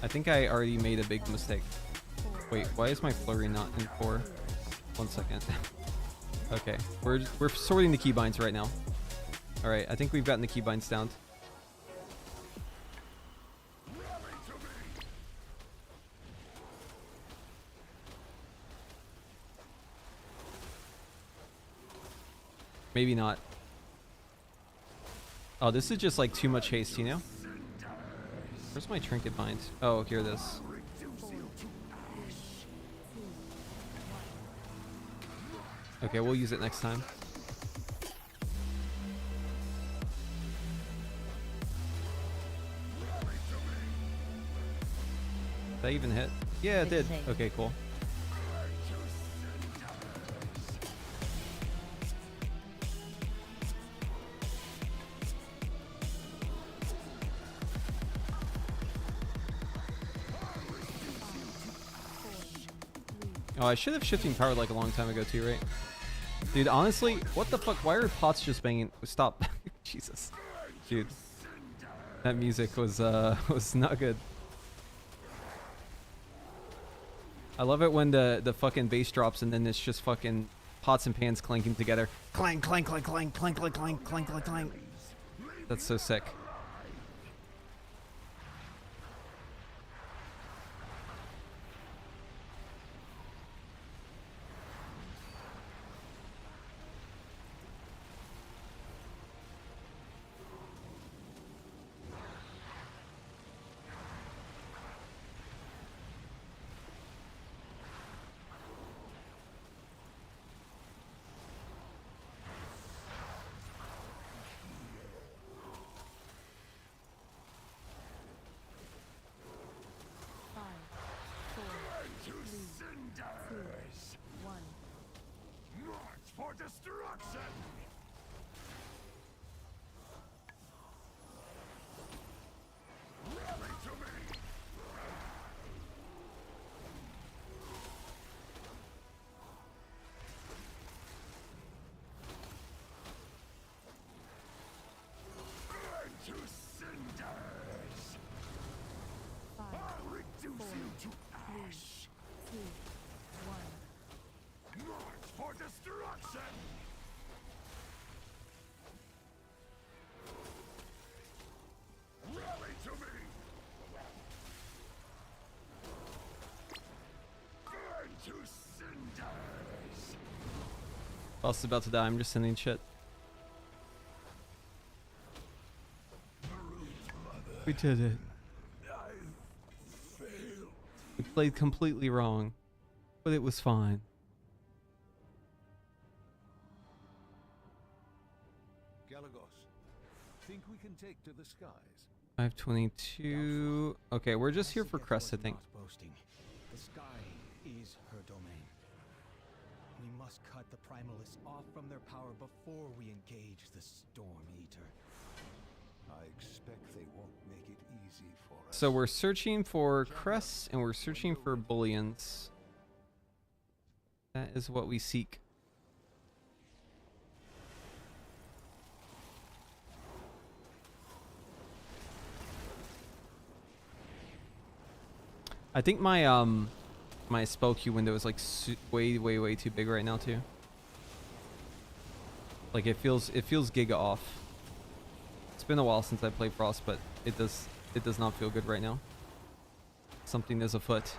S1: I think I already made a big mistake. Wait, why is my flurry not in 4? 1 second. Okay, we're sorting the keybinds right now. All right, I think we've gotten the keybinds down. Maybe not. Oh, this is just like too much haste, you know? Where's my trinket bind? Oh, here it is. Okay, we'll use it next time. Did that even hit? Yeah, it did. Okay, cool. Oh, I should have shifting power like a long time ago too, right? Dude, honestly, what the fuck? Why are pots just banging? Stop. Jesus. Dude. That music was not good. I love it when the fucking bass drops and then it's just fucking pots and pans clanking together. Clang, clang, clang, clang, clang, clang, clang, clang, clang, clang. That's so sick.
S6: For destruction! Rally to me! Burn to cinders! I'll reduce you to ash!
S2: 2, 1.
S6: March for destruction! Rally to me! Burn to cinders!
S1: Boss is about to die. I'm just sending shit. We did it.
S6: I failed.
S1: We played completely wrong, but it was fine.
S5: Think we can take to the skies?
S1: 522. Okay, we're just here for Crest, I think.
S7: Boasting. The sky is her domain. We must cut the primalists off from their power before we engage the Storm Eater.
S5: I expect they won't make it easy for us.
S1: So we're searching for crests and we're searching for bullions. That is what we seek. I think my spell queue window is like way too big right now too. Like it feels giga off. It's been a while since I played Frost, but it does not feel good right now. Something is afoot.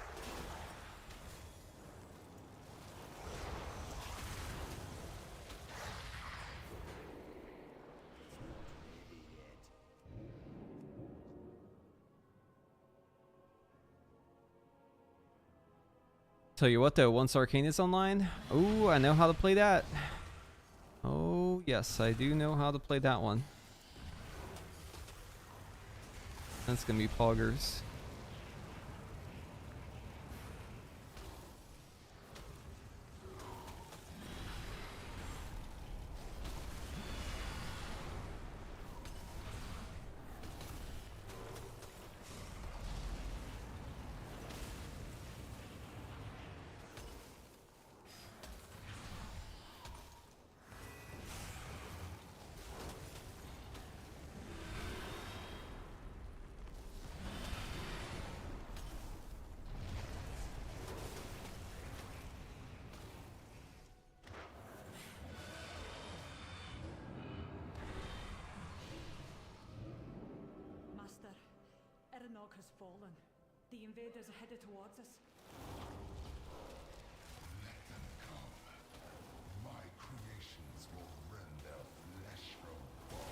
S1: Tell you what though, once Arcane is online, ooh, I know how to play that. Oh yes, I do know how to play that one. That's gonna be poggers.
S8: Master, Addon has fallen. The invaders are headed towards us.
S6: Let them come. My creations will rend their flesh from bone.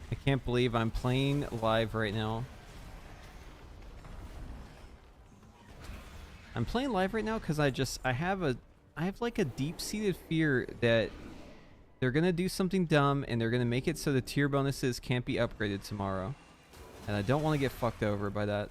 S1: I can't believe I'm playing live right now. I'm playing live right now because I have like a deep-seated fear that they're gonna do something dumb and they're gonna make it so the tier bonuses can't be upgraded tomorrow. And I don't want to get fucked over by that.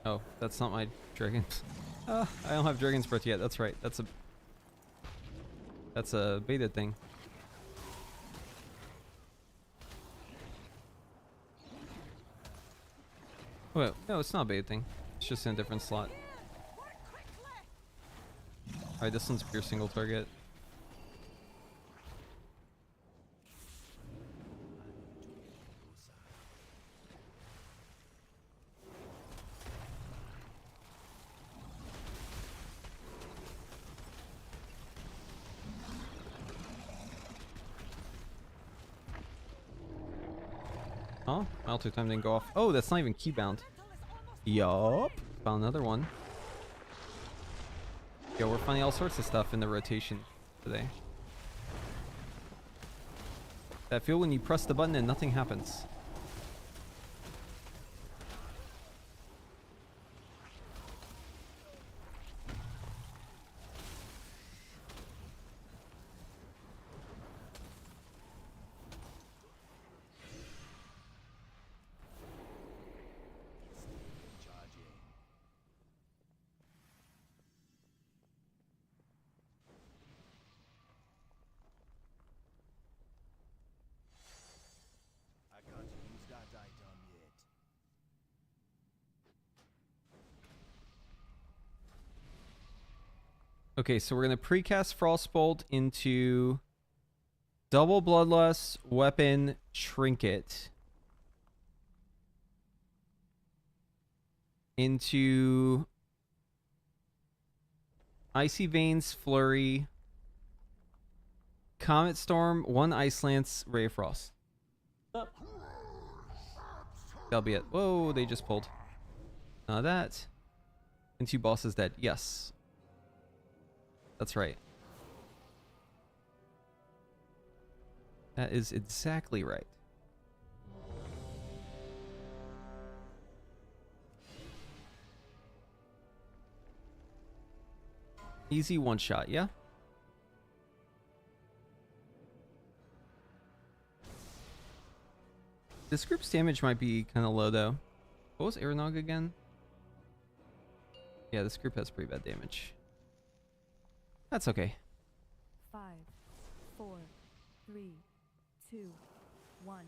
S1: Oh, that's not my dragon. I don't have Dragon's Breath yet. That's right. That's a beta thing. Wait, no, it's not a beta thing. It's just in a different slot. Alright, this one's pure single target. Huh? My alter time didn't go off. Oh, that's not even keybound. Yup. Found another one. Yo, we're finding all sorts of stuff in the rotation today. That feel when you press the button and nothing happens.
S7: I got you.
S1: Okay, so we're gonna precast Frostbolt into double Bloodlust, weapon, trinket. Into Icy Veins, Flurry, Comet Storm, 1 Ice Lance, Ray of Frost. That'll be it. Whoa, they just pulled. That. And 2 bosses dead. Yes. That's right. That is exactly right. Easy one shot, yeah? This group's damage might be kind of low though. What was Aeronog again? Yeah, this group has pretty bad damage. That's okay.
S2: 5, 4, 3, 2, 1.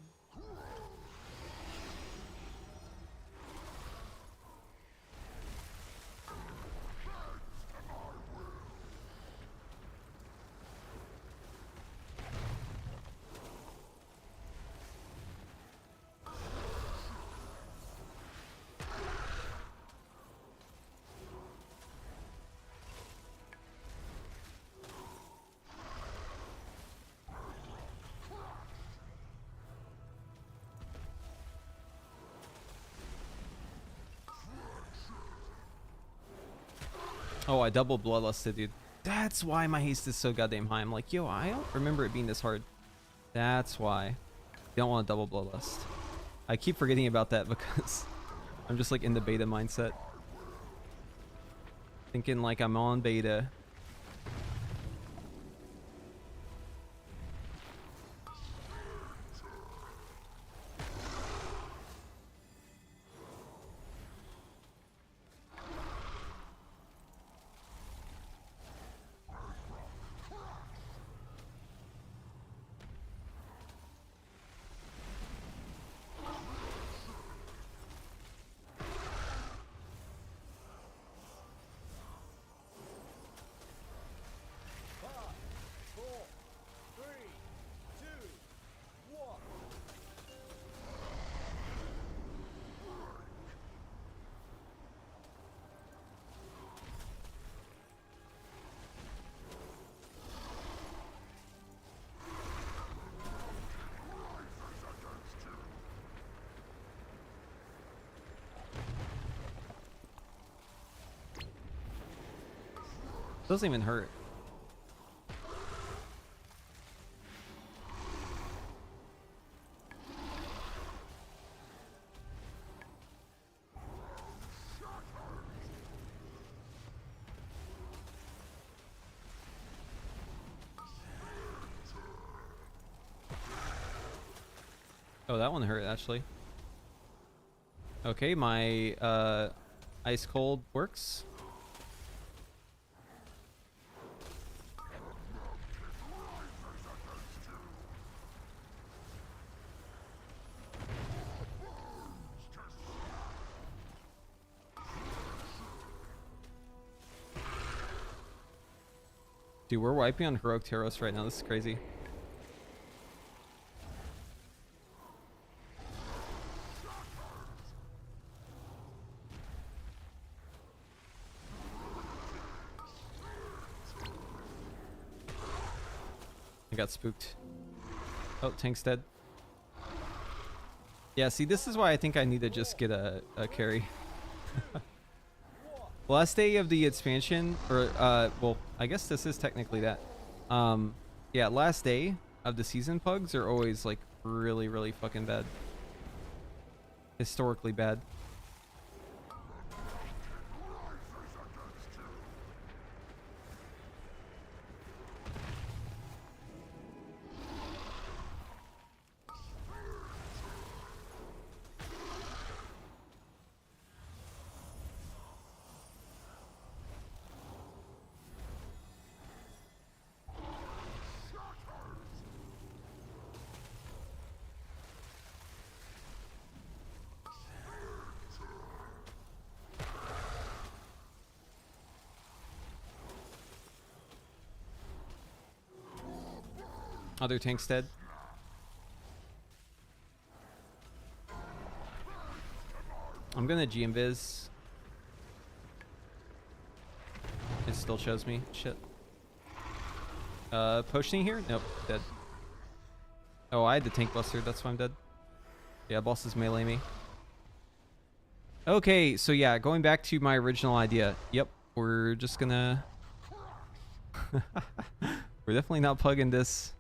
S1: Oh, I double bloodlusted, dude. That's why my haste is so goddamn high. I'm like, yo, I don't remember it being this hard. That's why. You don't want to double bloodlust. I keep forgetting about that because I'm just like in the beta mindset. Thinking like I'm on beta. Doesn't even hurt. Oh, that one hurt actually. Okay, my ice cold works. Dude, we're wiping on Heroic Teros right now. This is crazy. I got spooked. Oh, tank's dead. Yeah, see, this is why I think I need to just get a carry. Last day of the expansion, or well, I guess this is technically that. Yeah, last day of the season pugs are always like really, really fucking bad. Historically bad. Other tank's dead. I'm gonna GMviz. It still shows me. Shit. Potioning here? Nope, dead. Oh, I had the tank buster, that's why I'm dead. Yeah, bosses melee me. Okay, so yeah, going back to my original idea. Yep, we're just gonna... we're definitely not plugging this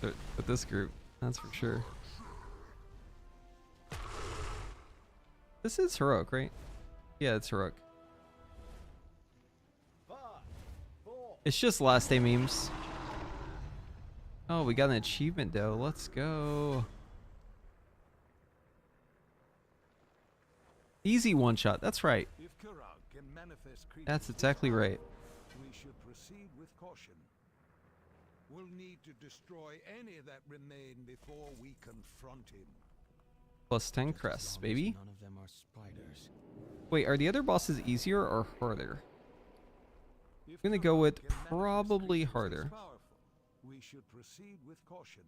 S1: with this group, that's for sure. This is heroic, right? Yeah, it's heroic. It's just last day memes. Oh, we got an achievement though. Let's go. Easy one shot. That's right. That's exactly right.
S9: We should proceed with caution. We'll need to destroy any that remain before we confront him.
S1: Plus 10 crests, baby.
S7: None of them are spiders.
S1: Wait, are the other bosses easier or harder? I'm gonna go with probably harder.
S9: We should proceed with caution.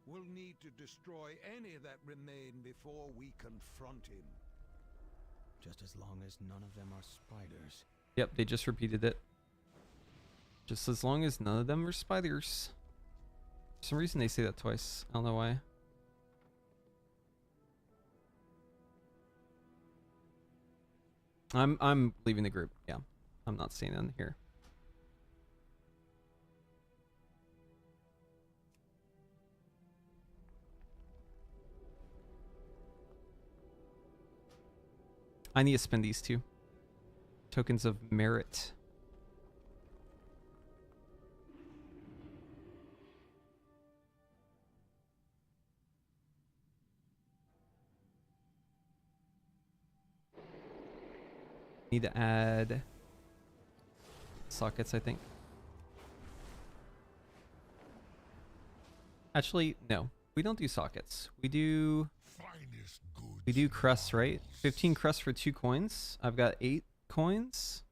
S9: We'll need to destroy any that remain before we confront him.
S7: Just as long as none of them are spiders.
S1: Yep, they just repeated it. Just as long as none of them are spiders. For some reason they say that twice. I don't know why. I'm leaving the group. Yeah. I'm not staying in here. I need to spend these two. Tokens of merit. Need to add sockets, I think. Actually, no. We don't do sockets. We do crests, right? 15 crests for 2 coins. I've got 8 coins.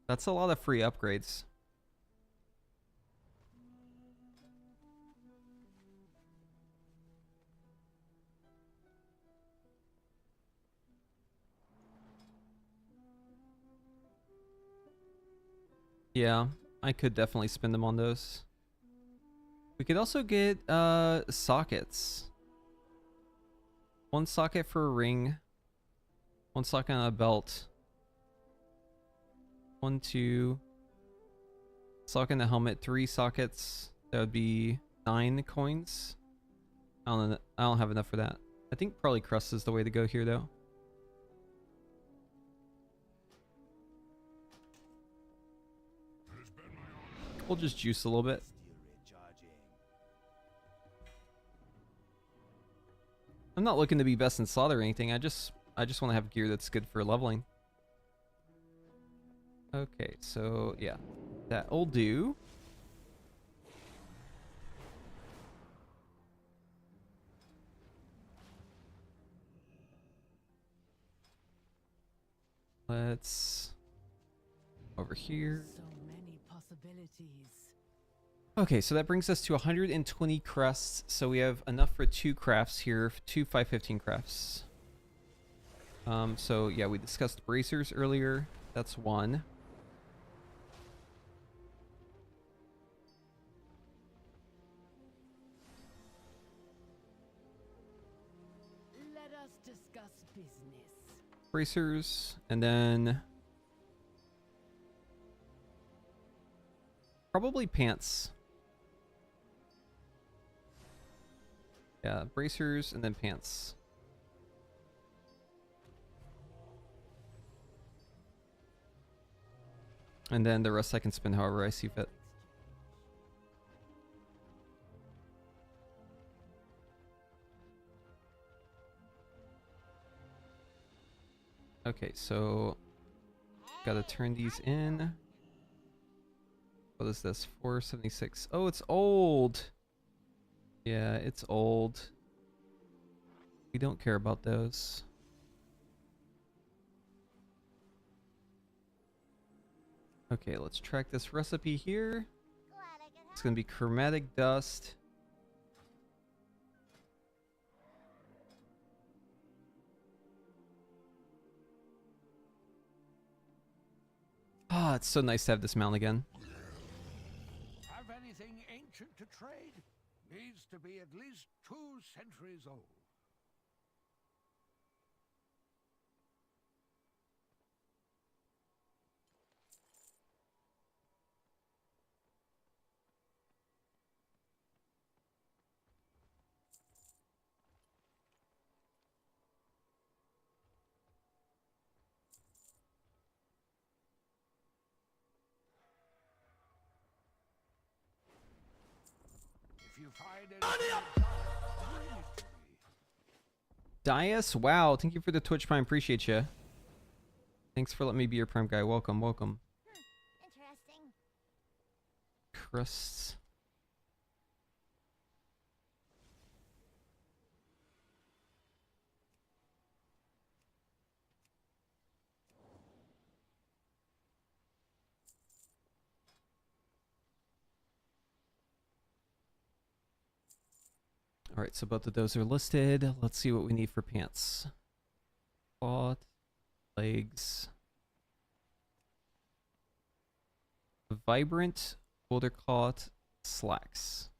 S1: That's a lot of free upgrades. Yeah, I could definitely spend them on those. We could also get sockets. 1 socket for a ring. 1 socket on a belt. 1, 2. Socket in a helmet. 3 sockets. That would be 9 coins. I don't have enough for that. I think probably crust is the way to go here though. We'll just juice a little bit. I'm not looking to be best in slaughter or anything. I just want to have gear that's good for leveling. Okay, so yeah, that'll do. Let's over here.
S2: So many possibilities.
S1: Okay, so that brings us to 120 crests. So we have enough for 2 crafts here, 2 515 crafts. So yeah, we discussed bracers earlier. That's 1.
S2: Let us discuss business.
S1: Bracers, and then probably pants. Yeah, bracers and then pants. And then the rest I can spend however I see fit. Okay, so gotta turn these in. What is this? 476. Oh, it's old. Yeah, it's old. We don't care about those. Okay, let's track this recipe here.
S4: Glad I could
S1: It's gonna be chromatic dust. Ah, it's so nice to have this mount again.
S9: Have anything ancient to trade? Needs to be at least 2 centuries old. If you find anything, bring it to me.
S1: Dias, wow, thank you for the Twitch Prime, appreciate you. Thanks for letting me be your Prime guy. Welcome, welcome.
S4: Interesting.
S1: Crusts. All right, so both of those are listed. Let's see what we need for pants. Cloth, legs. Vibrant, shoulder cloth, slacks.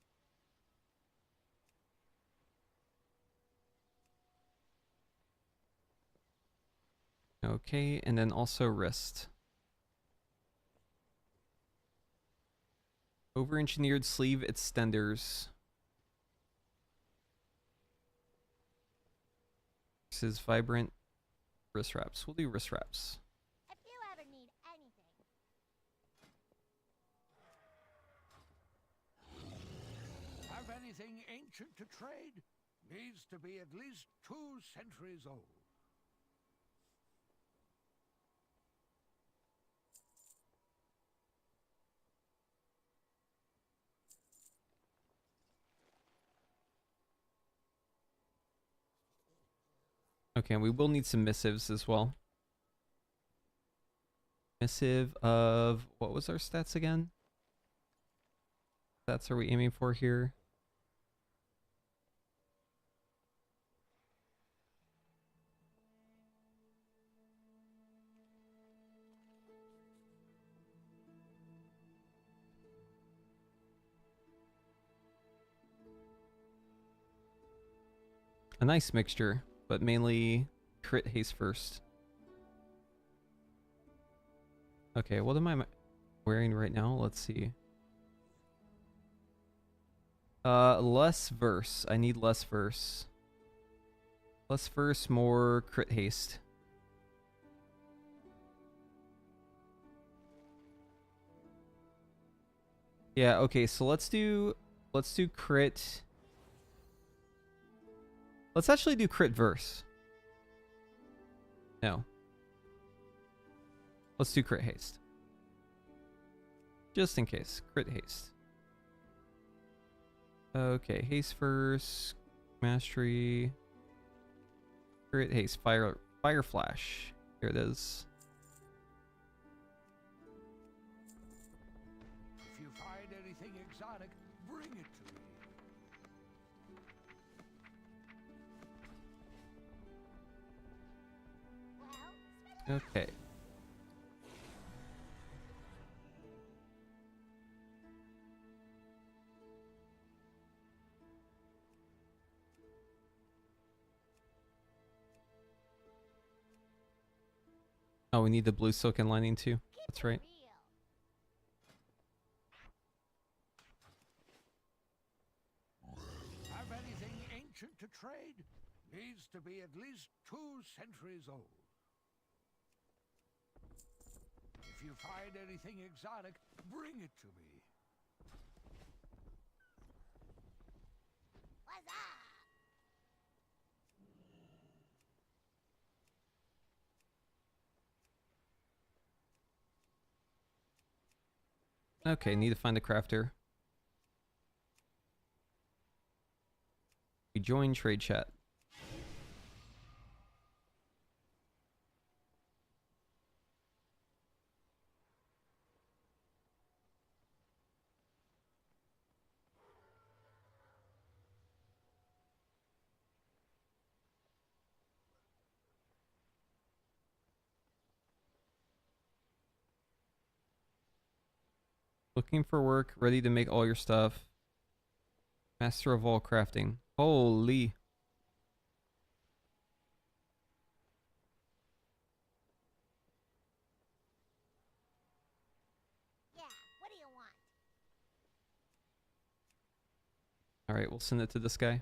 S1: Okay, and then also wrist. Over-engineered sleeve extenders. Versus vibrant wrist wraps. We'll do wrist wraps.
S4: If you ever need anything.
S9: Have anything ancient to trade? Needs to be at least 2 centuries old.
S1: Okay, and we will need some missives as well. Missive of, what was our stats again? Stats are we aiming for here? A nice mixture, but mainly crit haste first. Okay, what am I wearing right now? Let's see. Less verse. I need less verse. Less verse, more crit haste. Yeah, okay, so let's do crit. Let's actually do crit verse. No. Let's do crit haste. Just in case. Crit haste. Okay, haste first. Mastery. Crit haste. Fire flash. Here it is.
S9: If you find anything exotic, bring it to me.
S4: Well,
S1: Okay. Oh, we need the blue silken lining too. That's right.
S4: real.
S9: Have anything ancient to trade? Needs to be at least 2 centuries old. If you find anything exotic, bring it to me.
S4: What's up?
S1: Okay, need to find a crafter. We join trade chat. Looking for work, ready to make all your stuff. Master of all crafting. Holy.
S4: Yeah, what do you want?
S1: Alright, we'll send it to this guy.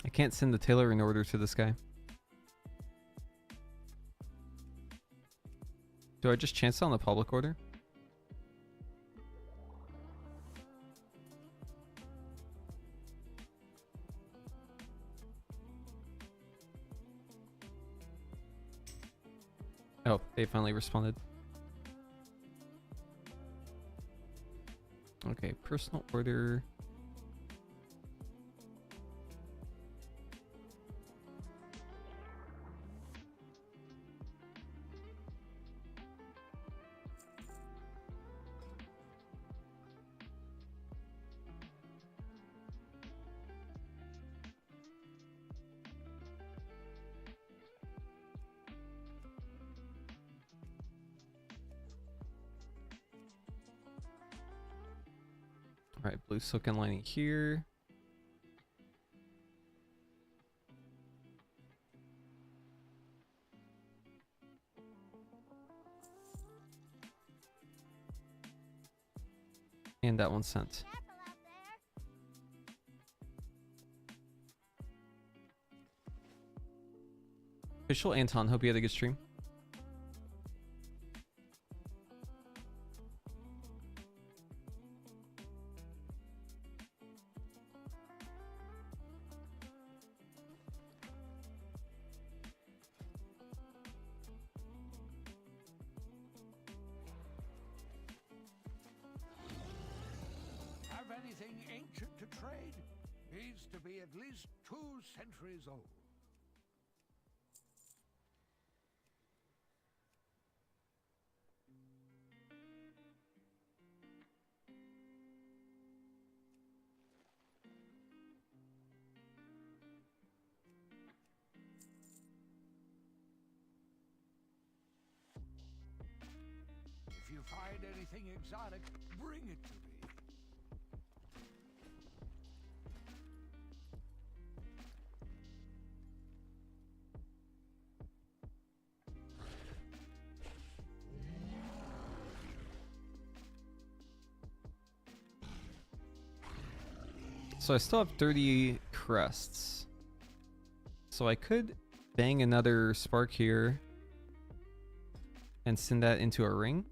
S1: I can't send the tailoring order to this guy. Do I just chance it on the public order? Oh, they finally responded. Okay, personal order. Alright, blue silken lining here. And that one's sent.
S4: Careful out there.
S1: Official Anton, hope you had a good stream.
S9: Have anything ancient to trade? Needs to be at least 2 centuries old. If you find anything exotic, bring it to me.
S1: So I still have 30 crests. So I could bang another spark here and send that into a ring.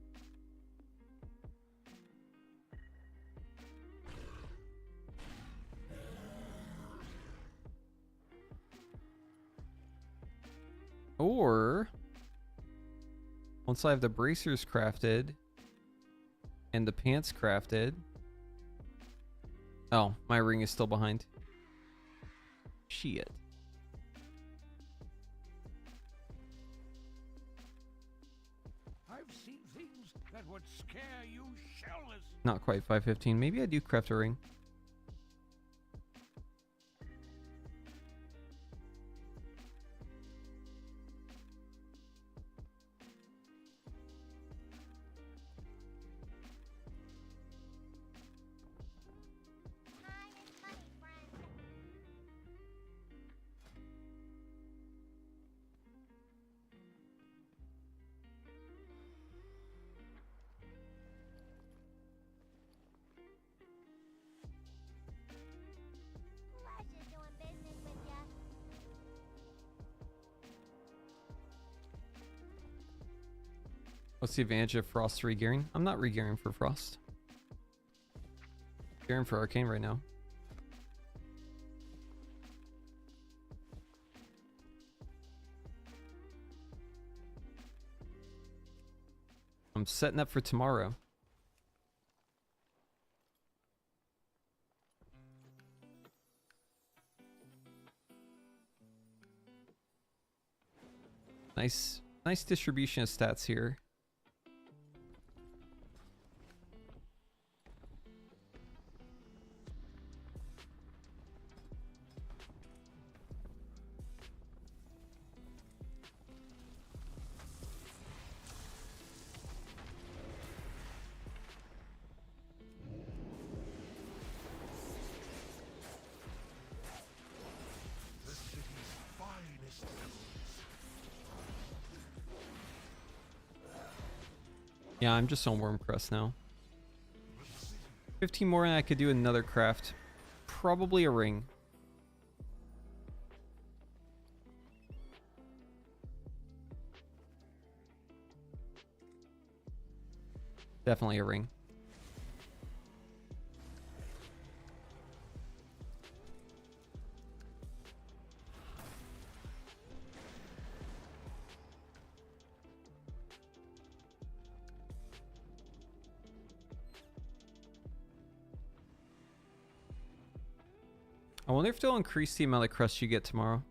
S1: Or once I have the bracers crafted and the pants crafted. Oh, my ring is still behind. Shit.
S9: I've seen things that would scare you shellless.
S1: Not quite 515. Maybe I do craft a ring. What's the advantage of Frost regearing? I'm not regearing for Frost. Gearing for Arcane right now. I'm setting up for tomorrow. Nice distribution of stats here.
S6: The city's finest emeralds.
S1: Yeah, I'm just on Worm Crest now. 15 more and I could do another craft. Probably a ring. Definitely a ring. I wonder if they'll increase the amount of crusts you get tomorrow.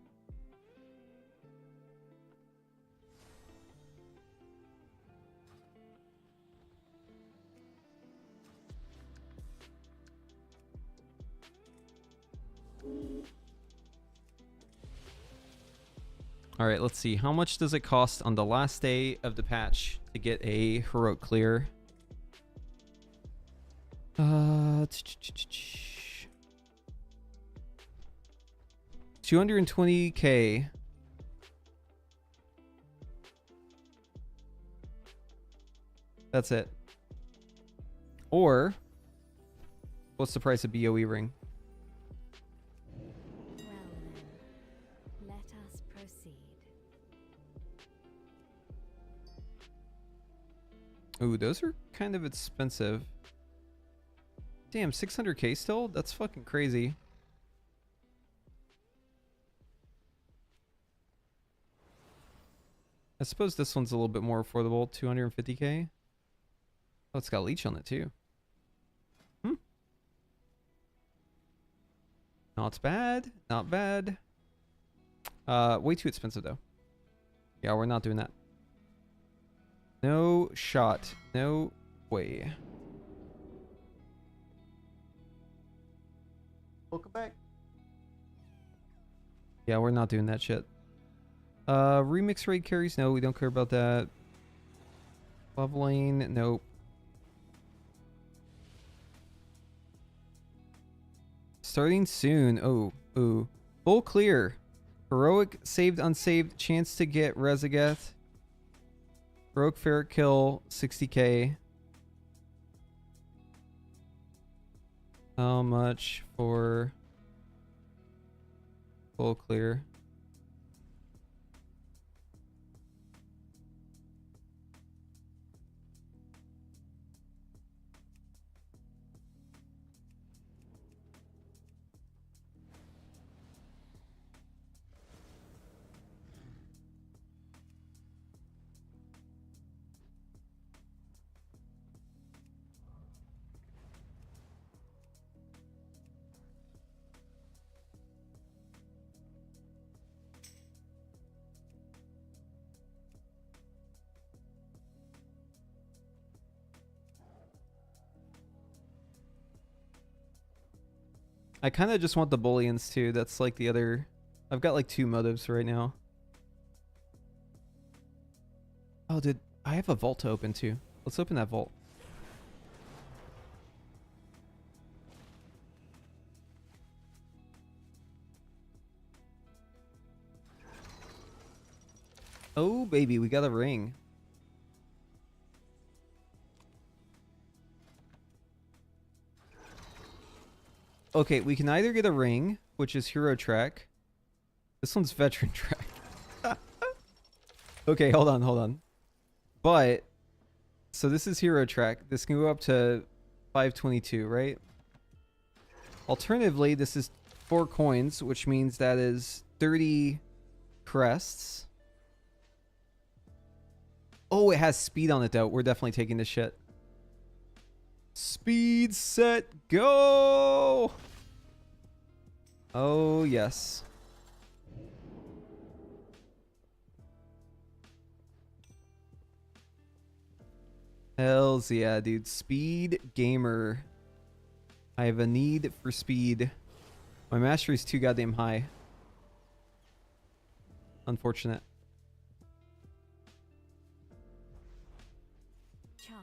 S1: All right, let's see. How much does it cost on the last day of the patch to get a heroic clear? 220k. That's it. Or what's the price of BOE ring?
S2: Well then, let us proceed.
S1: Ooh, those are kind of expensive. Damn, 600k still? That's fucking crazy. I suppose this one's a little bit more affordable, 250k. Oh, it's got leech on it too. Not bad, not bad. Way too expensive though. Yeah, we're not doing that. No shot, no way. Welcome back. Yeah, we're not doing that shit. Remix raid carries, no, we don't care about that. Leveling, nope. Starting soon. Oh, ooh. Full clear. Heroic, saved, unsaved, chance to get Rezagath. Heroic ferret kill, 60k. How much for full clear? I kind of just want the bullions too. That's like the other... I've got like 2 motives right now. Oh, did I have a vault to open too? Let's open that vault. Oh, baby, we got a ring. Okay, we can either get a ring, which is hero track. This one's veteran track. Okay, hold on. But So this is hero track. This can go up to 522, right? Alternatively, this is 4 coins, which means that is 30 crests. Oh, it has speed on it though. We're definitely taking this shit. Speed, set, go! Oh, yes. Hells yeah, dude. Speed gamer. I have a need for speed. My mastery is too goddamn high. Unfortunate.
S2: Charmed.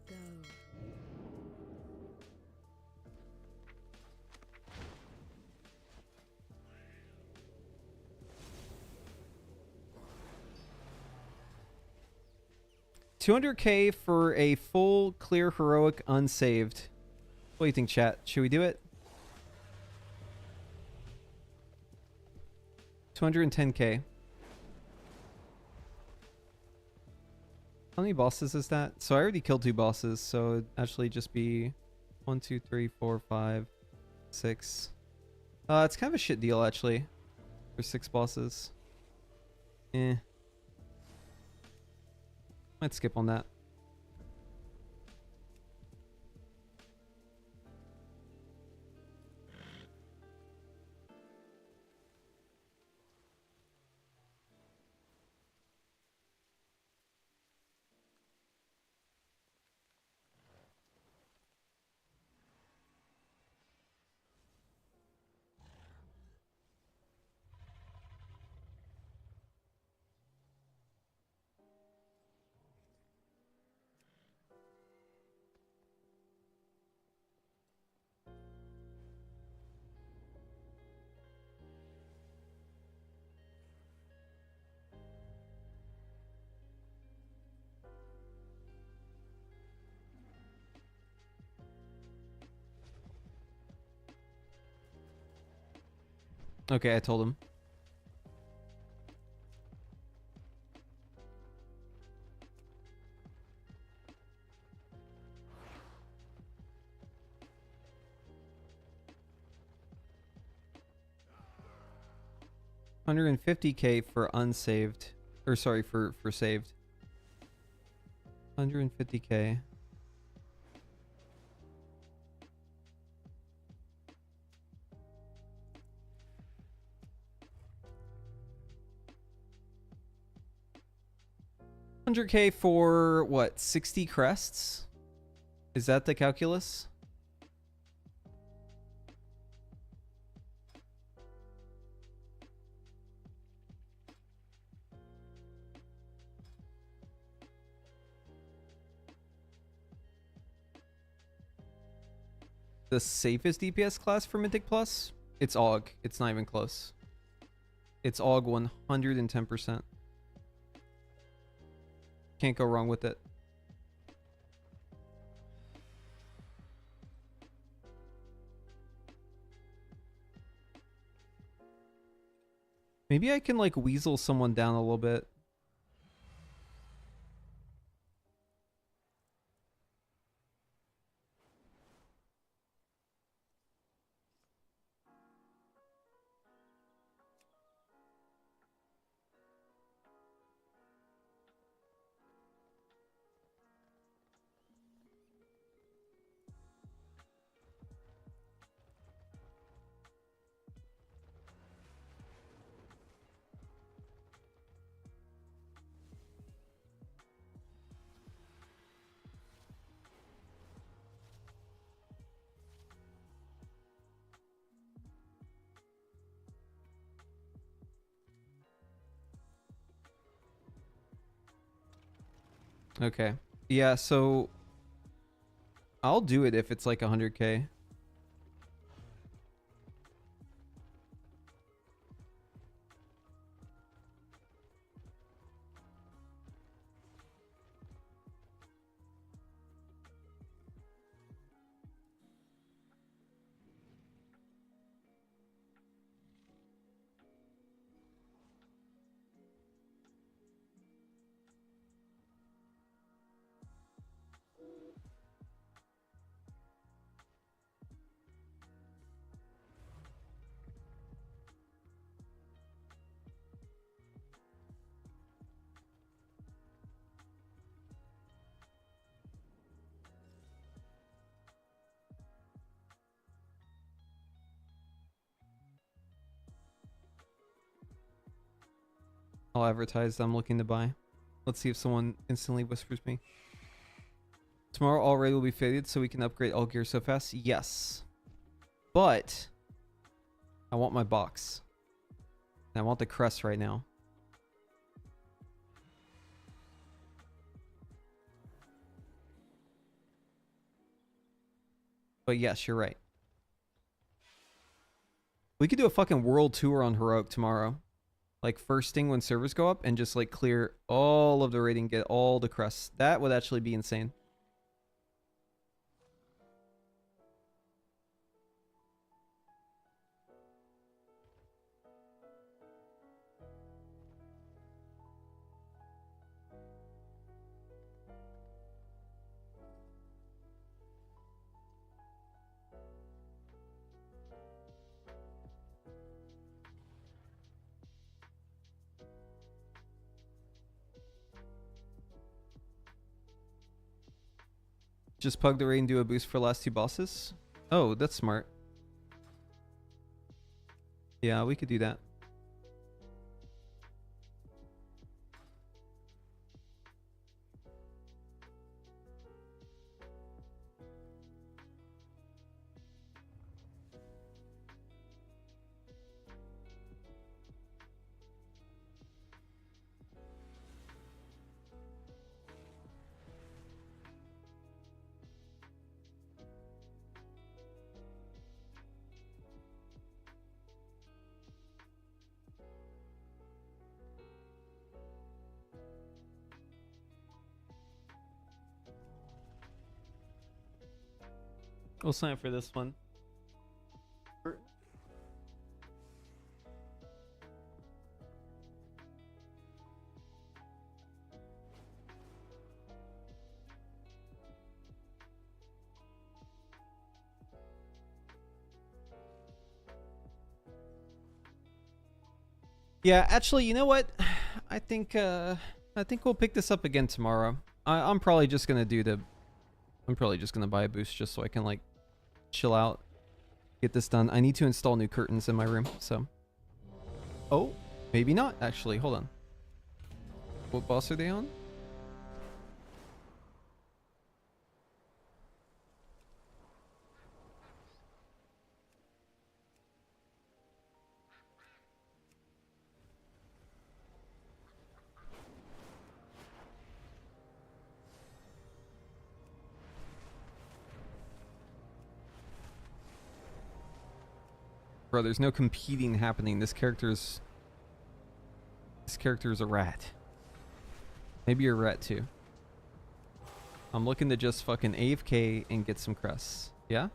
S2: Go.
S1: $200K for a full clear heroic unsaved. What do you think, chat? Should we do it? 210K. How many bosses is that? So I already killed 2 bosses, so it'd actually just be 1, 2, 3, 4, 5, 6. It's kind of a shit deal actually for 6 bosses. Eh. Might skip on that. Okay, I told him. $150K for unsaved. Or sorry, for saved. 150K. $100K for what? 60 crests? Is that the calculus? The safest DPS class for Mythic Plus? It's AUG. It's not even close. It's AUG 110%. Can't go wrong with it. Maybe I can like weasel someone down a little bit. Okay. Yeah, so I'll do it if it's like 100K. I'll advertise that I'm looking to buy. Let's see if someone instantly whispers me. Tomorrow all raid will be faded so we can upgrade all gear so fast. Yes. But I want my box. And I want the crest right now. But yes, you're right. We could do a fucking world tour on Heroic tomorrow. Like first thing when servers go up and just like clear all of the rating, get all the crests. That would actually be insane. Just plug the raid and do a boost for last 2 bosses? Oh, that's smart. Yeah, we could do that. We'll sign up for this one. Yeah, actually, you know what? I think we'll pick this up again tomorrow. I'm probably just gonna do the. I'm probably just gonna buy a boost just so I can like chill out, get this done. I need to install new curtains in my room, so. Oh, maybe not actually. Hold on. What boss are they on? Bro, there's no competing happening. This character's a rat. Maybe you're a rat too. I'm looking to just fucking AFK and get some crests. Yeah?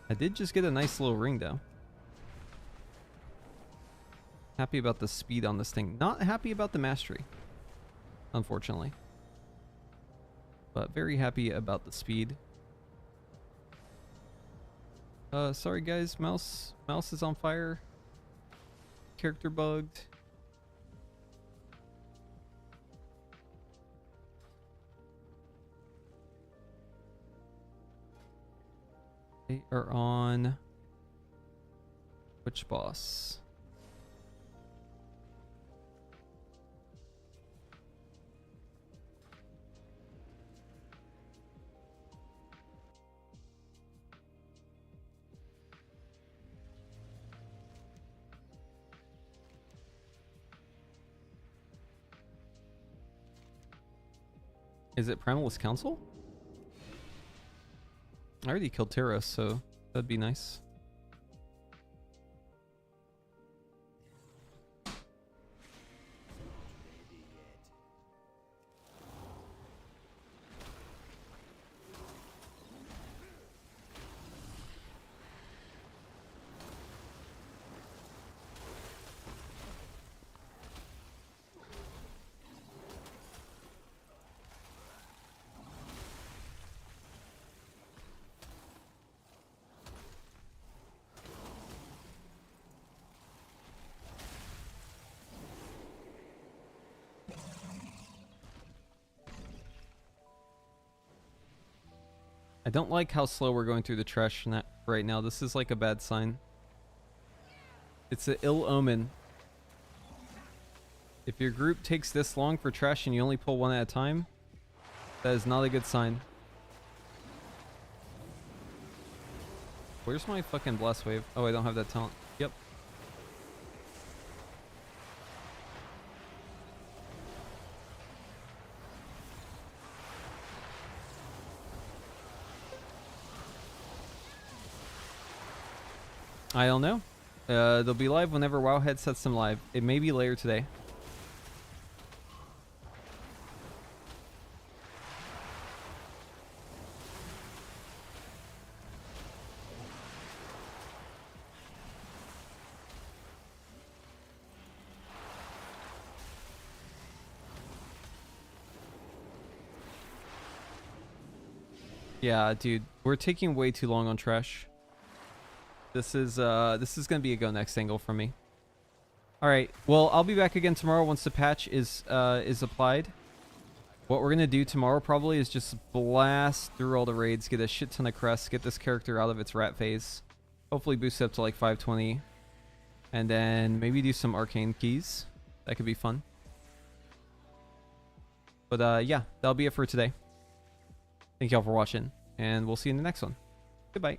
S1: I did just get a nice little ring though. Happy about the speed on this thing. Not happy about the mastery, unfortunately. But very happy about the speed. Sorry guys, mouse is on fire. Character bugged. They are on which boss? Is it Primalist Council? I already killed Terra, so that'd be nice. I don't like how slow we're going through the trash right now. This is like a bad sign. It's an ill omen. If your group takes this long for trash and you only pull one at a time, that is not a good sign. Where's my fucking blast wave? Oh, I don't have that talent. Yep. I don't know. They'll be live whenever Wowhead sets them live. It may be later today. Yeah, dude, we're taking way too long on trash. This is gonna be a go next angle for me. All right, well, I'll be back again tomorrow once the patch is applied. What we're gonna do tomorrow probably is just blast through all the raids, get a shit ton of crests, get this character out of its rat phase, hopefully boost it up to like 520, and then maybe do some arcane keys. That could be fun. But yeah, that'll be it for today. Thank y'all for watching, and we'll see you in the next one. Goodbye.